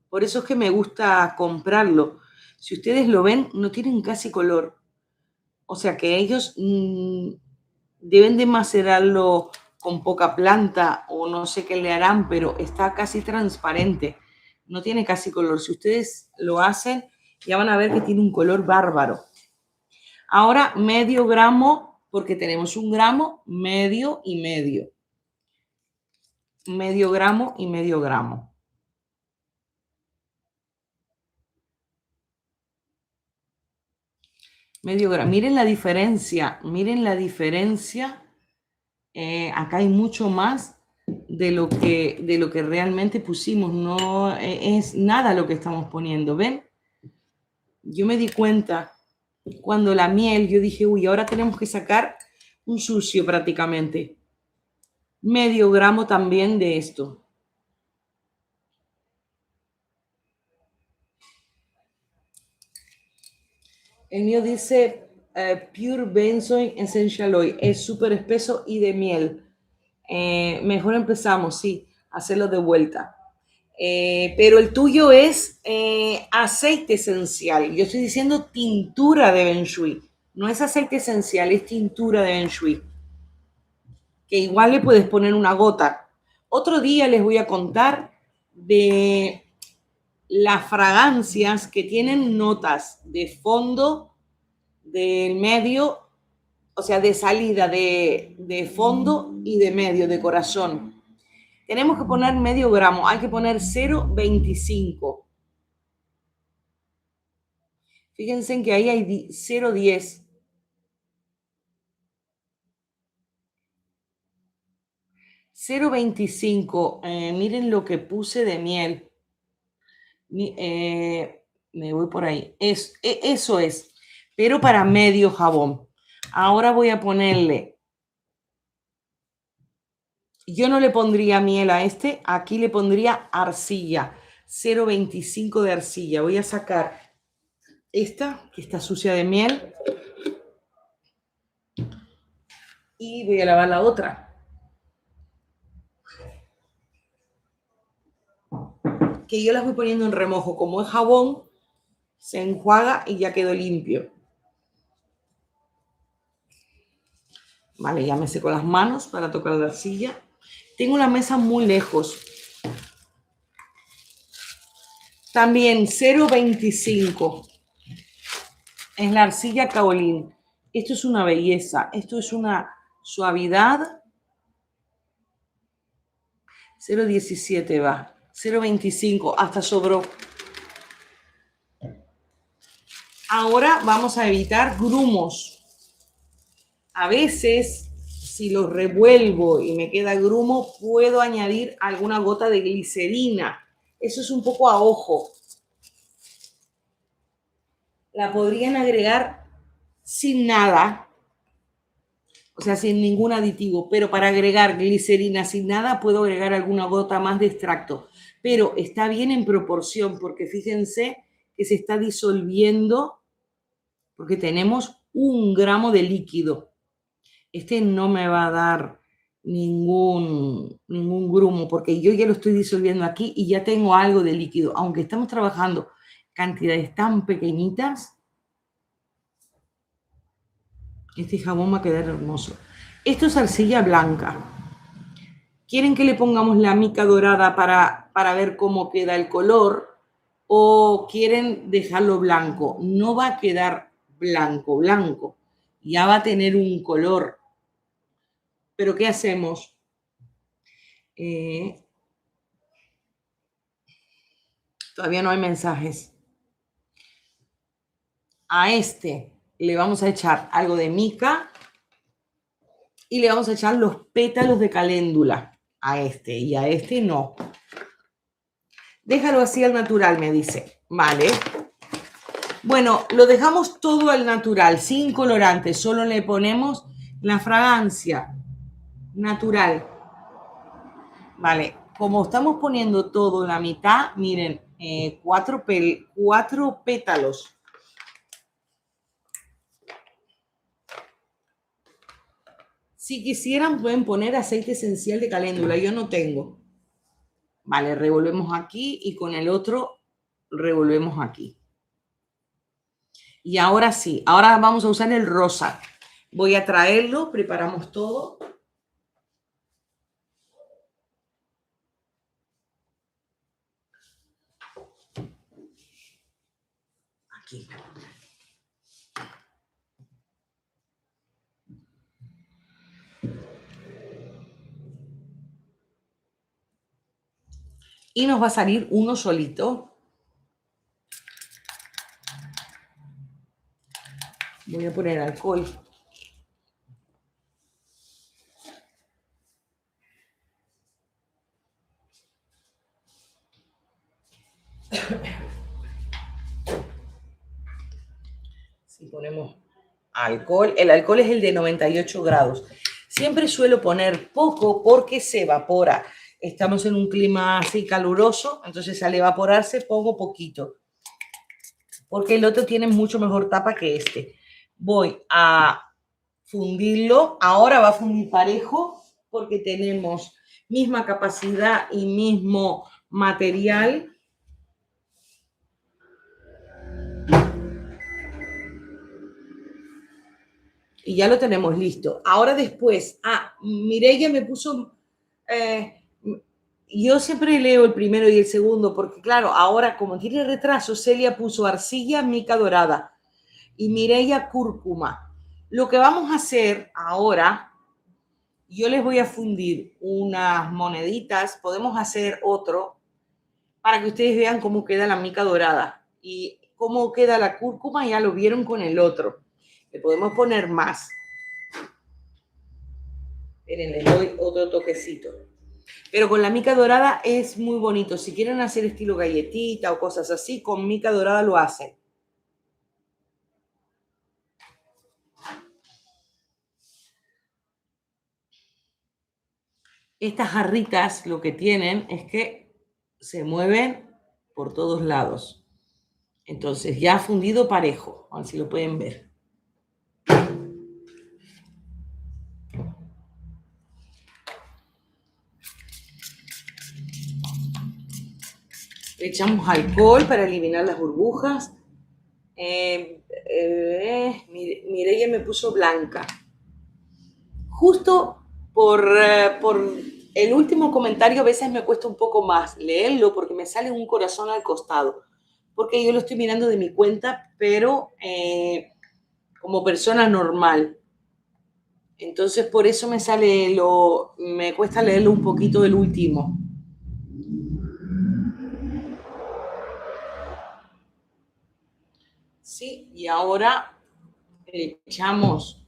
A: Por eso es que me gusta comprarlo. Si ustedes lo ven, no tienen casi color. O sea que ellos deben de macerarlo con poca planta o no sé qué le harán, pero está casi transparente. No tiene casi color. Si ustedes lo hacen, ya van a ver que tiene un color bárbaro. Ahora medio gramo porque tenemos 1 gramo, medio y medio. Medio gramo y medio gramo. Medio gramo. Miren la diferencia, miren la diferencia. Acá hay mucho más de lo que realmente pusimos. No es nada lo que estamos poniendo, ¿ven? Yo me di cuenta cuando la miel, yo dije, uy, ahora tenemos que sacar un sucio prácticamente. Medio gramo también de esto. El mío dice Pure Benzoin Essential Oil. Es súper espeso y de miel. Mejor empezamos, sí, a hacerlo de vuelta. Pero el tuyo es aceite esencial. Yo estoy diciendo tintura de Ben Shui. No es aceite esencial, es tintura de Ben Shui. Que igual le puedes poner una gota. Otro día les voy a contar de las fragancias que tienen notas de fondo, del medio, o sea, de salida, de fondo y de medio, de corazón. Tenemos que poner medio gramo, hay que poner 0,25. Fíjense en que ahí hay 0,10. 0,25. Miren lo que puse de miel. Me voy por ahí. Eso es. Pero para medio jabón. Ahora voy a ponerle. Yo no le pondría miel a este. Aquí le pondría arcilla. 0,25 de arcilla. Voy a sacar esta, que está sucia de miel. Y voy a lavar la otra. Que yo las voy poniendo en remojo. Como es jabón, se enjuaga y ya quedó limpio. Vale, ya me seco las manos para tocar la arcilla. Tengo la mesa muy lejos. También 0,25. Es la arcilla Kaolin. Esto es una belleza. Esto es una suavidad. 0,17 va. 0,25. Hasta sobró. Ahora vamos a evitar grumos. A veces, si los revuelvo y me queda grumo, puedo añadir alguna gota de glicerina. Eso es un poco a ojo. La podrían agregar sin nada, o sea, sin ningún aditivo, pero para agregar glicerina sin nada puedo agregar alguna gota más de extracto, pero está bien en proporción porque fíjense que se está disolviendo porque tenemos 1 gramo de líquido. Este no me va a dar ningún grumo porque yo ya lo estoy disolviendo aquí y ya tengo algo de líquido, aunque estamos trabajando cantidades tan pequeñitas. Este jabón va a quedar hermoso. Esto es arcilla blanca. ¿Quieren que le pongamos la mica dorada para ver cómo queda el color? ¿O quieren dejarlo blanco? No va a quedar blanco, blanco. Ya va a tener un color. ¿Pero qué hacemos? Todavía no hay mensajes. A este le vamos a echar algo de mica y le vamos a echar los pétalos de caléndula a este y a este no. Déjalo así al natural, me dice. Vale. Bueno, lo dejamos todo al natural, sin colorantes. Solo le ponemos la fragancia natural. Vale. Como estamos poniendo todo la mitad, miren, 4 pétalos. Si quisieran, pueden poner aceite esencial de caléndula. Yo no tengo. Vale, revolvemos aquí y con el otro revolvemos aquí. Y ahora sí, ahora vamos a usar el rosa. Voy a traerlo, preparamos todo. Aquí. y nos va a salir uno solito. Voy a poner alcohol. Si ponemos alcohol, el alcohol es el de 98 grados. Siempre suelo poner poco porque se evapora. Estamos en un clima así caluroso, entonces al evaporarse pongo poquito. Porque el otro tiene mucho mejor tapa que este. Voy a fundirlo. Ahora va a fundir parejo porque tenemos misma capacidad y mismo material. Y ya lo tenemos listo. Ahora después, Mireia me puso, yo siempre leo el primero y el segundo, porque claro, ahora como tiene retraso, Celia puso arcilla, mica dorada y Mireia cúrcuma. Lo que vamos a hacer ahora, yo les voy a fundir unas moneditas, podemos hacer otro, para que ustedes vean cómo queda la mica dorada y cómo queda la cúrcuma, ya lo vieron con el otro. Le podemos poner más. Miren, les doy otro toquecito. Pero con la mica dorada es muy bonito. Si quieren hacer estilo galletita o cosas así, con mica dorada lo hacen. Estas jarritas lo que tienen es que se mueven por todos lados. Entonces ya fundido parejo. A ver si lo pueden ver. Le echamos alcohol para eliminar las burbujas. Mireia me puso blanca. Justo por el último comentario a veces me cuesta un poco más leerlo porque me sale un corazón al costado. Porque yo lo estoy mirando de mi cuenta, pero como persona normal. Entonces por eso me cuesta leerlo un poquito el último. Sí, y ahora echamos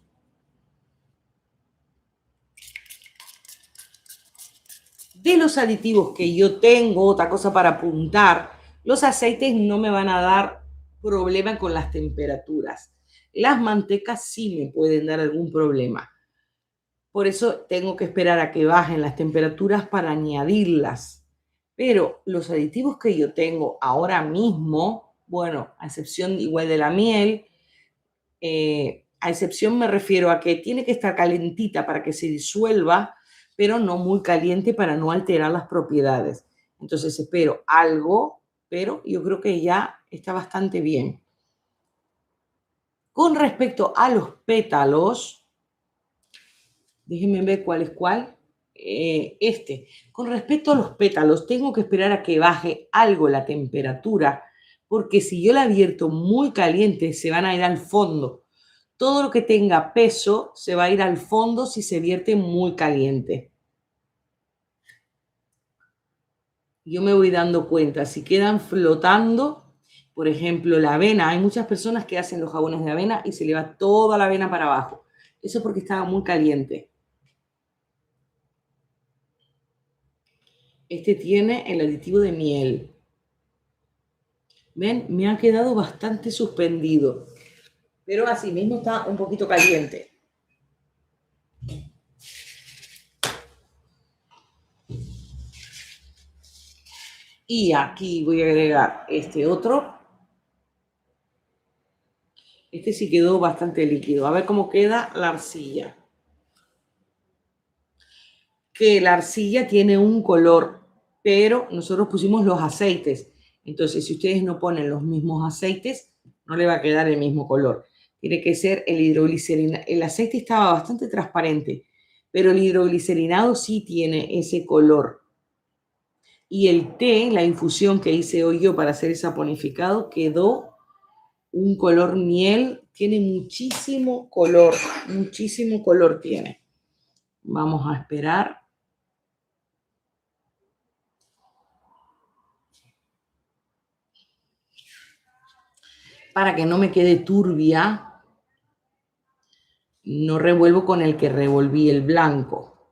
A: de los aditivos que yo tengo, otra cosa para apuntar, los aceites no me van a dar problema con las temperaturas. Las mantecas sí me pueden dar algún problema. Por eso tengo que esperar a que bajen las temperaturas para añadirlas. Pero los aditivos que yo tengo ahora mismo, bueno, a excepción igual de la miel, a excepción me refiero a que tiene que estar calentita para que se disuelva, pero no muy caliente para no alterar las propiedades. Entonces espero algo, pero yo creo que ya está bastante bien. Con respecto a los pétalos, déjenme ver cuál es cuál. Con respecto a los pétalos, tengo que esperar a que baje algo la temperatura, porque si yo la abierto muy caliente, se van a ir al fondo. Todo lo que tenga peso se va a ir al fondo si se vierte muy caliente. Yo me voy dando cuenta, si quedan flotando, por ejemplo, la avena, hay muchas personas que hacen los jabones de avena y se le va toda la avena para abajo. Eso es porque estaba muy caliente. Este tiene el aditivo de miel. ¿Ven? Me ha quedado bastante suspendido, pero así mismo está un poquito caliente. Y aquí voy a agregar este otro. Este sí quedó bastante líquido. A ver cómo queda la arcilla. Que la arcilla tiene un color, pero nosotros pusimos los aceites. Entonces, si ustedes no ponen los mismos aceites, no le va a quedar el mismo color. Tiene que ser el hidroglicerina. El aceite estaba bastante transparente, pero el hidroglicerinado sí tiene ese color. Y el té, la infusión que hice hoy yo para hacer el saponificado, quedó un color miel. Tiene muchísimo color tiene. Vamos a esperar. para que no me quede turbia, no revuelvo con el que revolví el blanco,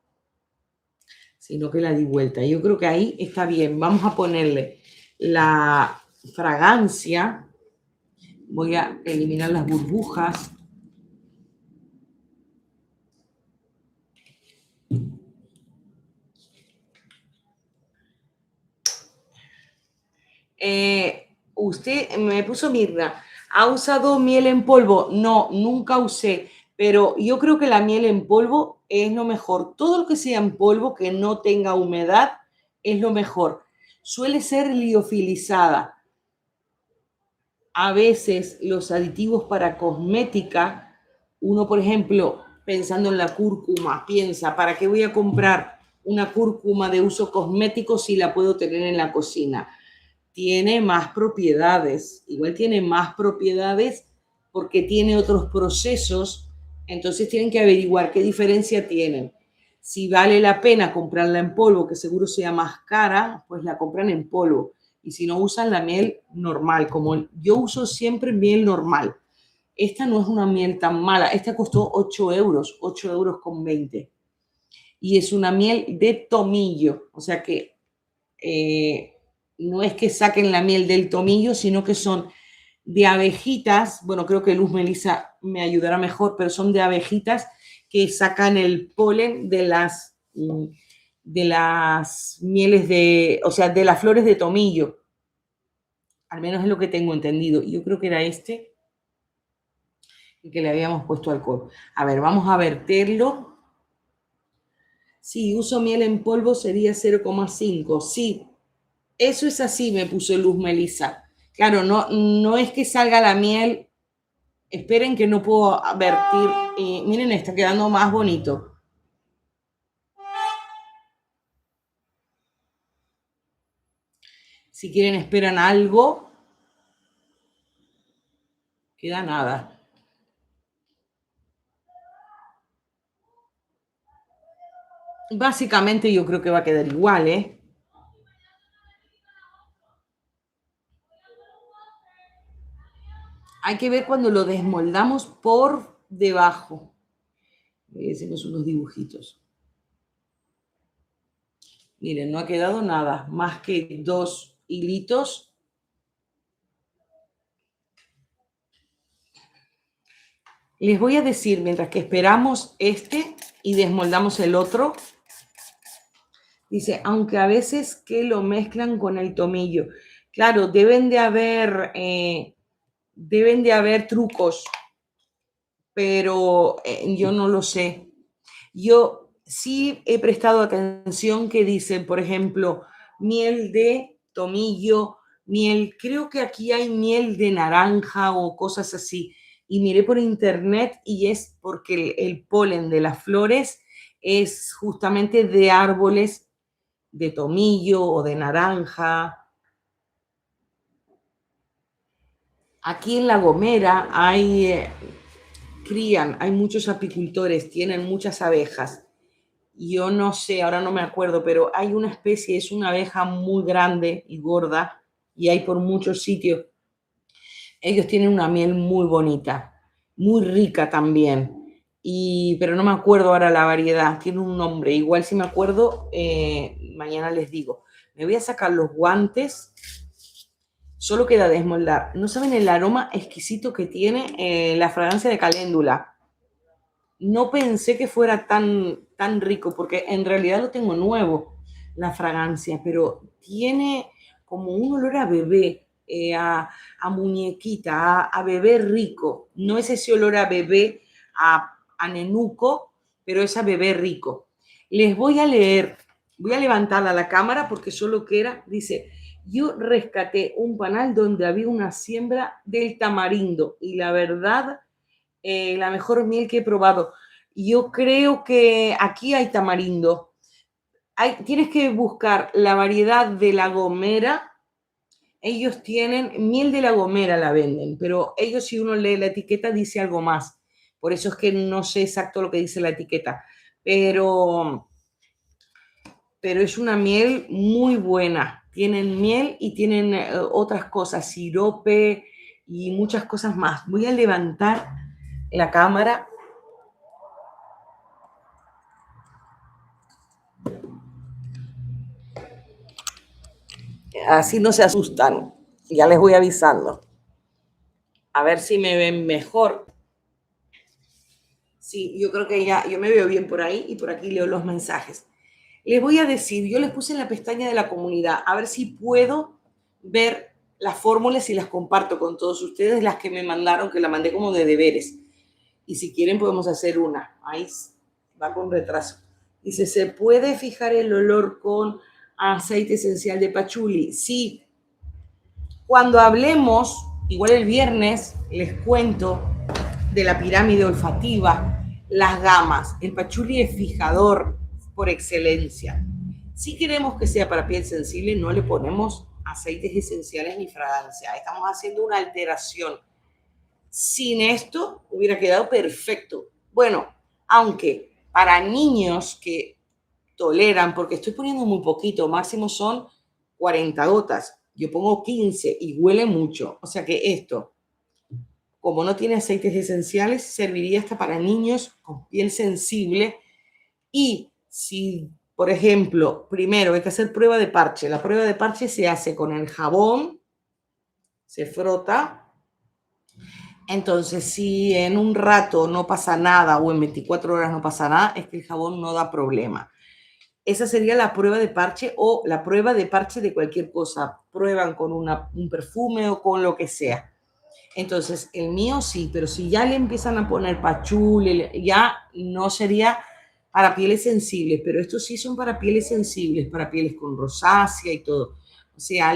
A: sino que la di vuelta. Yo creo que ahí está bien. Vamos a ponerle la fragancia. Voy a eliminar las burbujas. Usted me puso Mirna. ¿Ha usado miel en polvo? No, nunca usé. Pero yo creo que la miel en polvo es lo mejor. Todo lo que sea en polvo que no tenga humedad es lo mejor. Suele ser liofilizada. A veces los aditivos para cosmética, uno por ejemplo, pensando en la cúrcuma, piensa, ¿para qué voy a comprar una cúrcuma de uso cosmético si la puedo tener en la cocina? Tiene más propiedades, igual tiene más propiedades porque tiene otros procesos, entonces tienen que averiguar qué diferencia tienen. Si vale la pena comprarla en polvo, que seguro sea más cara, pues la compran en polvo. Y si no, usan la miel normal, como yo uso siempre miel normal. Esta no es una miel tan mala, esta costó 8 euros, 8 euros con 20. Y es una miel de tomillo, o sea que no es que saquen la miel del tomillo, sino que son de abejitas. Bueno, creo que Luz Melissa me ayudará mejor, pero son de abejitas que sacan el polen de las mieles de, o sea, de las flores de tomillo. Al menos es lo que tengo entendido. Yo creo que era este el que le habíamos puesto alcohol. A ver, vamos a verterlo. Si uso miel en polvo sería 0,5. Sí, eso es así, me puso Luz Melissa. Claro, no es que salga la miel. Esperen que no puedo vertir. Miren, está quedando más bonito. Si quieren, esperan algo. Queda nada. Básicamente yo creo que va a quedar igual, ¿eh? Hay que ver cuando lo desmoldamos por debajo. Hacemos unos dibujitos. Miren, no ha quedado nada, más que 2 hilitos. Les voy a decir, mientras que esperamos este y desmoldamos el otro, dice, aunque a veces que lo mezclan con el tomillo. Claro, deben de haber trucos, pero yo no lo sé. Yo sí he prestado atención que dicen, por ejemplo, miel de tomillo, miel, creo que aquí hay miel de naranja o cosas así. Y miré por internet y es porque el polen de las flores es justamente de árboles de tomillo o de naranja. Aquí en La Gomera hay muchos apicultores, tienen muchas abejas. Yo no sé, ahora no me acuerdo, pero hay una especie, es una abeja muy grande y gorda, y hay por muchos sitios. Ellos tienen una miel muy bonita, muy rica también, pero no me acuerdo ahora la variedad, tiene un nombre. Igual si me acuerdo, mañana les digo. Me voy a sacar los guantes, solo queda desmoldar. No saben el aroma exquisito que tiene la fragancia de caléndula. No pensé que fuera tan rico, porque en realidad lo tengo nuevo, la fragancia, pero tiene como un olor a bebé, a muñequita, a bebé rico. No es ese olor a bebé, a nenuco, pero es a bebé rico. Les voy a leer, voy a levantarla a la cámara porque solo queda, dice, yo rescaté un panal donde había una siembra del tamarindo y la verdad la mejor miel que he probado. Yo creo que aquí hay tamarindo. Tienes que buscar la variedad de La Gomera. Ellos tienen miel de La Gomera, la venden, pero ellos, si uno lee la etiqueta, dice algo más. Por eso es que no sé exacto lo que dice la etiqueta. Pero es una miel muy buena. Tienen miel y tienen otras cosas, sirope, y muchas cosas más. Voy a levantar la cámara. Así no se asustan. Ya les voy avisando. A ver si me ven mejor. Sí, yo creo que ya, yo me veo bien por ahí y por aquí leo los mensajes. Les voy a decir, yo les puse en la pestaña de la comunidad, a ver si puedo ver las fórmulas y las comparto con todos ustedes, las que me mandaron, que la mandé como de deberes. Y si quieren podemos hacer una. Ahí va con retraso. Dice, ¿se puede fijar el olor con aceite esencial de pachuli? Sí. Cuando hablemos, igual el viernes, les cuento de la pirámide olfativa, las gamas. El pachuli es fijador por excelencia. Si queremos que sea para piel sensible, no le ponemos aceites esenciales ni fragancia. Estamos haciendo una alteración. Sin esto hubiera quedado perfecto. Bueno, aunque para niños que toleran, porque estoy poniendo muy poquito, máximo son 40 gotas. Yo pongo 15 y huele mucho. O sea que esto, como no tiene aceites esenciales, serviría hasta para niños con piel sensible. Y si, por ejemplo, primero hay que hacer prueba de parche. La prueba de parche se hace con el jabón, se frota. Entonces, si en un rato no pasa nada o en 24 horas no pasa nada, es que el jabón no da problema. Esa sería la prueba de parche o la prueba de parche de cualquier cosa. Prueban con un perfume o con lo que sea. Entonces, el mío sí, pero si ya le empiezan a poner pachul, ya no sería para pieles sensibles, pero estos sí son para pieles sensibles, para pieles con rosácea y todo. O sea,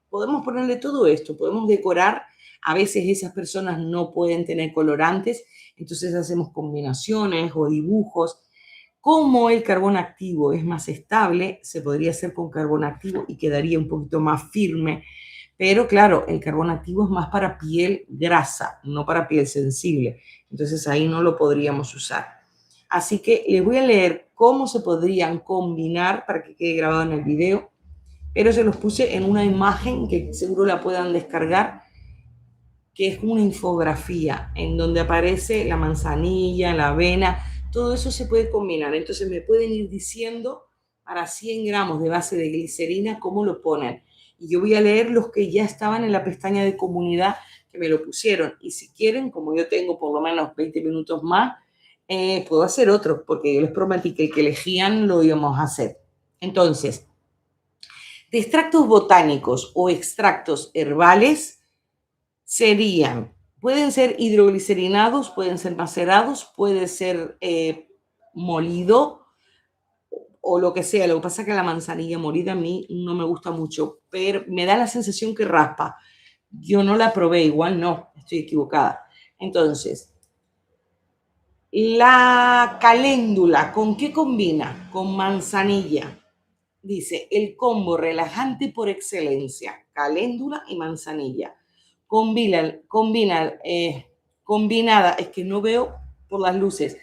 A: podemos ponerle todo esto, podemos decorar. A veces esas personas no pueden tener colorantes, entonces hacemos combinaciones o dibujos. Como el carbón activo es más estable, se podría hacer con carbón activo y quedaría un poquito más firme. Pero claro, el carbón activo es más para piel grasa, no para piel sensible. Entonces ahí no lo podríamos usar. Así que les voy a leer cómo se podrían combinar para que quede grabado en el video. Pero se los puse en una imagen que seguro la puedan descargar, que es una infografía en donde aparece la manzanilla, la avena, todo eso se puede combinar. Entonces me pueden ir diciendo para 100 gramos de base de glicerina cómo lo ponen. Y yo voy a leer los que ya estaban en la pestaña de comunidad que me lo pusieron. Y si quieren, como yo tengo por lo menos 20 minutos más, puedo hacer otro, porque yo les prometí que el que elegían lo íbamos a hacer. Entonces, de extractos botánicos o extractos herbales, pueden ser hidroglicerinados, pueden ser macerados, puede ser molido o lo que sea. Lo que pasa es que la manzanilla molida a mí no me gusta mucho, pero me da la sensación que raspa. Yo no la probé, igual no, estoy equivocada. Entonces, la caléndula, ¿con qué combina? Con manzanilla. Dice, el combo relajante por excelencia, caléndula y manzanilla. Combinada, es que no veo por las luces,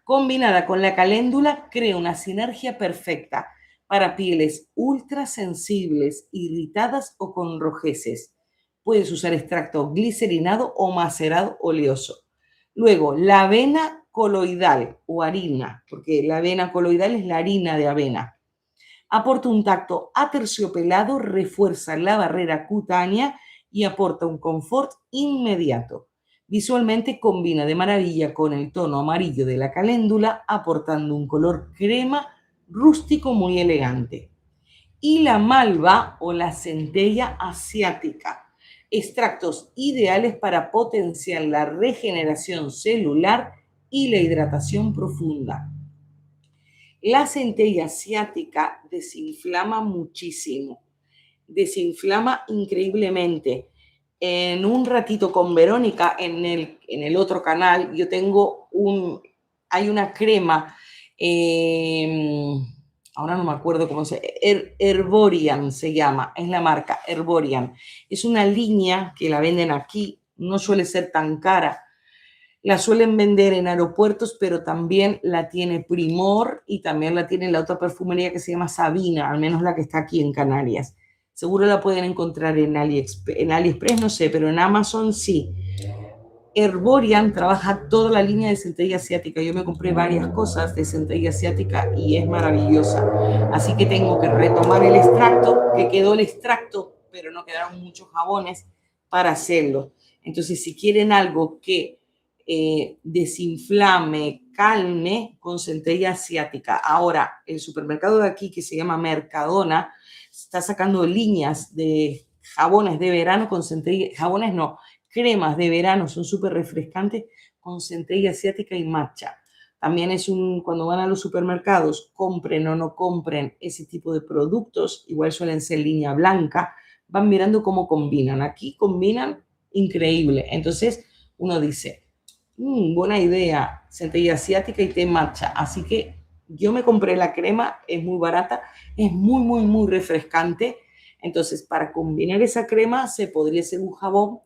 A: combinada con la caléndula, crea una sinergia perfecta para pieles ultra sensibles, irritadas o con rojeces. Puedes usar extracto glicerinado o macerado oleoso. Luego, la avena coloidal o harina, porque la avena coloidal es la harina de avena. Aporta un tacto aterciopelado, refuerza la barrera cutánea y aporta un confort inmediato. Visualmente combina de maravilla con el tono amarillo de la caléndula, aportando un color crema rústico muy elegante. Y la malva o la centella asiática, extractos ideales para potenciar la regeneración celular y la hidratación profunda. La centella asiática desinflama muchísimo, desinflama increíblemente. En un ratito con Verónica, en el otro canal, yo tengo hay una crema, ahora no me acuerdo cómo Herborian se llama, es la marca Herborian. Es una línea que la venden aquí, no suele ser tan cara. La suelen vender en aeropuertos, pero también la tiene Primor y también la tiene la otra perfumería que se llama Sabina, al menos la que está aquí en Canarias. Seguro la pueden encontrar en AliExpress, no sé, pero en Amazon sí. Herborian trabaja toda la línea de centella asiática. Yo me compré varias cosas de centella asiática y es maravillosa. Así que tengo que retomar el extracto, que quedó el extracto, pero no quedaron muchos jabones para hacerlo. Entonces, si quieren algo que desinflame, calme, con centella asiática. Ahora, el supermercado de aquí, que se llama Mercadona, está sacando líneas de jabones de verano con centella, jabones no, cremas de verano, son súper refrescantes con centella asiática y matcha. También es cuando van a los supermercados, compren o no compren ese tipo de productos, igual suelen ser línea blanca, van mirando cómo combinan. Aquí combinan increíble. Entonces uno dice, buena idea, centella asiática y té matcha. Así que yo me compré la crema, es muy barata, es muy, muy, muy refrescante. Entonces, para combinar esa crema se podría hacer un jabón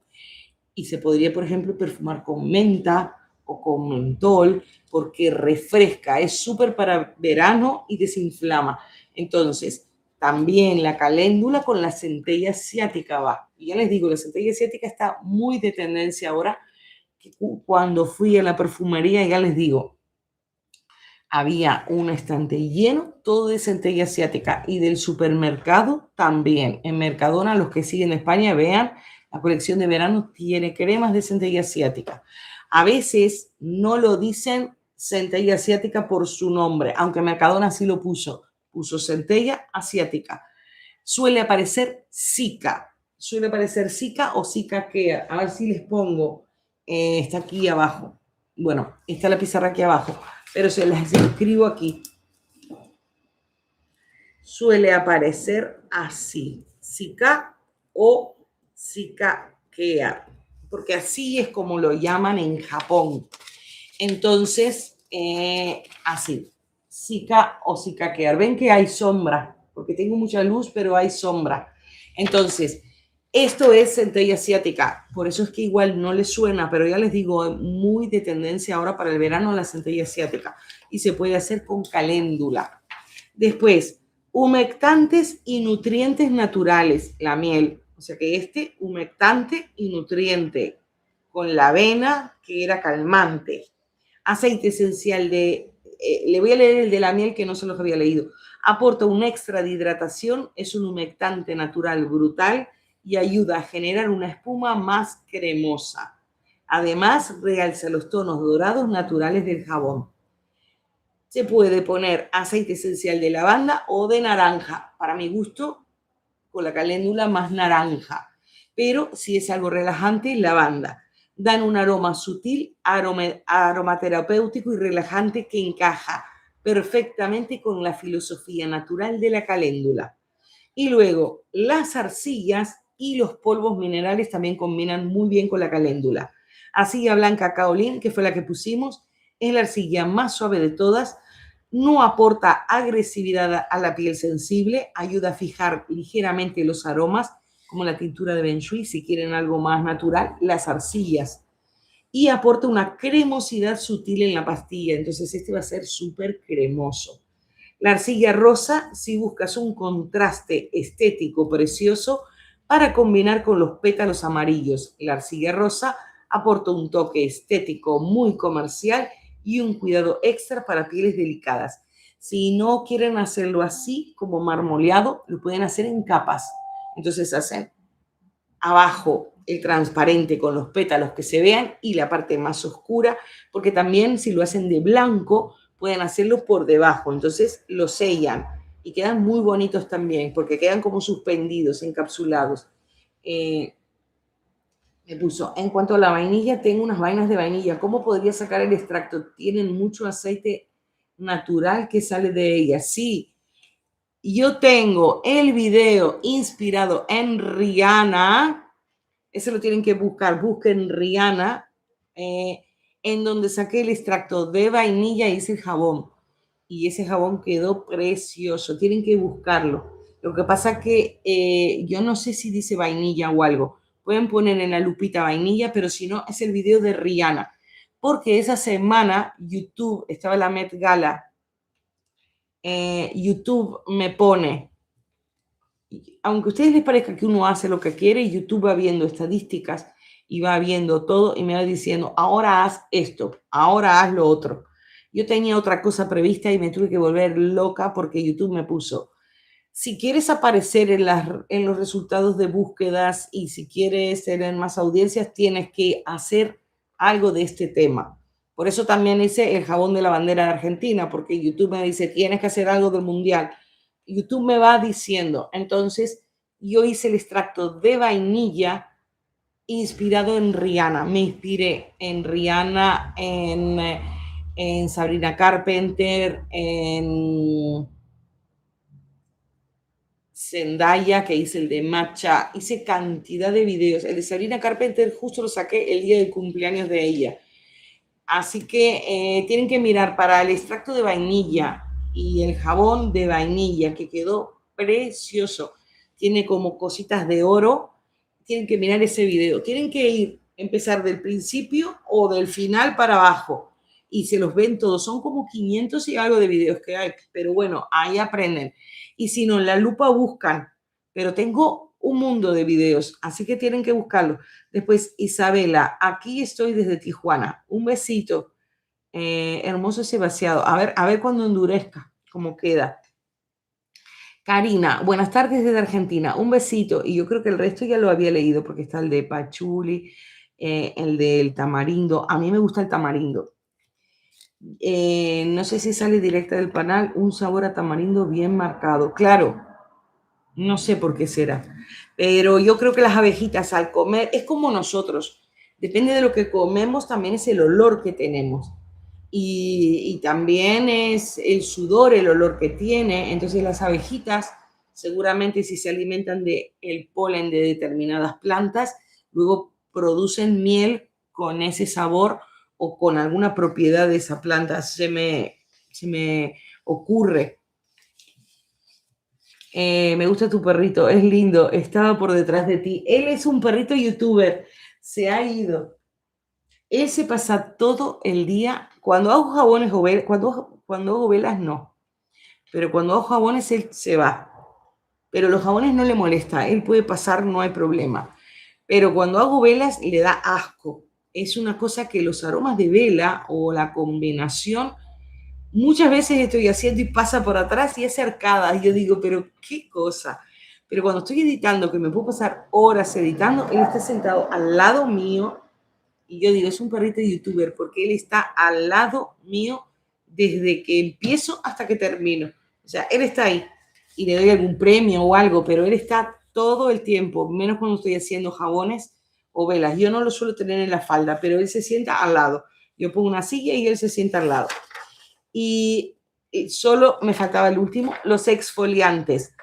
A: y se podría, por ejemplo, perfumar con menta o con mentol porque refresca, es súper para verano y desinflama. Entonces, también la caléndula con la centella asiática va. Y ya les digo, la centella asiática está muy de tendencia ahora. Cuando fui a la perfumería, ya les digo, había un estante lleno todo de centella asiática y del supermercado también. En Mercadona, los que siguen en España, vean, la colección de verano tiene cremas de centella asiática. A veces no lo dicen centella asiática por su nombre, aunque Mercadona sí lo puso centella asiática. Suele aparecer Zika o Zika Care. A ver si les pongo, está aquí abajo. Bueno, está la pizarra aquí abajo, pero se las escribo aquí. Suele aparecer así, Zika o Zika Care, porque así es como lo llaman en Japón. Entonces, así, Zika o Zika Care. Ven que hay sombra, porque tengo mucha luz, pero hay sombra. Entonces, esto es centella asiática, por eso es que igual no les suena, pero ya les digo, muy de tendencia ahora para el verano la centella asiática y se puede hacer con caléndula. Después, humectantes y nutrientes naturales, la miel, o sea que humectante y nutriente, con la avena que era calmante, aceite esencial le voy a leer el de la miel que no se los había leído, aporta un extra de hidratación, es un humectante natural brutal y ayuda a generar una espuma más cremosa. Además, realza los tonos dorados naturales del jabón. Se puede poner aceite esencial de lavanda o de naranja. Para mi gusto, con la caléndula más naranja. Pero si es algo relajante, lavanda. Dan un aroma sutil, aromaterapéutico y relajante que encaja perfectamente con la filosofía natural de la caléndula. Y luego, las arcillas y los polvos minerales también combinan muy bien con la caléndula. Arcilla blanca kaolin, que fue la que pusimos, es la arcilla más suave de todas, no aporta agresividad a la piel sensible, ayuda a fijar ligeramente los aromas, como la tintura de Feng Shui, si quieren algo más natural, las arcillas. Y aporta una cremosidad sutil en la pastilla, entonces este va a ser súper cremoso. La arcilla rosa, si buscas un contraste estético precioso para combinar con los pétalos amarillos. La arcilla rosa aporta un toque estético muy comercial y un cuidado extra para pieles delicadas. Si no quieren hacerlo así, como marmoleado, lo pueden hacer en capas. Entonces hacen abajo el transparente con los pétalos que se vean y la parte más oscura, porque también si lo hacen de blanco, pueden hacerlo por debajo. Entonces lo sellan y quedan muy bonitos también, porque quedan como suspendidos, encapsulados. Me puso, en cuanto a la vainilla, tengo unas vainas de vainilla. ¿Cómo podría sacar el extracto? Tienen mucho aceite natural que sale de ella. Sí, yo tengo el video inspirado en Rihanna. Ese lo tienen que buscar. Busquen Rihanna, en donde saqué el extracto de vainilla y hice el jabón. Y ese jabón quedó precioso. Tienen que buscarlo. Lo que pasa es que yo no sé si dice vainilla o algo. Pueden poner en la lupita vainilla, pero si no, es el video de Rihanna. Porque esa semana YouTube, estaba la Met Gala, YouTube me pone aunque a ustedes les parezca que uno hace lo que quiere, YouTube va viendo estadísticas y va viendo todo y me va diciendo, ahora haz esto, ahora haz lo otro. Yo tenía otra cosa prevista y me tuve que volver loca porque YouTube me puso, si quieres aparecer en los resultados de búsquedas y si quieres tener más audiencias, tienes que hacer algo de este tema. Por eso también hice el jabón de la bandera de Argentina, porque YouTube me dice, tienes que hacer algo del mundial. YouTube me va diciendo. Entonces, yo hice el extracto de vainilla inspirado en Rihanna. Me inspiré en Rihanna, en Sabrina Carpenter, en Zendaya, que hice el de Matcha, hice cantidad de videos. El de Sabrina Carpenter justo lo saqué el día del cumpleaños de ella. Así que tienen que mirar para el extracto de vainilla y el jabón de vainilla, que quedó precioso. Tiene como cositas de oro. Tienen que mirar ese video. Tienen que empezar del principio o del final para abajo. Y se los ven todos. Son como 500 y algo de videos que hay. Pero bueno, ahí aprenden. Y si no, en la lupa buscan. Pero tengo un mundo de videos, así que tienen que buscarlo. Después, Isabela, aquí estoy desde Tijuana. Un besito. Hermoso ese vaciado. A ver cuando endurezca, cómo queda. Karina, buenas tardes desde Argentina. Un besito. Y yo creo que el resto ya lo había leído porque está el de Pachuli, el del tamarindo. A mí me gusta el tamarindo. No sé si sale directa del panal. Un sabor a tamarindo bien marcado. Claro, no sé por qué será. Pero yo creo que las abejitas al comer, es como nosotros. Depende de lo que comemos, también es el olor que tenemos. Y también es el sudor, el olor que tiene. Entonces las abejitas, seguramente si se alimentan del polen de determinadas plantas, luego producen miel con ese sabor o con alguna propiedad de esa planta. Se me ocurre. Me gusta tu perrito, es lindo, estaba por detrás de ti. Él es un perrito youtuber, se ha ido. Él se pasa todo el día, cuando hago jabones o velas, cuando hago velas no, pero cuando hago jabones él se va. Pero los jabones no le molesta, él puede pasar, no hay problema. Pero cuando hago velas le da asco. Es una cosa que los aromas de vela o la combinación, muchas veces estoy haciendo y pasa por atrás y es cercada. Y yo digo, pero qué cosa. Pero cuando estoy editando, que me puedo pasar horas editando, él está sentado al lado mío y yo digo, es un perrito youtuber porque él está al lado mío desde que empiezo hasta que termino. O sea, él está ahí y le doy algún premio o algo, pero él está todo el tiempo, menos cuando estoy haciendo jabones o velas. Yo no lo suelo tener en la falda, pero él se sienta al lado. Yo pongo una silla y él se sienta al lado. Y solo me faltaba el último, los exfoliantes.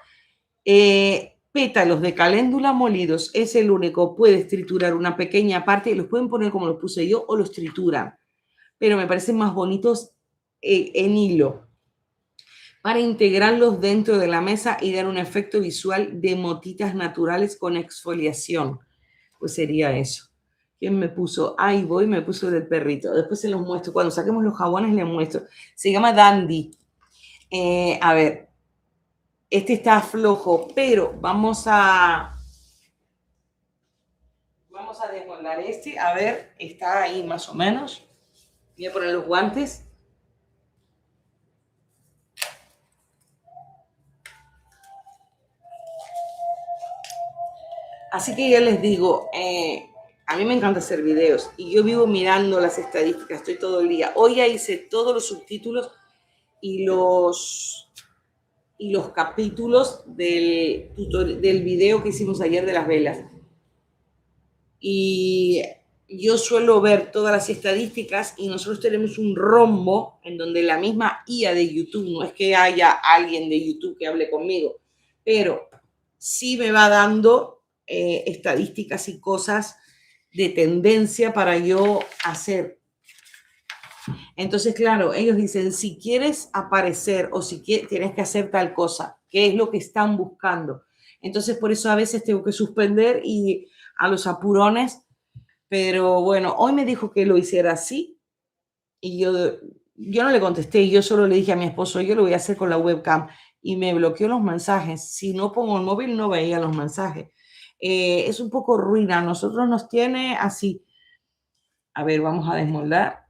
A: Pétalos de caléndula molidos es el único. Puedes triturar una pequeña parte y los pueden poner como los puse yo o los trituran. Pero me parecen más bonitos en hilo para integrarlos dentro de la mesa y dar un efecto visual de motitas naturales con exfoliación. Pues sería eso. ¿Quién me puso? Ahí voy, me puso del perrito. Después se los muestro. Cuando saquemos los jabones les muestro. Se llama Dandy. A ver, este está flojo, pero vamos a desmoldar este. A ver, está ahí más o menos. Voy a poner los guantes. Así que ya les digo, a mí me encanta hacer videos y yo vivo mirando las estadísticas, estoy todo el día. Hoy ya hice todos los subtítulos y los capítulos del video que hicimos ayer de las velas. Y yo suelo ver todas las estadísticas y nosotros tenemos un rombo en donde la misma IA de YouTube, no es que haya alguien de YouTube que hable conmigo, pero sí me va dando estadísticas y cosas de tendencia para yo hacer. Entonces, claro, ellos dicen, si quieres aparecer o si tienes que hacer tal cosa, ¿qué es lo que están buscando? Entonces, por eso a veces tengo que suspender y a los apurones, pero bueno, hoy me dijo que lo hiciera así y yo no le contesté, yo solo le dije a mi esposo, yo lo voy a hacer con la webcam y me bloqueó los mensajes. Si no pongo el móvil no veía los mensajes. Es un poco ruina. Nosotros nos tiene así. A ver, vamos a desmoldar.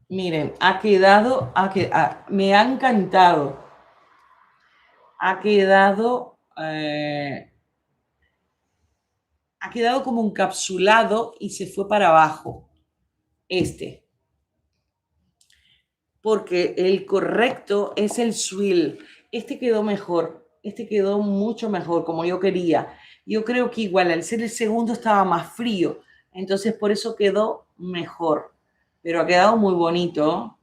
A: Miren, me ha encantado. Ha quedado como encapsulado y se fue para abajo. Porque el correcto es el swill. Este quedó mejor, este quedó mucho mejor, como yo quería. Yo creo que igual, al ser el segundo estaba más frío, entonces por eso quedó mejor. Pero ha quedado muy bonito.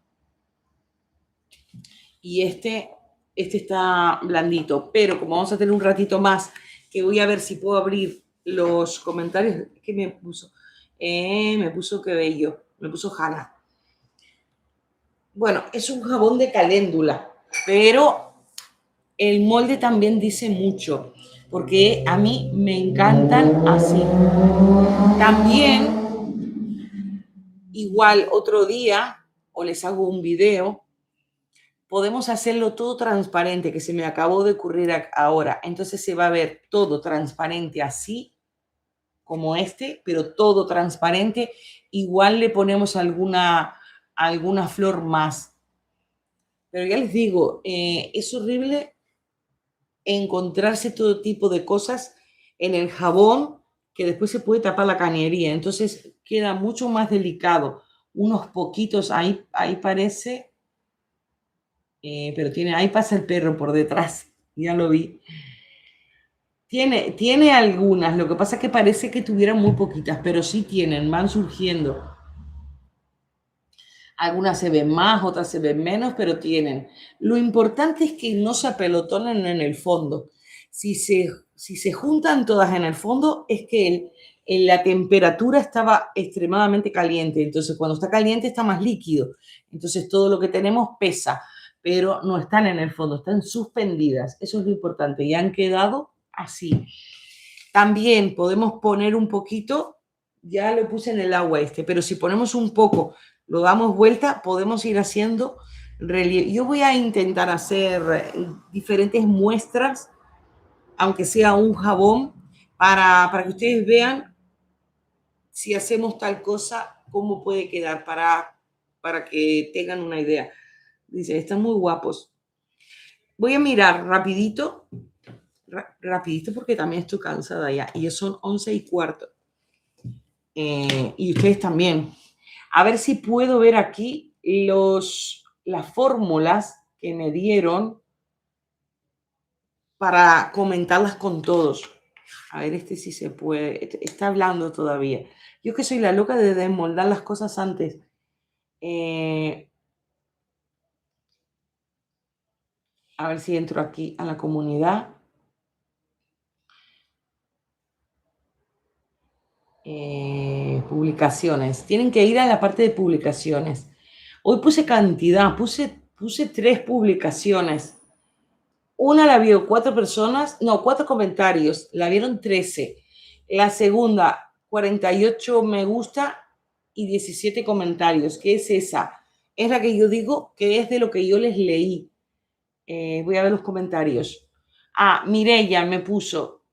A: Y este está blandito, pero como vamos a tener un ratito más, que voy a ver si puedo abrir los comentarios. ¿Qué me puso? Me puso qué bello, me puso Hanna. Bueno, es un jabón de caléndula, pero el molde también dice mucho, porque a mí me encantan así. También, igual otro día, o les hago un video, podemos hacerlo todo transparente, que se me acabó de ocurrir ahora. Entonces se va a ver todo transparente así, como este, pero todo transparente. Igual le ponemos alguna flor más. Pero ya les digo, es horrible encontrarse todo tipo de cosas en el jabón que después se puede tapar la cañería. Entonces queda mucho más delicado. Unos poquitos, ahí parece, pero ahí pasa el perro por detrás, ya lo vi. Tiene algunas, lo que pasa es que parece que tuvieran muy poquitas, pero sí tienen, van surgiendo. Algunas se ven más, otras se ven menos, pero tienen. Lo importante es que no se apelotonen en el fondo. Si se juntan todas en el fondo, es que la temperatura estaba extremadamente caliente. Entonces, cuando está caliente, está más líquido. Entonces, todo lo que tenemos pesa, pero no están en el fondo, están suspendidas. Eso es lo importante. Y han quedado así. También podemos poner un poquito, ya lo puse en el agua pero si ponemos un poco, lo damos vuelta, podemos ir haciendo relieve. Yo voy a intentar hacer diferentes muestras, aunque sea un jabón, para que ustedes vean si hacemos tal cosa, cómo puede quedar, para que tengan una idea. Dice, están muy guapos. Voy a mirar rapidito porque también estoy cansada ya. Y son 11:15. Y ustedes también. A ver si puedo ver aquí las fórmulas que me dieron para comentarlas con todos. A ver, si se puede. Está hablando todavía. Yo que soy la loca de desmoldar las cosas antes. A ver si entro aquí a la comunidad. Publicaciones. Tienen que ir a la parte de publicaciones. Hoy puse cantidad, puse 3 publicaciones. Una la vio 4 personas, no, 4 comentarios, la vieron 13. La segunda, 48 me gusta y 17 comentarios. ¿Qué es esa? Es la que yo digo que es de lo que yo les leí. Voy a ver los comentarios. Mireya me puso,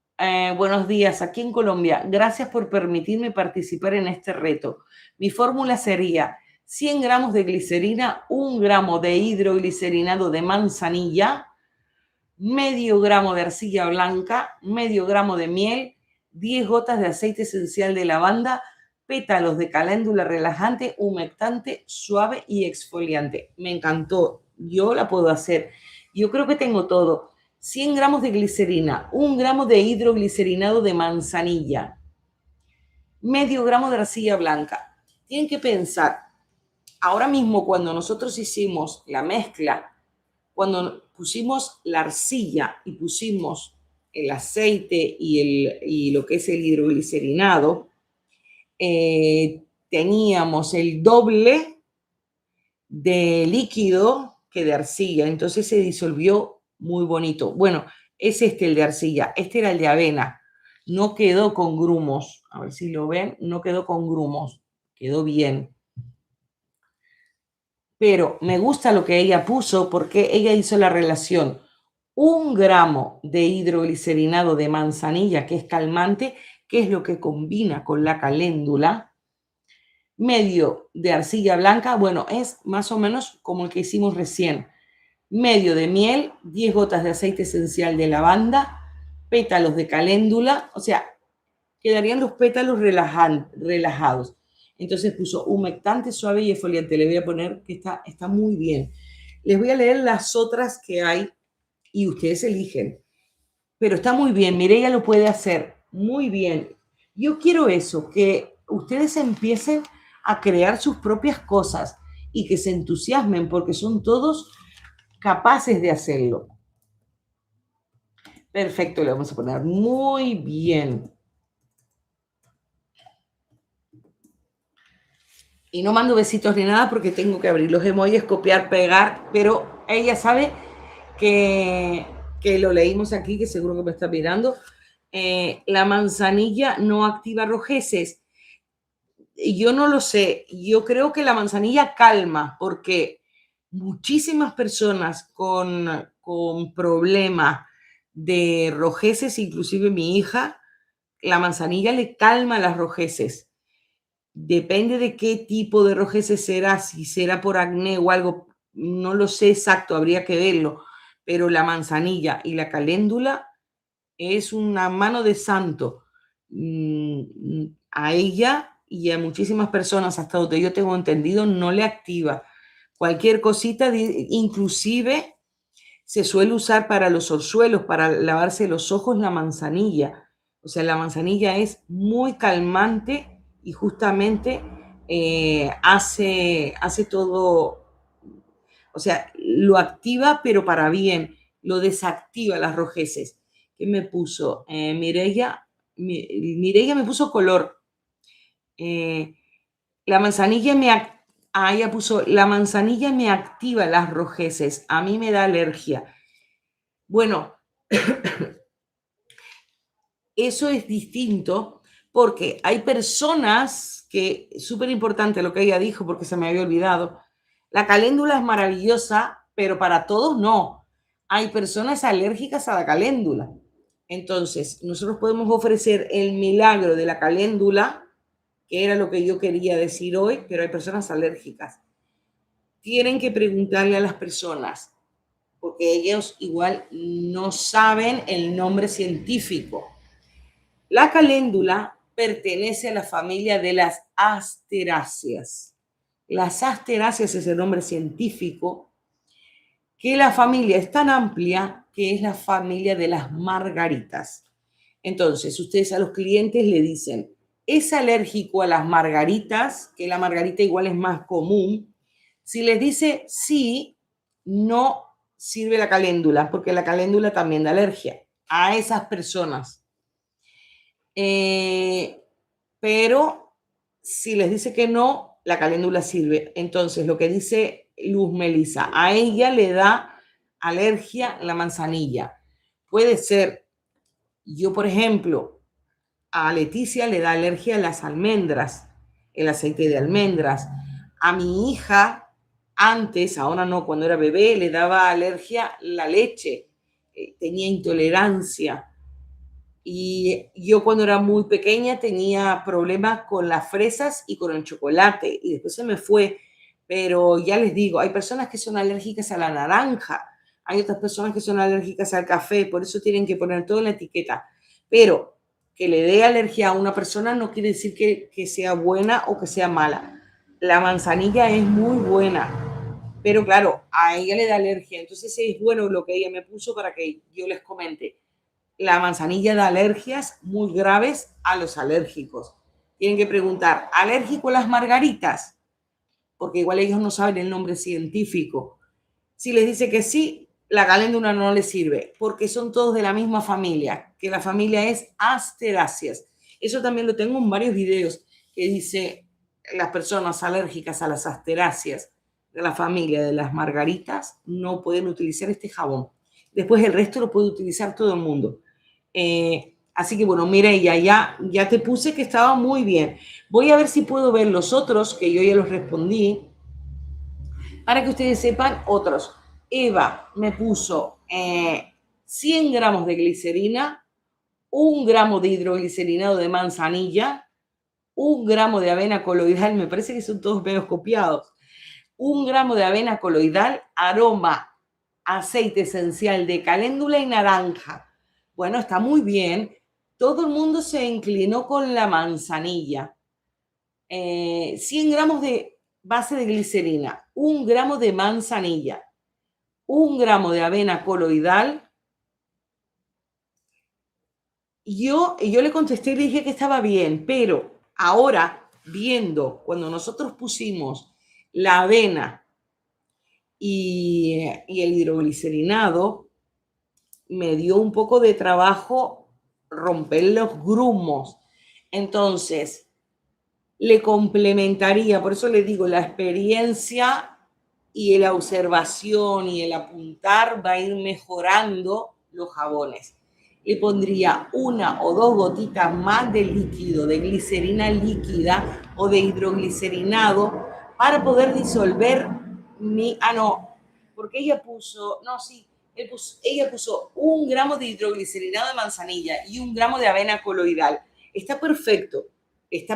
A: buenos días, aquí en Colombia. Gracias por permitirme participar en este reto. Mi fórmula sería 100 gramos de glicerina, 1 gramo de hidroglicerinado de manzanilla, medio gramo de arcilla blanca, medio gramo de miel, 10 gotas de aceite esencial de lavanda, pétalos de caléndula relajante, humectante, suave y exfoliante. Me encantó. Yo la puedo hacer. Yo creo que tengo todo. 100 gramos de glicerina, 1 gramo de hidroglicerinado de manzanilla, medio gramo de arcilla blanca. Tienen que pensar, ahora mismo cuando nosotros hicimos la mezcla, cuando pusimos la arcilla y pusimos el aceite y lo que es el hidroglicerinado, teníamos el doble de líquido que de arcilla, entonces se disolvió muy bonito. Bueno, es el de arcilla, este era el de avena, no quedó con grumos, a ver si lo ven, no quedó con grumos, quedó bien. pero me gusta lo que ella puso porque ella hizo la relación 1 gramo de hidroglicerinado de manzanilla, que es calmante, que es lo que combina con la caléndula, medio de arcilla blanca, bueno, es más o menos como el que hicimos recién, medio de miel, 10 gotas de aceite esencial de lavanda, pétalos de caléndula, o sea, quedarían los pétalos relajados. Entonces puso humectante, suave y exfoliante. Le voy a poner que está muy bien. Les voy a leer las otras que hay y ustedes eligen. Pero está muy bien, Mireia lo puede hacer muy bien. Yo quiero eso, que ustedes empiecen a crear sus propias cosas y que se entusiasmen porque son todos capaces de hacerlo. Perfecto, le vamos a poner muy bien. Y no mando besitos ni nada porque tengo que abrir los emojis, copiar, pegar, pero ella sabe que lo leímos aquí, que seguro que me está mirando. La manzanilla no activa rojeces. Yo no lo sé, yo creo que la manzanilla calma, porque muchísimas personas con problemas de rojeces, inclusive mi hija, la manzanilla le calma las rojeces. Depende de qué tipo de rojeces será, si será por acné o algo, no lo sé exacto, habría que verlo, pero la manzanilla y la caléndula es una mano de santo. A ella y a muchísimas personas, hasta donde yo tengo entendido, no le activa. Cualquier cosita, inclusive se suele usar para los orzuelos, para lavarse los ojos, la manzanilla. O sea, la manzanilla es muy calmante y justamente hace todo, o sea, lo activa, pero para bien, lo desactiva las rojeces. ¿Qué me puso? Mireia me puso color. La manzanilla ella puso, la manzanilla me activa las rojeces, a mí me da alergia. Bueno, eso es distinto porque hay personas que, súper importante lo que ella dijo porque se me había olvidado, la caléndula es maravillosa, pero para todos no. Hay personas alérgicas a la caléndula. Entonces, nosotros podemos ofrecer el milagro de la caléndula, que era lo que yo quería decir hoy, pero hay personas alérgicas. Tienen que preguntarle a las personas, porque ellos igual no saben el nombre científico. La caléndula pertenece a la familia de las asteráceas. Las asteráceas es el nombre científico, que la familia es tan amplia que es la familia de las margaritas. Entonces, ustedes a los clientes le dicen, ¿es alérgico a las margaritas? Que la margarita igual es más común. Si les dice sí, no sirve la caléndula, porque la caléndula también da alergia a esas personas. Pero si les dice que no, la caléndula sirve. Entonces, lo que dice Luz Melisa, a ella le da alergia la manzanilla. Puede ser, yo por ejemplo, a Leticia le da alergia a las almendras, el aceite de almendras. A mi hija, antes, ahora no, cuando era bebé, le daba alergia la leche, tenía intolerancia. Y yo cuando era muy pequeña tenía problemas con las fresas y con el chocolate y después se me fue. Pero ya les digo, hay personas que son alérgicas a la naranja, hay otras personas que son alérgicas al café, por eso tienen que poner todo en la etiqueta. Pero que le dé alergia a una persona no quiere decir que sea buena o que sea mala. La manzanilla es muy buena, pero claro, a ella le da alergia. Entonces es bueno lo que ella me puso para que yo les comente. La manzanilla da alergias muy graves a los alérgicos. Tienen que preguntar, ¿alérgico a las margaritas? Porque igual ellos no saben el nombre científico. Si les dice que sí, la caléndula no les sirve, porque son todos de la misma familia, que la familia es asteráceas. Eso también lo tengo en varios videos, que dice las personas alérgicas a las asteráceas de la familia de las margaritas no pueden utilizar este jabón. Después el resto lo puede utilizar todo el mundo. Así que bueno, mira, ya te puse que estaba muy bien. Voy a ver si puedo ver los otros, que yo ya los respondí. Para que ustedes sepan, otros. Eva me puso 100 gramos de glicerina, 1 gramo de hidroglicerinado de manzanilla, 1 gramo de avena coloidal, me parece que son todos medio copiados, 1 gramo de avena coloidal, aroma, aceite esencial de caléndula y naranja. Bueno, está muy bien. Todo el mundo se inclinó con la manzanilla. 100 gramos de base de glicerina, 1 gramo de manzanilla, 1 gramo de avena coloidal. Yo le contesté y le dije que estaba bien, pero ahora, viendo, cuando nosotros pusimos la avena y el hidroglicerinado, me dio un poco de trabajo romper los grumos. Entonces, le complementaría, por eso le digo, la experiencia y la observación y el apuntar va a ir mejorando los jabones. Le pondría 1 o 2 gotitas más de líquido, de glicerina líquida o de hidroglicerinado para poder disolver mi... Ah, no, porque ella puso... No, sí, ella puso 1 gramo de hidroglicerinado de manzanilla y 1 gramo de avena coloidal. Está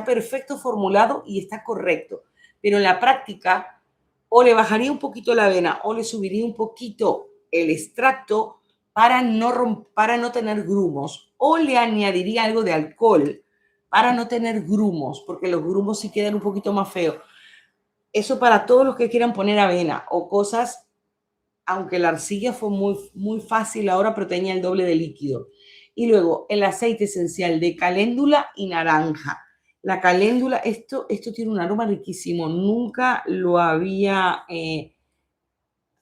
A: perfecto formulado y está correcto. Pero en la práctica, o le bajaría un poquito la avena o le subiría un poquito el extracto para no tener grumos, o le añadiría algo de alcohol para no tener grumos, porque los grumos sí quedan un poquito más feos. Eso para todos los que quieran poner avena o cosas, aunque la arcilla fue muy fácil ahora, pero tenía el doble de líquido. Y luego el aceite esencial de caléndula y naranja. La caléndula, esto tiene un aroma riquísimo, nunca lo había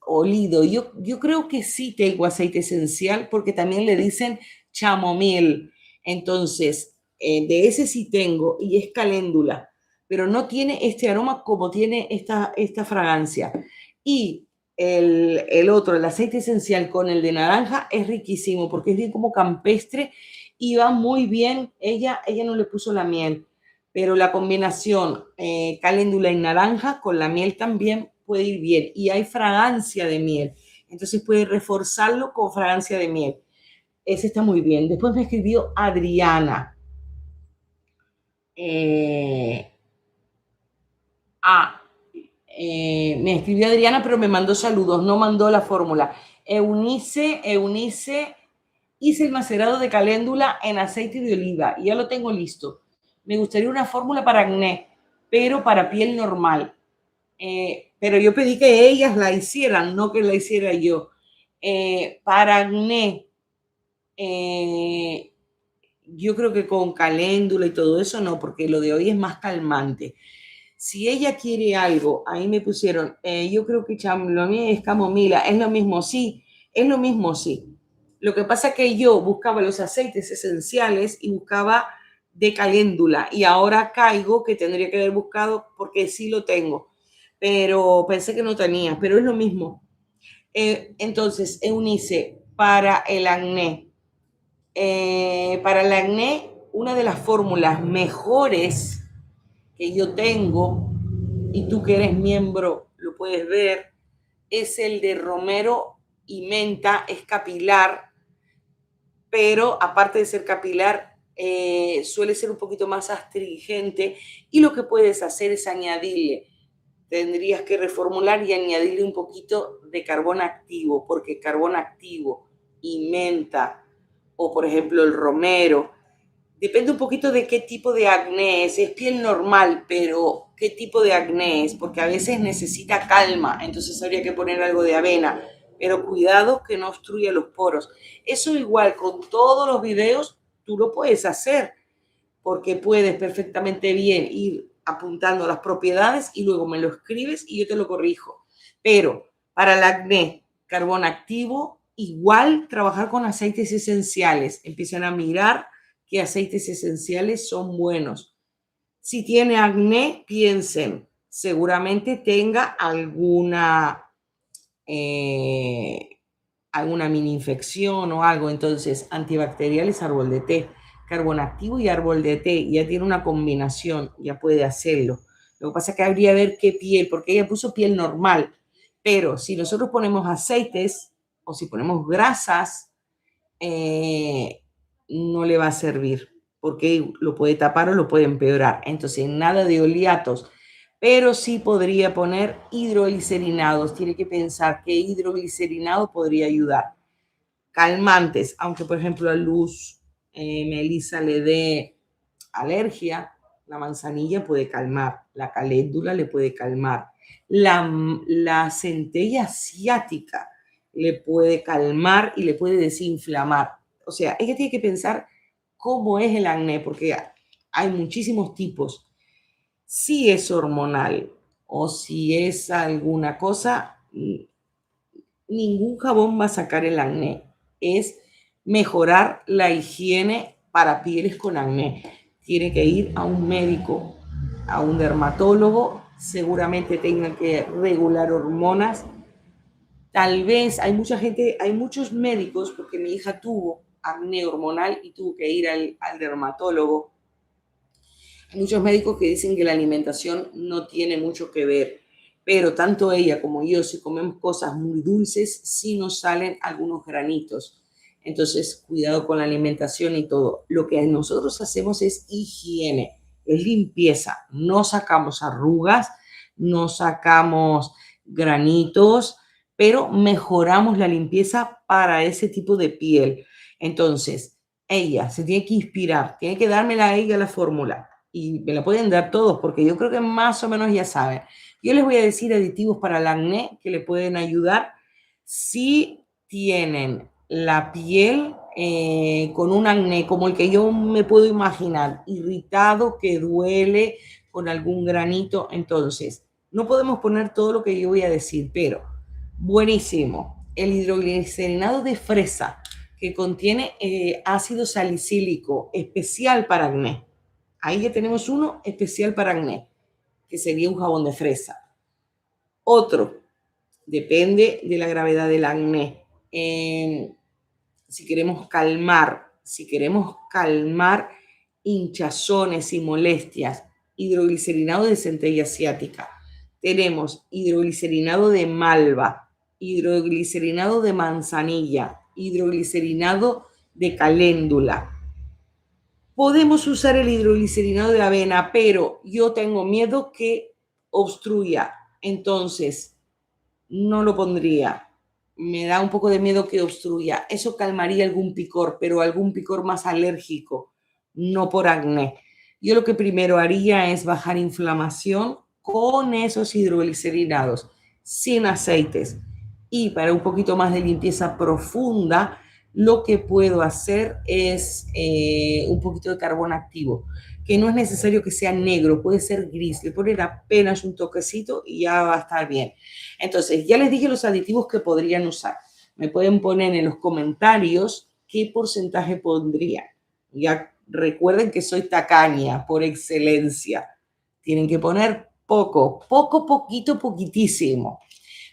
A: olido. Yo creo que sí tengo aceite esencial porque también le dicen chamomil. Entonces, de ese sí tengo y es caléndula, pero no tiene este aroma como tiene esta fragancia. Y el otro, el aceite esencial con el de naranja, es riquísimo porque es bien como campestre y va muy bien. Ella no le puso la miel, pero la combinación caléndula y naranja con la miel también puede ir bien. Y hay fragancia de miel, entonces puede reforzarlo con fragancia de miel. Ese está muy bien. Después me escribió Adriana. Me escribió Adriana, pero me mandó saludos, no mandó la fórmula. Eunice, hice el macerado de caléndula en aceite de oliva y ya lo tengo listo. Me gustaría una fórmula para acné, pero para piel normal. Pero yo pedí que ellas la hicieran, no que la hiciera yo. Para acné, yo creo que con caléndula y todo eso no, porque lo de hoy es más calmante. Si ella quiere algo, ahí me pusieron, yo creo que lo mío es camomila, es lo mismo, sí, es lo mismo, sí. Lo que pasa es que yo buscaba los aceites esenciales y buscaba de caléndula y ahora caigo que tendría que haber buscado porque sí lo tengo, pero pensé que no tenía, pero es lo mismo. Entonces, Eunice, para el acné, una de las fórmulas mejores que yo tengo, y tú que eres miembro lo puedes ver, es el de romero y menta, es capilar, pero aparte de ser capilar, suele ser un poquito más astringente y lo que puedes hacer es añadirle, tendrías que reformular y añadirle un poquito de carbón activo, porque carbón activo y menta, o por ejemplo el romero, depende un poquito de qué tipo de acné es piel normal, pero qué tipo de acné es, porque a veces necesita calma, entonces habría que poner algo de avena, pero cuidado que no obstruya los poros. Eso igual con todos los videos tú lo puedes hacer, porque puedes perfectamente bien ir apuntando las propiedades y luego me lo escribes y yo te lo corrijo. Pero para el acné, carbón activo, igual trabajar con aceites esenciales. Empiezan a mirar qué aceites esenciales son buenos. Si tiene acné, piensen, seguramente tenga alguna mini infección o algo. Entonces, antibacteriales, árbol de té, carbón activo y árbol de té. Ya tiene una combinación, ya puede hacerlo. Lo que pasa es que habría que ver qué piel, porque ella puso piel normal. Pero si nosotros ponemos aceites o si ponemos grasas, no le va a servir porque lo puede tapar o lo puede empeorar. Entonces, nada de oleatos, pero sí podría poner hidroglicerinados. Tiene que pensar qué hidroglicerinado podría ayudar. Calmantes, aunque por ejemplo a Luz, Melissa le dé alergia, la manzanilla puede calmar, la caléndula le puede calmar, la centella asiática le puede calmar y le puede desinflamar. O sea, ella tiene que pensar cómo es el acné, porque hay muchísimos tipos. Si es hormonal o si es alguna cosa, ningún jabón va a sacar el acné. Es mejorar la higiene para pieles con acné. Tiene que ir a un médico, a un dermatólogo, seguramente tengan que regular hormonas. Tal vez hay mucha gente, hay muchos médicos, porque mi hija tuvo acné hormonal y tuvo que ir al dermatólogo. Hay muchos médicos que dicen que la alimentación no tiene mucho que ver, pero tanto ella como yo, si comemos cosas muy dulces, sí nos salen algunos granitos. Entonces, cuidado con la alimentación y todo. Lo que nosotros hacemos es higiene, es limpieza. No sacamos arrugas, no sacamos granitos, pero mejoramos la limpieza para ese tipo de piel. Entonces, ella se tiene que inspirar, tiene que dármela a ella la fórmula y me la pueden dar todos porque yo creo que más o menos ya saben. Yo les voy a decir aditivos para el acné que le pueden ayudar si tienen la piel con un acné como el que yo me puedo imaginar, irritado, que duele, con algún granito. Entonces, no podemos poner todo lo que yo voy a decir, pero buenísimo. El hidroglicerinado de fresa que contiene ácido salicílico especial para acné. Ahí ya tenemos uno especial para acné, que sería un jabón de fresa. Otro, depende de la gravedad del acné. Si queremos calmar hinchazones y molestias, hidroglicerinado de centella asiática. Tenemos hidroglicerinado de malva, hidroglicerinado de manzanilla, hidroglicerinado de caléndula. Podemos usar el hidroglicerinado de avena, pero yo tengo miedo que obstruya. Entonces, no lo pondría. Me da un poco de miedo que obstruya. Eso calmaría algún picor, pero algún picor más alérgico, no por acné. Yo lo que primero haría es bajar inflamación con esos hidroglicerinados, sin aceites. Y para un poquito más de limpieza profunda, lo que puedo hacer es un poquito de carbón activo, que no es necesario que sea negro, puede ser gris. Le ponen apenas un toquecito y ya va a estar bien. Entonces, ya les dije los aditivos que podrían usar. Me pueden poner en los comentarios qué porcentaje pondrían. Ya recuerden que soy tacaña por excelencia. Tienen que poner poco, poco, poquito, poquitísimo.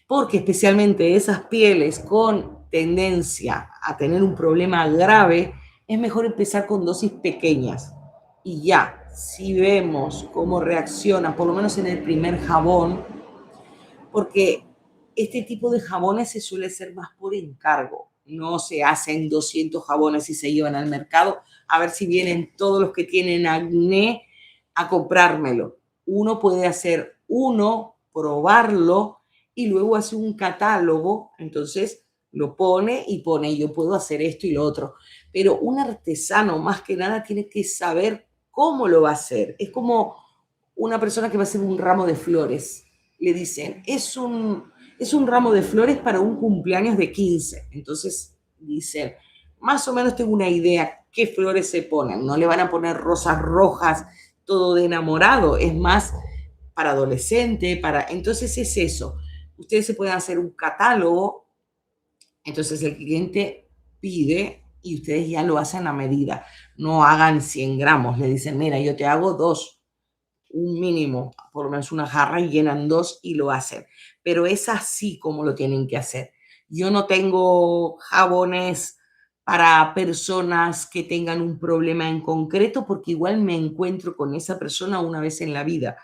A: Porque especialmente esas pieles con tendencia a tener un problema grave, es mejor empezar con dosis pequeñas. Y ya, si vemos cómo reacciona, por lo menos en el primer jabón, porque este tipo de jabones se suele hacer más por encargo. No se hacen 200 jabones y se llevan al mercado a ver si vienen todos los que tienen acné a comprármelo. Uno puede hacer uno, probarlo y luego hace un catálogo. Entonces lo pone y pone, yo puedo hacer esto y lo otro. Pero un artesano más que nada tiene que saber cómo lo va a hacer. Es como una persona que va a hacer un ramo de flores. Le dicen, es un ramo de flores para un cumpleaños de 15. Entonces dicen, más o menos tengo una idea qué flores se ponen. No le van a poner rosas rojas, todo de enamorado. Es más para adolescente, Entonces es eso. Ustedes se pueden hacer un catálogo. Entonces el cliente pide y ustedes ya lo hacen a medida. No hagan 100 gramos. Le dicen, mira, yo te hago 2, un mínimo, por lo menos una jarra, y llenan 2 y lo hacen. Pero es así como lo tienen que hacer. Yo no tengo jabones para personas que tengan un problema en concreto, porque igual me encuentro con esa persona una vez en la vida.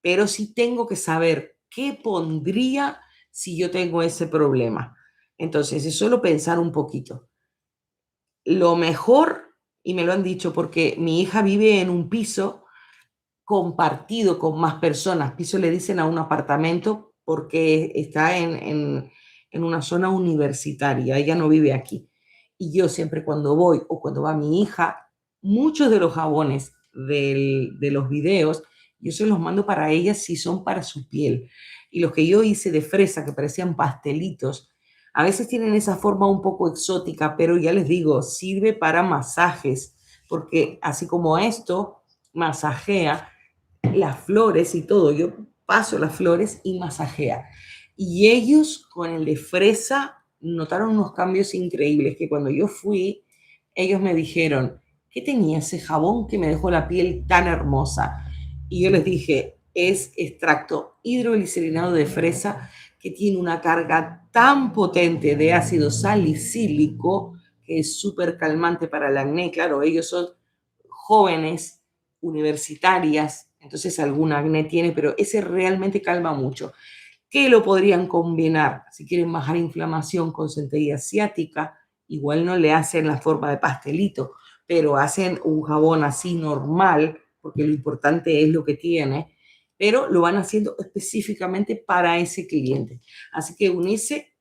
A: Pero sí tengo que saber qué pondría si yo tengo ese problema. Entonces, es solo pensar un poquito. Lo mejor, y me lo han dicho porque mi hija vive en un piso compartido con más personas. Piso le dicen a un apartamento porque está en una zona universitaria, ella no vive aquí. Y yo siempre cuando voy o cuando va mi hija, muchos de los jabones de los videos, yo se los mando para ella si son para su piel. Y los que yo hice de fresa, que parecían pastelitos, a veces tienen esa forma un poco exótica, pero ya les digo, sirve para masajes, porque así como esto masajea, las flores y todo. Yo paso las flores y masajea. Y ellos con el de fresa notaron unos cambios increíbles que cuando yo fui, ellos me dijeron, ¿qué tenía ese jabón que me dejó la piel tan hermosa? Y yo les dije, es extracto hidroglicerinado de fresa que tiene una carga tan potente de ácido salicílico que es súper calmante para el acné. Claro, ellos son jóvenes, universitarias, entonces algún acné tiene, pero ese realmente calma mucho. ¿Qué lo podrían combinar? Si quieren bajar inflamación con centella asiática, igual no le hacen la forma de pastelito, pero hacen un jabón así normal, porque lo importante es lo que tiene, pero lo van haciendo específicamente para ese cliente. Así que Unice,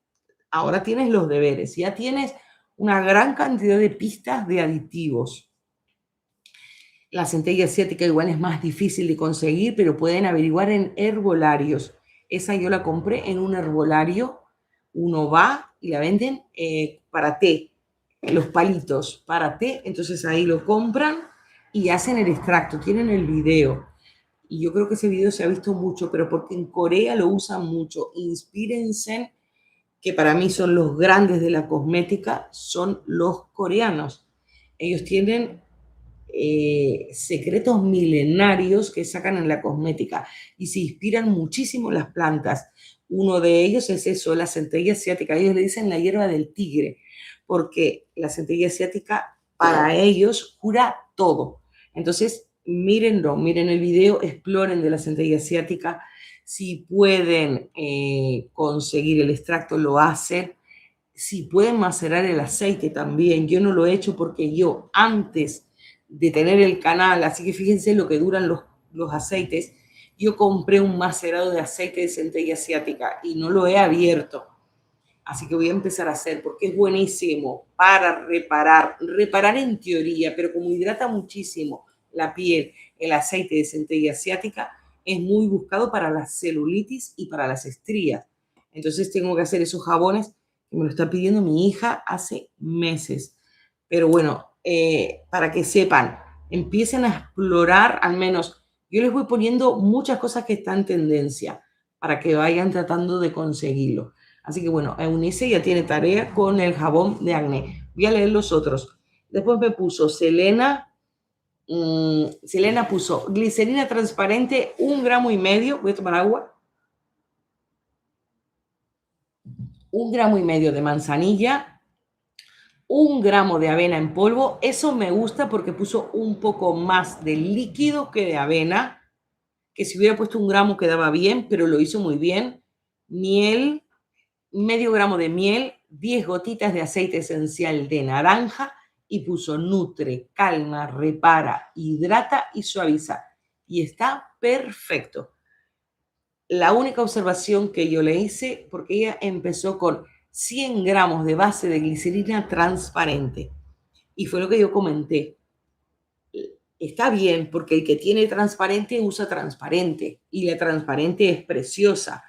A: ahora tienes los deberes, ya tienes una gran cantidad de pistas de aditivos. La centella asiática igual es más difícil de conseguir, pero pueden averiguar en herbolarios. Esa yo la compré en un herbolario. Uno va y la venden para té, los palitos para té. Entonces ahí lo compran y hacen el extracto. Tienen el video. Y yo creo que ese video se ha visto mucho, pero porque en Corea lo usan mucho. Inspírense, que para mí son los grandes de la cosmética, son los coreanos. Ellos tienen secretos milenarios que sacan en la cosmética y se inspiran muchísimo las plantas. Uno de ellos es eso, la centella asiática. Ellos le dicen la hierba del tigre, porque la centella asiática para ellos cura todo. Entonces, mírenlo, miren el video, exploren de la centella asiática. Si pueden conseguir el extracto, lo hacen. Si pueden macerar el aceite también. Yo no lo he hecho porque yo antes de tener el canal, así que fíjense lo que duran los aceites, yo compré un macerado de aceite de centella asiática y no lo he abierto. Así que voy a empezar a hacer porque es buenísimo para reparar en teoría, pero como hidrata muchísimo la piel, el aceite de centella asiática es muy buscado para la celulitis y para las estrías. Entonces tengo que hacer esos jabones que me lo está pidiendo mi hija hace meses. Pero bueno, para que sepan, empiecen a explorar, al menos yo les voy poniendo muchas cosas que están en tendencia para que vayan tratando de conseguirlo. Así que bueno, Eunice ya tiene tarea con el jabón de acné. Voy a leer los otros. Después me puso Selena. Selena puso glicerina transparente, 1,5 gramos. Voy a tomar agua. 1,5 gramos de manzanilla, 1 gramo de avena en polvo. Eso me gusta porque puso un poco más de líquido que de avena, que si hubiera puesto 1 gramo quedaba bien, pero lo hizo muy bien. Miel, medio gramo de miel, 10 gotitas de aceite esencial de naranja y puso nutre, calma, repara, hidrata y suaviza. Y está perfecto. La única observación que yo le hice, porque ella empezó con 100 gramos de base de glicerina transparente. Y fue lo que yo comenté. Está bien, porque el que tiene transparente usa transparente. Y la transparente es preciosa.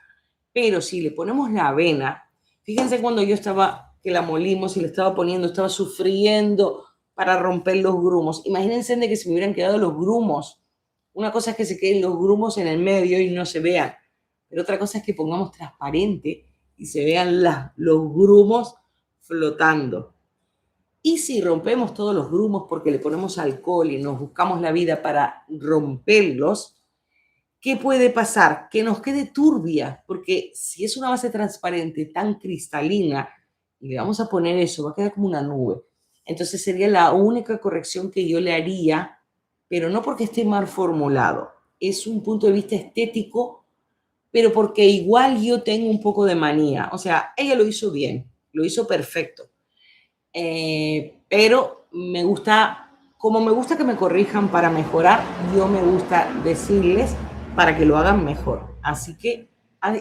A: Pero si le ponemos la avena, fíjense cuando yo estaba, que la molimos y le estaba poniendo, estaba sufriendo para romper los grumos. Imagínense de que se me hubieran quedado los grumos. Una cosa es que se queden los grumos en el medio y no se vean. Pero otra cosa es que pongamos transparente y se vean los grumos flotando. Y si rompemos todos los grumos porque le ponemos alcohol y nos buscamos la vida para romperlos, ¿qué puede pasar? Que nos quede turbia, porque si es una base transparente tan cristalina y le vamos a poner eso, va a quedar como una nube. Entonces sería la única corrección que yo le haría, pero no porque esté mal formulado. Es un punto de vista estético, pero porque igual yo tengo un poco de manía. O sea, ella lo hizo bien, lo hizo perfecto. Pero me gusta, como me gusta que me corrijan para mejorar, yo me gusta decirles para que lo hagan mejor. Así que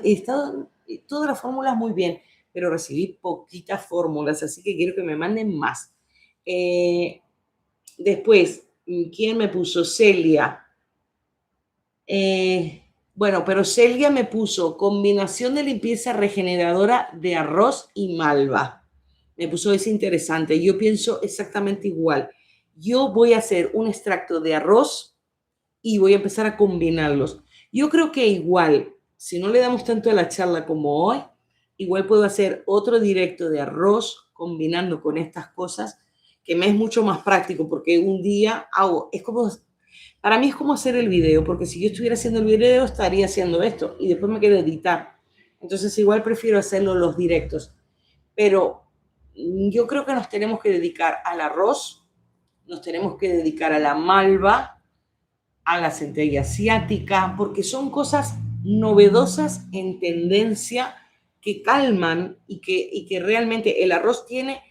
A: he estado todas las fórmulas muy bien, pero recibí poquitas fórmulas, así que quiero que me manden más. Después, ¿quién me puso? Celia. Bueno, pero Celia me puso combinación de limpieza regeneradora de arroz y malva. Me puso es interesante. Yo pienso exactamente igual. Yo voy a hacer un extracto de arroz y voy a empezar a combinarlos. Yo creo que igual, si no le damos tanto a la charla como hoy, igual puedo hacer otro directo de arroz combinando con estas cosas, que me es mucho más práctico porque un día hago, es como, para mí es como hacer el video, porque si yo estuviera haciendo el video estaría haciendo esto y después me quedo editar. Entonces igual prefiero hacerlo los directos. Pero yo creo que nos tenemos que dedicar al arroz, nos tenemos que dedicar a la malva, a la centella asiática, porque son cosas novedosas en tendencia que calman y que realmente el arroz tiene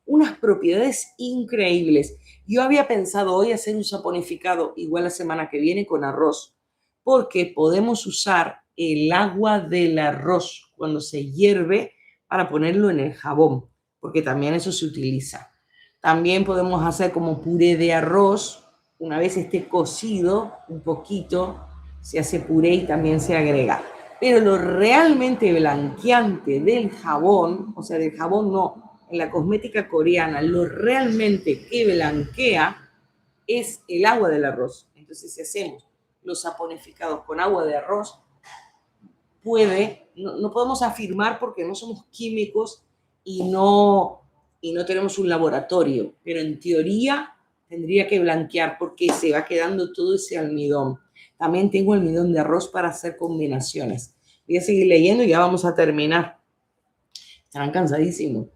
A: unas propiedades increíbles. Yo había pensado hoy hacer un saponificado igual la semana que viene con arroz, porque podemos usar el agua del arroz cuando se hierve para ponerlo en el jabón, porque también eso se utiliza. También podemos hacer como puré de arroz, una vez esté cocido un poquito, se hace puré y también se agrega. Pero lo realmente blanqueante del jabón, o sea, del jabón no, en la cosmética coreana, lo realmente que blanquea es el agua del arroz. Entonces, si hacemos los saponificados con agua de arroz, no podemos afirmar porque no somos químicos y no tenemos un laboratorio, pero en teoría tendría que blanquear porque se va quedando todo ese almidón. También tengo almidón de arroz para hacer combinaciones. Voy a seguir leyendo y ya vamos a terminar. Estarán cansadísimos.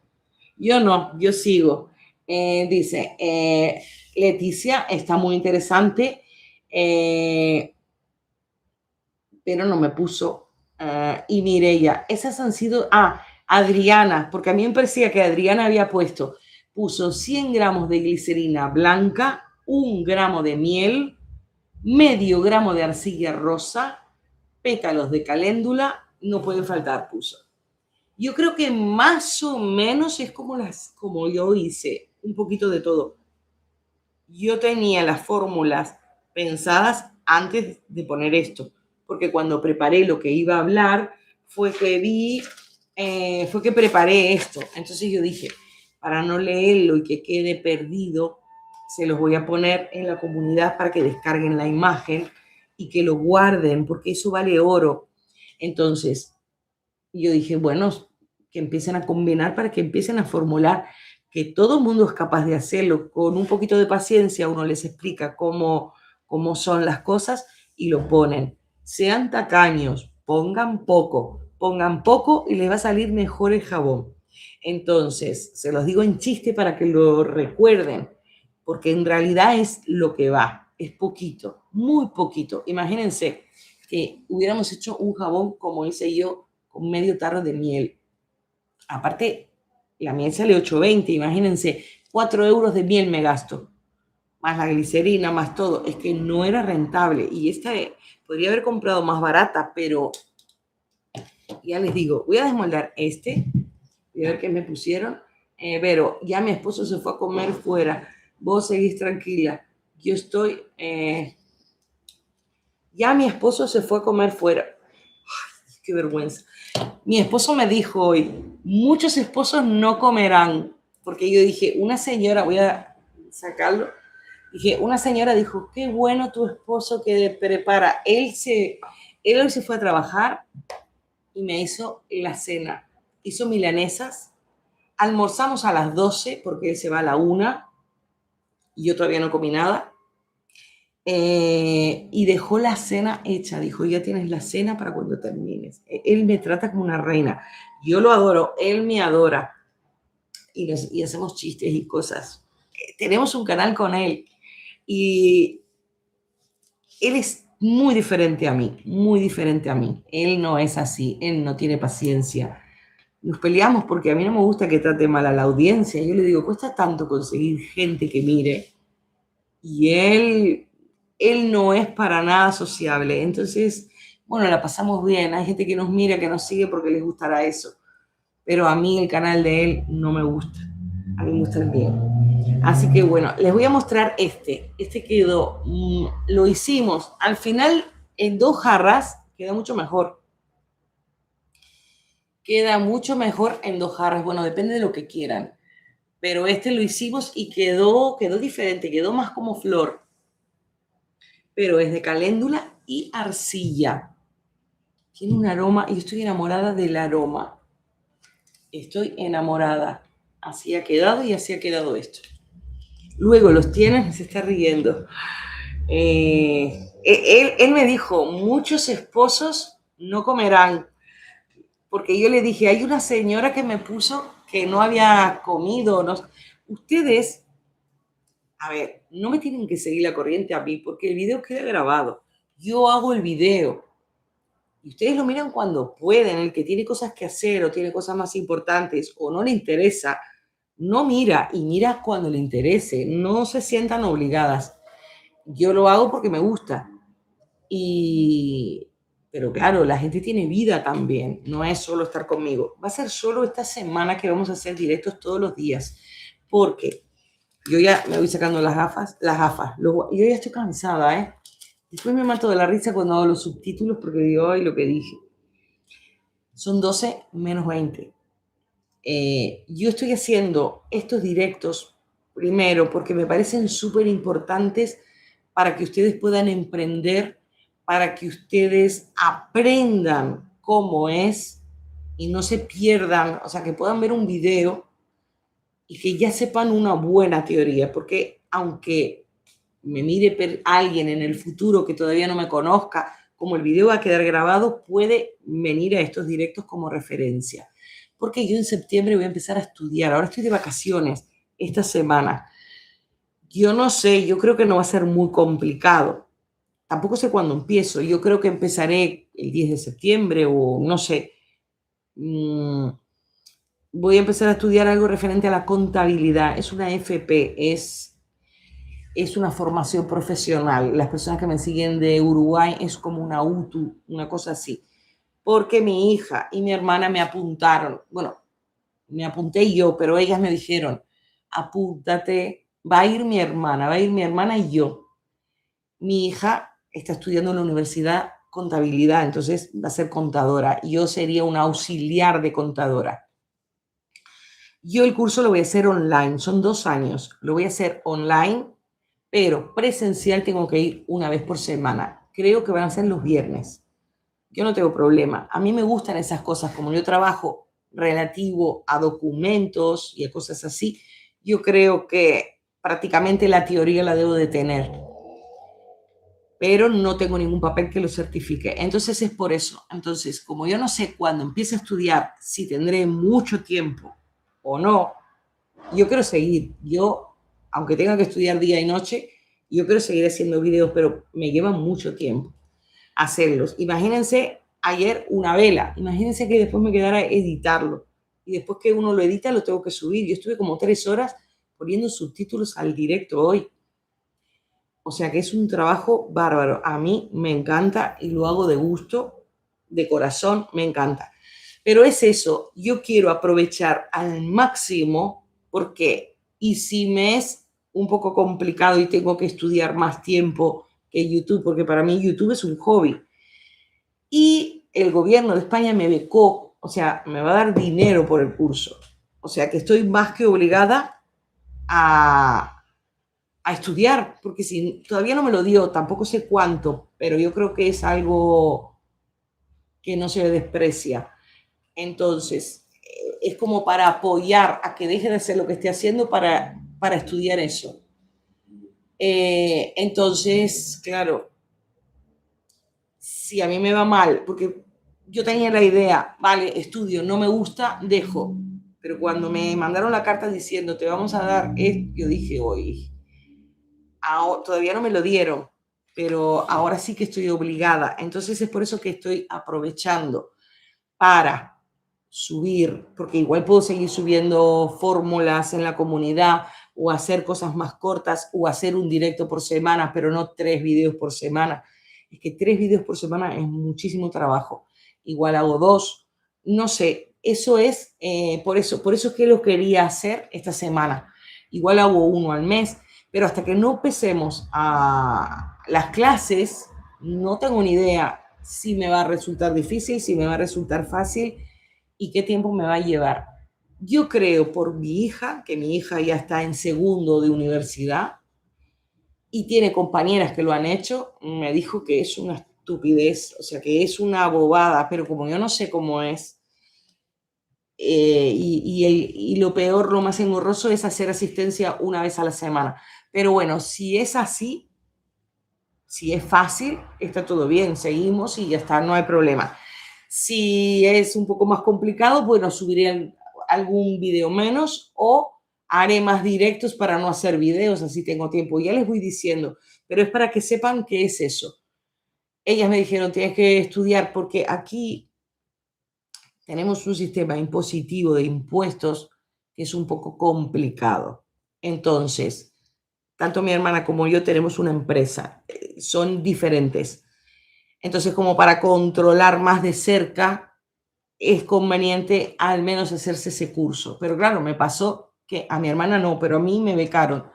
A: Yo no, yo sigo. Dice, Leticia, está muy interesante, pero no me puso. Y Mireia, esas han sido, Adriana, porque a mí me parecía que Adriana había puso 100 gramos de glicerina blanca, 1 gramo de miel, medio gramo de arcilla rosa, pétalos de caléndula, no pueden faltar, puso. Yo creo que más o menos es como yo hice, un poquito de todo. Yo tenía las fórmulas pensadas antes de poner esto, porque cuando preparé lo que iba a hablar fue que preparé esto. Entonces yo dije, para no leerlo y que quede perdido, se los voy a poner en la comunidad para que descarguen la imagen y que lo guarden, porque eso vale oro. Entonces yo dije, bueno, que empiecen a combinar para que empiecen a formular que todo el mundo es capaz de hacerlo. Con un poquito de paciencia uno les explica cómo son las cosas y lo ponen. Sean tacaños, pongan poco y les va a salir mejor el jabón. Entonces, se los digo en chiste para que lo recuerden, porque en realidad es lo que va, es poquito, muy poquito. Imagínense que hubiéramos hecho un jabón como hice yo, con medio tarro de miel. Aparte, la miel sale 8,20, imagínense, 4 euros de miel me gasto, más la glicerina, más todo. Es que no era rentable. Y esta podría haber comprado más barata, pero ya les digo, voy a desmoldar voy a ver qué me pusieron. Pero ya mi esposo se fue a comer fuera. Vos seguís tranquila. Yo estoy... ya mi esposo se fue a comer fuera. Ay, qué vergüenza. Mi esposo me dijo hoy, muchos esposos no comerán, porque yo dije, una señora, voy a sacarlo, dije, una señora dijo, qué bueno tu esposo que prepara. Él hoy se fue a trabajar y me hizo la cena. Hizo milanesas, almorzamos a las 12 porque él se va a la 1 y yo todavía no comí nada. Y dejó la cena hecha, dijo, ya tienes la cena para cuando termines. Él me trata como una reina, yo lo adoro, él me adora y hacemos chistes y cosas. Tenemos un canal con él y él es muy diferente a mí, muy diferente a mí. Él no es así, él no tiene paciencia. Nos peleamos porque a mí no me gusta que trate mal a la audiencia. Yo le digo, cuesta tanto conseguir gente que mire y él no es para nada sociable. Entonces, bueno, la pasamos bien. Hay gente que nos mira, que nos sigue porque les gustará eso. Pero a mí el canal de él no me gusta. A mí me gusta el mío. Así que bueno, les voy a mostrar este. Este quedó, lo hicimos al final en 2 jarras, queda mucho mejor. Queda mucho mejor en 2 jarras. Bueno, depende de lo que quieran. Pero este lo hicimos y quedó diferente, quedó más como flor. Pero es de caléndula y arcilla. Tiene un aroma, y estoy enamorada del aroma. Estoy enamorada. Así ha quedado y así ha quedado esto. Luego los tienes, se está riendo. Él me dijo, muchos esposos no comerán, porque yo le dije, hay una señora que me puso que no había comido. No. Ustedes, a ver, no me tienen que seguir la corriente a mí, porque el video queda grabado. Yo hago el video. Y ustedes lo miran cuando pueden. El que tiene cosas que hacer o tiene cosas más importantes o no le interesa, no mira, y mira cuando le interese. No se sientan obligadas. Yo lo hago porque me gusta. Pero claro, la gente tiene vida también, no es solo estar conmigo. Va a ser solo esta semana que vamos a hacer directos todos los días, porque yo ya me voy sacando las gafas. Yo ya estoy cansada, ¿eh? Después me mato de la risa cuando hago los subtítulos porque digo, ay, lo que dije. Son 12 menos 20. Yo estoy haciendo estos directos primero porque me parecen súper importantes para que ustedes puedan emprender, para que ustedes aprendan cómo es y no se pierdan, o sea, que puedan ver un video y que ya sepan una buena teoría, porque aunque me mire alguien en el futuro que todavía no me conozca, como el video va a quedar grabado, puede venir a estos directos como referencia. Porque yo en septiembre voy a empezar a estudiar. Ahora estoy de vacaciones esta semana. Yo no sé, yo creo que no va a ser muy complicado. Tampoco sé cuándo empiezo. Yo creo que empezaré el 10 de septiembre o no sé. Voy a empezar a estudiar algo referente a la contabilidad. Es una FP, es una formación profesional. Las personas que me siguen de Uruguay es como una UTU, una cosa así. Porque mi hija y mi hermana me apuntaron. Bueno, me apunté yo, pero ellas me dijeron, apúntate, va a ir mi hermana y yo. Mi hija está estudiando en la universidad contabilidad, entonces va a ser contadora. Yo sería una auxiliar de contadora. Yo el curso lo voy a hacer online, son 2 años. Lo voy a hacer online, pero presencial tengo que ir una vez por semana. Creo que van a ser los viernes. Yo no tengo problema. A mí me gustan esas cosas, como yo trabajo relativo a documentos y a cosas así, yo creo que prácticamente la teoría la debo de tener, pero no tengo ningún papel que lo certifique. Entonces es por eso. Entonces, como yo no sé cuándo empiece a estudiar, si tendré mucho tiempo o no, yo quiero seguir. Yo, aunque tenga que estudiar día y noche, yo quiero seguir haciendo videos, pero me lleva mucho tiempo hacerlos. Imagínense ayer una vela, imagínense que después me quedara editarlo y después que uno lo edita lo tengo que subir. Yo estuve como 3 horas poniendo subtítulos al directo hoy. O sea que es un trabajo bárbaro. A mí me encanta y lo hago de gusto, de corazón, me encanta. Pero es eso, yo quiero aprovechar al máximo porque, y si me es un poco complicado y tengo que estudiar más tiempo que YouTube, porque para mí YouTube es un hobby. Y el gobierno de España me becó, o sea, me va a dar dinero por el curso. O sea que estoy más que obligada a estudiar, porque si todavía no me lo dio, tampoco sé cuánto, pero yo creo que es algo que no se desprecia. Entonces, es como para apoyar a que deje de hacer lo que esté haciendo para estudiar eso. Entonces, claro, si a mí me va mal, porque yo tenía la idea, vale, estudio, no me gusta, dejo. Pero cuando me mandaron la carta diciendo, te vamos a dar esto, yo dije, oye, todavía no me lo dieron. pero ahora sí que estoy obligada. Entonces es por eso que estoy aprovechando para subir, porque igual puedo seguir subiendo fórmulas en la comunidad o hacer cosas más cortas o hacer un directo por semana, pero no 3 videos por semana. Es que 3 videos por semana es muchísimo trabajo. Igual hago 2, no sé, eso es, por eso es que lo quería hacer esta semana. Igual hago 1 al mes, pero hasta que no empecemos a las clases, no tengo ni idea si me va a resultar difícil, si me va a resultar fácil y qué tiempo me va a llevar. Yo creo por mi hija, que mi hija ya está en segundo de universidad y tiene compañeras que lo han hecho, me dijo que es una estupidez, o sea, que es una bobada, pero como yo no sé cómo es, y lo peor, lo más engorroso es hacer asistencia 1 vez a la semana. Pero bueno, si es así, si es fácil, está todo bien, seguimos y ya está, no hay problema. Si es un poco más complicado, bueno, subiré algún video menos o haré más directos para no hacer videos, así tengo tiempo. Ya les voy diciendo, pero es para que sepan qué es eso. Ellas me dijeron, tienes que estudiar porque aquí tenemos un sistema impositivo de impuestos que es un poco complicado. Entonces, tanto mi hermana como yo tenemos una empresa, son diferentes. Entonces, como para controlar más de cerca, es conveniente al menos hacerse ese curso. Pero claro, me pasó que a mi hermana no, pero a mí me becaron.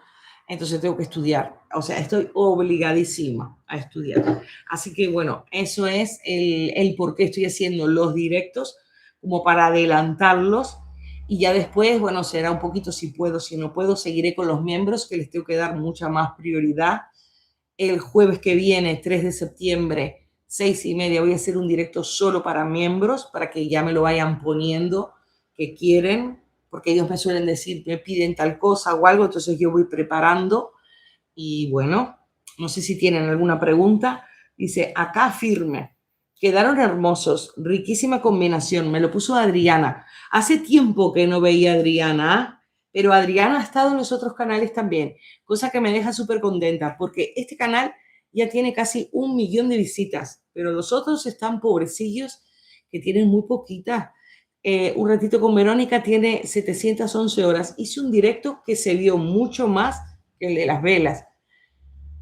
A: Entonces tengo que estudiar. O sea, estoy obligadísima a estudiar. Así que bueno, eso es el por qué estoy haciendo los directos, como para adelantarlos. Y ya después, bueno, será un poquito si puedo, si no puedo, seguiré con los miembros, que les tengo que dar mucha más prioridad. El jueves que viene, 3 de septiembre, 6:30, voy a hacer un directo solo para miembros, para que ya me lo vayan poniendo, que quieren, porque ellos me suelen decir, me piden tal cosa o algo, entonces yo voy preparando. Y bueno, no sé si tienen alguna pregunta. Dice, acá firme. Quedaron hermosos, riquísima combinación. Me lo puso Adriana. Hace tiempo que no veía a Adriana, pero Adriana ha estado en los otros canales también, cosa que me deja súper contenta, porque este canal ya tiene casi 1 millón de visitas, pero los otros están pobrecillos, que tienen muy poquitas. Un ratito con Verónica tiene 711 horas. Hice un directo que se vio mucho más que el de las velas,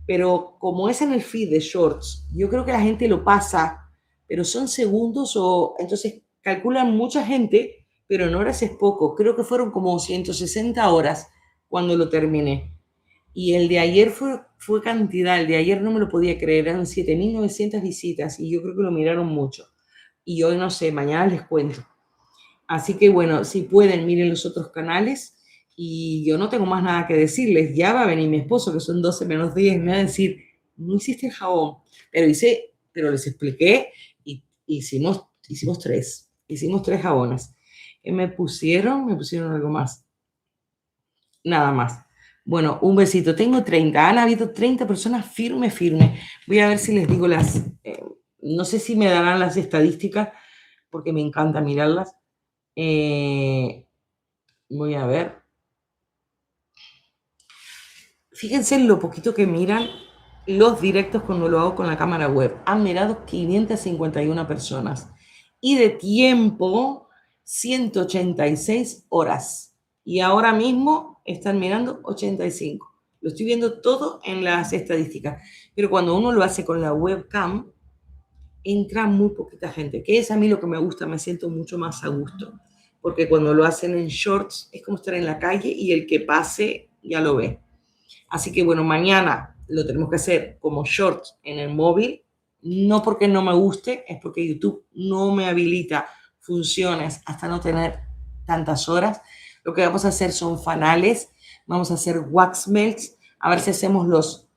A: pero como es en el feed de Shorts, yo creo que la gente lo pasa, pero son segundos o entonces calculan mucha gente, pero en horas es poco. Creo que fueron como 160 horas cuando lo terminé. Y el de ayer fue cantidad, el de ayer no me lo podía creer, eran 7.900 visitas y yo creo que lo miraron mucho. Y hoy no sé, mañana les cuento. Así que bueno, si pueden, miren los otros canales y yo no tengo más nada que decirles. Ya va a venir mi esposo, que son 12 menos 10, me va a decir, no hiciste el jabón, pero les expliqué y hicimos 3 jabones. Me pusieron algo más, nada más. Bueno, un besito. Tengo 30, han habido 30 personas firme, firme. Voy a ver si les digo no sé si me darán las estadísticas, porque me encanta mirarlas. Voy a ver. Fíjense en lo poquito que miran los directos cuando lo hago con la cámara web. Han mirado 551 personas. Y de tiempo, 186 horas. Y ahora mismo están mirando 85. Lo estoy viendo todo en las estadísticas. Pero cuando uno lo hace con la webcam, entra muy poquita gente, que es a mí lo que me gusta, me siento mucho más a gusto, porque cuando lo hacen en shorts es como estar en la calle y el que pase ya lo ve. Así que bueno, mañana lo tenemos que hacer como shorts en el móvil, no porque no me guste, es porque YouTube no me habilita funciones hasta no tener tantas horas. Lo que vamos a hacer son fanales, vamos a hacer wax melts, a ver si hacemos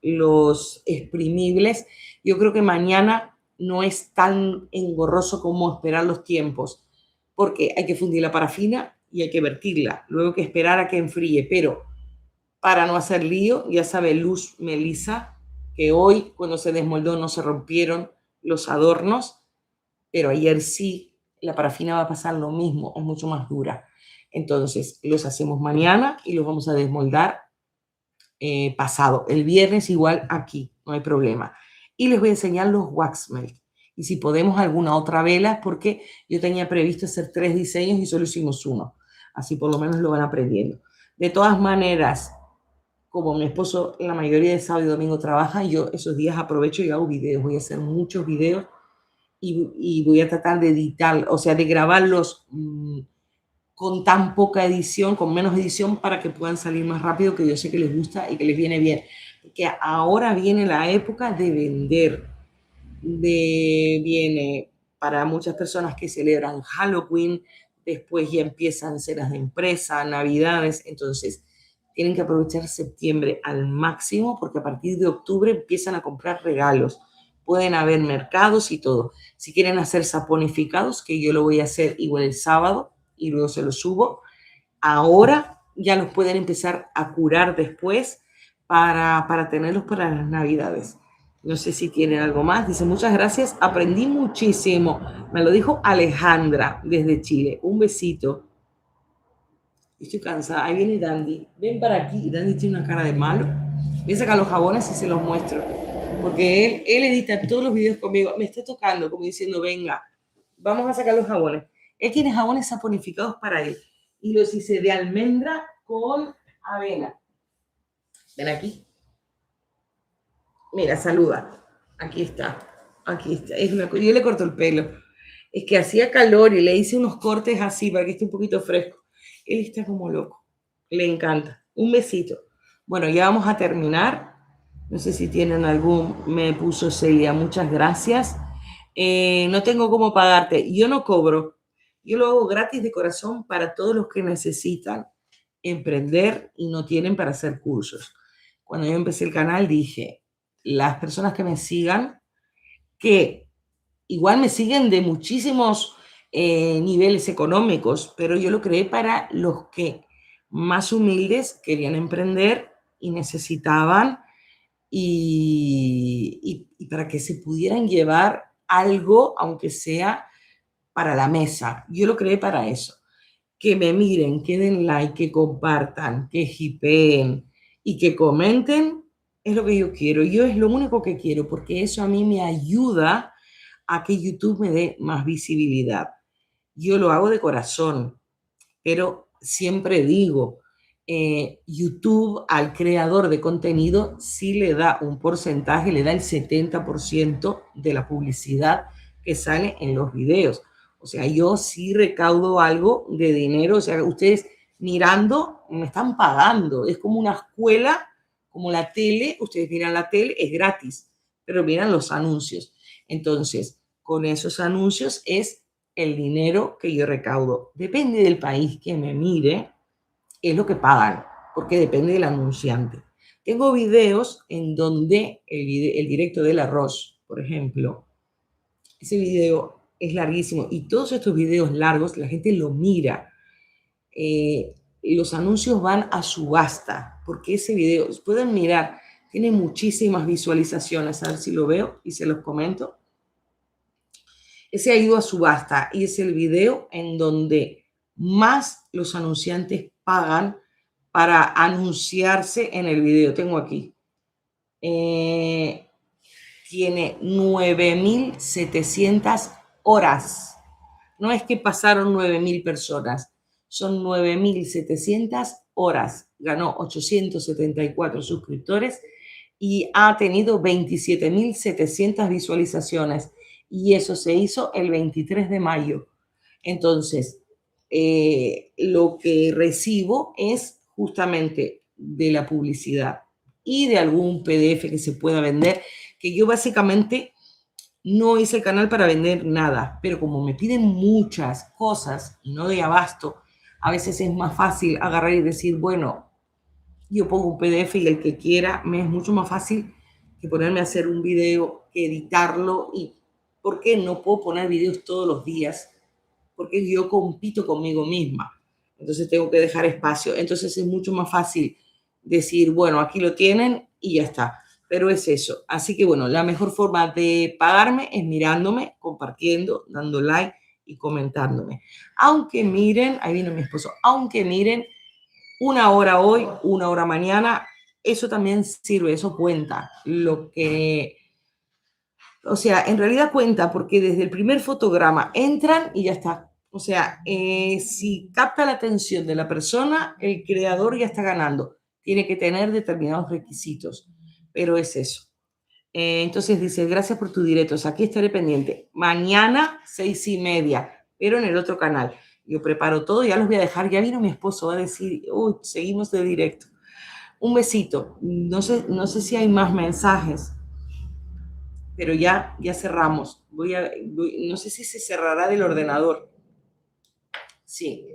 A: los exprimibles. Yo creo que mañana no es tan engorroso como esperar los tiempos, porque hay que fundir la parafina y hay que vertirla, luego hay que esperar a que enfríe, pero para no hacer lío, ya sabe Luz Melissa, que hoy cuando se desmoldó no se rompieron los adornos, pero ayer sí, la parafina va a pasar lo mismo, es mucho más dura. Entonces los hacemos mañana y los vamos a desmoldar pasado. El viernes igual aquí, no hay problema. y les voy a enseñar los wax melt. Y si podemos alguna otra vela, porque yo tenía previsto hacer 3 diseños y solo hicimos uno. Así por lo menos lo van aprendiendo. De todas maneras, como mi esposo la mayoría de sábado y domingo trabaja, yo esos días aprovecho y hago videos. Voy a hacer muchos videos y voy a tratar de editar, o sea, de grabarlos con tan poca edición, con menos edición, para que puedan salir más rápido, que yo sé que les gusta y que les viene bien. Porque ahora viene la época de vender, viene para muchas personas que celebran Halloween, después ya empiezan cenas de empresa, navidades, entonces tienen que aprovechar septiembre al máximo porque a partir de octubre empiezan a comprar regalos. Pueden haber mercados y todo. Si quieren hacer saponificados, que yo lo voy a hacer igual el sábado y luego se los subo, ahora ya los pueden empezar a curar después para tenerlos para las navidades. No sé si tienen algo más. Dice, muchas gracias, aprendí muchísimo. Me lo dijo Alejandra desde Chile. Un besito. Estoy cansada. Ahí viene Dandy. Ven para aquí. Dandy tiene una cara de malo. Voy a sacar los jabones y se los muestro. Porque él edita todos los videos conmigo. Me está tocando, como diciendo, venga, vamos a sacar los jabones. Él tiene jabones saponificados para él. Y los hice de almendra con avena. Ven aquí. Mira, saluda. Aquí está. Aquí está. Yo le corto el pelo. Es que hacía calor y le hice unos cortes así para que esté un poquito fresco. Él está como loco. Le encanta. Un besito. Bueno, ya vamos a terminar. No sé si tienen algún... Me puso Celia. Muchas gracias. No tengo cómo pagarte. Yo no cobro. Yo lo hago gratis de corazón para todos los que necesitan emprender y no tienen para hacer cursos. Cuando yo empecé el canal dije, las personas que me sigan, que igual me siguen de muchísimos niveles económicos, pero yo lo creé para los que más humildes querían emprender y necesitaban y para que se pudieran llevar algo, aunque sea para la mesa. Yo lo creé para eso. Que me miren, que den like, que compartan, que hipeen y que comenten, es lo que yo quiero. Yo es lo único que quiero, porque eso a mí me ayuda a que YouTube me dé más visibilidad. Yo lo hago de corazón, pero siempre digo, YouTube al creador de contenido sí le da un porcentaje, le da el 70% de la publicidad que sale en los videos. O sea, yo sí recaudo algo de dinero, o sea, ustedes mirando me están pagando, es como una escuela, como la tele, ustedes miran la tele, es gratis, pero miran los anuncios. Entonces, con esos anuncios es el dinero que yo recaudo. Depende del país que me mire, es lo que pagan, porque depende del anunciante. Tengo videos en donde el directo del arroz, por ejemplo, ese video es larguísimo y todos estos videos largos la gente lo mira. Los anuncios van a subasta, porque ese video, pueden mirar, tiene muchísimas visualizaciones, a ver si lo veo y se los comento. Ese ha ido a subasta y es el video en donde más los anunciantes pagan para anunciarse en el video. Tengo aquí. Tiene 9.700 horas. No es que pasaron 9.000 personas, son 9.700 horas. Ganó 874 suscriptores y ha tenido 27.700 visualizaciones. Y eso se hizo el 23 de mayo. Entonces, lo que recibo es justamente de la publicidad y de algún PDF que se pueda vender, que yo básicamente no hice el canal para vender nada, pero como me piden muchas cosas y no de abasto, a veces es más fácil agarrar y decir, bueno, yo pongo un PDF y el que quiera, me es mucho más fácil que ponerme a hacer un video, que editarlo. Y ¿por qué no puedo poner videos todos los días? Porque yo compito conmigo misma. Entonces tengo que dejar espacio. Entonces es mucho más fácil decir, bueno, aquí lo tienen y ya está. Pero es eso. Así que bueno, la mejor forma de pagarme es mirándome, compartiendo, dando like y comentándome. Aunque miren, ahí vino mi esposo, aunque miren una hora hoy, una hora mañana, eso también sirve, eso cuenta. Lo que o sea, en realidad cuenta porque desde el primer fotograma entran y ya está. O sea, si capta la atención de la persona, el creador ya está ganando. Tiene que tener determinados requisitos, pero es eso. Entonces dice, gracias por tu directos, aquí estaré pendiente. Mañana 6:30, pero en el otro canal. Yo preparo todo, ya los voy a dejar. Ya vino mi esposo, va a decir, uy, seguimos de directo. Un besito. No sé si hay más mensajes, pero ya cerramos. No sé si se cerrará del ordenador. Sí.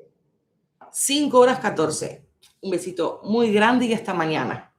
A: 5:14. Un besito muy grande y hasta mañana.